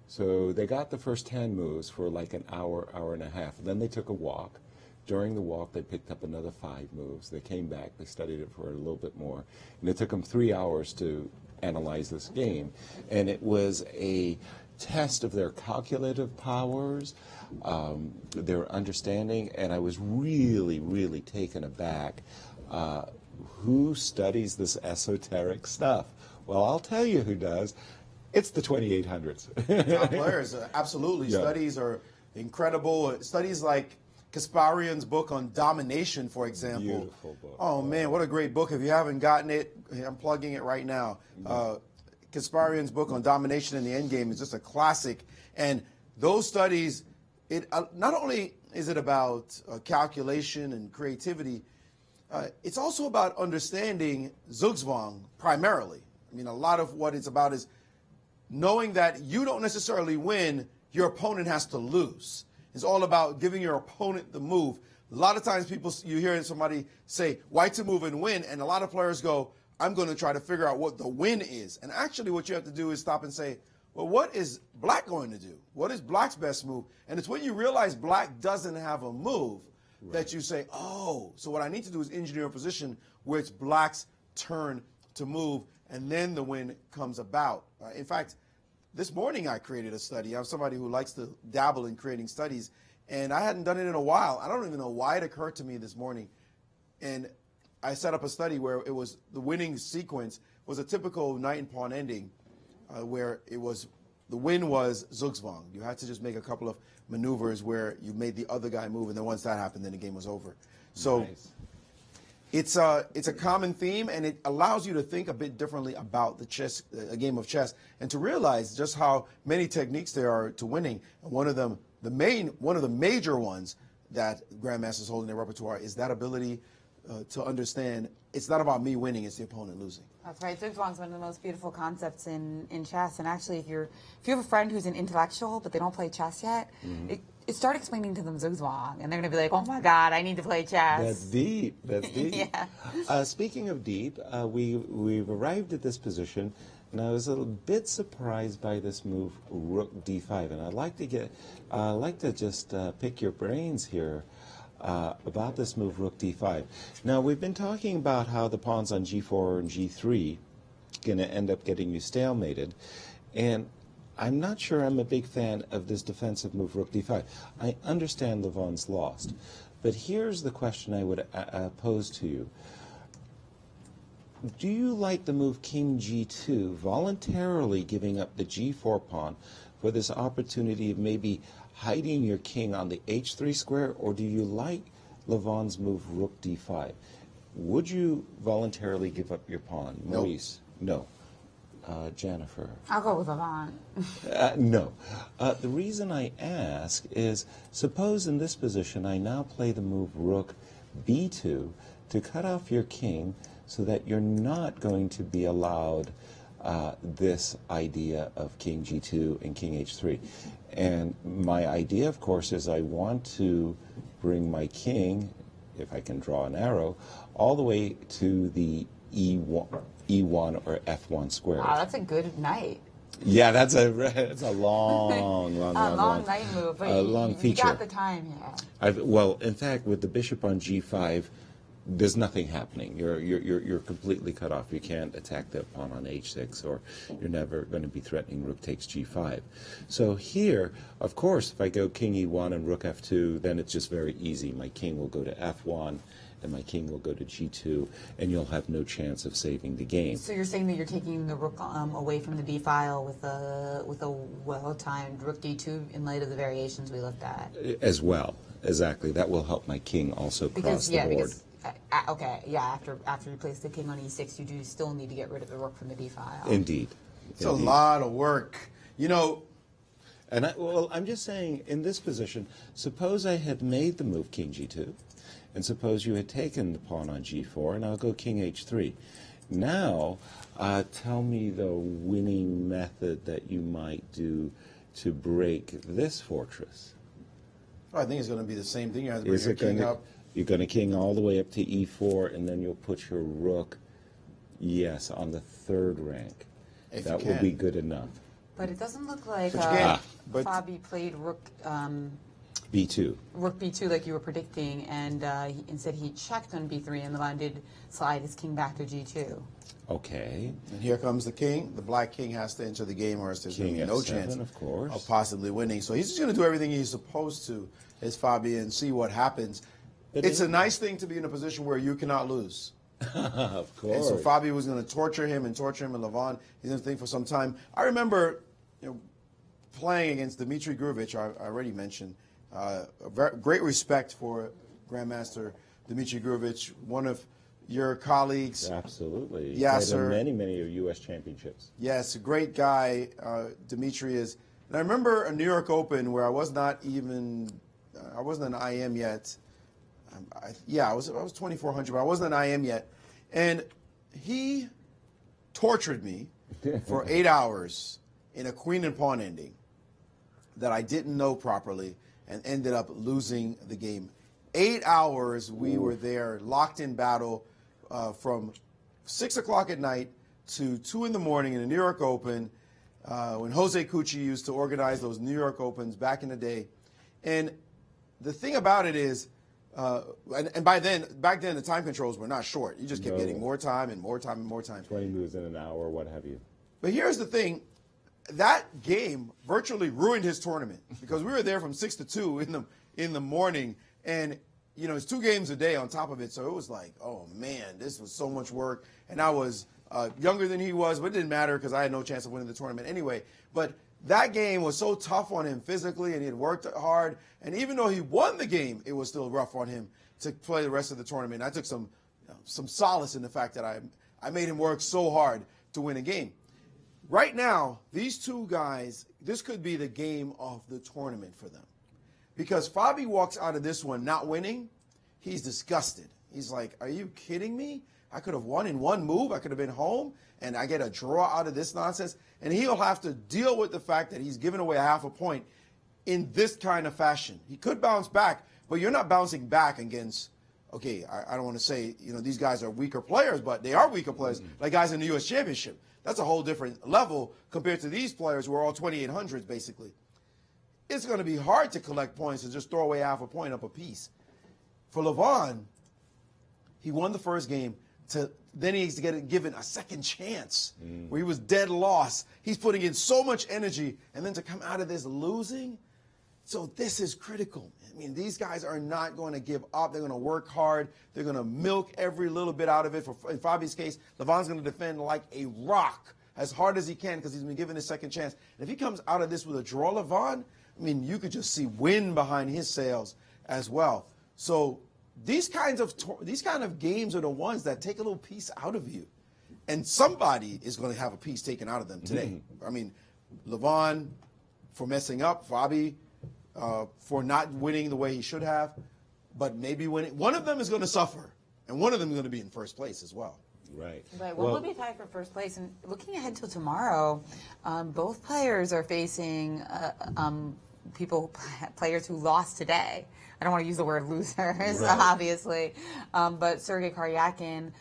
So they got the first 10 moves for like an hour, hour and a half. Then they took a walk. During the walk, they picked up another 5 moves. They came back, they studied it for a little bit more. And it took them 3 hours to analyze this game. And it was a test of their calculative powers, their understanding, and I was really, really taken aback. Who studies this esoteric stuff? Well, I'll tell you who does. It's the 2800s. Top players, absolutely. Yeah. Studies are incredible. Studies like Kasparian's book on domination, for example. Beautiful book. Oh, man, what a great book. If you haven't gotten it, I'm plugging it right now. Kasparian's book on domination in the endgame is just a classic. And those studies, it not only is it about calculation and creativity, it's also about understanding Zugzwang primarily. I mean, a lot of what it's about is knowing that you don't necessarily win, your opponent has to lose. It's all about giving your opponent the move. A lot of times you hear somebody say, white to move and win, and a lot of players go, I'm going to try to figure out what the win is. And actually what you have to do is stop and say, well, what is black going to do? What is black's best move? And it's when you realize black doesn't have a move that you say, oh, so what I need to do is engineer a position where it's black's turn to move, and then the win comes about. In fact, this morning I created a study. I'm somebody who likes to dabble in creating studies, and I hadn't done it in a while. I don't even know why it occurred to me this morning. And I set up a study where it was the winning sequence was a typical knight and pawn ending, where it was the win was Zugzwang. You had to just make a couple of maneuvers where you made the other guy move, and then once that happened, then the game was over. So it's a common theme, and it allows you to think a bit differently about the chess, a game of chess, and to realize just how many techniques there are to winning. And one of them, one of the major ones that grandmasters hold in their repertoire is that ability to understand it's not about me winning, it's the opponent losing. That's right. Zugzwang's one of the most beautiful concepts in chess. And actually, if you have a friend who's an intellectual but they don't play chess yet, start explaining to them Zugzwang, and they're going to be like, oh my God, I need to play chess. That's deep. That's deep. Yeah. Speaking of deep, we've arrived at this position, and I was a little bit surprised by this move, Rook D5, and I'd like to just pick your brains here about this move, Rook D5. Now, we've been talking about how the pawns on G4 and G3 going to end up getting you stalemated, and I'm not sure I'm a big fan of this defensive move, Rook D5. I understand Levon's lost, but here's the question I would pose to you. Do you like the move King G2, voluntarily giving up the G4 pawn for this opportunity of maybe hiding your king on the H3 square, or do you like Levon's move Rook D5? Would you voluntarily give up your pawn? Maurice? No. Jennifer? I'll go with Levon. No. The reason I ask is, suppose in this position I now play the move Rook B2 to cut off your king so that you're not going to be allowed this idea of King G2 and King H3. And my idea, of course, is I want to bring my king, if I can draw an arrow, all the way to the E1 or F1 square. Wow, that's a good knight. Yeah, that's a long night move. But long feature. You got the time here. Well, in fact, with the bishop on G5, there's nothing happening. You're completely cut off. You can't attack the pawn on H6, or you're never going to be threatening Rook takes G5. So here, of course, if I go King E1 and Rook F2, then it's just very easy. My king will go to F1, and my king will go to G2, and you'll have no chance of saving the game. So you're saying that you're taking the rook away from the D file with a well-timed Rook D2 in light of the variations we looked at? As well, exactly. That will help my king also cross the board. After you place the king on E6, you do still need to get rid of the rook from the D file. Indeed. It's a lot of work. You know, And I'm just saying, in this position, suppose I had made the move king g2, and suppose you had taken the pawn on g4, and I'll go king h3. Now, tell me the winning method that you might do to break this fortress. I think it's going to be the same thing. You have to bring your king up. You're going to king all the way up to e4, and then you'll put your rook, yes, on the third rank. If that you will can. be good enough. But it doesn't look like Fabi played rook b2. rook b2 like you were predicting, and instead he checked on b3, and Levon did slide his king back to g2. Okay. And here comes the king. The black king has to enter the game, or else there's going to be no F7, chance of course, of possibly winning. So he's just going to do everything he's supposed to, as Fabi, and see what happens. But it's a nice thing to be in a position where you cannot lose. Of course. And so Fabi was going to torture him, and Levon, he's going to think for some time. I remember, playing against Dmitry Grubich. I already mentioned. Great respect for Grandmaster Dmitry Grubich, one of your colleagues. Absolutely. Yasser. Many U.S. championships. Yes, a great guy, Dmitry is. And I remember a New York Open where I was not even, I wasn't an IM yet. I was 2,400, but I wasn't an IM yet. And he tortured me for 8 hours in a queen and pawn ending that I didn't know properly, and ended up losing the game. 8 hours we were there, locked in battle, from 6 o'clock at night to 2 in the morning in the New York Open, when Jose Cucci used to organize those New York Opens back in the day. And the thing about it is, and back then the time controls were not short. You just kept getting more time and more time and more time. 20 moves in an hour, what have you. But here's the thing. That game virtually ruined his tournament, because we were there from 6 to 2 in the morning, and it's 2 games a day on top of it. So it was like, oh man, this was so much work. And I was younger than he was, but it didn't matter because I had no chance of winning the tournament anyway. But that game was so tough on him physically, and he had worked hard. And even though he won the game, it was still rough on him to play the rest of the tournament. I took some solace in the fact that I made him work so hard to win a game. Right now, these two guys, this could be the game of the tournament for them. Because Fabi walks out of this one not winning, he's disgusted. He's like, are you kidding me? I could have won in one move. I could have been home, and I get a draw out of this nonsense. And he'll have to deal with the fact that he's given away half a point in this kind of fashion. He could bounce back, but you're not bouncing back against, okay, I don't want to say, these guys are weaker players, but they are weaker players, like guys in the U.S. Championship. That's a whole different level compared to these players who are all 2,800s, basically. It's going to be hard to collect points and just throw away half a point up a piece. For Levon, he won the first game. Then he's to get given a second chance where he was dead lost. He's putting in so much energy, and then to come out of this losing. So this is critical. I mean, these guys are not going to give up. They're going to work hard. They're going to milk every little bit out of it. In Fabi's case, Levon's going to defend like a rock as hard as he can because he's been given his second chance. And if he comes out of this with a draw, Levon, I mean, you could just see wind behind his sails as well. So these kind of games are the ones that take a little piece out of you. And somebody is going to have a piece taken out of them today. I mean, Levon for messing up, Fabi for not winning the way he should have, but maybe winning. One of them is going to suffer, and one of them is going to be in first place as well. Right. Right. One will be tied for first place. And looking ahead till tomorrow, both players are facing players who lost today. I don't want to use the word losers, obviously, but Sergei Karyakin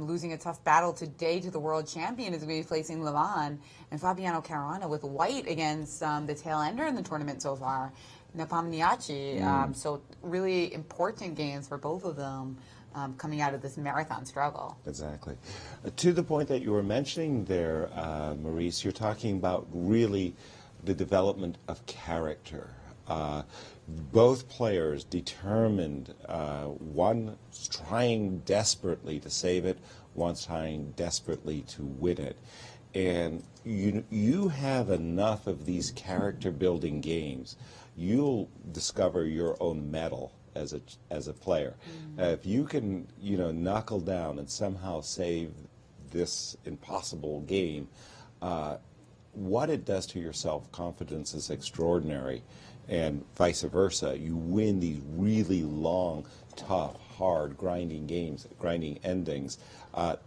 losing a tough battle today to the world champion is going to be facing Levon, and Fabiano Caruana with white against the tail ender in the tournament so far, Nepomniachtchi. So really important games for both of them coming out of this marathon struggle. Exactly. To the point that you were mentioning there, Maurice, you're talking about really the development of character. Both players determined, one trying desperately to save it, one trying desperately to win it. And you have enough of these character-building games, you'll discover your own mettle as a player. If you can, knuckle down and somehow save this impossible game, what it does to your self-confidence is extraordinary, and vice versa. You win these really long, tough, hard, grinding games, grinding endings.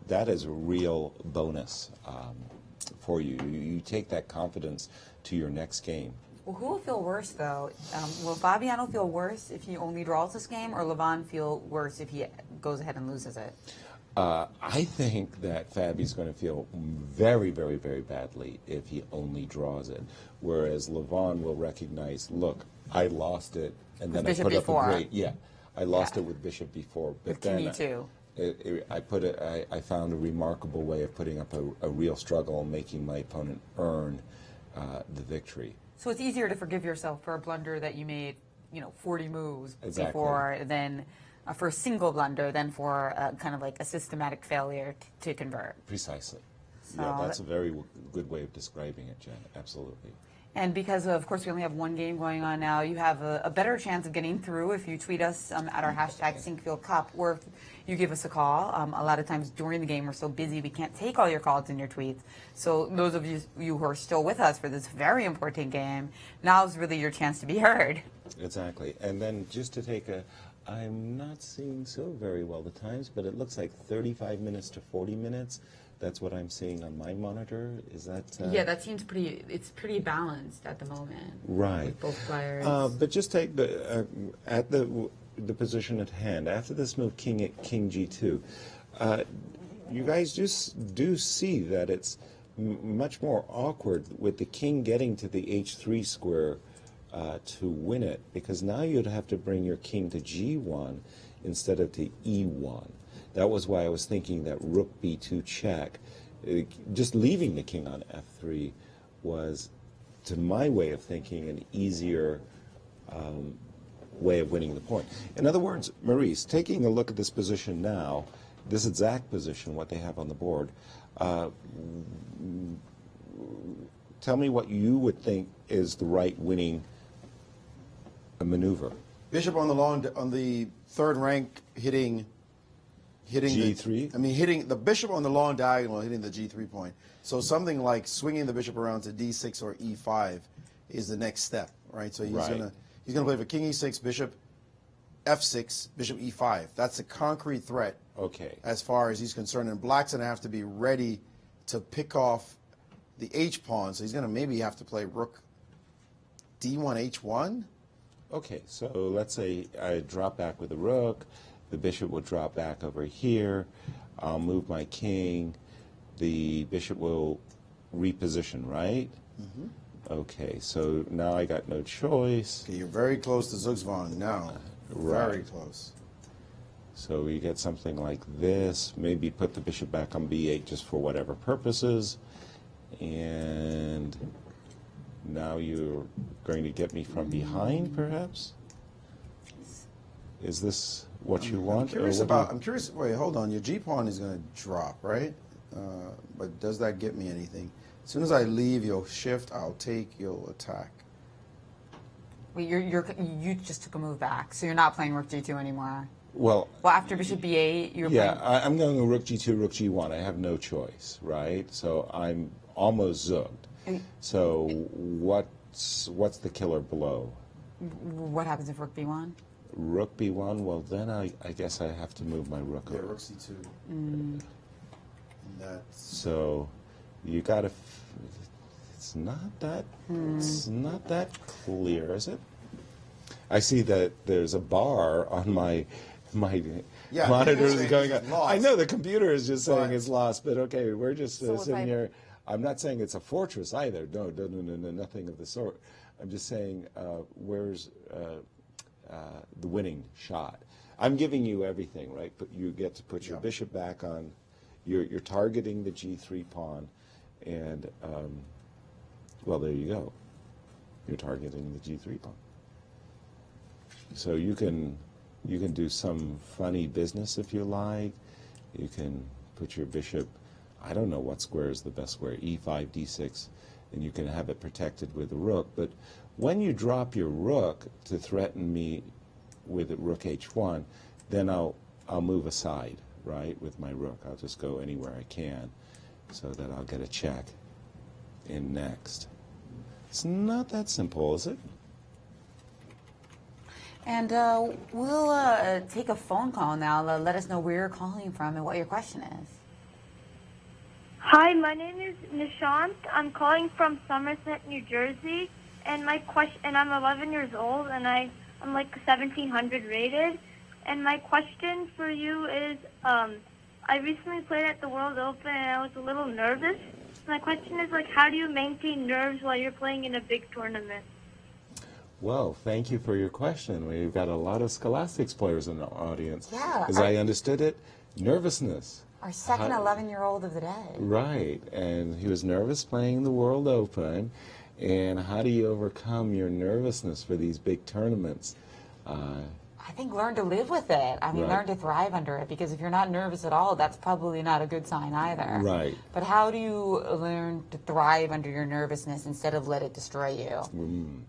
That is a real bonus for you. You take that confidence to your next game. Well, who will feel worse, though? Will Fabiano feel worse if he only draws this game, or Levon feel worse if he goes ahead and loses it? I think that Fabi's going to feel very, very, very badly if he only draws it, whereas Levon will recognize, look, I lost it, and then I put up a great, I lost it with Bishop before, but with then King E2. I found a remarkable way of putting up a real struggle and making my opponent earn the victory. So it's easier to forgive yourself for a blunder that you made, 40 moves Exactly. before, than for a single blunder than for kind of like a systematic failure to convert. Precisely. So Yeah, that's a very good way of describing it, Jen. Absolutely. And because, of course, we only have one game going on now, you have a better chance of getting through if you tweet us at our hashtag Sinquefield Cup, or if you give us a call. A lot of times during the game, we're so busy, we can't take all your calls and your tweets. So those of you who are still with us for this very important game, now is really your chance to be heard. Exactly. And then just to take I'm not seeing so very well the times, but it looks like 35 minutes to 40 minutes. That's what I'm seeing on my monitor. Is that? Yeah, that seems it's pretty balanced at the moment. Right. With both players. But just take at the position at hand. After this move, King G2, you guys just do see that it's much more awkward with the king getting to the H3 square to win it, because now you'd have to bring your king to G1 instead of to E1. That was why I was thinking that rook B2 check, just leaving the king on F3 was, to my way of thinking, an easier way of winning the point. In other words, Maurice, taking a look at this position now, this exact position, what they have on the board, tell me what you would think is the right winning maneuver. Bishop on the third rank hitting G3? Hitting the bishop on the long diagonal, hitting the G3 point. So something like swinging the bishop around to D6 or E5 is the next step, right? So he's gonna play for King E6, Bishop F6, Bishop E5. That's a concrete threat. Okay. As far as he's concerned, and Black's gonna have to be ready to pick off the H pawn. So he's gonna maybe have to play Rook D1 H1. Okay, so let's say I drop back with the rook. The bishop will drop back over here. I'll move my king. The bishop will reposition, right? Mm-hmm. Okay, so now I got no choice. Okay, you're very close to Zugzwang now. Right. Very close. So we get something like this. Maybe put the bishop back on B8 just for whatever purposes. And now you're going to get me from behind, perhaps? Is this what you want? I'm curious. Wait, hold on. Your G pawn is going to drop, right? But does that get me anything? As soon as I leave, you'll shift. I'll take. You'll attack. Wait, you just took a move back, so you're not playing Rook G2 anymore. Well, after Bishop B8, you're playing. I'm going to Rook G2, Rook G1. I have no choice, right? So I'm almost zugged. So what's the killer blow? What happens if Rook B1? Rook B1, well then I guess I have to move my rook over. Rook C2. So you got to. It's not that. It's not that clear, is it? I see that there's a bar on my monitor is going on. I know the computer is just saying it's lost, but okay, we're just sitting here. I'm not saying it's a fortress either. No, nothing of the sort. I'm just saying where's the winning shot. I'm giving you everything, right? But you get to put your bishop back on. You're targeting the G3 pawn, and well, there you go. You're targeting the G3 pawn. So you can do some funny business if you like. You can put your bishop. I don't know what square is the best square. E5, D6, and you can have it protected with a rook. But when you drop your rook to threaten me with rook H1, then I'll move aside, right, with my rook. I'll just go anywhere I can so that I'll get a check. in next. It's not that simple, is it? And we'll take a phone call now. Let us know where you're calling from and what your question is. Hi, my name is Nishant. I'm calling from Somerset, New Jersey, and I'm 11 years old, and I'm like 1700 rated. And my question for you is, I recently played at the World Open, and I was a little nervous. My question is, like, how do you maintain nerves while you're playing in a big tournament? Well, thank you for your question. We've got a lot of Scholastics players in the audience. Yeah. As I understood it, nervousness. Our second 11-year-old of the day. Right, and he was nervous playing the World Open. And how do you overcome your nervousness for these big tournaments? I think learn to live with it. I mean, learn to thrive under it, because if you're not nervous at all, that's probably not a good sign either. Right. But how do you learn to thrive under your nervousness instead of let it destroy you?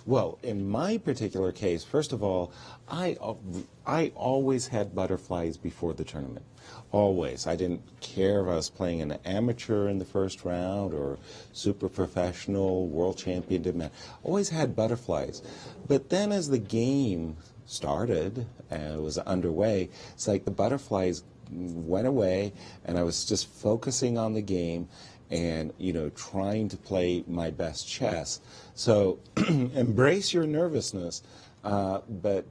Well, in my particular case, first of all, I always had butterflies before the tournament. Always. I didn't care if I was playing an amateur in the first round or super professional, world champion, didn't matter. Always had butterflies. But then as the game started and it was underway, it's like the butterflies went away and I was just focusing on the game and, trying to play my best chess. So embrace your nervousness, but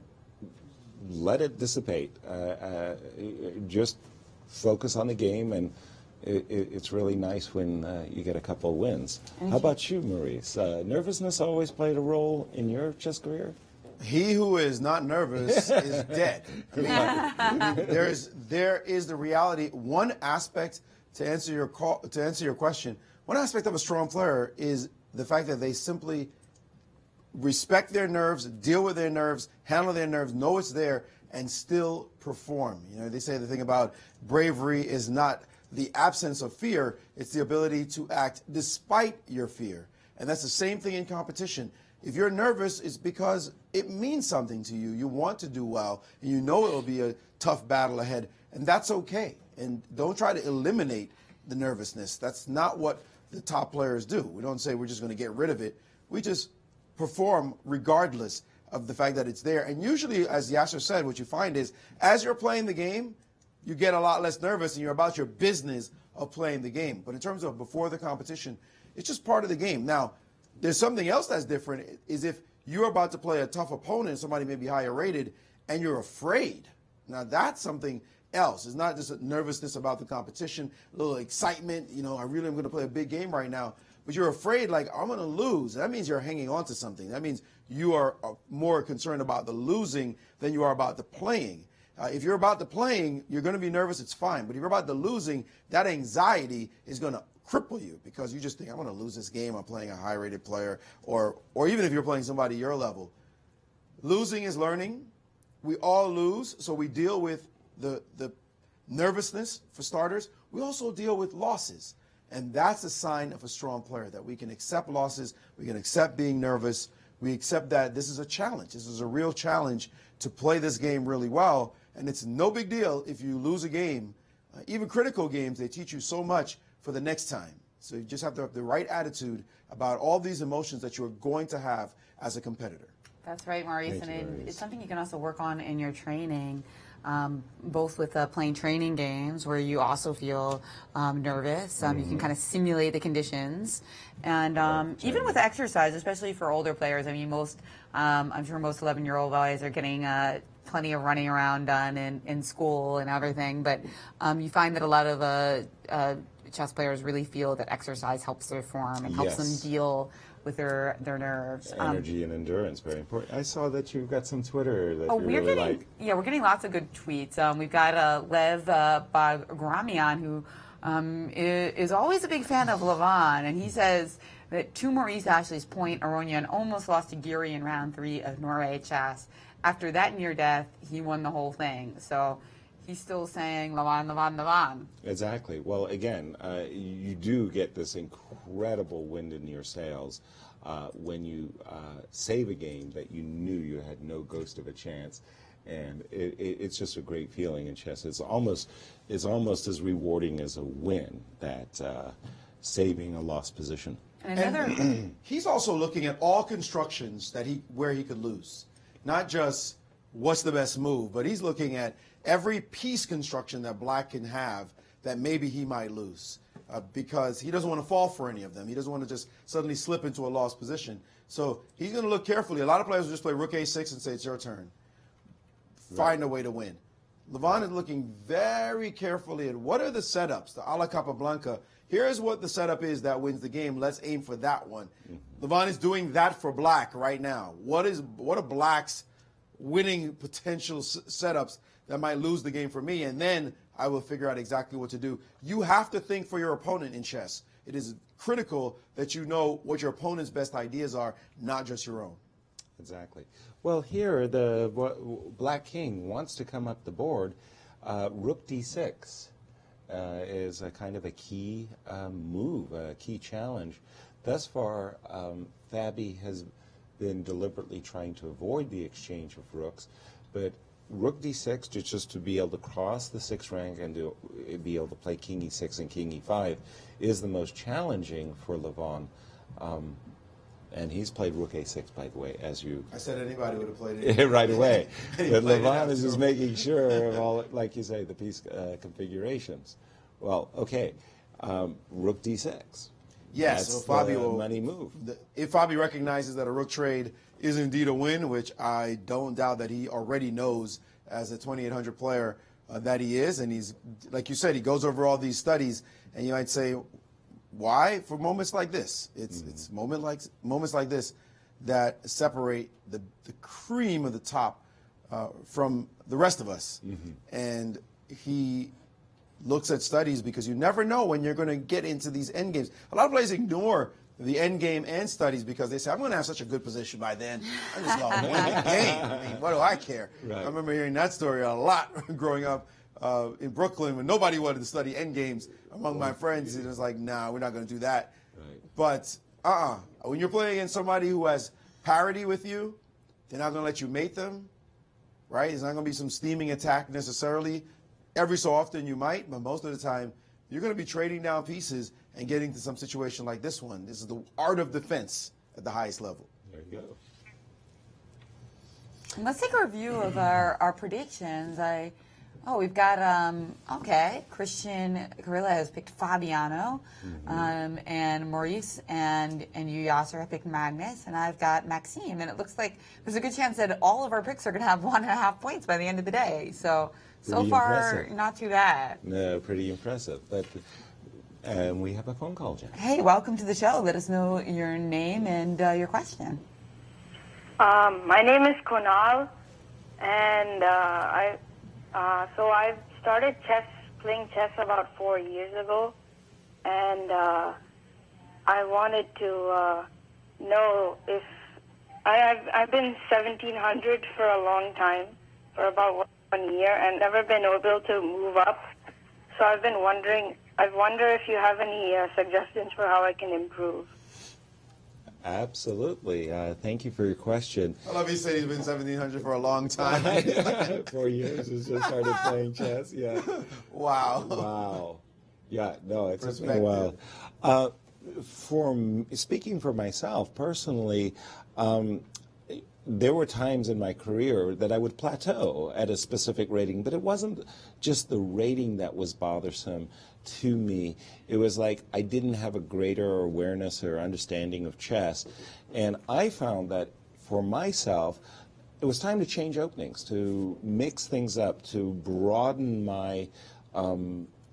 let it dissipate. Just focus on the game, and it's really nice when you get a couple of wins. How about you, Maurice? Nervousness always played a role in your chess career? He who is not nervous is dead. I mean, there is the reality. One aspect to answer your question. One aspect of a strong player is the fact that they simply respect their nerves, deal with their nerves, handle their nerves, know it's there, and still perform. They say the thing about bravery is not the absence of fear; it's the ability to act despite your fear. And that's the same thing in competition. If you're nervous, it's because it means something to you. You want to do well, and you know it will be a tough battle ahead, and that's okay. And don't try to eliminate the nervousness. That's not what the top players do. We don't say we're just going to get rid of it. We just perform regardless of the fact that it's there. And usually, as Yasser said, what you find is as you're playing the game, you get a lot less nervous and you're about your business of playing the game. But in terms of before the competition, it's just part of the game. Now, there's something else that's different is if you're about to play a tough opponent, somebody may be higher rated, and you're afraid. Now, that's something else. It's not just a nervousness about the competition, a little excitement. I really am going to play a big game right now. But you're afraid, like, I'm going to lose. That means you're hanging on to something. That means you are more concerned about the losing than you are about the playing. If you're about the playing, you're going to be nervous. It's fine. But if you're about the losing, that anxiety is going to cripple you because you just think, I'm going to lose this game. I'm playing a high-rated player. Or even if you're playing somebody your level. Losing is learning. We all lose, so we deal with the nervousness, for starters. We also deal with losses. And that's a sign of a strong player, that we can accept losses, we can accept being nervous, we accept that this is a challenge. This is a real challenge to play this game really well, and it's no big deal if you lose a game. Even critical games, they teach you so much for the next time. So you just have to have the right attitude about all these emotions that you're going to have as a competitor. That's right, Maurice, and it's something you can also work on in your training. Both with playing training games where you also feel nervous. You can kind of simulate the conditions. And even with exercise, especially for older players, I mean, I'm sure most 11-year-old guys are getting plenty of running around done in school and everything. But you find that a lot of chess players really feel that exercise helps their form and helps them deal with their nerves. Energy and endurance, very important. I saw that you've got some Twitter that you we're really getting, like. Yeah, we're getting lots of good tweets. We've got Lev Bagramian, who is always a big fan of Levon, and he says that to Maurice Ashley's point, Aronian almost lost to Geary in round 3 of Norway chess. After that near death, he won the whole thing. So he's still saying Levon, Levon, Levon. Exactly. Well, again, you do get this incredible wind in your sails when you save a game that you knew you had no ghost of a chance. And it's just a great feeling in chess. It's almost as rewarding as a win, that saving a lost position. And another, he's also looking at all constructions that where he could lose, not just what's the best move, but he's looking at every piece construction that black can have that maybe he might lose, because he doesn't want to fall for any of them. He doesn't want to just suddenly slip into a lost position. So he's going to look carefully. A lot of players will just play rook a6 and say it's your turn. Find a way to win. Levon is looking very carefully at what are the setups, the a la Capablanca. Here's what the setup is that wins the game. Let's aim for that one. Levon is doing that for black right now. What are black's winning potential setups that might lose the game for me? And then I will figure out exactly what to do. You have to think for your opponent in chess. It is critical that you know what your opponent's best ideas are, not just your own. Exactly. Well, here the black king wants to come up the board. Rook d6 is a kind of a key move, a key challenge. Thus far, Fabi has been deliberately trying to avoid the exchange of rooks, but rook d6, just to be able to cross the 6th rank and to be able to play king e6 and king e5 is the most challenging for Levon. And he's played rook a6, by the way, as you... I said anybody would have played it. right away. But Levon is just making sure of all, like you say, the piece configurations. Well, okay, rook d6. Yes, that's so Fabi the will, money move. If Fabi recognizes that a rook trade is indeed a win, which I don't doubt that he already knows as a 2,800 player that he is, and he's, like you said, he goes over all these studies, and you might say, why? For moments like this. It's moments like this that separate the cream of the top from the rest of us. And he looks at studies because you never know when you're going to get into these end games. A lot of players ignore the end game and studies because they say, I'm going to have such a good position by then. I'm just going to win the game. I mean, what do I care? Right. I remember hearing that story a lot growing up in Brooklyn when nobody wanted to study end games among my friends. It was like, nah, we're not going to do that. Right. But when you're playing against somebody who has parity with you, they're not going to let you mate them, right? It's not going to be some steaming attack necessarily. Every so often you might, but most of the time you're going to be trading down pieces and getting to some situation like this one. This is the art of defense at the highest level. There you go. Let's take a review of our predictions. We've got, Christian Carilla has picked Fabiano, and Maurice and you, Yasser, have picked Magnus, and I've got Maxime, and it looks like there's a good chance that all of our picks are going to have 1.5 points by the end of the day. So far, impressive. not too bad. No, pretty impressive. But we have a phone call, Jen. Hey, welcome to the show. Let us know your name and your question. My name is Kunal, and I've started playing chess about 4 years ago, and I wanted to know if I've been 1,700 for a long time, for about 1 year, and never been able to move up. So I've been wondering. I wonder if you have any suggestions for how I can improve. Absolutely. Thank you for your question. I love he said he's been 1,700 for a long time. 4 years since I started playing chess. Yeah. Wow. Wow. Yeah. No, it's been a while. Speaking for myself personally, there were times in my career that I would plateau at a specific rating, but it wasn't just the rating that was bothersome to me. It was like I didn't have a greater awareness or understanding of chess. And I found that for myself, it was time to change openings, to mix things up, to broaden my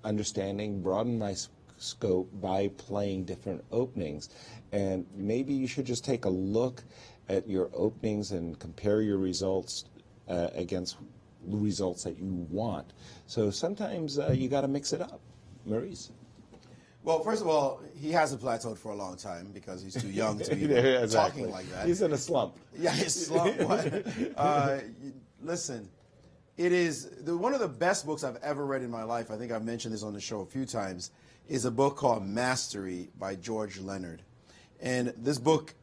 understanding, broaden my scope by playing different openings. And maybe you should just take a look at your openings and compare your results against the results that you want. So sometimes you got to mix it up. Maurice? Well, first of all, he hasn't plateaued for a long time because he's too young to be talking like that. He's in a slump. Yeah, he's slump. Listen, it is one of the best books I've ever read in my life. I think I've mentioned this on the show a few times. Is a book called Mastery by George Leonard. And this book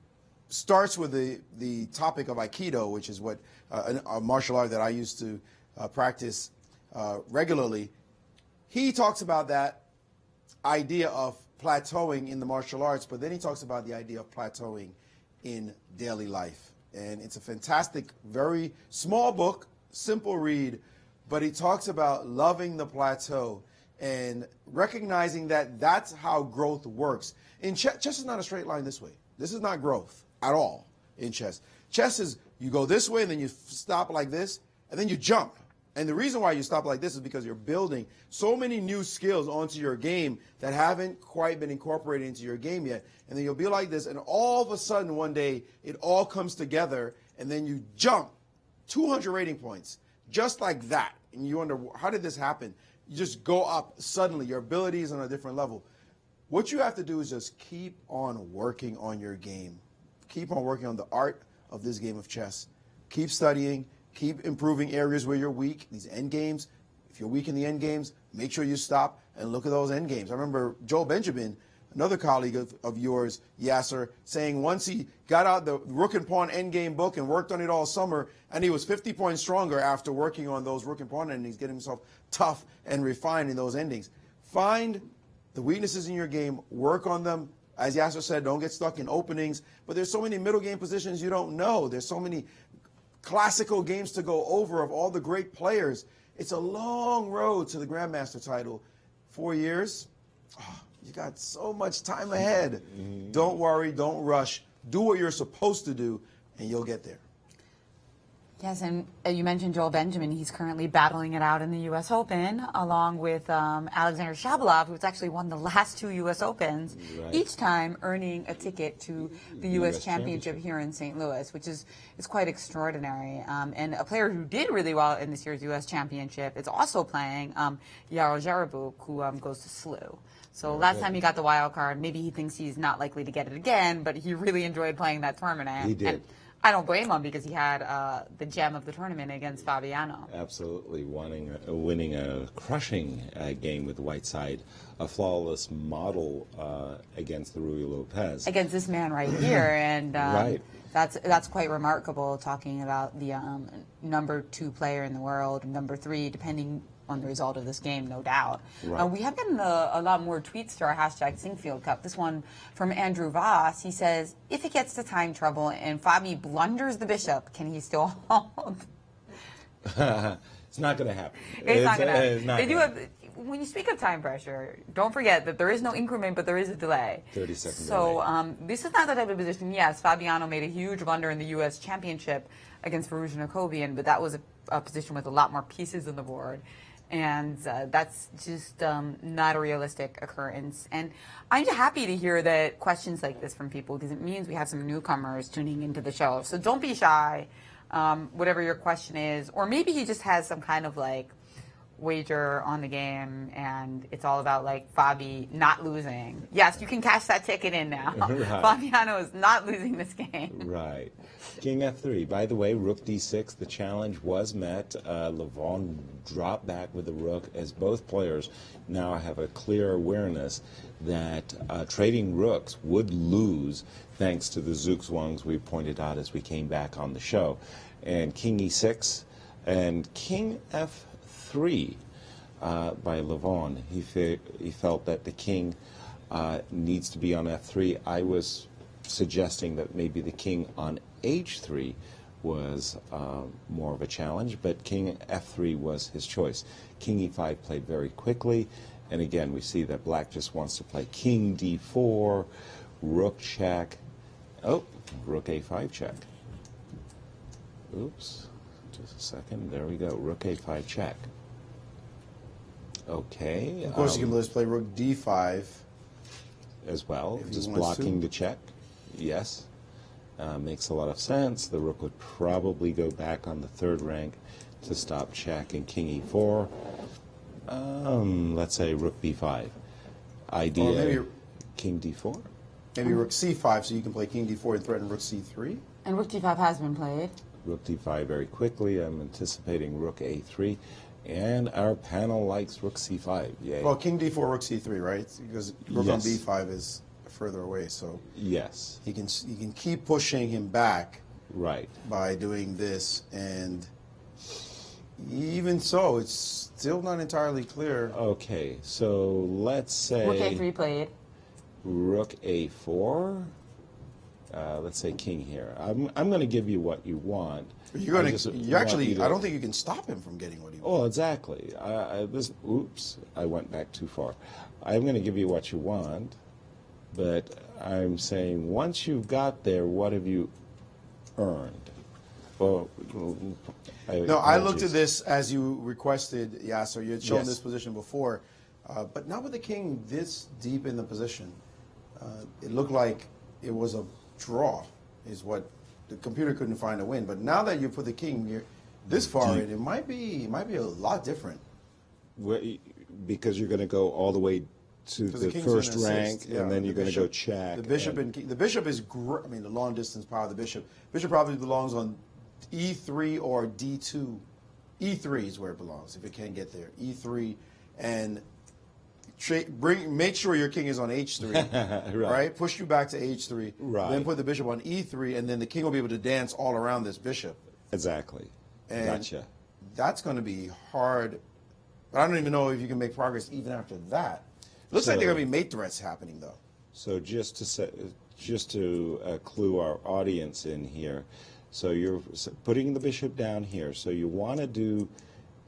starts with the topic of Aikido, which is what a martial art that I used to practice regularly. He talks about that idea of plateauing in the martial arts, but then he talks about the idea of plateauing in daily life. And it's a fantastic, very small book, simple read, but he talks about loving the plateau and recognizing that that's how growth works. In chess is not a straight line this way. This is not growth at all in chess. Chess is you go this way and then you stop like this and then you jump. And the reason why you stop like this is because you're building so many new skills onto your game that haven't quite been incorporated into your game yet. And then you'll be like this, and all of a sudden one day it all comes together, and then you jump 200 rating points just like that. And you wonder, how did this happen? You just go up suddenly. Your ability is on a different level. What you have to do is just keep on working on your game. Keep on working on the art of this game of chess. Keep studying. Keep improving areas where you're weak, these end games. If you're weak in the end games, make sure you stop and look at those end games. I remember Joel Benjamin, another colleague of yours, Yasser, saying once he got out the Rook and Pawn endgame book and worked on it all summer, and he was 50 points stronger after working on those Rook and Pawn endings, getting himself tough and refined in those endings. Find the weaknesses in your game, work on them. As Yasser said, don't get stuck in openings, but there's so many middle game positions you don't know. There's so many classical games to go over of all the great players. It's a long road to the Grandmaster title. 4 years, you got so much time ahead. Don't worry, don't rush. Do what you're supposed to do, and you'll get there. Yes, and you mentioned Joel Benjamin. He's currently battling it out in the U.S. Open, along with Alexander Shabalov, who's actually won the last 2 U.S. Opens, each time earning a ticket to the U.S. Championship here in St. Louis, which is quite extraordinary. And a player who did really well in this year's U.S. Championship is also playing Yaro Jarabuk, who goes to SLU. So last time he got the wild card, maybe he thinks he's not likely to get it again, but he really enjoyed playing that tournament. He did. And I don't blame him because he had the gem of the tournament against Fabiano. Absolutely, winning a crushing game with Whiteside, a flawless model against the Rui Lopez. Against this man right here, and right. That's quite remarkable, talking about the number 2 player in the world, number 3, depending on the result of this game, no doubt. Right. We have gotten a lot more tweets to our hashtag Sinquefield Cup. This one from Andrew Voss. He says, if it gets to time trouble and Fabi blunders the bishop, can he still hold? It's not going to happen. It's not going to happen. They do have, when you speak of time pressure, don't forget that there is no increment, but there is a delay. 30-second delay. So this is not the type of position. Yes, Fabiano made a huge blunder in the U.S. Championship against Firouzja Nakobian, but that was a position with a lot more pieces on the board. And that's just not a realistic occurrence. And I'm happy to hear that questions like this from people, because it means we have some newcomers tuning into the show. So don't be shy, whatever your question is. Or maybe he just has some kind of like wager on the game, and it's all about like Fabi not losing. Yes, you can cash that ticket in now. Right. Fabiano is not losing this game. Right. King F3. By the way, Rook D6, the challenge was met. Levon dropped back with the Rook, as both players now have a clear awareness that trading Rooks would lose thanks to the Zugzwangs we pointed out as we came back on the show. And King E6 and King F3 by Levon. He felt that the king needs to be on F3. I was suggesting that maybe the king on H3 was more of a challenge, but King F3 was his choice. King E5 played very quickly, and again we see that Black just wants to play King D4, Rook check. Oh, Rook A5 check. Oops, just a second. There we go. Rook A5 check. Okay. Of course, you can just play Rook D5 as well, if just blocking the check. Yes. Makes a lot of sense. The Rook would probably go back on the 3rd rank to stop check and King E4. Let's say Rook B5. Idea, or maybe King D4? Maybe Rook C5, so you can play King D4 and threaten Rook C3? And Rook D5 has been played. Rook D5 very quickly. I'm anticipating Rook A3. And our panel likes Rook C5. Yay. Well, King D4, Rook C3, right? Because Rook on B5 is further away, so yes, you can keep pushing him back, right, by doing this, and even so, it's still not entirely clear. Okay, so let's say Rook A3 played. Rook A4. Let's say king here. I'm going to give you what you want. You're going to. You actually. I don't think you can stop him from getting what he wants. Oh, exactly. Oops, I went back too far. I'm going to give you what you want, but I'm saying once you've got there, what have you earned? Well, I looked at this as you requested, Yasser. You had shown Yes. this position before, but not with the king this deep in the position. It looked like it was a draw, is what the computer couldn't find a win. But now that you put the king here, this far in, it might be a lot different. Because you're going to go all the way to the first rank, and then you're going to go check. The bishop and king. The bishop is I mean, the long distance power of the bishop. Bishop probably belongs on E3 or D2. E3 is where it belongs if it can't get there. E3 and make sure your king is on H3, right? Push you back to H3, then put the bishop on E3, and then the king will be able to dance all around this bishop. Exactly. And gotcha. That's going to be hard. But I don't even know if you can make progress even after that. Looks like there are going to be mate threats happening, though. So just to clue our audience in here, so you're putting the bishop down here. So you want to do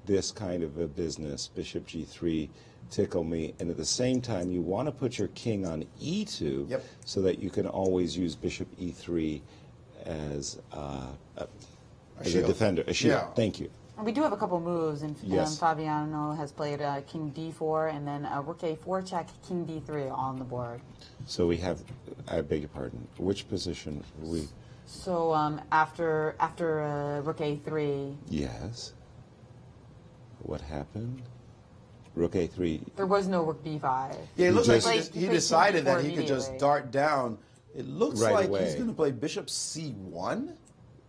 this kind of a business, bishop G3, tickle me, and at the same time you want to put your king on E2 so that you can always use bishop E3 as a defender, a shield. Yeah. Thank you. And we do have a couple moves, and Yes. Fabiano has played king D4 and then rook A4 check, king D3 on the board. So we have, I beg your pardon, which position are we? So after rook A3, Yes. What happened? Rook A3. there was no rook B5. Yeah, it looks like He he played decided king that D4 he could just immediately. dart down. It looks Right like away. he's going to play bishop C1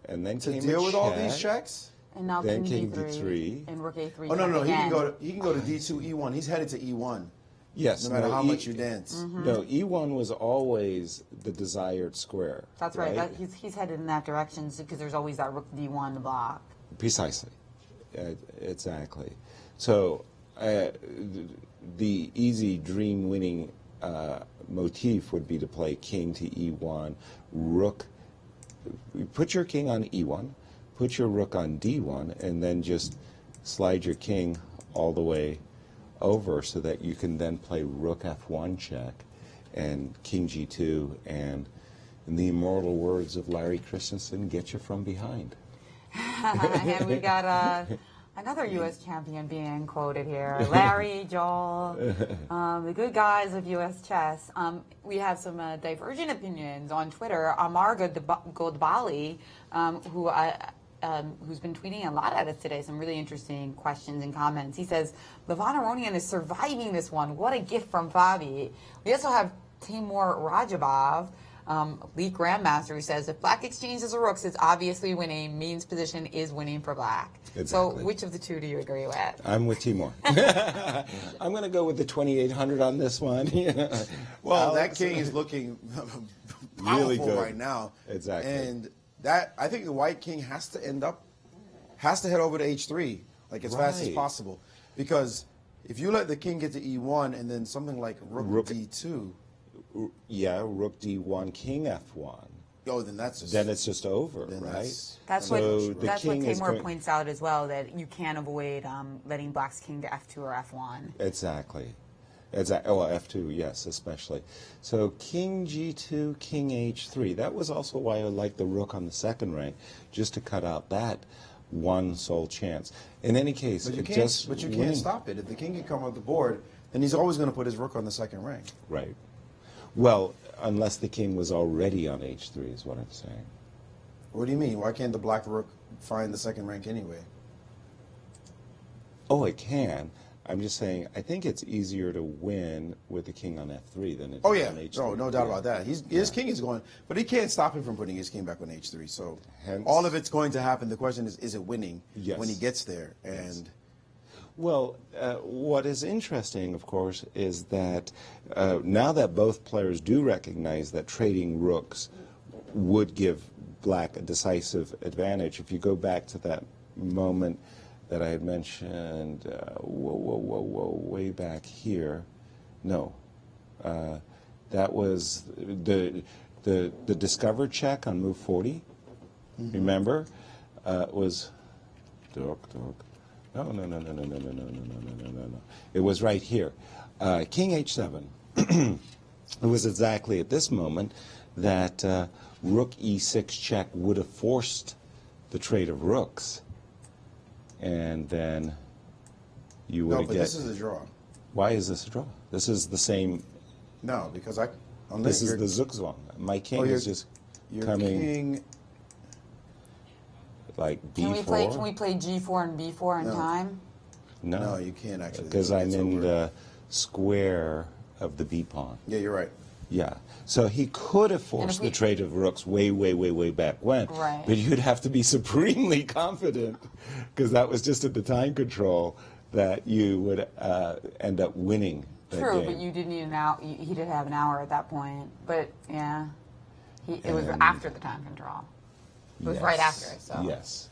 and then to came deal a with all these check. checks. And now Then king king D3, D3. and rook A3. Oh no, he again. can go to D2 E1. He's headed to E1. Yes. No matter how much you dance. No, E1 was always the desired square. That's right. He's headed in that direction because there's always that rook D1 block. Precisely. Exactly. So the easy dream-winning motif would be to play king to E1, rook. Put your king on E1, put your rook on D1, and then just slide your king all the way over so that you can then play rook F1 check and king G2, and in the immortal words of Larry Christensen, get you from behind. And we got another U.S. champion being quoted here, Larry, Joel, the good guys of U.S. chess. We have some divergent opinions on Twitter. Amar Godbali, who's been tweeting a lot at us today, some really interesting questions and comments. He says, Levon Aronian is surviving this one. What a gift from Fabi. We also have Timur Rajabov, League Grandmaster, who says, if black exchanges the rooks, it's obviously winning. Means position is winning for black. Exactly. So which of the two do you agree with? I'm with Timur. I'm going to go with the 2,800 on this one. Well, that king is looking powerful Really good right now. Exactly. And that, I think the white king has to head over to H3 like as fast as Right. possible, because if you let the king get to E1 and then something like rook D2, rook D1, king F1. oh, then that's just, Then it's just over, right? That's So what the king is Timur going- points out as well, that you can't avoid letting black's king to F2 or F1. Exactly. Oh, F2, yes, especially. So king G2, king H3. That was also why I liked the rook on the second rank, just to cut out that one sole chance. In any case, but you it can't, just but you winning. can't stop it. If the king can come off the board, then he's always going to put his rook on the second rank. Right. Well, unless the king was already on H3 is what I'm saying. What do you mean? Why can't the black rook find the second rank anyway? Oh, it can. I'm just saying, I think it's easier to win with the king on F3 than it Oh is yeah, on H3. no doubt about that. His king is going, but he can't stop him from putting his king back on H3. So all of it's going to happen. The question is it winning when he gets there? And well, what is interesting, of course, is that now that both players do recognize that trading rooks would give black a decisive advantage, if you go back to that moment that I had mentioned way back here. No. That was the discover check on move 40. Remember, was no. It was right here. King H7. It was exactly at this moment that rook E6 check would have forced the trade of rooks, and then you would No, get. but this is a draw. Why is this a draw? This is the same. No, because This is the Zugzwang. My king is just coming. King. Like B4. Can we play G4 and B4 in time? No, you can't actually. Because I'm in the square of the B pawn. Yeah, you're right. Yeah. So he could have forced the trade of rooks way back when. Right. But you'd have to be supremely confident, because that was just at the time control, that you would end up winning that True, game. but you did need an hour. He did have an hour at that point. But yeah, it was after the time control. It was right after it. So.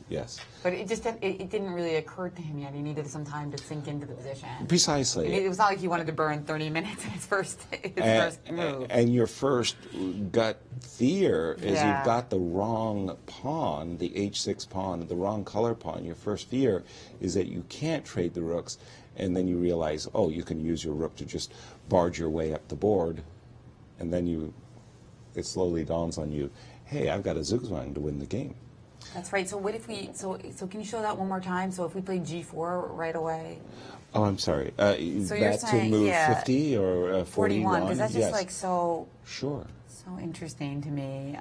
Yes. But it just it didn't really occur to him yet. He needed some time to sink into the position. Precisely. It was not like he wanted to burn 30 minutes in his first move. And your first gut fear is Yeah. you've got the wrong pawn, the H6 pawn, the wrong color pawn. Your first fear is that you can't trade the rooks, and then you realize, oh, you can use your rook to just barge your way up the board, and then it slowly dawns on you, hey, I've got a Zugzwang to win the game. That's right. So what if we? So can you show that one more time? So if we play G4 right away. Oh, I'm sorry. So you're that saying, to move yeah, 50 or 41? Because that's just Yes. like so. Sure. So interesting to me.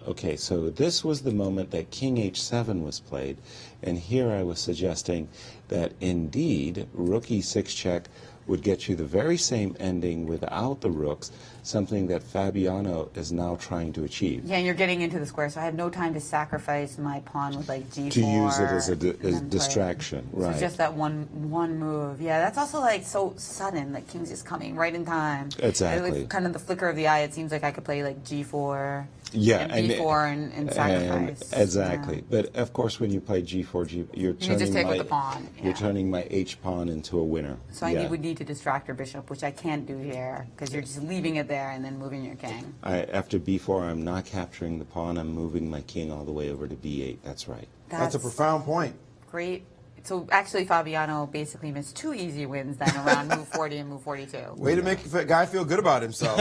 Okay, so this was the moment that King H7 was played, and here I was suggesting that indeed Rook E6 check would get you the very same ending without the rooks, something that Fabiano is now trying to achieve. Yeah, and you're getting into the square, so I have no time to sacrifice my pawn with like G4. To use it as a then distraction, play. right. So just that one move. Yeah, that's also like so sudden that King's just coming right in time. Exactly. With kind of the flicker of the eye, it seems like I could play like G4. Yeah, and B4 and sacrifice. Exactly. Yeah. But of course, when you play G4, you're turning just take with the pawn. You're turning my H pawn into a winner. So I would need to distract your bishop, which I can't do here because you're just leaving it there and then moving your king. After B4, I'm not capturing the pawn. I'm moving my king all the way over to B8. That's right. That's a profound point. Great. So actually, Fabiano basically missed 2 easy wins then around move 40 and move 42. Way to make a guy feel good about himself.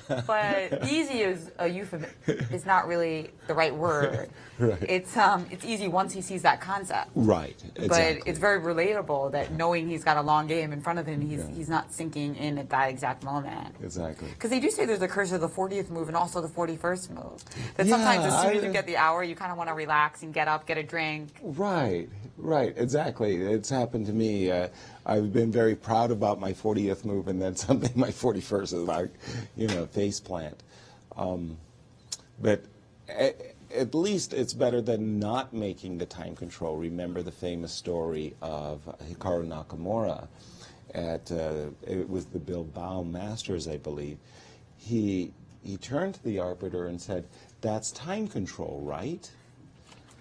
But easy is a euphemism. It's not really the right word. Right. It's easy once he sees that concept. Right. Exactly. But it's very relatable that knowing he's got a long game in front of him, he's not sinking in at that exact moment. Exactly. Because they do say there's a curse of the 40th move and also the 41st move. That sometimes as soon as you get the hour, you kind of want to relax and get up, get a drink. Right, exactly. It's happened to me. I've been very proud about my 40th move, and then something my 41st is like, face plant. But at least it's better than not making the time control. Remember the famous story of Hikaru Nakamura it was the Bilbao Masters, I believe. He turned to the arbiter and said, "That's time control, right?"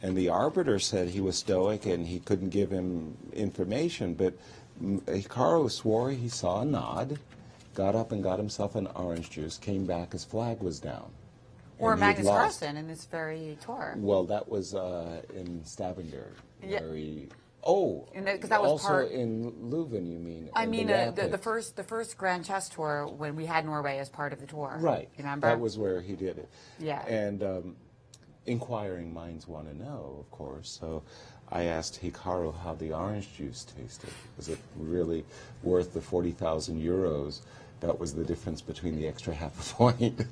And the arbiter said he was stoic and he couldn't give him information, but Hikaru swore he saw a nod, got up and got himself an orange juice, came back, his flag was down. Or Magnus Carlsen in this very tour. Well, that was in Stavanger. Yeah. Because that was also in Leuven, you mean? I mean, the first Grand Chess Tour when we had Norway as part of the tour. Right. You remember? That was where he did it. Yeah. And inquiring minds want to know, of course. So I asked Hikaru how the orange juice tasted. Was it really worth the 40,000 euros? That was the difference between the extra half a point.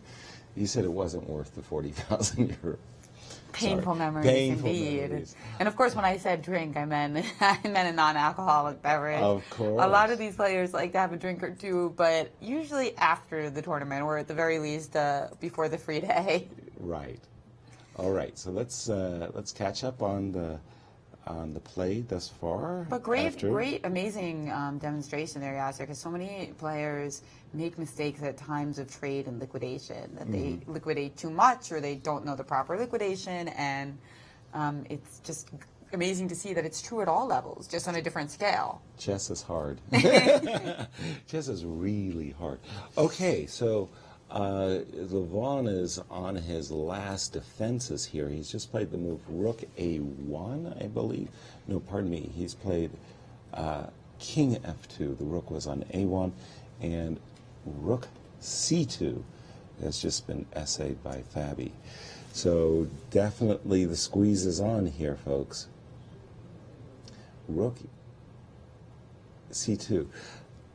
He said it wasn't worth the 40,000 euros. Painful memories, Painful indeed. memories. And of course, when I said drink, I meant a non-alcoholic beverage. Of course. A lot of these players like to have a drink or two, but usually after the tournament, or at the very least before the free day. Right. All right. So let's catch up on the play thus far. But great, amazing demonstration there, Yasser, because so many players make mistakes at times of trade and liquidation, that they liquidate too much or they don't know the proper liquidation, and it's just amazing to see that it's true at all levels, just on a different scale. Chess is hard. Chess is really hard. Okay, so Levon is on his last defenses here. He's just played the move Rook A1, I believe. No, pardon me. He's played King F2. The Rook was on A1, and Rook C2 has just been essayed by Fabi. So definitely the squeeze is on here, folks. Rook C2.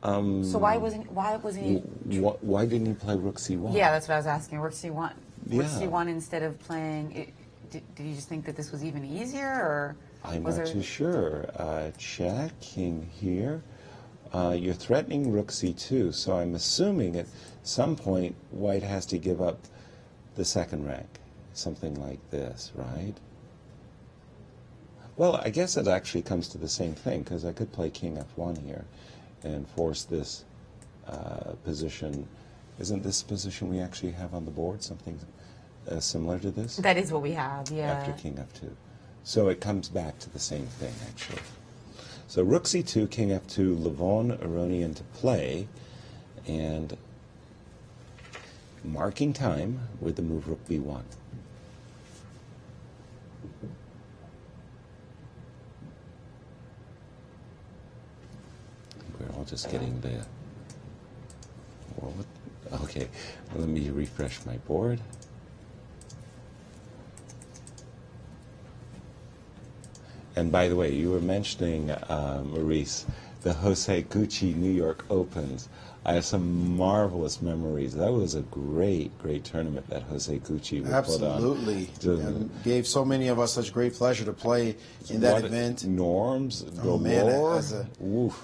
So why wasn't he? Why didn't he play Rook C1? Yeah, that's what I was asking. Rook C1. Rook Yeah. C1 instead of playing. Did you just think that this was even easier, or I'm was not there? too sure. Check, king here. You're threatening Rook C2, so I'm assuming at some point White has to give up the second rank, something like this, right? Well, I guess it actually comes to the same thing, because I could play King F1 here and force this position. Isn't this position we actually have on the board something similar to this? That is what we have, yeah. After King F2. So it comes back to the same thing, actually. So Rook C2, King F2, Levon Aronian to play, and marking time with the move Rook B1. We're all just getting the... Okay, let me refresh my board. And by the way, you were mentioning, Maurice, the Jose Gucci New York Opens. I have some marvelous memories. That was a great, great tournament that Jose Gucci would Absolutely. put on. And gave so many of us such great pleasure to play in that event. Norms, oh, man,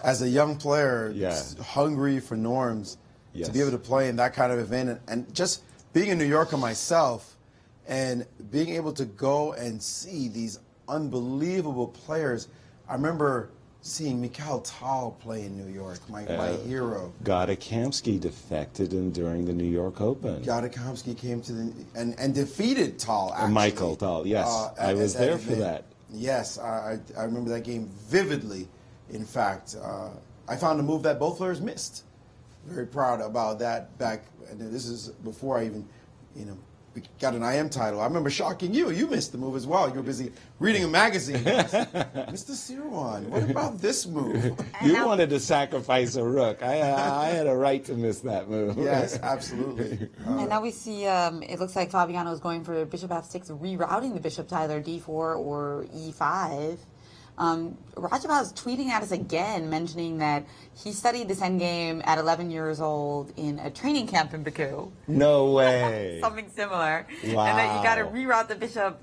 as a young player, hungry for norms, to be able to play in that kind of event. And just being a New Yorker myself and being able to go and see these unbelievable players. I remember seeing Mikhail Tal play in New York, my hero. Gadakamsky defected during the New York Open. Gadakamsky came to the and defeated Tal, actually. Michael Tal, yes. I was there for that. Yes, I remember that game vividly. In fact, I found a move that both players missed. Very proud about that back, and this is before I even, got an IM title. I remember shocking you. You missed the move as well. You were busy reading a magazine. Mr. Seirawan, what about this move? You wanted to sacrifice a rook. I had a right to miss that move. Yes, absolutely. And now we see it looks like Fabiano is going for bishop f6, rerouting the bishop to either d4 or e5. Rajabal is tweeting at us again, mentioning that he studied this endgame at 11 years old in a training camp in Baku. No way. Something similar. Wow. And that you got to reroute the bishop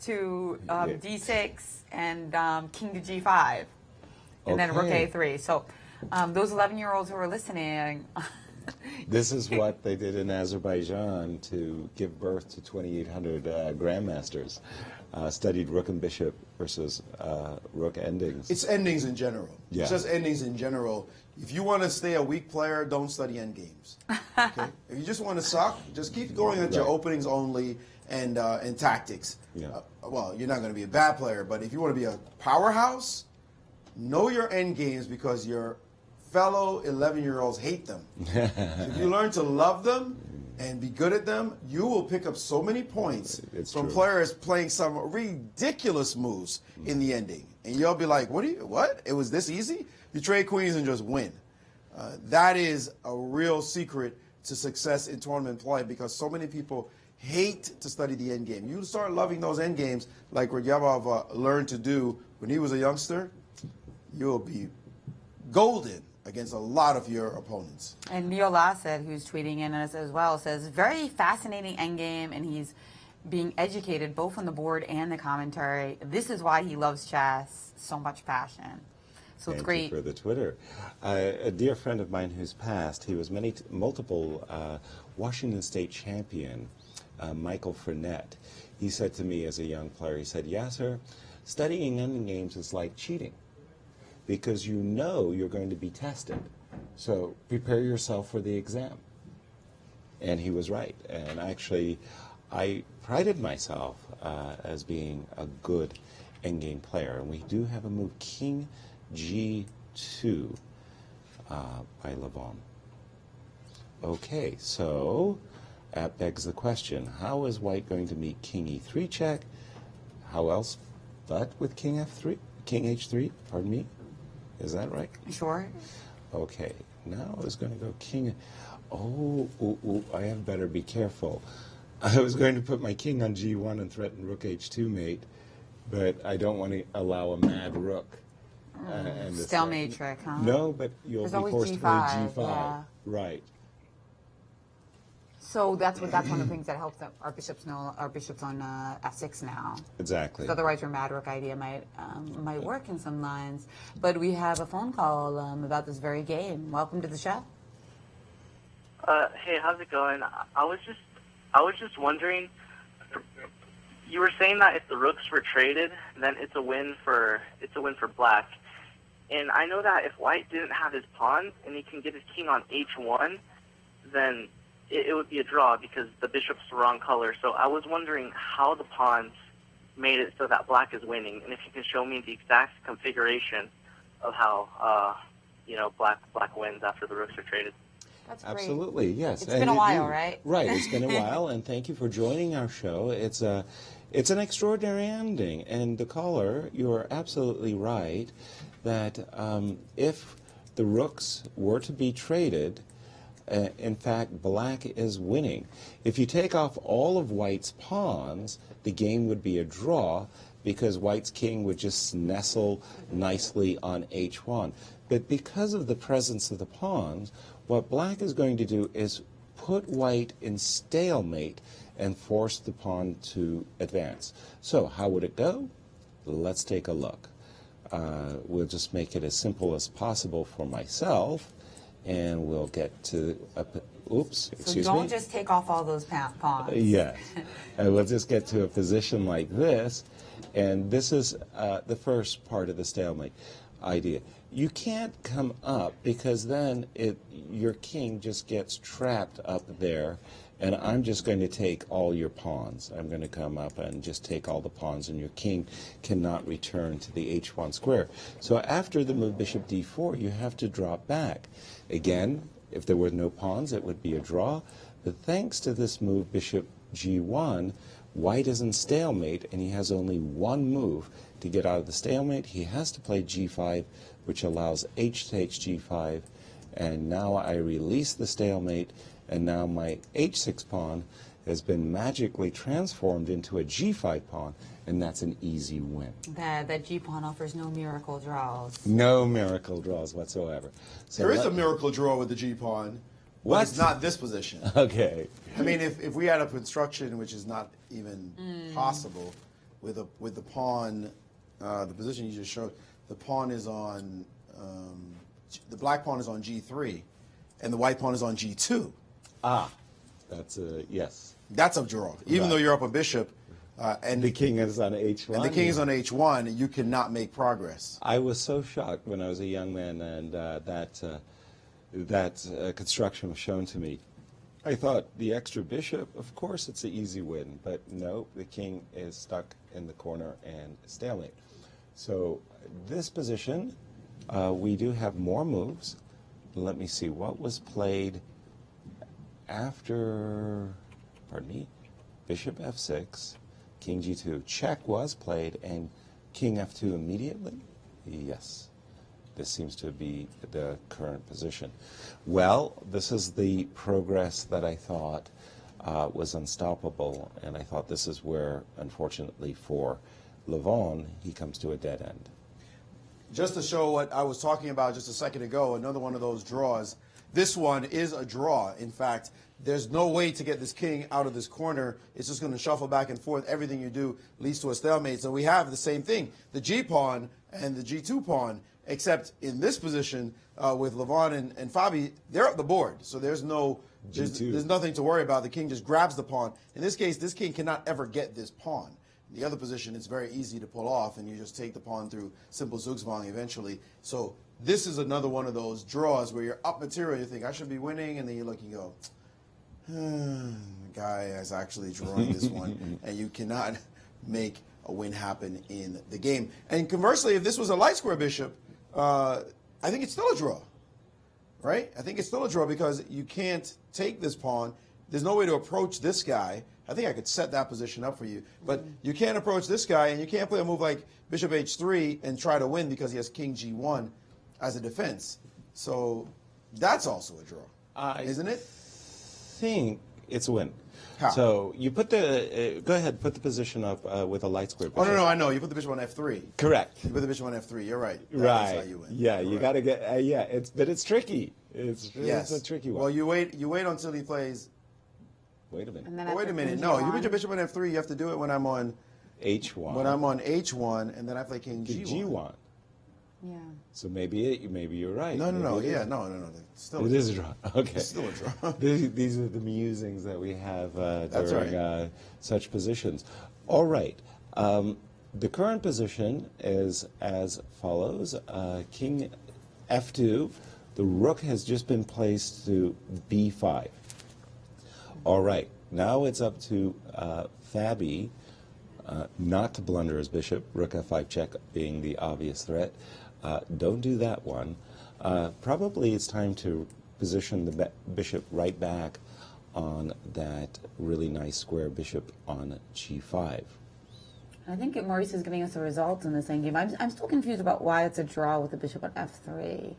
to d6 and king to g5, and then rook a3. So those 11-year-olds who are listening... This is what they did in Azerbaijan to give birth to 2,800 grandmasters. Studied rook and bishop versus rook endings. It's endings in general. Yeah. It's just endings in general. If you want to stay a weak player, don't study endgames. Okay? If you just want to suck, just keep going at your openings only and tactics. Yeah. Well, you're not going to be a bad player, but if you want to be a powerhouse, know your endgames because your fellow 11-year-olds hate them. So if you learn to love them and be good at them, you will pick up so many points from players playing some ridiculous moves in the ending. And you'll be like, what? It was this easy? You trade queens and just win. That is a real secret to success in tournament play because so many people hate to study the end game. You start loving those end games like Radyabov learned to do when he was a youngster, you'll be golden against a lot of your opponents. And Leo Lasset, who's tweeting in us as well, says, very fascinating endgame, and he's being educated both on the board and the commentary. This is why he loves chess, so much passion. So it's great. Thank you for the Twitter. A dear friend of mine who's passed, he was multiple Washington State champion, Michael Fournette. He said to me as a young player, he said, Yasser, studying endgames is like cheating, because you know you're going to be tested. So prepare yourself for the exam. And he was right. And actually, I prided myself as being a good endgame player. And we do have a move, King G2 by Levon. Okay, so that begs the question, how is white going to meet King E3 check? How else but with King F3? King H3, pardon me? Is that right? Sure. Okay, now I was going to go King. I had better be careful. I was going to put my king on G1 and threaten Rook H2 mate, but I don't want to allow a mad rook. Stalemate trick, huh? No, but you'll be forced to play G5. Yeah. Right. So that's one of the things that helps our bishops know our bishops on F6 now. Exactly. So otherwise, your mad rook idea might work in some lines. But we have a phone call about this very game. Welcome to the show. Hey, how's it going? I was just wondering. You were saying that if the rooks were traded, then it's a win for black. And I know that if white didn't have his pawns and he can get his king on H1, then it would be a draw because the bishop's the wrong color. So I was wondering how the pawns made it so that black is winning, and if you can show me the exact configuration of how black wins after the rooks are traded. That's great. Absolutely, yes. It's been a while, right? Right, it's been a while, and thank you for joining our show. It's an extraordinary ending, and the caller, you're absolutely right that if the rooks were to be traded, in fact, black is winning. If you take off all of white's pawns, the game would be a draw because white's king would just nestle nicely on H1. But because of the presence of the pawns, what black is going to do is put white in stalemate and force the pawn to advance. So how would it go? Let's take a look. We'll just make it as simple as possible for myself. And we'll get to, excuse me. So don't just take off all those pawns. Yes. And we'll just get to a position like this. And this is the first part of the stalemate idea. You can't come up because then your king just gets trapped up there. And I'm just going to take all your pawns. I'm going to come up and just take all the pawns, and your king cannot return to the H1 square. So after the move bishop D4, you have to drop back. Again, if there were no pawns, it would be a draw. But thanks to this move bishop G1, white is in stalemate, and he has only one move to get out of the stalemate. He has to play G5, which allows H takes G5. And now I release the stalemate, and now my H6 pawn has been magically transformed into a G5 pawn, and that's an easy win. That G pawn offers no miracle draws. No miracle draws whatsoever. So there is a miracle draw with the G pawn. What? But it's not this position. Okay. I mean, if we had a construction which is not even possible, with the pawn, the position you just showed, the pawn is on, the black pawn is on G3, and the white pawn is on G2. Ah, that's a yes. That's a draw. Even though you're up a bishop, and the king is on H1. And the king is on H1, you cannot make progress. I was so shocked when I was a young man, and that construction was shown to me. I thought the extra bishop, of course, it's an easy win, but no, the king is stuck in the corner and stalemate. So this position, we do have more moves. Let me see what was played after, pardon me, bishop f6, king g2. Check was played, and king f2 immediately? Yes. This seems to be the current position. Well, this is the progress that I thought was unstoppable, and I thought this is where, unfortunately for Levon, he comes to a dead end. Just to show what I was talking about just a second ago, another one of those draws. This one is a draw. In fact, there's no way to get this king out of this corner. It's just going to shuffle back and forth. Everything you do leads to a stalemate. So we have the same thing, the G pawn and the G2 pawn, except in this position with Levon and Fabi, they're up the board. So there's nothing to worry about. The king just grabs the pawn. In this case, this king cannot ever get this pawn. In the other position, it's very easy to pull off, and you just take the pawn through simple Zugzwang eventually. So this is another one of those draws where you're up material, you think, I should be winning, and then you look and go, the guy is actually drawing this one, and you cannot make a win happen in the game. And conversely, if this was a light square bishop, I think it's still a draw, right? I think it's still a draw because you can't take this pawn. There's no way to approach this guy. I think I could set that position up for you. But you can't approach this guy, and you can't play a move like bishop h3 and try to win because he has king g1 as a defense. So that's also a draw, isn't it? I think it's a win. How? So you put the go ahead, put the position up with a light square bishop. Oh no, I know. You put the bishop on f3. Correct. You put the bishop on f3. You're right. That Right. is how you win. Yeah, Correct. you got to get. But it's tricky. It's a tricky one. Well, you wait until he plays. Wait a minute. Well, wait a minute. No, you put your bishop on f3. You have to do it when I'm on h1. When I'm on h1, and then I play king g1. g1. Yeah. So maybe you're right. No. Maybe Yeah, no. Still it is a draw. Okay. It's still a draw. These are the musings that we have That's during right. Such positions. All right. The current position is as follows. King f2. The rook has just been placed to b5. All right. Now it's up to Fabi not to blunder his bishop. Rook f5 check being the obvious threat. Don't do that one. Probably it's time to position the bishop right back on that really nice square bishop on g5. I think Maurice is giving us a result in the same game. I'm still confused about why it's a draw with the bishop on f3.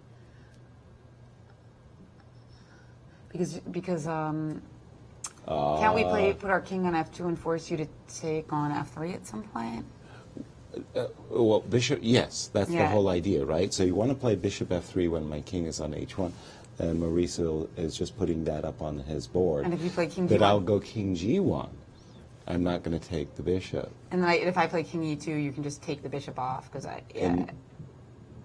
Because can't we put our king on f2 and force you to take on f3 at some point? Well, bishop, yes, that's the Yeah. whole idea, right? So you want to play bishop f3 when my king is on h1, and Mauricio is just putting that up on his board. And if you play king But g1? I'll go king g1. I'm not going to take the bishop. And then if I play king e2, you can just take the bishop off because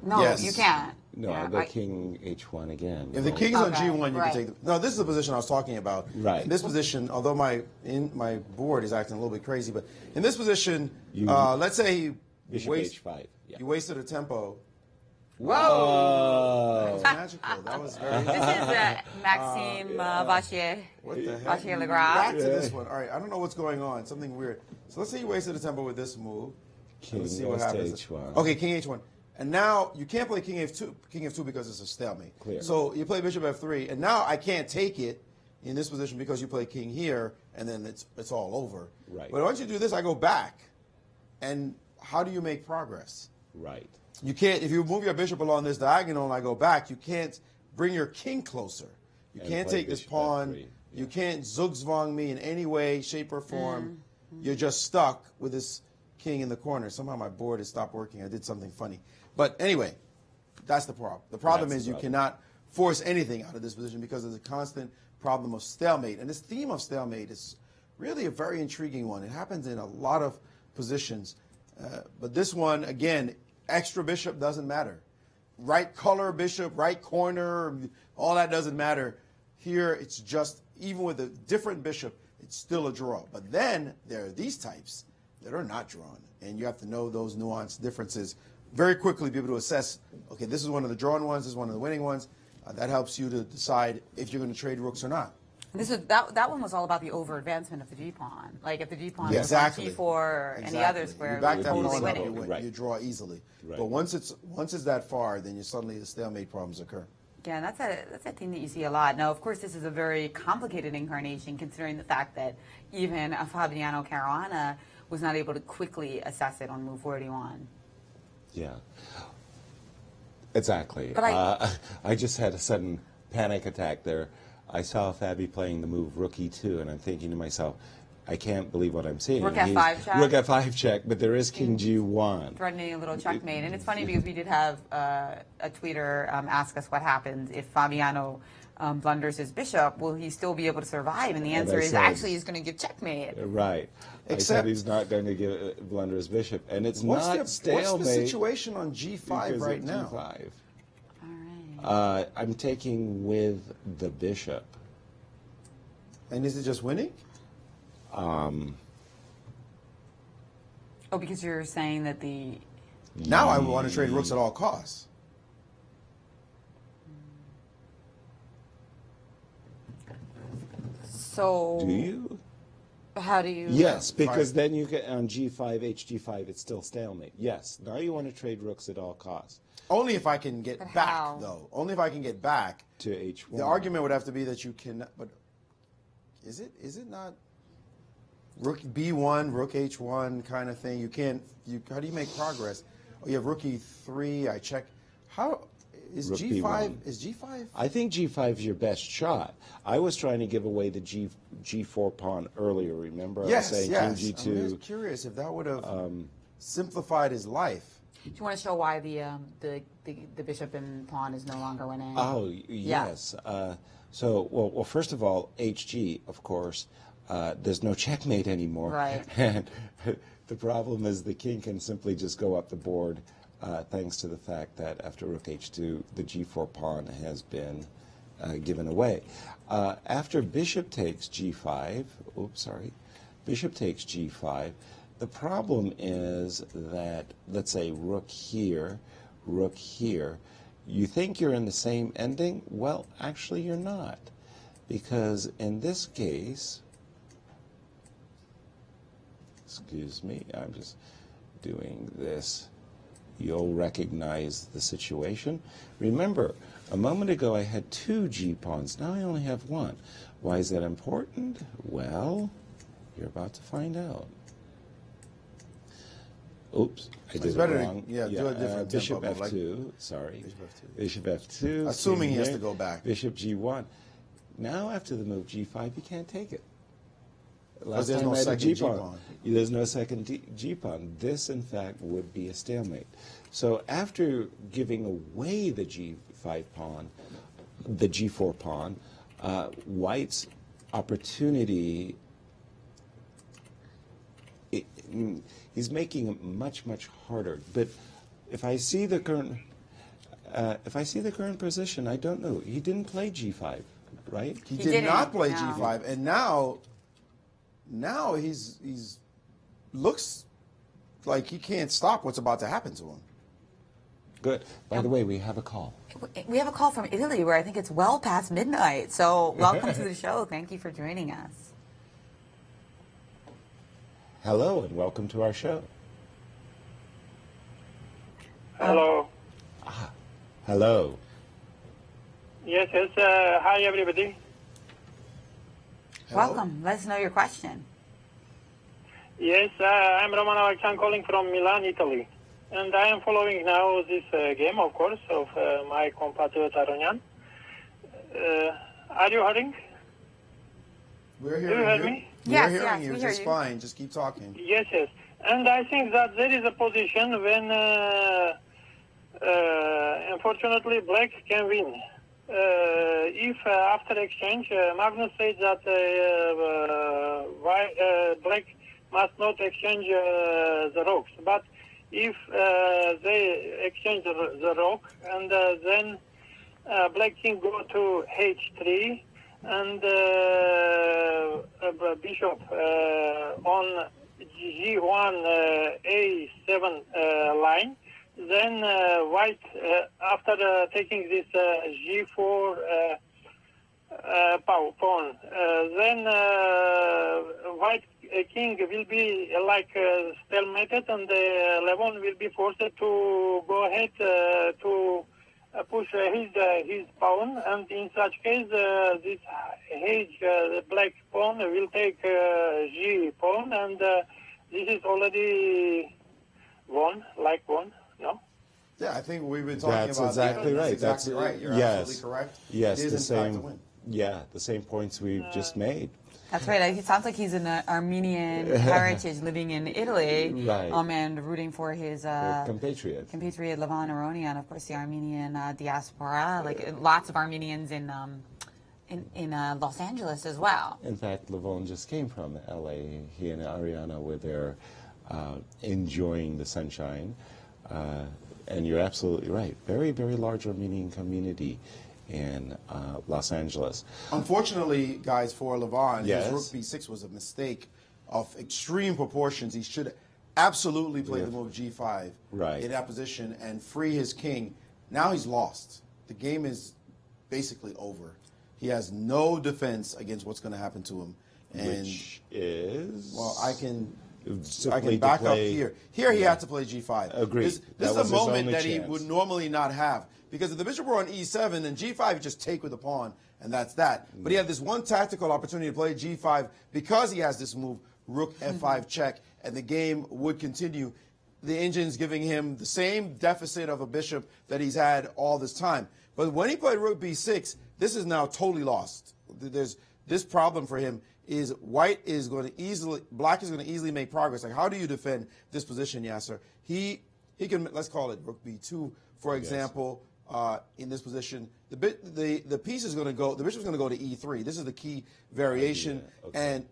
no, Yes. you can't. No, I'll go king h1 again. If the king's on Okay, g1, you right. can take the... No, this is the position I was talking about. Right. In this position, although my board is acting a little bit crazy, but in this position, let's say he Bishop h5. Yeah. You wasted a tempo. Whoa! That was magical. That was very... This is Maxime Vachier. What the heck? Vachier Legrand. Back to this one. All right, I don't know what's going on. Something weird. So let's say you wasted a tempo with this move. King Let's see what goes to happens. h1. Okay, king h1. And now you can't play king f2 because it's a stalemate. Clear. So you play bishop f3, and now I can't take it in this position because you play king here, and then it's all over. Right. But once you do this, I go back. And how do you make progress? Right. You can't, if you move your bishop along this diagonal and I go back, you can't bring your king closer. You And can't play take this bishop pawn. f3. You can't zugzwang me in any way, shape, or form. You're just stuck with this king in the corner. Somehow my board has stopped working. I did something funny. But anyway, that's the problem. The problem That's is the you problem. cannot force anything out of this position because there's a constant problem of stalemate. And this theme of stalemate is really a very intriguing one. It happens in a lot of positions. But this one, again, extra bishop doesn't matter. Right color bishop, right corner, all that doesn't matter. Here, it's just, even with a different bishop, it's still a draw. But then there are these types that are not drawn. And you have to know those nuanced differences very quickly, be able to assess, okay, this is one of the drawn ones, this is one of the winning ones. That helps you to decide if you're going to trade rooks or not. This is that one was all about the over advancement of the G pawn. Like if the G pawn Exactly. was on G4 or any other square, You back we're that totally pawn up, winning. you win. Right. You draw easily. Right. But once it's that far, then you suddenly the stalemate problems occur. Yeah, that's a thing that you see a lot. Now, of course, this is a very complicated incarnation, considering the fact that even a Fabiano Caruana was not able to quickly assess it on move 41. Yeah. Exactly. But I just had a sudden panic attack there. I saw Fabi playing the move rook e2, and I'm thinking to myself, I can't believe what I'm seeing. Rook f5 check? Rook f5 check, but there is king g1. Threatening a little checkmate. And it's funny because we did have a tweeter ask us what happens if Fabiano blunders his bishop. Will he still be able to survive? And the And I answer is said- actually he's going to give checkmate. Right. I Except- said he's not going to blunder his bishop, and it's not stalemate. What's the situation on G5 because right of now? G5. All right. I'm taking with the bishop. And is it just winning? Oh, because you're saying that the... Now I want to trade rooks at all costs. So... Do you? How do you? Yes, because then you get on G5, HG5, it's still stalemate. Yes, now you want to trade rooks at all costs. Only if I can get back, though. Only if I can get back to H1. The argument would have to be that you cannot. But is it not rook B1, rook H1 kind of thing? You can't. How do you make progress? Oh, you have rook E3. I check. How is Rook G5? B1. Is G5? I think G5 is your best shot. I was trying to give away the G4 pawn earlier. Remember, Yes, I was saying yes. King G2. I'm just curious if that would have simplified his life. Do you want to show why the bishop and pawn is no longer winning? Oh, yes. Well, first of all, HG, of course, there's no checkmate anymore. Right. And the problem is the king can simply just go up the board thanks to the fact that after rook H2, the G4 pawn has been given away. After bishop takes G5, bishop takes G5, the problem is that, let's say, rook here, you think you're in the same ending? Well, actually you're not. Because in this case, excuse me, I'm just doing this. You'll recognize the situation. Remember, a moment ago I had 2 G pawns. Now I only have 1. Why is that important? Well, you're about to find out. Oops, I did it wrong. Do a different Bishop tempo, F2, sorry. Bishop F2. Assuming he has to go back. Bishop G1. Now after the move G5, you can't take it. Because there's no second G-pawn. There's no second G-pawn. This, in fact, would be a stalemate. So after giving away the G5 pawn, the G4 pawn, White's opportunity, he's making it much, much harder. But if I see the current, position, I don't know. He didn't play G5, right? He did not play G5, and now he's looks like he can't stop what's about to happen to him. Good. By the way, we have a call. We have a call from Italy where I think it's well past midnight. So welcome to the show. Thank you for joining us. Hello, and welcome to our show. Hello. Hello. Yes. Hi, everybody. Welcome. Let us know your question. Yes, I'm Roman Alexan calling from Milan, Italy. And I am following now this game, of course, of my compatriot Aronian. Are you hearing? We're Do you hear me? We're hearing you just fine. Just keep talking. Yes. And I think that there is a position when, unfortunately, black can win. If after exchange, Magnus says that black must not exchange the rocks. But if they exchange the rock and then black king go to h3 and bishop on g1 a7 line, then white, after taking this g4 pawn, then white king will be like stalemated, and Levon will be forced to go ahead to push his pawn, and in such case, this the black pawn will take g pawn, and this is already won. No? Yeah, I think we've been talking That's about exactly that. right. That's exactly right. You're absolutely correct. Yes, It is the in fact a same. win. Yeah, the same points we've just made. That's right. It sounds like he's an Armenian heritage living in Italy, Right. and rooting for his compatriot Levon Aronian, of course, the Armenian diaspora. Like lots of Armenians in Los Angeles as well. In fact, Levon just came from L.A. He and Ariana were there enjoying the sunshine. And you're absolutely right. Very, very large Armenian community in Los Angeles. Unfortunately, guys, for Levon, Yes. his rook b6 was a mistake of extreme proportions. He should absolutely play the move g5 in that position and free his king. Now he's lost. The game is basically over. He has no defense against what's going to happen to him. And, which is? Well, I can Simply to back up play- here. Here he had to play G5. Agreed. This That is was a his moment only that he chance. would normally not have. Because if the bishop were on E7 and G5, you just take with the pawn, and that's that. But he had this one tactical opportunity to play G5 because he has this move, Rook F5 check, and the game would continue. The engine's giving him the same deficit of a bishop that he's had all this time. But when he played Rook B6, this is now totally lost. There's this problem for him is black is going to easily make progress. Like, how do you defend this position, Yasser? He can, let's call it Rook B2, for example. In this position, the piece is going to go. The bishop's going to go to E3. This is the key variation. And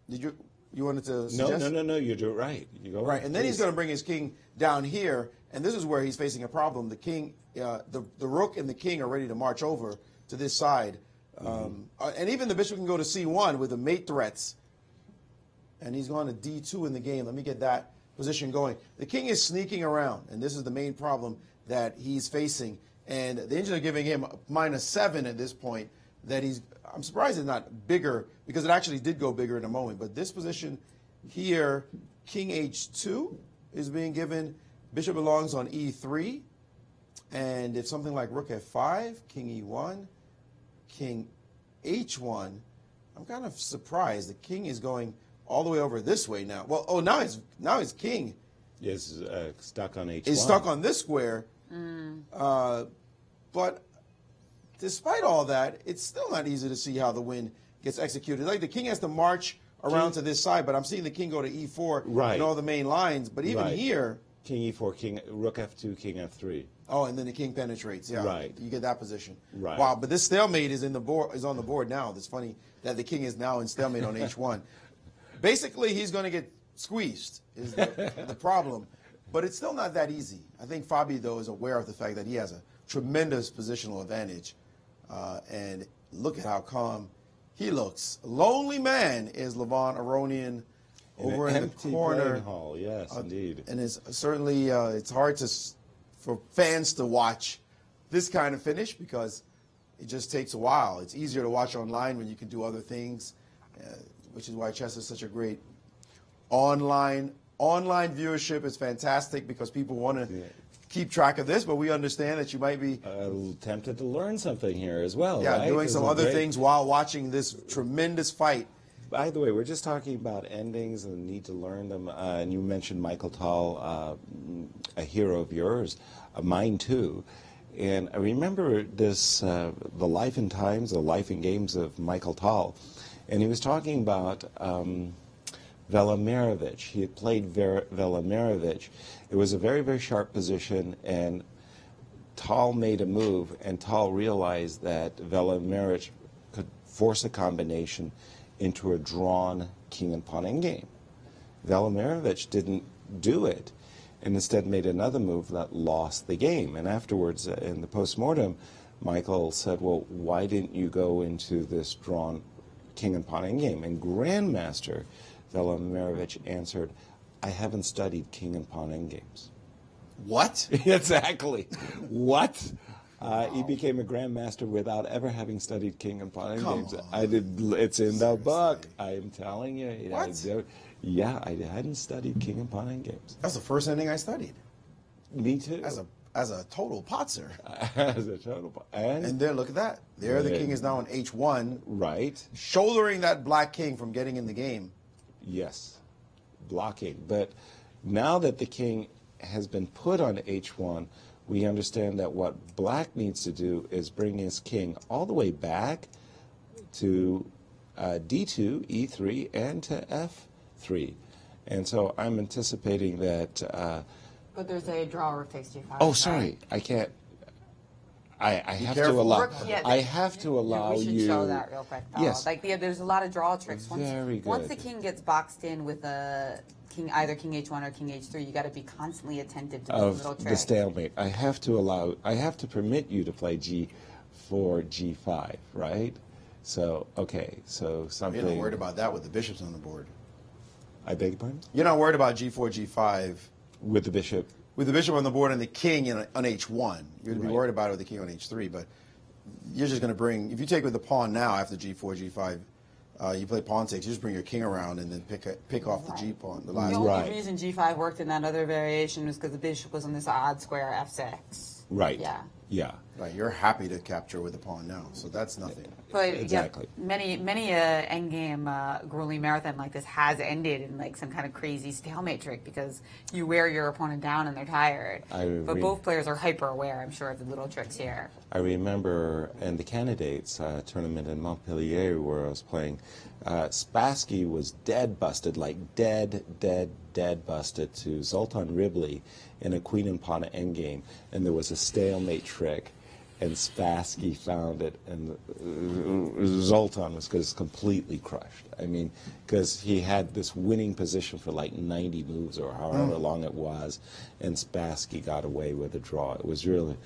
did you wanted to suggest? No. You do it right. You go right, and then he's going to bring his king down here, and this is where he's facing a problem. The king, the rook, and the king are ready to march over to this side, and even the bishop can go to C1 with the mate threats. And he's going to D2 in the game. Let me get that position going. The king is sneaking around, and this is the main problem that he's facing. And the engineer giving him -7 at this point. That I'm surprised it's not bigger, because it actually did go bigger in a moment. But this position here, king H2 is being given. Bishop belongs on E3. And if something like Rook F5, King E1, King H1, I'm kind of surprised. The king is going all the way over this way now. Well, now his king is stuck on H1. Is stuck on this square. But despite all that, it's still not easy to see how the win gets executed. Like, the king has to march around to this side, but I'm seeing the king go to E4 and all the main lines. But even here, King E4, King Rook F2, King F3. Oh, and then the king penetrates. Yeah, right. You get that position. Right. Wow, but this stalemate is on the board now. It's funny that the king is now in stalemate on H1. Basically, he's going to get squeezed. Is the problem. But it's still not that easy. I think Fabi, though, is aware of the fact that he has a tremendous positional advantage. And look at how calm he looks. Lonely man is Levon Aronian over in the corner. Hall. Yes, indeed. And it's certainly it's hard for fans to watch this kind of finish, because it just takes a while. It's easier to watch online when you can do other things, which is why chess is such a great online viewership. Is fantastic because people want to keep track of this, but we understand that you might be tempted to learn something here as well. Yeah, right? doing some other things while watching this tremendous fight. By the way, we're just talking about endings and the need to learn them. And you mentioned Michael Tal, a hero of yours, mine too. And I remember this, the life and times, the life and games of Michael Tal. And he was talking about Velimirovich. He had played Velimirovich. It was a very, very sharp position, and Tal made a move, and Tal realized that Velimirovich could force a combination into a drawn king and pawn endgame. Velimirovich didn't do it, and instead made another move that lost the game. And afterwards, in the postmortem, Michael said, well, why didn't you go into this drawn king and pawn endgame? And Grandmaster Velimirovich answered, I haven't studied king and pawn endgames. What? Exactly. What? He became a grandmaster without ever having studied king and pawn endgames. It's in the book. I am telling you. What? I hadn't studied king and pawn endgames. That's the first ending I studied. Me too. As a total potzer. As a total potzer. And then look at that. There the king is now on H1. Right. Shouldering that black king from getting in the game. Yes. Blocking. But now that the king has been put on H1, we understand that what black needs to do is bring his king all the way back to D2, E3, and to F3. And so I'm anticipating that... but there's a draw or takes G5. Oh, sorry. I can't... I have to allow... I have to allow you... We should show that real quick, though. Yes. There's a lot of draw tricks. Very good. Once the king gets boxed in with either king H1 or king H3, you got to be constantly attentive to those little tricks. The stalemate. I have to permit you to play G4, G5, right? So, okay, so something... You're not worried about that with the bishops on the board. I beg your pardon? You're not worried about G4, G5... With the bishop? With the bishop on the board and the king on H1. You're going to be worried about it with the king on H3, but you're just going to bring... If you take with the pawn now after G4, you play pawn takes, you just bring your king around and then pick off the G pawn. The last The only reason G5 worked in that other variation was because the bishop was on this odd square F6. Right. Yeah. Yeah. Right. You're happy to capture with the pawn now, so that's nothing. But exactly. Many endgame grueling marathon like this has ended in like some kind of crazy stalemate trick because you wear your opponent down and they're tired. But both players are hyper aware, I'm sure, of the little tricks here. I remember in the candidates tournament in Montpellier where I was playing, Spassky was dead busted, like dead busted to Zoltan Ribley in a queen and pawn endgame, and there was a stalemate trick, and Spassky found it, and Zoltan was just completely crushed. I mean, because he had this winning position for like 90 moves or however long it was, and Spassky got away with a draw. It was really...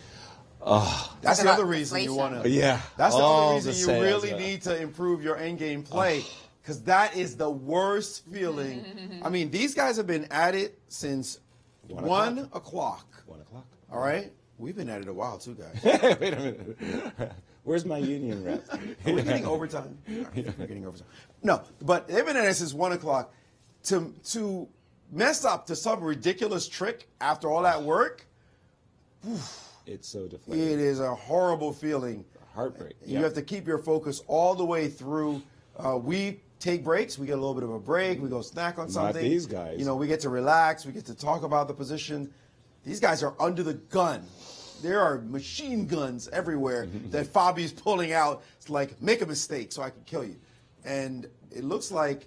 That's the other reason you want to. Yeah. That's the all other reason you really need to improve your endgame play, because that is the worst feeling. I mean, these guys have been at it since 1 o'clock. 1 o'clock. All right? We've been at it a while, too, guys. Wait a minute. Where's my union rep? Are we getting overtime? We're getting overtime. No, but they've been at it since 1 o'clock. To mess up to some ridiculous trick after all that work, it's so deflating. It is a horrible feeling. Heartbreak. You have to keep your focus all the way through. We take breaks. We get a little bit of a break. We go snack on something. Not these guys. You know, we get to relax. We get to talk about the position. These guys are under the gun. There are machine guns everywhere that Fabi's pulling out. It's like, make a mistake so I can kill you. And it looks like...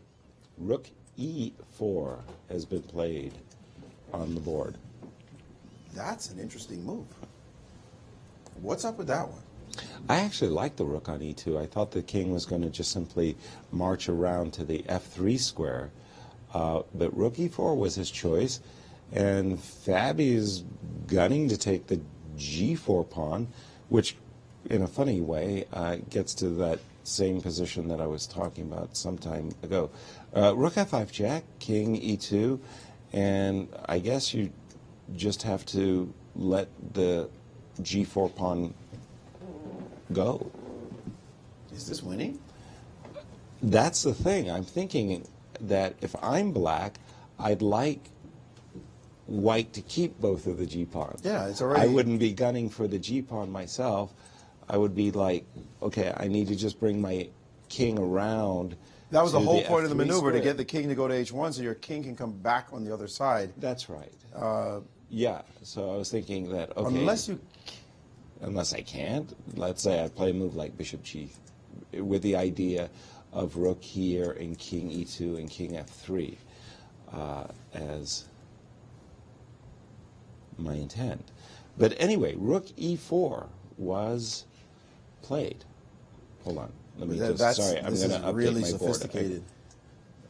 Rook E4 has been played on the board. That's an interesting move. What's up with that one? I actually like the rook on E2. I thought the king was going to just simply march around to the F3 square. But rook E4 was his choice. And Fabi is gunning to take the G4 pawn, which, in a funny way, gets to that same position that I was talking about some time ago. Rook F5 check, king E2, and I guess you just have to let the G4 pawn go. Is this winning? That's the thing. I'm thinking that if I'm black, I'd like white to keep both of the G pawns. Yeah, it's already... I wouldn't be gunning for the G pawn myself. I would be like, okay, I need to just bring my king around. That was the whole point of the F3 maneuver, square. to get the king to go to H1 so your king can come back on the other side. That's right. Yeah, so I was thinking that, okay. Unless I can't. Let's say I play a move like bishop G with the idea of rook here and king E2 and king F3 as my intent. But anyway, rook E4 was played. Hold on. Let me just, sorry, I'm going to update really my sophisticated.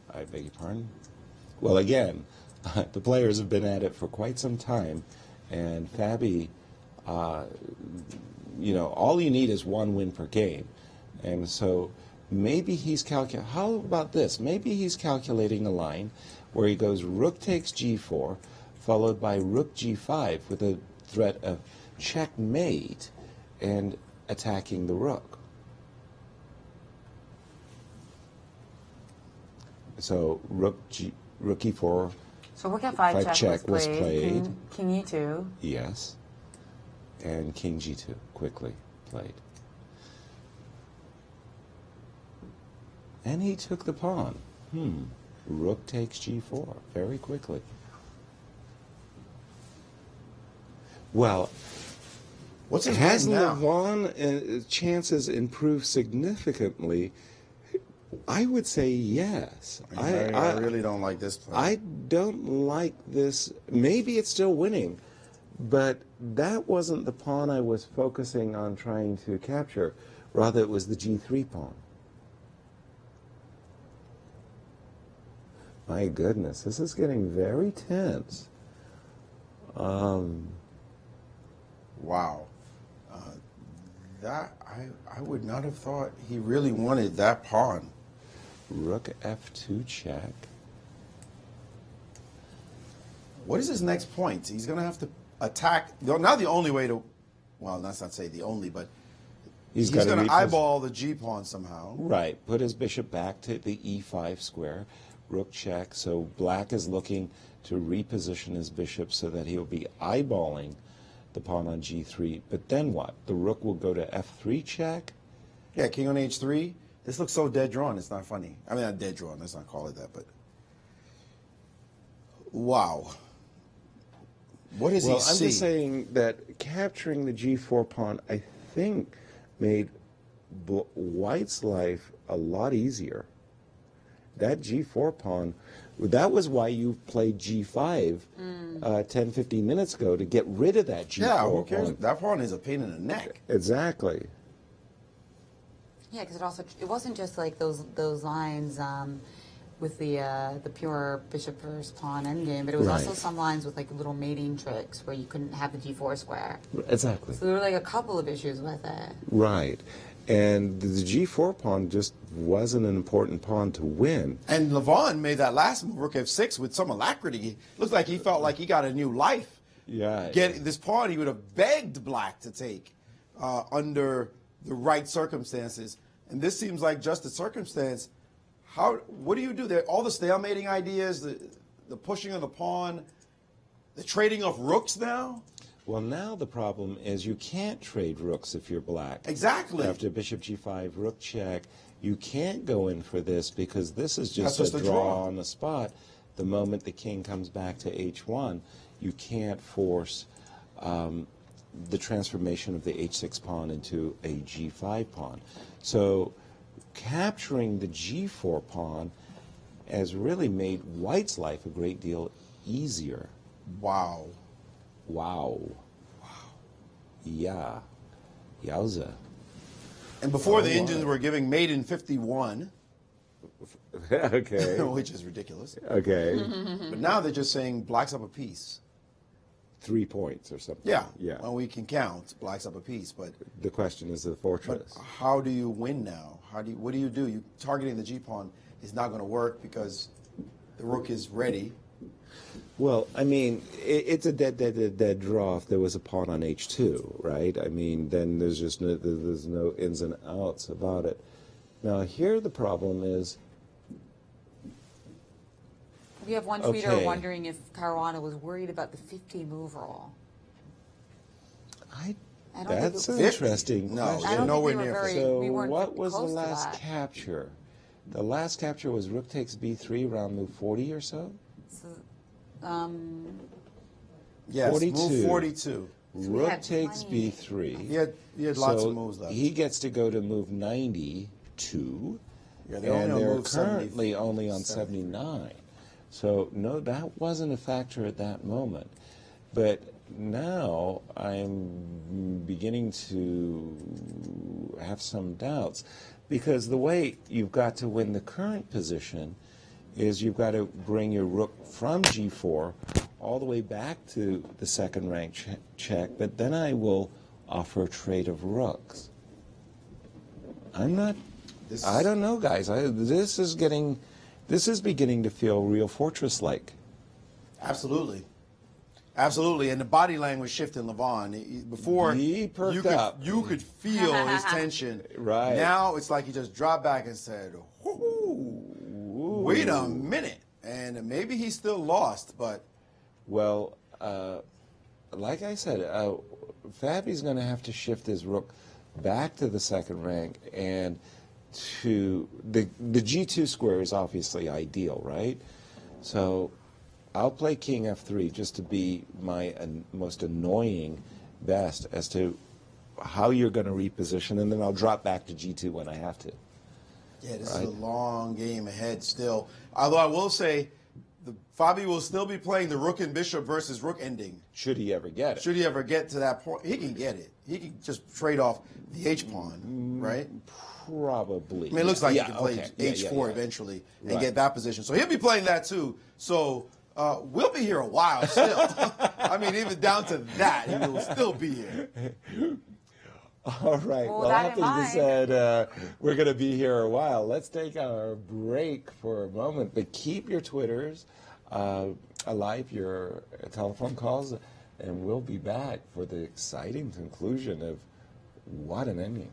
board. I beg your pardon? Well, again, the players have been at it for quite some time, and Fabi, you know, all you need is one win per game. And so maybe he's calculating, how about this? Maybe he's calculating a line where he goes rook takes G4, followed by rook G5 with a threat of checkmate and attacking the rook. So rook E4. So rook F5 check was played. King E2. Yes. And king G2 quickly played. And he took the pawn. Rook takes G4 very quickly. Well, has Levon chances improved significantly? I would say yes. I really don't like this play. I don't like this. Maybe it's still winning, but that wasn't the pawn I was focusing on trying to capture. Rather, it was the G3 pawn. My goodness, this is getting very tense. Wow. That I would not have thought he really wanted that pawn. Rook F2 check. What is his next point? He's going to have to attack. Now the only way to, well, let's not say the only, but He's going to eyeball the G pawn somehow. Right. Put his bishop back to the E5 square. Rook check. So black is looking to reposition his bishop so that he'll be eyeballing the pawn on G3. But then what? The rook will go to F3 check? Yeah, king on H3. This looks so dead drawn. It's not funny. I mean, not dead drawn. Let's not call it that. But wow. What does he see? I'm just saying that capturing the G4 pawn, I think, made White's life a lot easier. That G4 pawn, that was why you played G5 10, 15 minutes ago, to get rid of that G4 yeah, who cares? pawn. That pawn is a pain in the neck. Exactly. Yeah, because it wasn't just like those lines with the pure bishop versus pawn endgame, but it was also some lines with like little mating tricks where you couldn't have the G4 square. Exactly. So there were like a couple of issues with it. Right. And the G4 pawn just wasn't an important pawn to win. And Levon made that last move, Rook F6, with some alacrity. It looked like he felt like he got a new life. Yeah. Get this pawn he would have begged black to take under the right circumstances. And this seems like just a circumstance. What do you do there? All the stalemating ideas, the pushing of the pawn, the trading of rooks now? Well, now the problem is you can't trade rooks if you're black. Exactly. After bishop G5, rook check, you can't go in for this because this is just That's a draw on the spot. The moment the king comes back to H1, you can't force the transformation of the H6 pawn into a G5 pawn. So capturing the G4 pawn has really made White's life a great deal easier. Wow. Wow. Wow. Yeah. Yowza. And before the engines were giving mate in 51. Okay. Which is ridiculous. Okay. But now they're just saying black's up a piece. 3 points or something. Yeah. Yeah. Well, we can count. Black's up a piece, but the question is the fortress. But how do you win now? What do you do? You targeting the G pawn is not going to work because the rook is ready. Well, I mean, it's a dead draw if there was a pawn on H2, right? I mean, then there's just there's no ins and outs about it. Now, here the problem is. We have one tweeter wondering if Caruana was worried about the 50 move rule. That's interesting. No, they're nowhere near. So what was the last capture? The last capture was rook takes B3, round move 40 or so? Yes, 42. move 42. Rook takes B3. He had lots of moves left. He gets to go to move 92. Yeah, and they're currently only on 79. So, no, that wasn't a factor at that moment. But now I'm beginning to have some doubts because the way you've got to win the current position is you've got to bring your rook from G4 all the way back to the second rank check, but then I will offer a trade of rooks. I don't know, guys. This is beginning to feel real fortress-like. Absolutely. Absolutely. And the body language shifted in Levon. Before, he perked up. You could feel his tension. Right. Now it's like he just dropped back and said, wait a minute. And maybe he's still lost, but... Well, like I said, Fabi's going to have to shift his rook back to the second rank, and to the G2 square is obviously ideal, right? So I'll play king F3 just to be my most annoying best as to how you're going to reposition, and then I'll drop back to G2 when I have to. Yeah, this is a long game ahead still. Although I will say, Fabi will still be playing the rook and bishop versus rook ending. Should he ever get it? Should he ever get to that point? He can get it. He can just trade off the H pawn, right? Probably. I mean, it looks like he can play H4 eventually and get that position. So he'll be playing that too. So we'll be here a while still. I mean, even down to that, he will still be here. All right. Well, after you said we're going to be here a while, let's take our break for a moment. But keep your Twitters alive, your telephone calls, and we'll be back for the exciting conclusion of what an ending.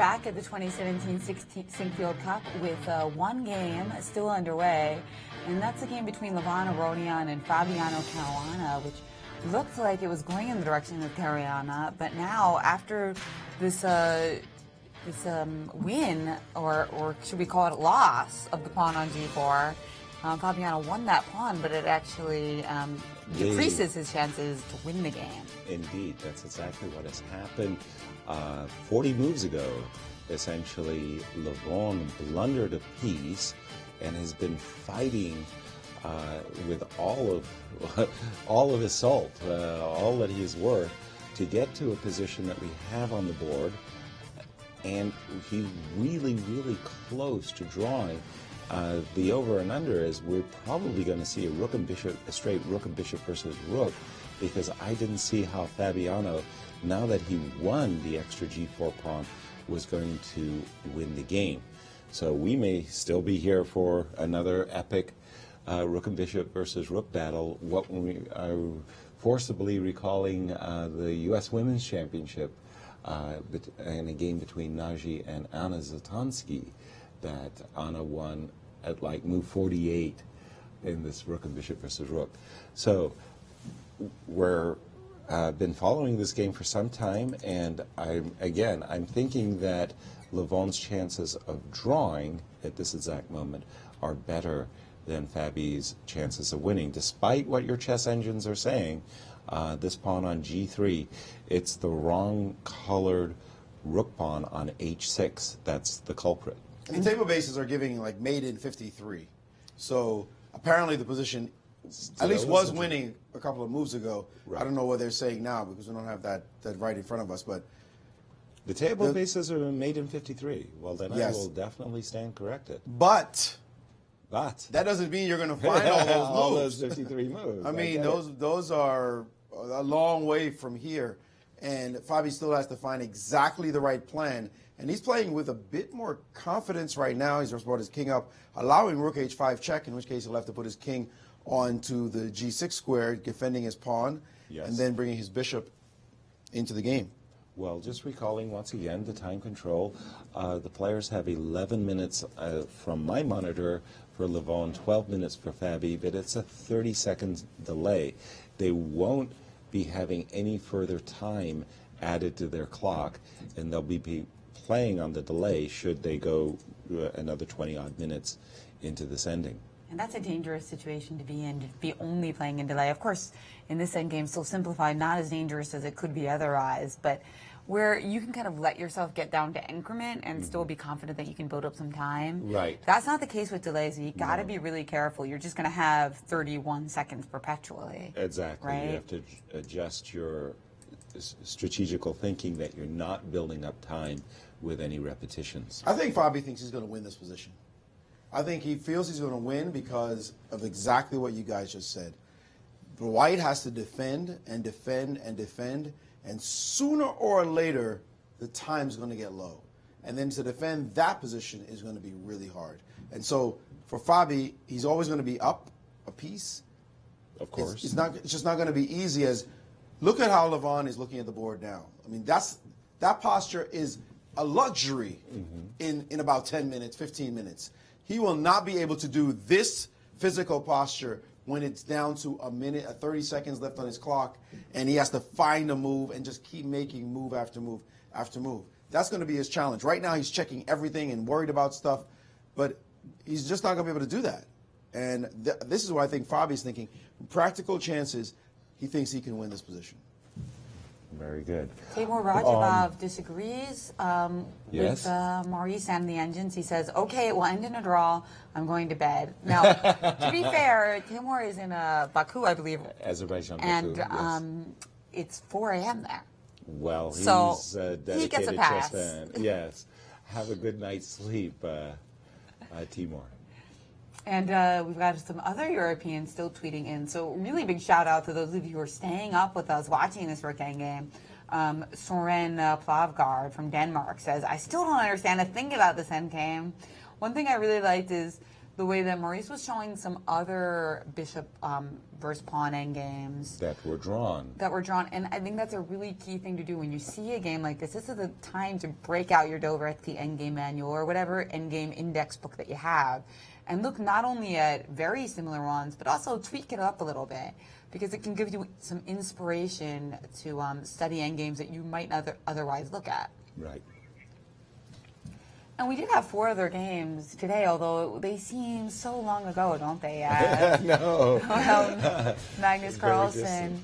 back at the 2017 Sinquefield Cup with one game still underway, and that's a game between Levon Aronian and Fabiano Caruana, which looked like it was going in the direction of Caruana, but now after this win, or should we call it loss, of the pawn on g4, Fabiano won that pawn, but it actually decreases his chances to win the game. Indeed, that's exactly what has happened. 40 moves ago, essentially, Levon blundered a piece and has been fighting with all of his salt, all that he is worth, to get to a position that we have on the board. And he's really, really close to drawing. The over and under is we're probably going to see a rook and bishop, a straight rook and bishop versus rook, because I didn't see how Fabiano, now that he won the extra g4 pawn, was going to win the game. So we may still be here for another epic rook and bishop versus rook battle. What we are forcibly recalling the U.S. Women's Championship in a game between Naji and Anna Zatansky, that Anna won at like move 48 in this rook and bishop versus rook. So we're been following this game for some time, and I'm thinking that Levon's chances of drawing at this exact moment are better than Fabi's chances of winning, despite what your chess engines are saying. This pawn on g3, it's the wrong colored rook pawn on h6 that's the culprit. And the table bases are giving like mate in 53. So apparently the position at least was winning a couple of moves ago. Right. I don't know what they're saying now because we don't have that right in front of us. But the table bases are made in 53. Well, then yes. I will definitely stand corrected. But that doesn't mean you're going to find all those moves. All those 53 moves. I mean, those are a long way from here. And Fabi still has to find exactly the right plan. And he's playing with a bit more confidence right now. He's just brought his king up, allowing rook h5 check, in which case he'll have to put his king onto the g6 square, defending his pawn, and then bringing his bishop into the game. Well, just recalling once again the time control, the players have 11 minutes from my monitor for Levon, 12 minutes for Fabi, but it's a 30-second delay. They won't be having any further time added to their clock, and they'll be playing on the delay should they go another 20-odd minutes into this ending. And that's a dangerous situation to be in, to be only playing in delay. Of course, in this endgame, still simplified, not as dangerous as it could be otherwise, but where you can kind of let yourself get down to increment and still be confident that you can build up some time. Right. That's not the case with delays. You got to be really careful. You're just going to have 31 seconds perpetually. Exactly. Right? You have to adjust your strategical thinking that you're not building up time with any repetitions. I think Fabi thinks he's going to win this position. I think he feels he's going to win because of exactly what you guys just said. The white has to defend and defend and defend, and sooner or later, the time's going to get low. And then to defend that position is going to be really hard. And so for Fabi, he's always going to be up a piece. Of course. It's just not going to be easy as, look at how Levon is looking at the board now. I mean, that posture is a luxury in about 10 minutes, 15 minutes. He will not be able to do this physical posture when it's down to a minute, 30 seconds left on his clock, and he has to find a move and just keep making move after move after move. That's going to be his challenge. Right now, he's checking everything and worried about stuff, but he's just not going to be able to do that. And this is what I think Fabi's thinking. Practical chances, he thinks he can win this position. Very good. Timur Radulov disagrees with Maurice and the engines. He says, okay, it will end in a draw. I'm going to bed. Now, to be fair, Timur is in Baku, I believe. Azerbaijan, and Baku, it's 4 a.m. there. Well, he's so a dedicated he gets a pass. chess fan. Yes. Have a good night's sleep, Timur. And we've got some other Europeans still tweeting in. So really big shout out to those of you who are staying up with us watching this rook endgame. Soren Plavgaard from Denmark says, I still don't understand a thing about this endgame. One thing I really liked is the way that Maurice was showing some other bishop versus pawn endgames that were drawn. And I think that's a really key thing to do when you see a game like this. This is the time to break out your Dovretti endgame manual or whatever endgame index book that you have and look not only at very similar ones, but also tweak it up a little bit, because it can give you some inspiration to study endgames that you might not otherwise look at. Right. And we did have 4 other games today, although they seem so long ago, don't they? No. Magnus Carlsen.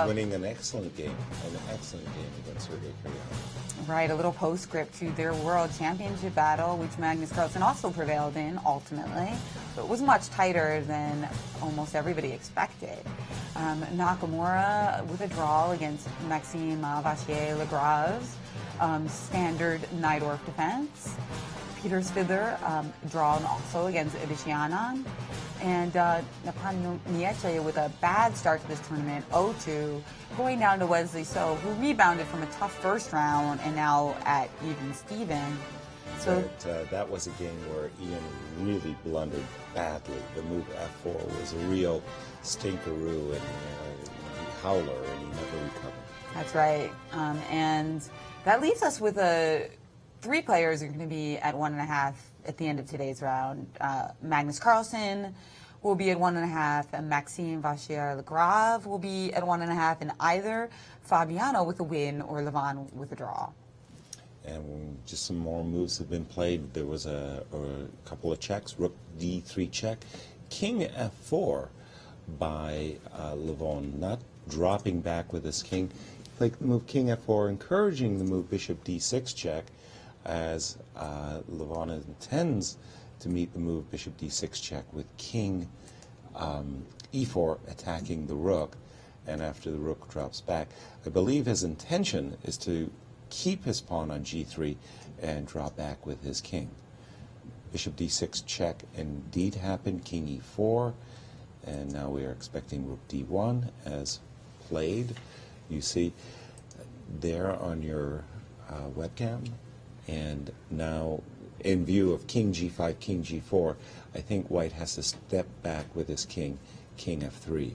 Winning an excellent game against Sergei Karyakinin. Right, a little postscript to their World Championship battle, which Magnus Carlsen also prevailed in, ultimately. But it was much tighter than almost everybody expected. Nakamura with a draw against Maxime Vachier-Lagrave. Standard Najdorf defense. Peter Svidler drawn also against Ibishianan. And Napan Nietzsche with a bad start to this tournament, 0-2, going down to Wesley So, who rebounded from a tough first round and now at even Steven. So that was a game where Ian really blundered badly. The move F4 was a real stinkeroo and howler, and he never recovered. That's right. And that leaves us with 3 players who are going to be at 1.5 at the end of today's round. Magnus Carlsen will be at 1.5, and Maxime Vachier-Lagrave will be at 1.5, and either Fabiano with a win or Levon with a draw. And just some more moves have been played. There was a couple of checks. Rook D3 check. King F4 by Levon, not dropping back with his king. Played the move King F4, encouraging the move Bishop D6 check, as Levon intends to meet the move Bishop D6 check with King E4 attacking the rook, and after the rook drops back, I believe his intention is to keep his pawn on G3 and drop back with his king. Bishop D6 check indeed happened, King E4, and now we are expecting Rook D1 as played. You see there on your webcam, and now in view of King G5, King G4, I think White has to step back with his king, King F3.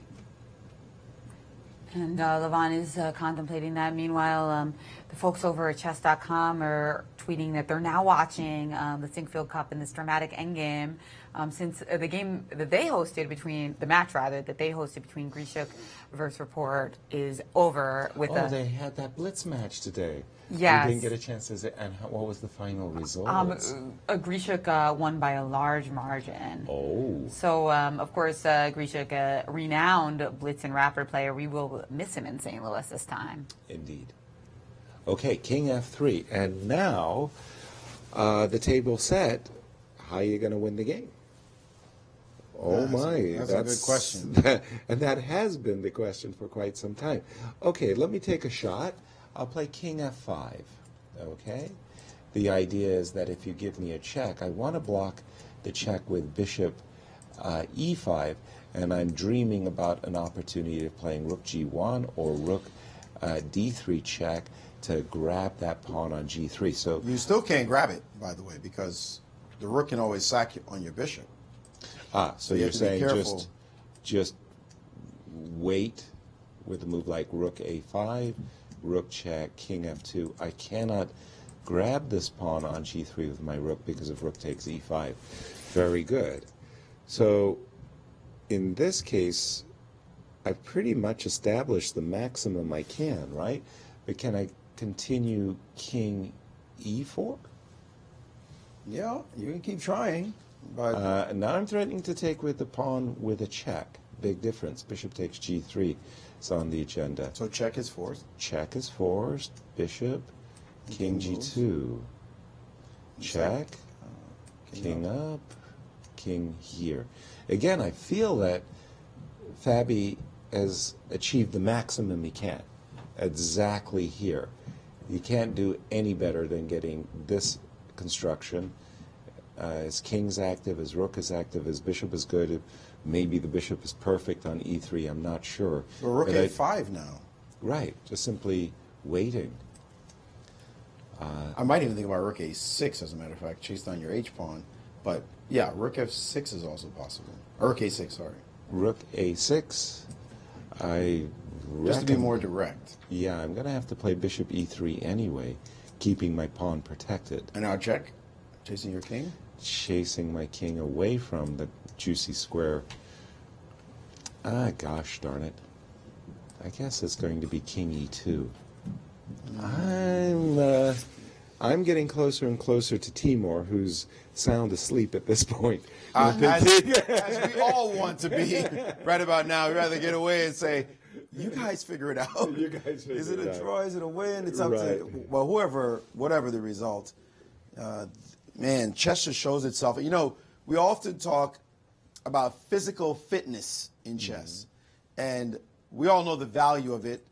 And Levon is contemplating that. Meanwhile, the folks over at chess.com are tweeting that they're now watching the Sinquefield Cup in this dramatic endgame since the game that they hosted the match that they hosted between Grishuk versus Report is over with they had that blitz match today. Yes. We didn't get a chance to say, and what was the final result? Grishuk won by a large margin. Oh. So, of course, Grishuk, a renowned blitz and rapid player, we will miss him in St. Louis this time. Indeed. Okay, King F3. And now, the table set, how are you going to win the game? Oh, that's a good question. And that has been the question for quite some time. Okay, let me take a shot. I'll play King F5, okay? The idea is that if you give me a check, I want to block the check with Bishop E5, and I'm dreaming about an opportunity of playing Rook G1 or Rook D3 check to grab that pawn on G3. So you still can't grab it, by the way, because the rook can always sack you on your bishop. So you're saying just wait with a move like Rook A5, Rook check, King F2. I cannot grab this pawn on G3 with my rook because if Rook takes E5. Very good. So in this case, I've pretty much established the maximum I can, right? But can I continue King E4? Yeah, you can keep trying. But now I'm threatening to take with the pawn with a check. Big difference. Bishop takes G3 is on the agenda. So check is forced. Check is forced. Bishop, King G2. Check. King up. King here. Again, I feel that Fabi has achieved the maximum he can. Exactly here. He can't do any better than getting this construction. His king's active, his rook is active, his bishop is good. Maybe the bishop is perfect on E3, I'm not sure. Well, rook A5 now. Right, just simply waiting. I might even think about rook A6, as a matter of fact, chase down your H-pawn. But yeah, rook f6 is also possible. Or rook a6, sorry. Rook a6. Just to be more direct. Yeah, I'm going to have to play bishop e3 anyway, keeping my pawn protected. And now check, chasing your king? Chasing my king away from the juicy square. Ah, gosh darn it. I guess it's going to be king e2. I'm getting closer and closer to Timur, who's sound asleep at this point. As we all want to be right about now. We'd rather get away and say, you guys figure it out. You guys figure Is it a out. draw? Is it a win? It's up Right. to, well, whatever the result. Man, chess just shows itself. You know, we often talk about physical fitness in chess. And we all know the value of it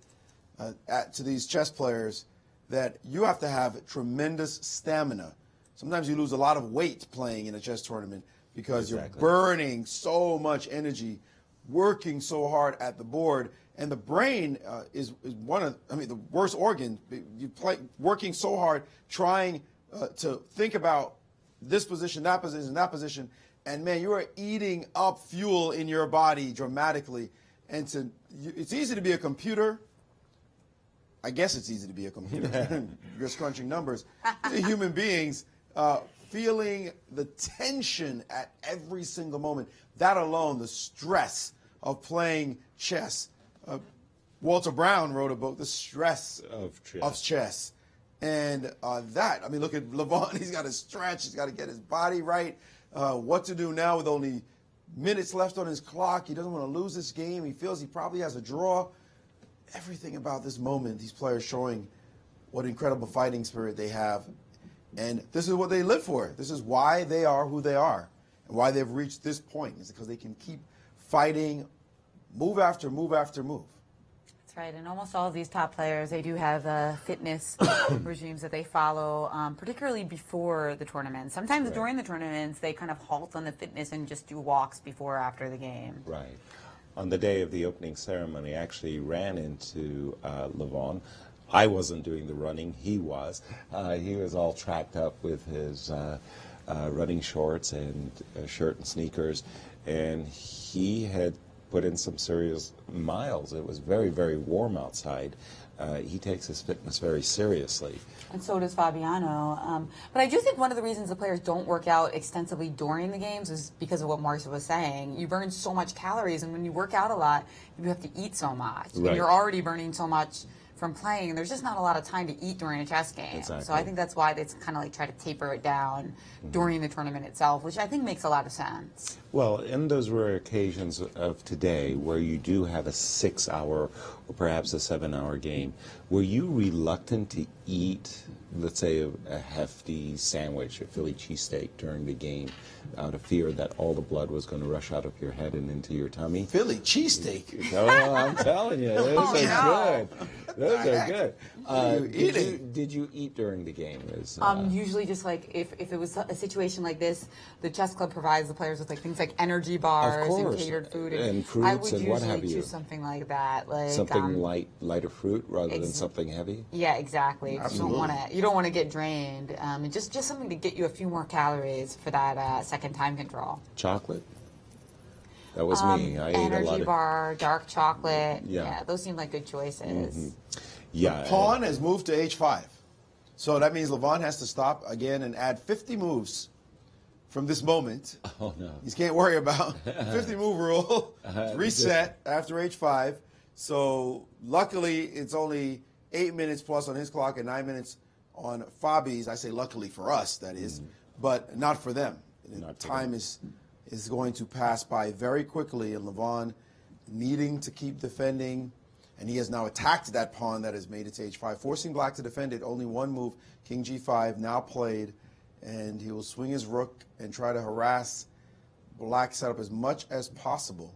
to these chess players, that you have to have tremendous stamina. Sometimes you lose a lot of weight playing in a chess tournament because you're burning so much energy, working so hard at the board. And the brain is one of, the worst organ. You play working so hard, trying to think about this position, that position, that position. And man, you are eating up fuel in your body dramatically. And it's easy to be a computer. I guess it's easy to be a computer. You're crunching numbers. These are human beings feeling the tension at every single moment. That alone, the stress of playing chess. Walter Brown wrote a book, The Stress of Chess. And look at Levon. He's got to stretch. He's got to get his body right. What to do now with only minutes left on his clock. He doesn't want to lose this game. He feels he probably has a draw. Everything about this moment, these players showing what incredible fighting spirit they have. And this is what they live for. This is why they are who they are and why they've reached this point. Is because they can keep fighting move after move after move. That's right. And almost all of these top players, they do have fitness regimes that they follow, particularly before the tournament. Sometimes during the tournaments, they kind of halt on the fitness and just do walks before or after the game. Right. On the day of the opening ceremony, I actually ran into Levon. I wasn't doing the running, he was. He was all tracked up with his running shorts and shirt and sneakers, and he had put in some serious miles. It was very, very warm outside. He takes his fitness very seriously. And so does Fabiano. But I do think one of the reasons the players don't work out extensively during the games is because of what Maurice was saying. You burn so much calories, and when you work out a lot, you have to eat so much. Right. And you're already burning so much from playing, and there's just not a lot of time to eat during a chess game. Exactly. So I think that's why it's kind of like try to taper it down during the tournament itself, which I think makes a lot of sense. Well, in those rare occasions of today where you do have a 6-hour or perhaps a 7-hour game, were you reluctant to eat, let's say, a hefty sandwich, a Philly cheesesteak during the game, out of fear that all the blood was going to rush out of your head and into your tummy? Philly cheesesteak? Oh, I'm telling you, those are good. Those are good. Did you eat during the game? Usually just like if it was a situation like this, the chess club provides the players with like things like energy bars and catered food. And fruits I would and what have usually you. choose something like that. Like Something lighter fruit rather than something heavy? Yeah, exactly. Absolutely. You don't want to get drained. And just something to get you a few more calories for that second time control. Chocolate? That was me. I ate a lot Energy of bar, dark chocolate. Yeah. Those seem like good choices. Yeah. The pawn has moved to h5. So that means Levon has to stop again and add 50 moves from this moment. Oh, no. He can't worry about 50 move rule. Reset after h5. So luckily, it's only 8 minutes plus on his clock and 9 minutes on Fabi's. I say luckily for us, that is, but not for them. Time is going to pass by very quickly, and Levon needing to keep defending. And he has now attacked that pawn that has made it to h5, forcing black to defend it. Only one move, king g5, now played. And he will swing his rook and try to harass black setup as much as possible.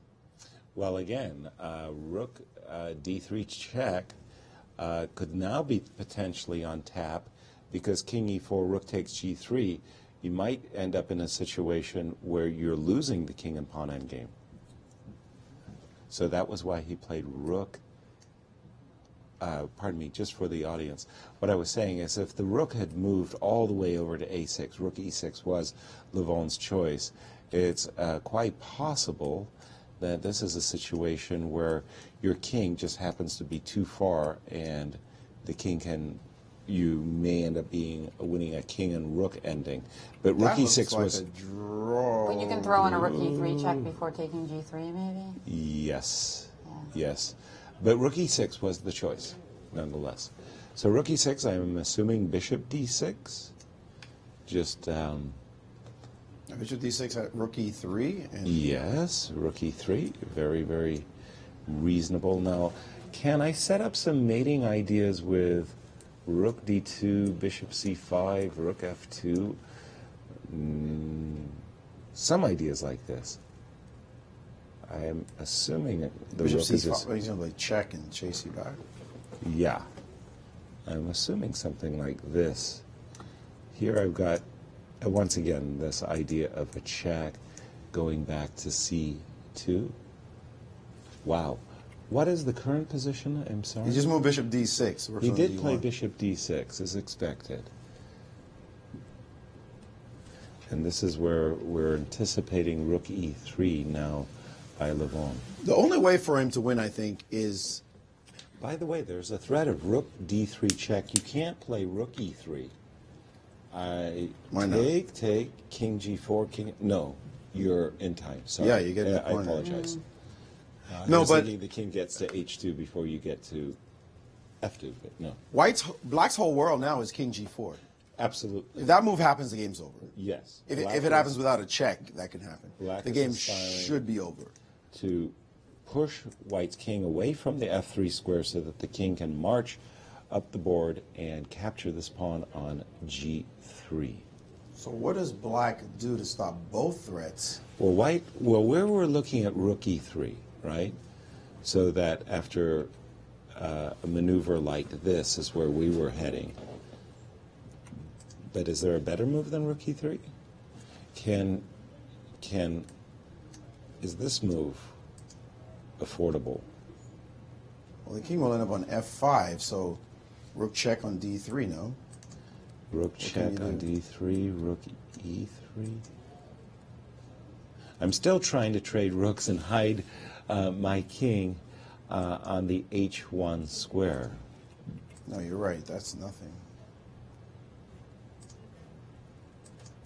Well, again, rook d3 check could now be potentially on tap because king e4, rook takes g3. You might end up in a situation where you're losing the king and pawn endgame. So that was why he played rook pardon me, just for the audience, what I was saying is if the rook had moved all the way over to a6, rook e6 was Levon's choice, it's quite possible that this is a situation where your king just happens to be too far and the king can, you may end up winning a king and rook ending. But rook e6 was a draw. But you can throw in a rook e3 check before taking g3, maybe? Yes, yes. But rook e6 was the choice, nonetheless. So rook e6, I'm assuming bishop d6. Just bishop d6 at rook e3. And yes, rook e3. Very, very reasonable. Now, can I set up some mating ideas with rook d2, bishop c5, rook f2? Some ideas like this. I am assuming the bishop rook is c5. He's going to play check and chase you back. Yeah. I'm assuming something like this. Here I've got, once again, this idea of a check going back to c2. Wow. What is the current position? I'm sorry. He just moved bishop d6. He did play bishop d6, as expected. And this is where we're anticipating rook e3 now by Levon. The only way for him to win, I think, is... By the way, there's a threat of rook d3 check. You can't play rook e3. Why not? Take, king g4, king... No, you're in time. Sorry. Yeah, you get the I point. apologize. No, I was but... thinking the king gets to h2 before you get to f2, but no. Black's whole world now is king g4. Absolutely. If that move happens, the game's over. Yes. If it happens without a check, that can happen. Black the game should be over. To push White's king away from the f3 square so that the king can march up the board and capture this pawn on g3. So what does Black do to stop both threats? Well, where we're looking at rook e3, right? So that after a maneuver like this is where we were heading. But is there a better move than rook e3? Is this move affordable? Well, the king will end up on f5, so rook check on d3, no? Rook check on d3, rook e3. I'm still trying to trade rooks and hide my king on the h1 square. No, you're right. That's nothing.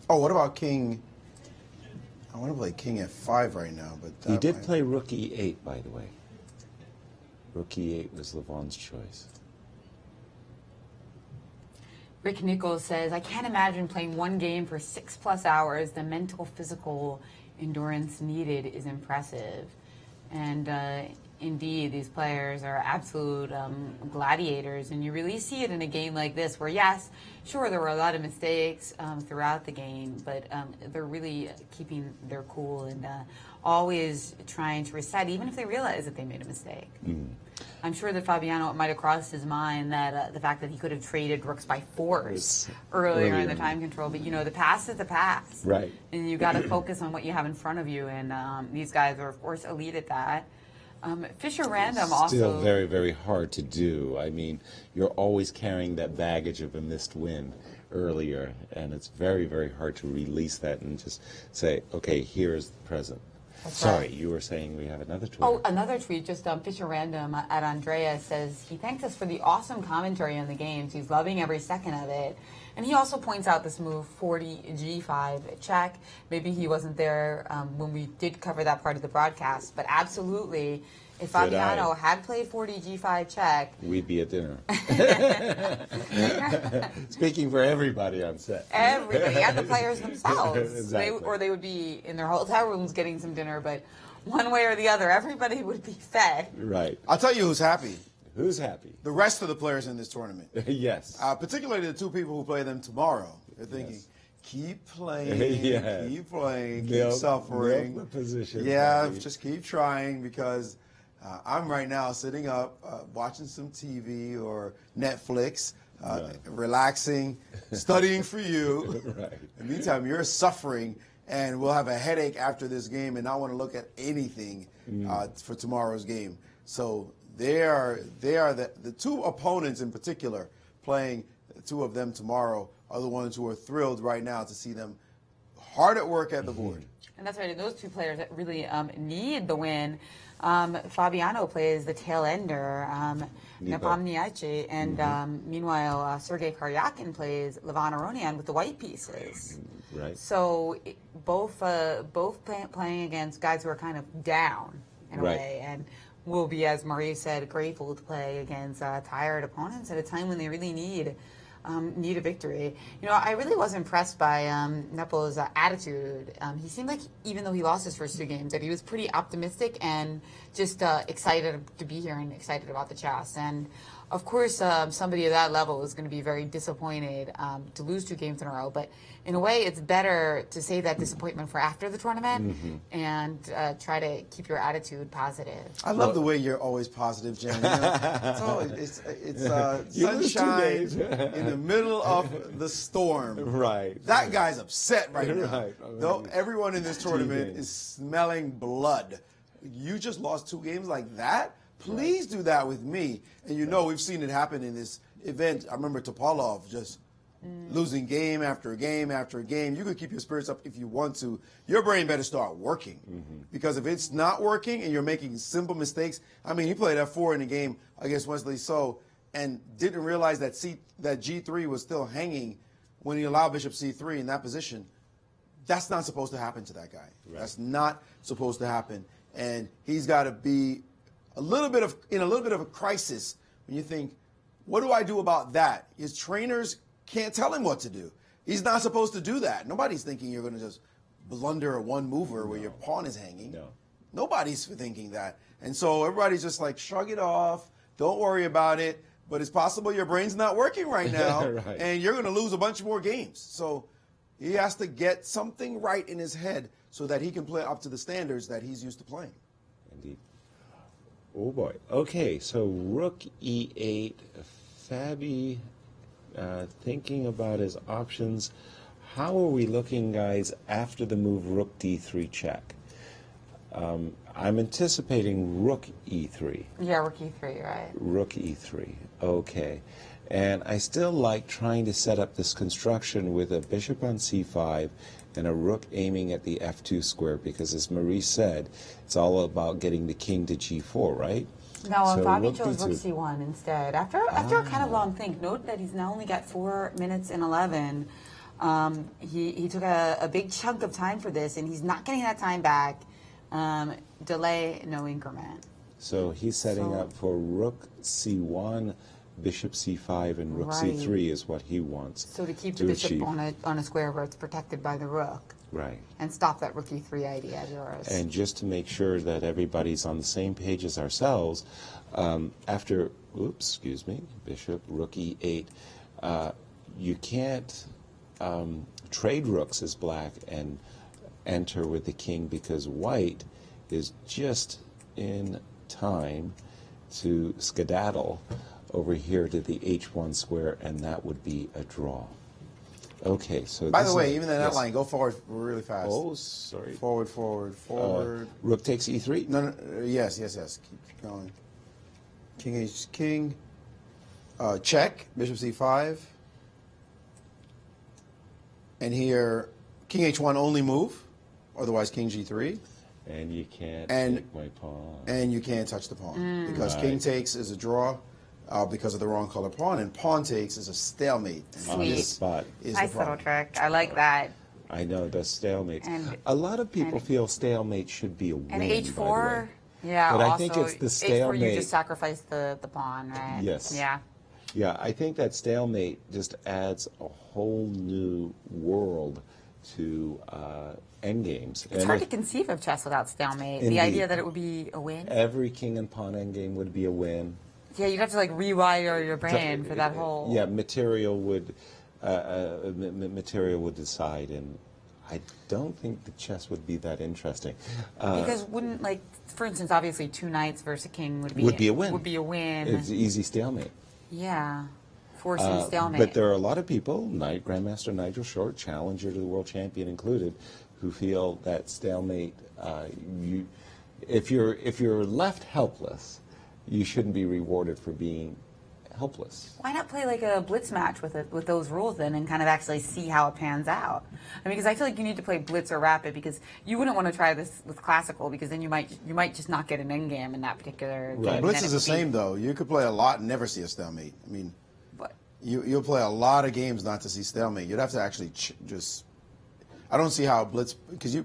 Oh, what about king? I want to play king f5 right now, but He did play rook e8, by the way. Rook e8 was Levon's choice. Rick Nichols says, I can't imagine playing one game for 6+ hours. The mental, physical endurance needed is impressive. And indeed, these players are absolute gladiators. And you really see it in a game like this where, yes, sure, there were a lot of mistakes throughout the game, but they're really keeping their cool and always trying to reset, even if they realize that they made a mistake. I'm sure that Fabiano, it might have crossed his mind that the fact that he could have traded rooks by fours earlier in the time control, but you know, the past is the past. Right. And you got to focus on what you have in front of you, and these guys are, of course, elite at that. Fisher Random also... Still very, very hard to do. I mean, you're always carrying that baggage of a missed win earlier, and it's very, very hard to release that and just say, okay, here is the present. Sorry, you were saying we have another tweet. Oh, another tweet, just Fisher Random at Andrea says, he thanks us for the awesome commentary on the games. He's loving every second of it. And he also points out this move, 40 G5 check. Maybe he wasn't there when we did cover that part of the broadcast, but absolutely, if Fabiano had played 40 G5 check, we'd be at dinner. Speaking for everybody on set. Everybody, and the players themselves. Exactly. They would be in their hotel rooms getting some dinner, but one way or the other, everybody would be fed. Right. I'll tell you who's happy. Who's happy? The rest of the players in this tournament. Yes. Particularly the two people who play them tomorrow. They're thinking, keep playing, keep playing, keep suffering. Milk the position. Yeah, just keep trying, because I'm right now sitting up, watching some TV or Netflix, relaxing, studying for you. Right. In the meantime, you're suffering, and we'll have a headache after this game and not want to look at anything for tomorrow's game. So They are the two opponents in particular playing, the two of them tomorrow, are the ones who are thrilled right now to see them hard at work at the board. And that's right. And those two players that really need the win. Fabiano plays the tail ender, Nepomniachtchi, and meanwhile Sergei Karyakin plays Levan Aronian with the white pieces. Right. So both playing against guys who are kind of down in a way, and will be, as Maurice said, grateful to play against tired opponents at a time when they really need a victory. You know, I really was impressed by Nepo's attitude. He seemed like, even though he lost his first two games, that he was pretty optimistic and just excited to be here and excited about the chess. And of course, somebody of that level is going to be very disappointed to lose two games in a row. But in a way, it's better to save that disappointment for after the tournament and try to keep your attitude positive. I love the way you're always positive, Jen. You know, it's sunshine in the middle of the storm. Right. That guy's upset right now. Right. Though everyone in this tournament is smelling blood. You just lost two games like that? Please do that with me. And you know, we've seen it happen in this event. I remember Topalov just losing game after game after game. You can keep your spirits up if you want to. Your brain better start working. Because if it's not working and you're making simple mistakes, I mean, he played F4 in the game against Wesley So and didn't realize that G3 was still hanging when he allowed Bishop C3 in that position. That's not supposed to happen to that guy. Right. That's not supposed to happen. And he's got to be in a little bit of a crisis when you think, what do I do about that? His trainers can't tell him what to do. He's not supposed to do that. Nobody's thinking you're going to just blunder a one mover where your pawn is hanging. No. Nobody's thinking that. And so everybody's just like, shrug it off. Don't worry about it. But it's possible your brain's not working right now. Right. And you're going to lose a bunch more games. So he has to get something right in his head so that he can play up to the standards that he's used to playing. Indeed. Oh, boy. Okay, so rook e8. Fabi thinking about his options. How are we looking, guys, after the move rook d3 check? I'm anticipating rook e3. Yeah, rook e3, right. Rook e3. Okay. And I still like trying to set up this construction with a bishop on c5 and a rook aiming at the f2 square because, as Maurice said, it's all about getting the king to g4, right? No, so Fabi chose rook c1 instead. After a kind of long think, note that he's now only got 4 minutes and 11. He took a big chunk of time for this, and he's not getting that time back. Delay, no increment. So he's setting up for rook c1, bishop c5, and rook c3 is what he wants. So to keep the bishop on a square where it's protected by the rook. Right. And stop that rook e3 idea of yours. And just to make sure that everybody's on the same page as ourselves, after, bishop, rook e8, you can't trade rooks as black and enter with the king because white is just in time to skedaddle over here to the h1 square, and that would be a draw. Okay, so by the way, even in that line, go forward really fast. Oh, sorry. Forward, forward, forward. Rook takes e3? No, yes. Keep going. King, check, bishop c5. And here, king h1 only move, otherwise king g3. And you can't take my pawn. And you can't touch the pawn because king takes is a draw. Because of the wrong color pawn, and pawn takes is a stalemate. On the spot. Nice little trick. I like that. I know, the stalemate. A lot of people feel stalemate should be a win, and h4, by the way. Yeah, but also, I think it's the stalemate. h4 you just sacrifice the pawn, right? Yes. Yeah. Yeah, I think that stalemate just adds a whole new world to endgames. It's hard to conceive of chess without stalemate. Indeed. The idea that it would be a win. Every king and pawn endgame would be a win. Yeah, you'd have to like rewire your brain for that whole. Yeah, material would decide, and I don't think the chess would be that interesting. Because wouldn't, like, for instance, obviously 2 knights versus a king would be a win. Would be a win. It's easy stalemate. Yeah, forcing stalemate. But there are a lot of people, Grandmaster Nigel Short, challenger to the world champion included, who feel that stalemate. If you're left helpless, you shouldn't be rewarded for being helpless. Why not play like a blitz match with those rules then, and kind of actually see how it pans out? I mean, because I feel like you need to play blitz or rapid, because you wouldn't want to try this with classical, because then you might just not get an end game in that particular game. Blitz is the same though. You could play a lot and never see a stalemate. I mean, you'll play a lot of games not to see stalemate. You'd have to actually just. I don't see how blitz, because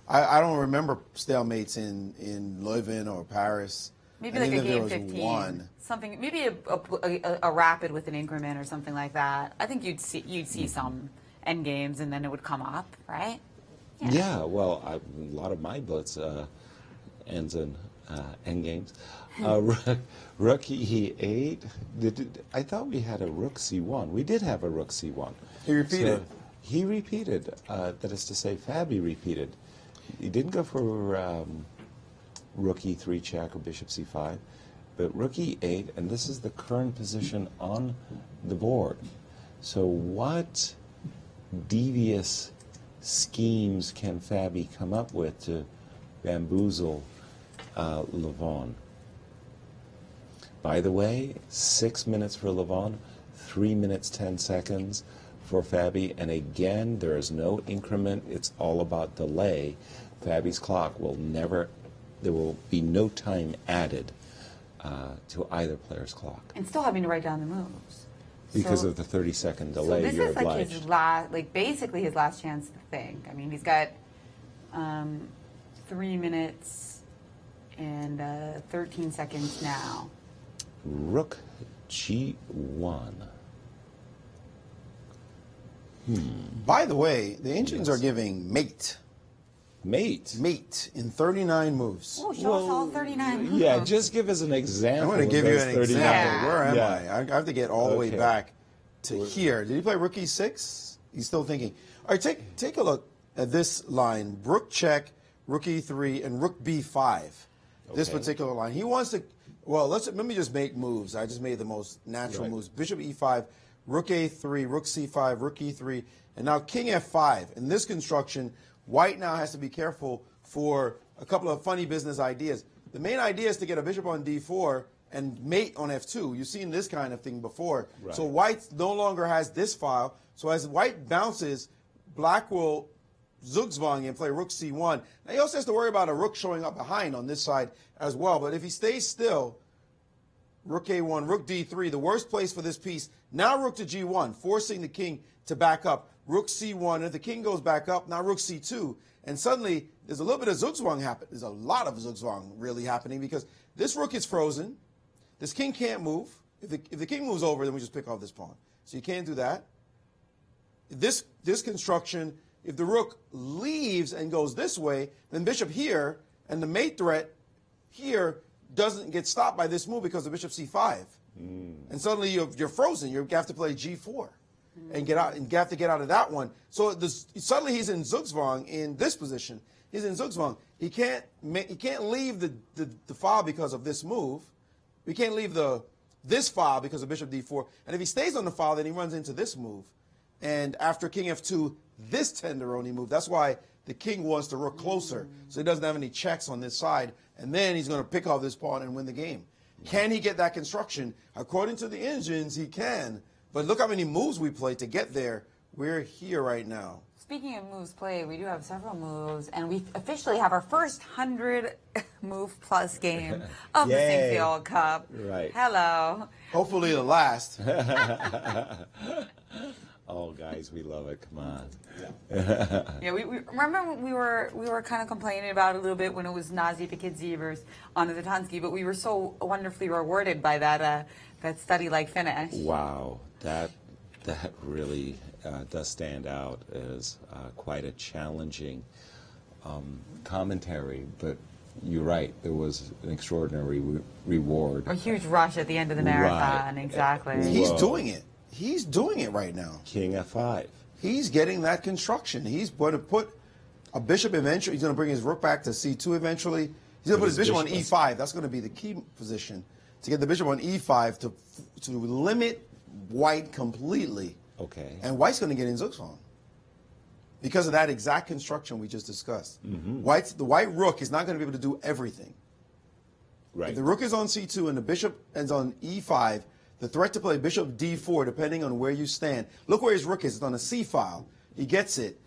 I don't remember stalemates in Leuven or Paris. Maybe like a game 15, something. Maybe a rapid with an increment or something like that. I think you'd see some end games, and then it would come up, right? Yeah. Well, a lot of my blitz ends in end games. Rook E8. I thought we had a Rook C1. We did have a Rook C1. He repeated. So he repeated. That is to say, Fabi repeated. He didn't go for Rook E3 check or Bishop C5, but Rook E8, and this is the current position on the board. So what devious schemes can Fabi come up with to bamboozle Levon? By the way, 6 minutes for Levon, 3 minutes 10 seconds for Fabi, and again, there is no increment. It's all about delay. Fabi's clock will never, there will be no time added to either player's clock. And still having to write down the moves. Because of the 30-second delay, so this you're is like obliged. his last, basically his last chance to think. I mean, he's got 3 minutes and 13 seconds now. Rook G1. By the way, the engines are giving mate. Mate in 39 moves. Oh, show us all 39 moves. Yeah, just give us an example. I'm going to give you an example. Yeah. Where am I? I have to get all the way back to here. Did he play Rook E6? He's still thinking. All right, take a look at this line. Rook check, Rook E3, and Rook B5. This particular line. He wants to. Well, let me just make moves. I just made the most natural moves. Bishop E5, Rook A3, Rook C5, Rook E3, and now King F5. In this construction, White now has to be careful for a couple of funny business ideas. The main idea is to get a bishop on D4 and mate on F2. You've seen this kind of thing before. Right. So White no longer has this file. So as White bounces, Black will zugzwang and play Rook C1. Now he also has to worry about a rook showing up behind on this side as well. But if he stays still, Rook A1, Rook D3, the worst place for this piece. Now Rook to G1, forcing the king to back up. Rook C1, and if the king goes back up, now Rook C2. And suddenly, there's a little bit of zugzwang happening. There's a lot of zugzwang really happening because this rook is frozen. This king can't move. If the king moves over, then we just pick off this pawn. So you can't do that. This construction, if the rook leaves and goes this way, then bishop here, and the mate threat here doesn't get stopped by this move because of bishop C5. And suddenly you're frozen. You have to play G4 and get out, and you have to get out of that one. So suddenly he's in zugzwang in this position. He's in zugzwang. He can't leave the file because of this move. He can't leave this file because of bishop D4. And if he stays on the file, then he runs into this move. And after king F2, this tenderoni move. That's why the king wants the rook closer, so he doesn't have any checks on this side. And then he's going to pick off this pawn and win the game. Can he get that construction? According to the engines, he can. But look how many moves we played to get there. We're here right now. Speaking of moves played, we do have several moves, and we officially have our first 100 move plus game of the Sinquefield Cup. Right. Hello. Hopefully the last. Oh, guys, we love it. Come on. Yeah, we remember we were kind of complaining about it a little bit when it was Nazi Pikidzi versus Anna Zatansky, but we were so wonderfully rewarded by that study-like finish. Wow, that really does stand out as quite a challenging commentary, but you're right, there was an extraordinary reward. A huge rush at the end of the marathon, right. Exactly. He's doing it. He's doing it right now. King F5. He's getting that construction. He's going to put a bishop eventually. He's going to bring his rook back to C2 eventually. He's going to put his bishop on E5. That's going to be the key position, to get the bishop on E5 to limit White completely. Okay. And White's going to get in zugzwang because of that exact construction we just discussed. Mm-hmm. The white rook is not going to be able to do everything. If the rook is on c2 and the bishop ends on e5, the threat to play bishop d4, depending on where you stand. Look where his rook is. It's on a c file. He gets it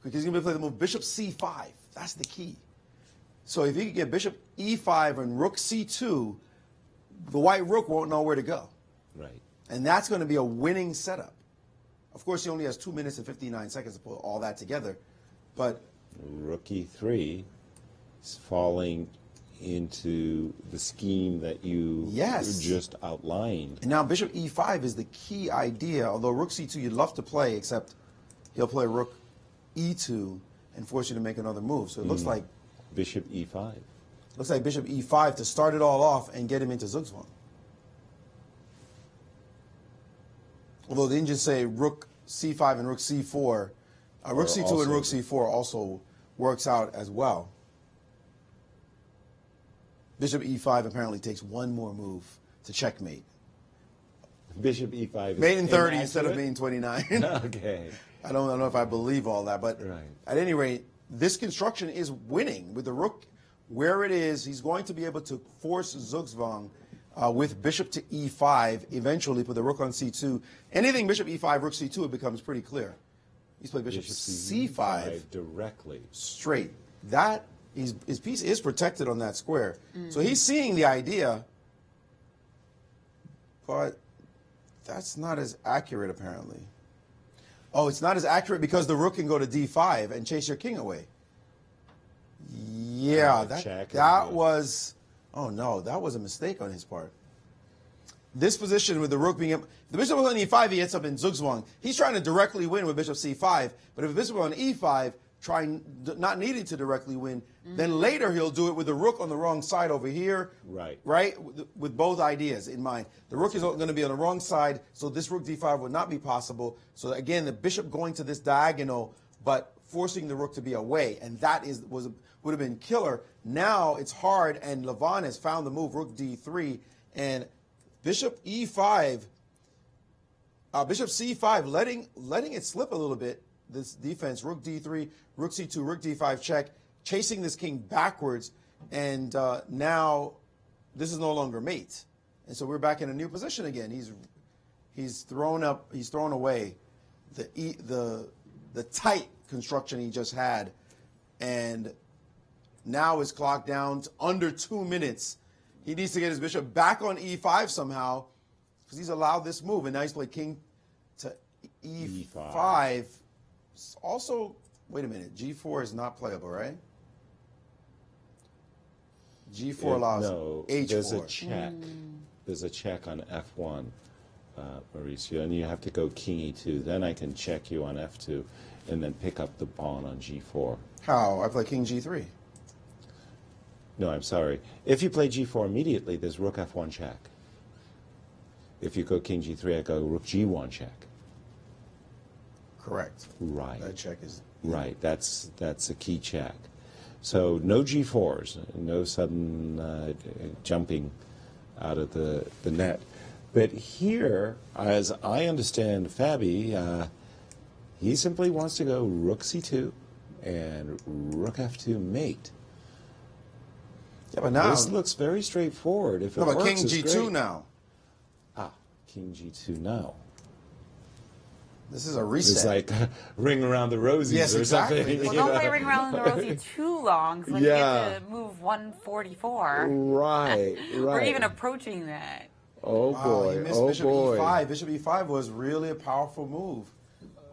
because he's going to play the move bishop c5. That's the key. So if he can get bishop e5 and rook c2, the white rook won't know where to go. Right. And that's going to be a winning setup. Of course, he only has 2 minutes and 59 seconds to pull all that together. But rook e3 is falling into the scheme that you just outlined. And now bishop e5 is the key idea, although rook c2 you'd love to play, except he'll play rook e2 and force you to make another move. So it looks like bishop e5. Looks like bishop e5 to start it all off and get him into Zugzwang. Although they didn't just say rook c5 and rook c4. Rook c2 and rook c4 also works out as well. Bishop e5 apparently takes one more move to checkmate. Bishop e5 is made in 30 instead of made in 29. Okay. I don't know if I believe all that, but right. At any rate, this construction is winning. With the rook where it is, he's going to be able to force Zugzwang with bishop to e5, eventually put the rook on c2. Anything bishop e5, rook c2, it becomes pretty clear. He's played bishop c5 directly. Straight. That, his piece is protected on that square. So he's seeing the idea, but that's not as accurate apparently. Oh, it's not as accurate because the rook can go to d5 and chase your king away. Yeah, that was, oh no, that was a mistake on his part. This position with the rook being, the bishop was on e5, he ends up in Zugzwang. He's trying to directly win with bishop c5, but if the bishop on e5, not needing to directly win, then later he'll do it with the rook on the wrong side over here. Right. Right? With both ideas in mind. The rook is going to be on the wrong side, so this rook d5 would not be possible. So again, the bishop going to this diagonal, but forcing the rook to be away, and that would have been killer. Now it's hard, and Levon has found the move, rook d3, and bishop e5, bishop c5, letting it slip a little bit, this defense, rook d3, rook c2, rook d5 check, chasing this king backwards, and now this is no longer mate. And so we're back in a new position again. He's thrown away the tight construction he just had, and now is clocked down to under 2 minutes. He needs to get his bishop back on e5 somehow, because he's allowed this move, and now he's played king to e5. Also, wait a minute, g4 is not playable, right? g4 allows h4. There's a check. There's a check on f1, Mauricio, and you have to go king e2. Then I can check you on f2, and then pick up the pawn on g4. How? I play king g3. No, I'm sorry. If you play g4 immediately, there's rook f1 check. If you go king g3, I go rook g1 check. Correct. Right. That check is... Right. That's a key check. So no g4s, no sudden jumping out of the net. But here, as I understand Fabi, he simply wants to go rook c2 and rook f2 mate. Yeah, but now this looks very straightforward. If it works, king it's g2 great. now. King g2 now. This is a reset. It's like ring around the rosies or something. Well, don't play ring around the rosy too long, so you get to move 144. Right, right. We're even approaching that. Oh boy! He missed bishop e5. Bishop e5 was really a powerful move.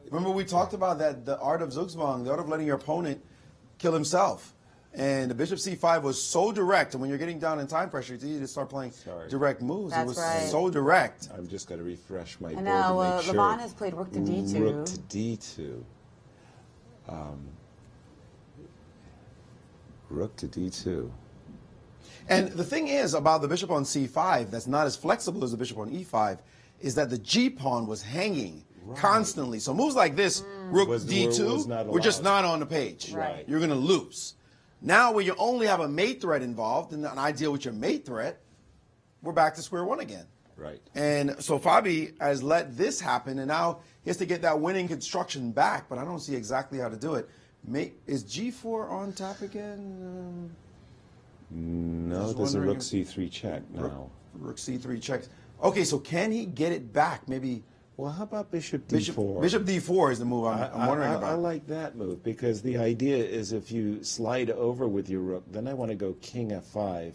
Remember we talked about that, the art of Zugzwang, the art of letting your opponent kill himself. And the bishop c5 was so direct, and when you're getting down in time pressure, it's easy to start playing direct moves. That's it was right. so direct. I'm just going to refresh my And board now to make sure. Levon has played rook to d2. Rook to d2. Rook to d2. And the thing is about the bishop on c5 that's not as flexible as the bishop on e5 is that the g-pawn was hanging constantly. So moves like this, rook d2, were just not on the page. Right. You're going to lose. Now when you only have a mate threat involved and an idea with your mate threat, we're back to square one again. Right. And so Fabi has let this happen, and now he has to get that winning construction back, but I don't see exactly how to do it. Is g4 on top again? No, there's a rook c3 check now. Rook c3 checks. Okay, so can he get it back? Maybe. Well, how about bishop d4? Bishop d4 is the move I'm wondering about. I like that move because the idea is if you slide over with your rook, then I want to go king f5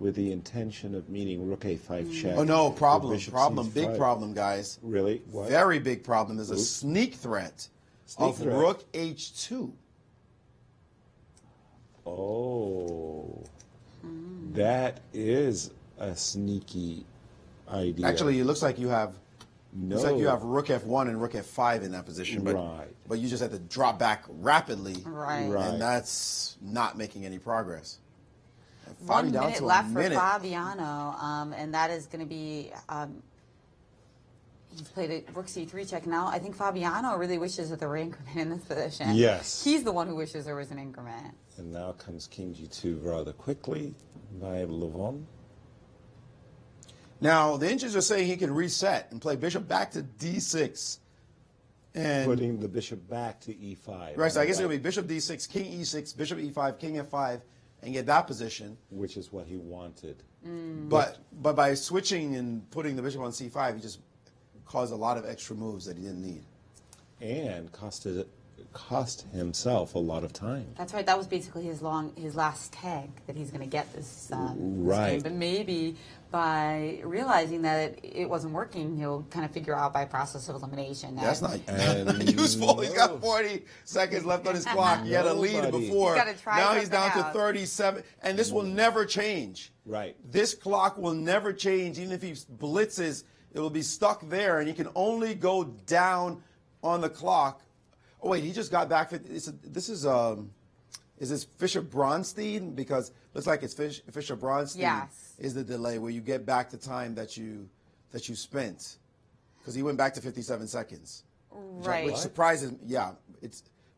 with the intention of meeting rook a5 check. Oh, no, problem, C5. big problem, guys. Really? What? Very big problem. There's a sneak threat of rook h2. Oh, that is a sneaky idea. Actually, it looks like you have no. Looks like you have rook f1 and rook f5 in that position, but you just have to drop back rapidly, and that's not making any progress. 1 minute left for Fabiano, and that is going to be. He's played a rook c3 check. Now I think Fabiano really wishes that there were increment in this position. Yes. He's the one who wishes there was an increment. And now comes king g2 rather quickly by Levon. Now, the Indians are saying he can reset and play bishop back to d6. And putting the bishop back to e5. Right, so I guess it'll be bishop d6, king e6, bishop e5, king f5, and get that position. Which is what he wanted. But by switching and putting the bishop on c5, he just caused a lot of extra moves that he didn't need. And cost himself a lot of time. That's right. That was basically his last tag that he's going to get this right. game. But maybe by realizing that it wasn't working, he'll kind of figure out by process of elimination. That's not useful. He's got 40 seconds left on his clock. He had a lead before. Now he's down to 37, and this will never change. Right. This clock will never change. Even if he blitzes, it will be stuck there, and he can only go down on the clock. Oh wait, he just got back. Is this Fischer-Bronstein? Because it looks like it's Fischer-Bronstein. Yes. Is the delay where you get back the time that you spent? Because he went back to 57 seconds. Right. Which surprises me. Yeah.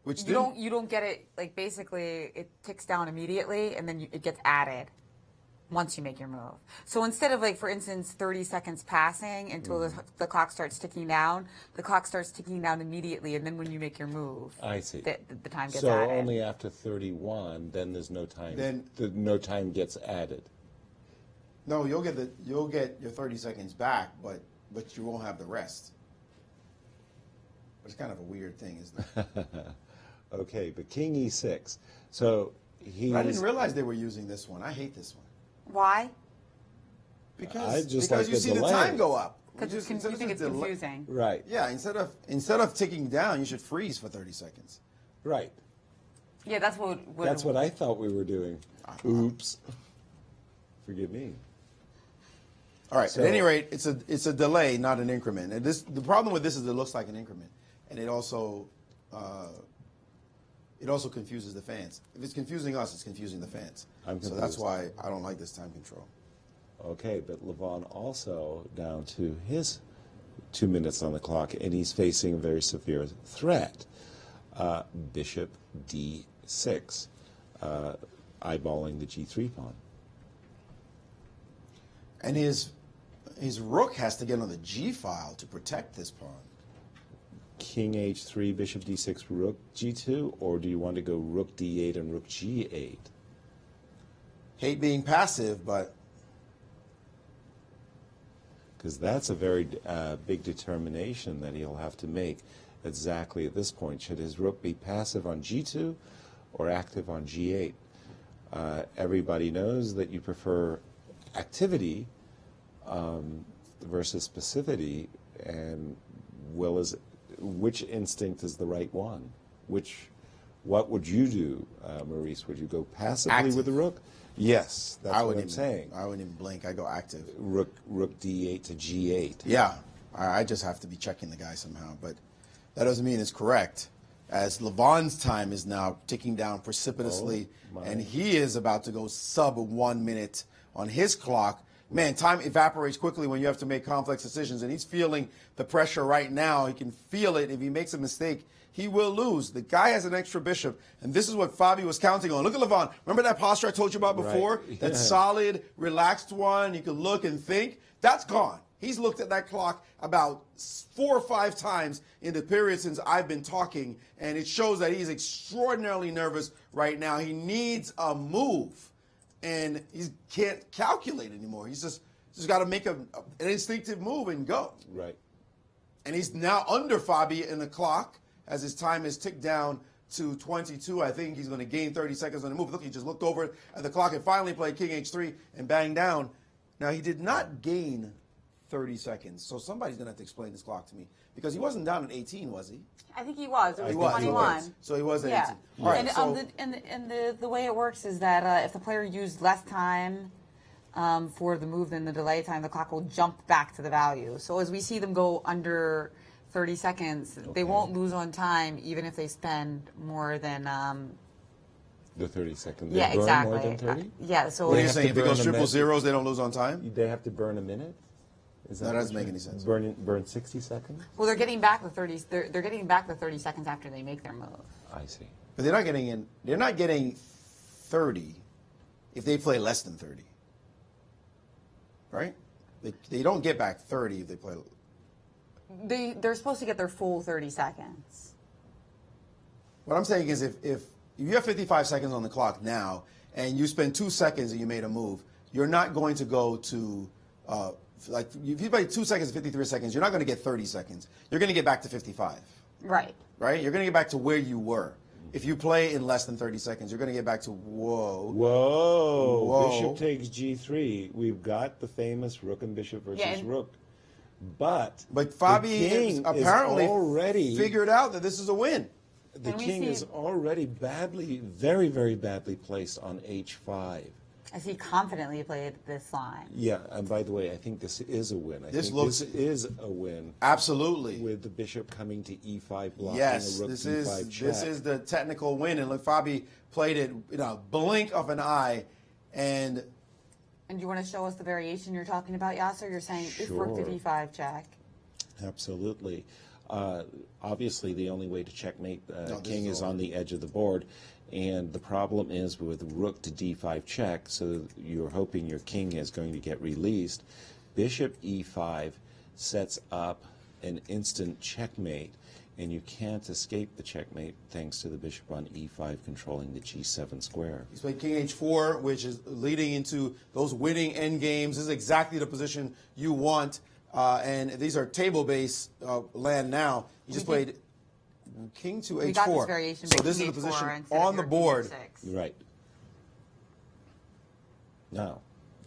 You don't get it, like basically it ticks down immediately and then it gets added once you make your move. So instead of, like, for instance, 30 seconds passing until the clock starts ticking down, the clock starts ticking down immediately, and then when you make your move, I see. The time gets added. added. So only after 31, then there's no time. No time gets added. No, you'll get your 30 seconds back, but you won't have the rest. It's kind of a weird thing, isn't it? Okay, but king e6. So I didn't realize they were using this one. I hate this one. Why? Because you see the time go up. Because you think it's confusing. Right. Yeah, instead of ticking down, you should freeze for 30 seconds. Right. Yeah, that's what I thought we were doing. Oops. Forgive me. All right. So, at any rate, it's a delay, not an increment. And the problem with this is it looks like an increment, and it also confuses the fans. If it's confusing us, it's confusing the fans. So that's why I don't like this time control. Okay, but Levon also down to his 2 minutes on the clock, and he's facing a very severe threat. Bishop d6, eyeballing the g3 pawn. And his rook has to get on the g file to protect this pawn. King h3, bishop d6, rook g2, or do you want to go rook d8 and rook g8? Hate being passive, but... Because that's a very big determination that he'll have to make exactly at this point. Should his rook be passive on g2 or active on g8? Everybody knows that you prefer activity versus passivity, and which instinct is the right one? What would you do, Maurice? Would you go passively with the rook? Yes, that's what I'm saying. I wouldn't even blink. I go active. Rook d8 to g8. Yeah, I just have to be checking the guy somehow, but that doesn't mean it's correct. As Levon's time is now ticking down precipitously, and he is about to go sub 1 minute on his clock. Man, time evaporates quickly when you have to make complex decisions, and he's feeling the pressure right now. He can feel it. If he makes a mistake, he will lose. The guy has an extra bishop, and this is what Fabi was counting on. Look at Levon. Remember that posture I told you about before? Right. That solid, relaxed one. You can look and think. That's gone. He's looked at that clock about 4 or 5 times in the period since I've been talking, and it shows that he's extraordinarily nervous right now. He needs a move. and he can't calculate anymore. He's just got to make an instinctive move and go. Right. And he's now under Fabi in the clock as his time is ticked down to 22. I think he's going to gain 30 seconds on the move. Look, he just looked over at the clock and finally played King H3 and banged down. Now, he did not gain 30 seconds, so somebody's going to have to explain this clock to me because he wasn't down at 18, was he? I think he was. It was He was. 21. So he was at Yeah. 18. All right, And the way it works is that if the player used less time for the move than the delay time, the clock will jump back to the value. So as we see them go under 30 seconds, they won't lose on time even if they spend more than the 30 seconds. Yeah, They burn exactly. more than 30? Yeah, so what are you saying? If it goes triple zeros, they don't lose on time? They have to burn a minute? That doesn't make any sense. Burn 60 seconds? well, they're getting back the 30. They're getting back the 30 seconds after they make their move. I see. But they're not getting in. They're not getting 30 if they play less than 30. Right? They don't get back 30 if they play. They're supposed to get their full 30 seconds. What I'm saying is if you have 55 seconds on the clock now and you spend 2 seconds and you made a move, you're not going to go to, like, if you play 2 seconds and 53 seconds, you're not going to get 30 seconds. You're going to get back to 55. Right. Right? You're going to get back to where you were. If you play in less than 30 seconds, you're going to get back to Whoa. Bishop takes G3. We've got the famous rook and bishop versus rook. But Fabi apparently already figured out that this is a win. The king is already very, very badly placed on H5. As he confidently played this line. Yeah, and by the way, I think this is a win. I This think looks- this is a win. Absolutely. With the bishop coming to E5, blocking Yes, a rook this D5 is check. this is the technical win, and look, Fabi played it in a blink of an eye, and And you want to show us the variation you're talking about, Yasser? You're saying if rook to Sure. D5 check. Absolutely. Obviously, the only way to checkmate this king is is over. on the edge of the board, and the problem is with rook to D5 check, so you're hoping your king is going to get released. Bishop E5 sets up an instant checkmate, and you can't escape the checkmate thanks to the bishop on E5 controlling the G7 square. he's played King H4, which is leading into those winning end games. This is exactly the position you want, and these are table-based land now. He just played King to H4. We got this variation, so but this is King the H4 position instead of on the your King board. H6. Right. Now,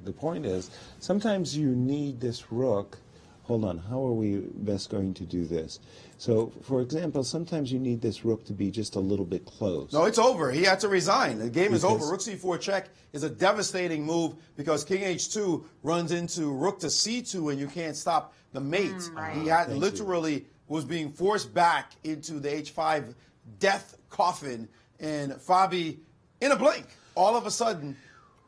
the point is, sometimes you need this rook. Hold on, how are we best going to do this? So, for example, sometimes you need this rook to be just a little bit close. No, it's over. He had to resign. The game is over. Because- Rook C4 check is a devastating move because King H2 runs into Rook to C2 and you can't stop the mate. He had Thank literally was being forced back into the H5 death coffin, and Fabi, in a blink, all of a sudden,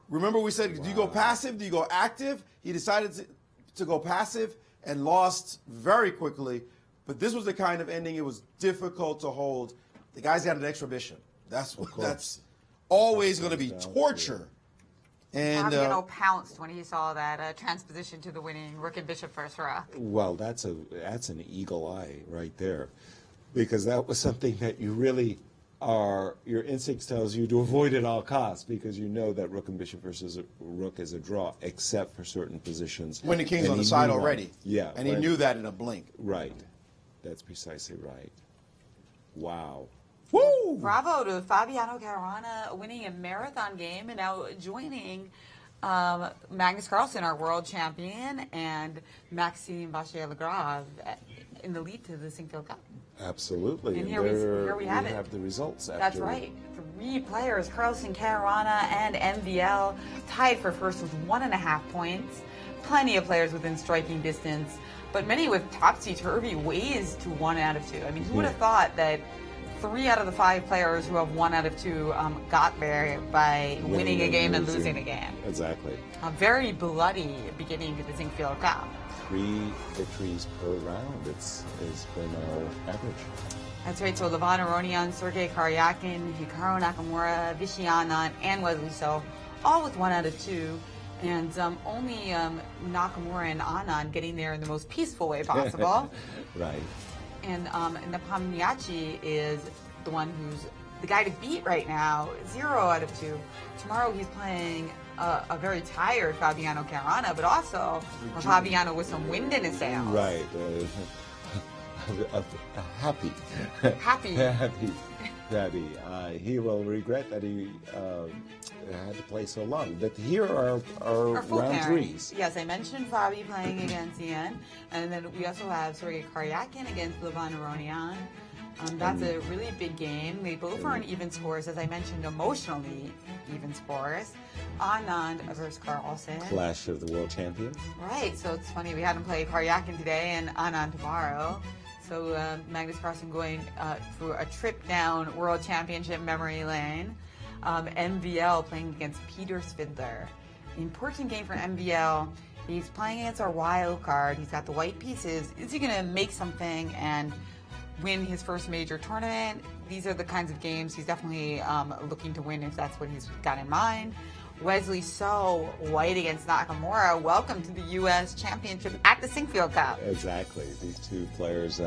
remember we said, do you go passive? Do you go active? He decided to go passive and lost very quickly. But this was the kind of ending it was difficult to hold. The guy's got an extra bishop. That's always going to be torture. And Fabiano pounced when he saw that transposition to the winning rook and bishop first rook. Well, that's an eagle eye right there, because that was something that you really your instincts tells you to avoid at all costs, because you know that rook and bishop versus rook is a draw, except for certain positions. when the king's And on the he side knew already. that. Yeah. And he knew that in a blink. Right. That's precisely right. Wow. Woo! Bravo to Fabiano Caruana winning a marathon game and now joining Magnus Carlsen, our world champion, and Maxime Vachier-Lagrave in the lead to the Sinquefield Cup. Absolutely. And here we have it. have the results. That's after right. 3 players, Carlsen, Caruana, and MVL, tied for first with 1.5 points. Plenty of players within striking distance, but many with topsy-turvy ways to 1 out of 2. I mean, who would have thought that 3 out of the 5 players who have 1 out of 2 got there by winning a game and losing a game? Exactly. A very bloody beginning to the Sinquefield Cup. 3 victories per round. It's been our average. That's right. So Levan Aronian, Sergei Karyakin, Hikaru Nakamura, Vishy Anand, and Wesley So, all with 1 out of 2. And only Nakamura and Anand getting there in the most peaceful way possible. Right. And Nepomniachtchi is the one who's the guy to beat right now, 0 out of 2. Tomorrow he's playing a very tired Fabiano Caruana, but also a Fabiano with some wind in his sails. Right. Happy. Happy. Happy. He will regret that he had to play so long. But here are round threes. Yes, I mentioned Fabi playing against Ian, and then we also have Sergei Karyakin against Levan Aronian. That's a really big game. They both are in even scores, as I mentioned, emotionally even scores. Anand versus Carlsen. Clash of the world champions. Right, so it's funny, we had him play Karyakin today and Anand tomorrow. So Magnus Carlsen going for a trip down World Championship memory lane. MVL playing against Peter Svidler. Important game for MVL. He's playing against our wild card. He's got the white pieces. Is he going to make something and win his first major tournament? These are the kinds of games he's definitely looking to win if that's what he's got in mind. Wesley So, white against Nakamura. Welcome to the U.S. Championship at the Sinquefield Cup. Exactly. These two players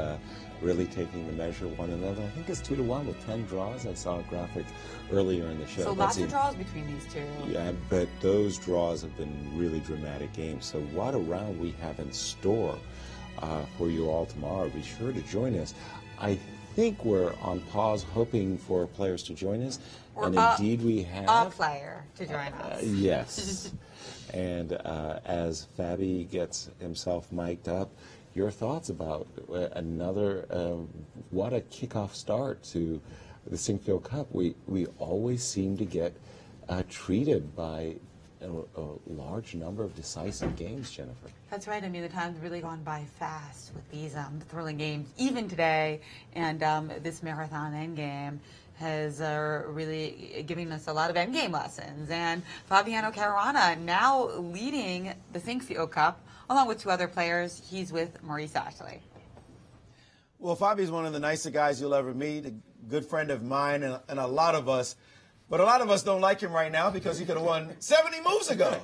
really taking the measure of one another. I think it's 2-1 with 10 draws. I saw a graphic earlier in the show. So lots of draws between these two. Yeah, but those draws have been really dramatic games. So what a round we have in store for you all tomorrow. Be sure to join us. I think we're on pause hoping for players to join us. And indeed we have a player to join us. Yes. And as Fabi gets himself mic'd up, your thoughts about another, what a kickoff start to the Sinquefield Cup. We always seem to get treated by a large number of decisive games, Jennifer. That's right. I mean, the time's really gone by fast with these thrilling games. Even today, and this marathon endgame has really given us a lot of endgame lessons. And Fabiano Caruana now leading the Sinquefield Cup, along with two other players. He's with Maurice Ashley. Well, Fabi's one of the nicest guys you'll ever meet, a good friend of mine and a lot of us. But a lot of us don't like him right now because he could have won 70 moves ago.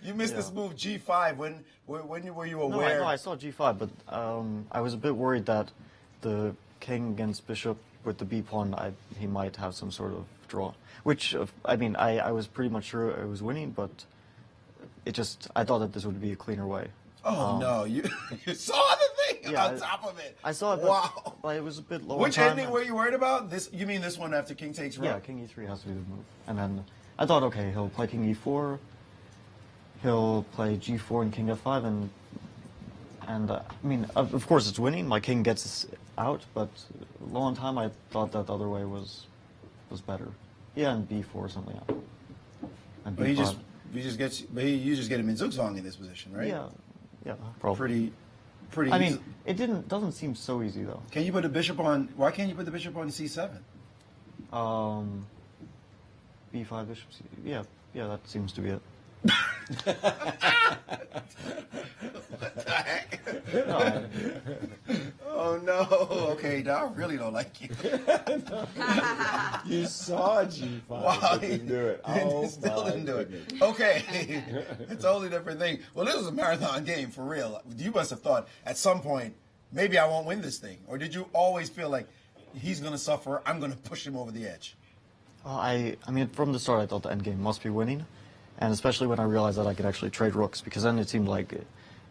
You missed this move G5. When were you aware? No, I saw G5, but I was a bit worried that the king against bishop with the B pawn, he might have some sort of draw. Which, I mean, I was pretty much sure I was winning, but I thought that this would be a cleaner way. Oh, no. You saw the thing on top of it. I saw it, but it was a bit low. Which ending were you worried about? You mean this one after king takes rook? Yeah, king e3 has to be the move. And then I thought, okay, he'll play king e4, he'll play g4 and king f5, and I mean, of course it's winning. My king gets out, but a long time I thought that the other way was better. Yeah, and b4 or something. And b5. You just get him in Zugzwang in this position, right? Yeah, probably. Pretty. I mean, it doesn't seem so easy though. Can you put the bishop on? Why can't you put the bishop on c7? b5 bishop c. Yeah, that seems to be it. What the heck? Oh no! Okay, now I really don't like you. You saw G5. Wow, didn't do it. Oh, still didn't do it. Okay, it's a totally different thing. Well, this was a marathon game for real. You must have thought at some point maybe I won't win this thing, or did you always feel like he's going to suffer? I'm going to push him over the edge. I mean, from the start, I thought the endgame must be winning, and especially when I realized that I could actually trade rooks, because then it seemed like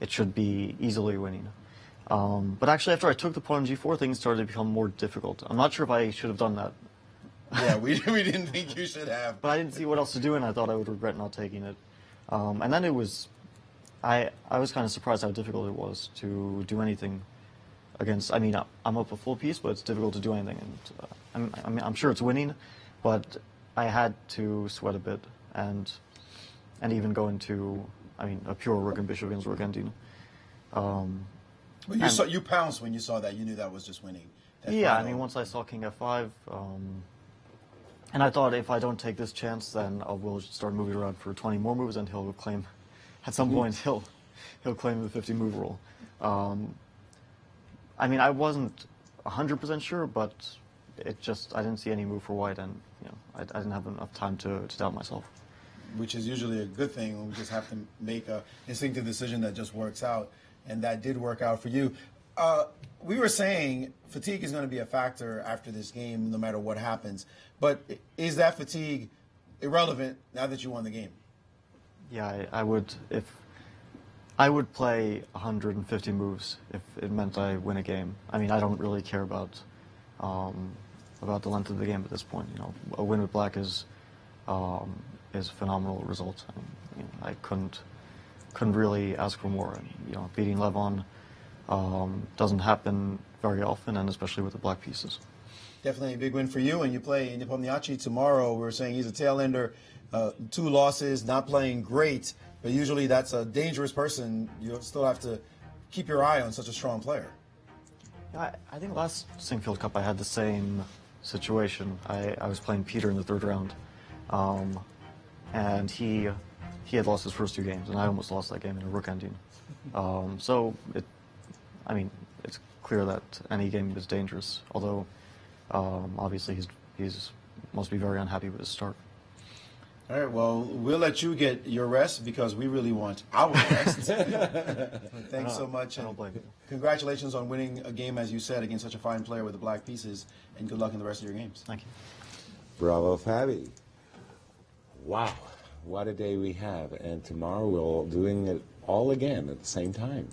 it should be easily winning. But actually, after I took the pawn on g4, things started to become more difficult. I'm not sure if I should have done that. Yeah, we didn't think you should have. But I didn't see what else to do, and I thought I would regret not taking it. And then it was, I was kind of surprised how difficult it was to do anything against. I mean, I'm up a full piece, but it's difficult to do anything. And I'm sure it's winning, but I had to sweat a bit and even go into, I mean, a pure rook and bishop against rook ending. But you pounced when you saw that. You knew that was just winning. Yeah, I mean, once I saw king f5, and I thought if I don't take this chance, then we'll start moving around for 20 more moves, and he'll claim, at some point, he'll claim the 50 move rule. I mean, I wasn't 100% sure, but I didn't see any move for white, and I didn't have enough time to doubt myself. Which is usually a good thing when we just have to make a instinctive decision that just works out, and that did work out for you. We were saying fatigue is going to be a factor after this game, no matter what happens. But is that fatigue irrelevant now that you won the game. Yeah, I would I would play 150 moves if it meant I win a game. I mean, I don't really care about the length of the game at this point. You know, a win with black is a phenomenal result. I couldn't really ask for more. And, you know, beating Levon doesn't happen very often, and especially with the black pieces. Definitely a big win for you, and you play Nepomniachtchi tomorrow. We were saying he's a tail ender, 2 losses, not playing great, but usually that's a dangerous person. You still have to keep your eye on such a strong player. I think last Sinquefield Cup I had the same situation. I was playing Peter in the 3rd round, and he had lost his first 2 games, and I almost lost that game in a rook ending. So it's clear that any game is dangerous. Although obviously he's must be very unhappy with his start. All right, well, we'll let you get your rest because we really want our rest. Thanks so much. And congratulations on winning a game, as you said, against such a fine player with the black pieces, and good luck in the rest of your games. Thank you. Bravo, Fabi. Wow, what a day we have. And tomorrow we're doing it all again at the same time.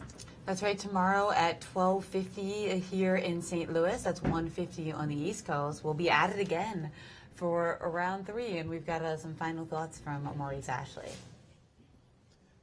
That's right, tomorrow at 12:50 here in St. Louis. That's 1:50 on the East Coast. We'll be at it again for round 3, and we've got some final thoughts from Maurice Ashley.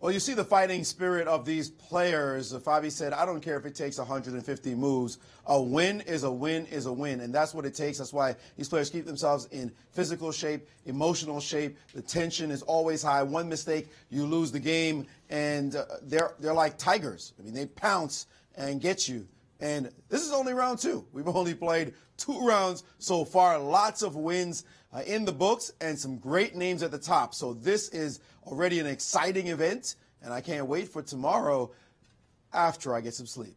Well, you see the fighting spirit of these players. Fabi said, I don't care if it takes 150 moves. A win is a win is a win, and that's what it takes. That's why these players keep themselves in physical shape, emotional shape. The tension is always high. One mistake, you lose the game, and they're like tigers. I mean, they pounce and get you. And this is only round 2. We've only played 2 rounds so far. Lots of wins in the books and some great names at the top. So this is already an exciting event, and I can't wait for tomorrow after I get some sleep.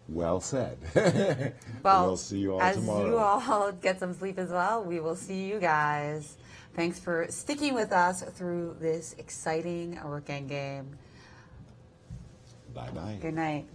Well said. Well, we'll see you all tomorrow. As you all get some sleep as well, we will see you guys. Thanks for sticking with us through this exciting weekend game. Bye-bye. Good night.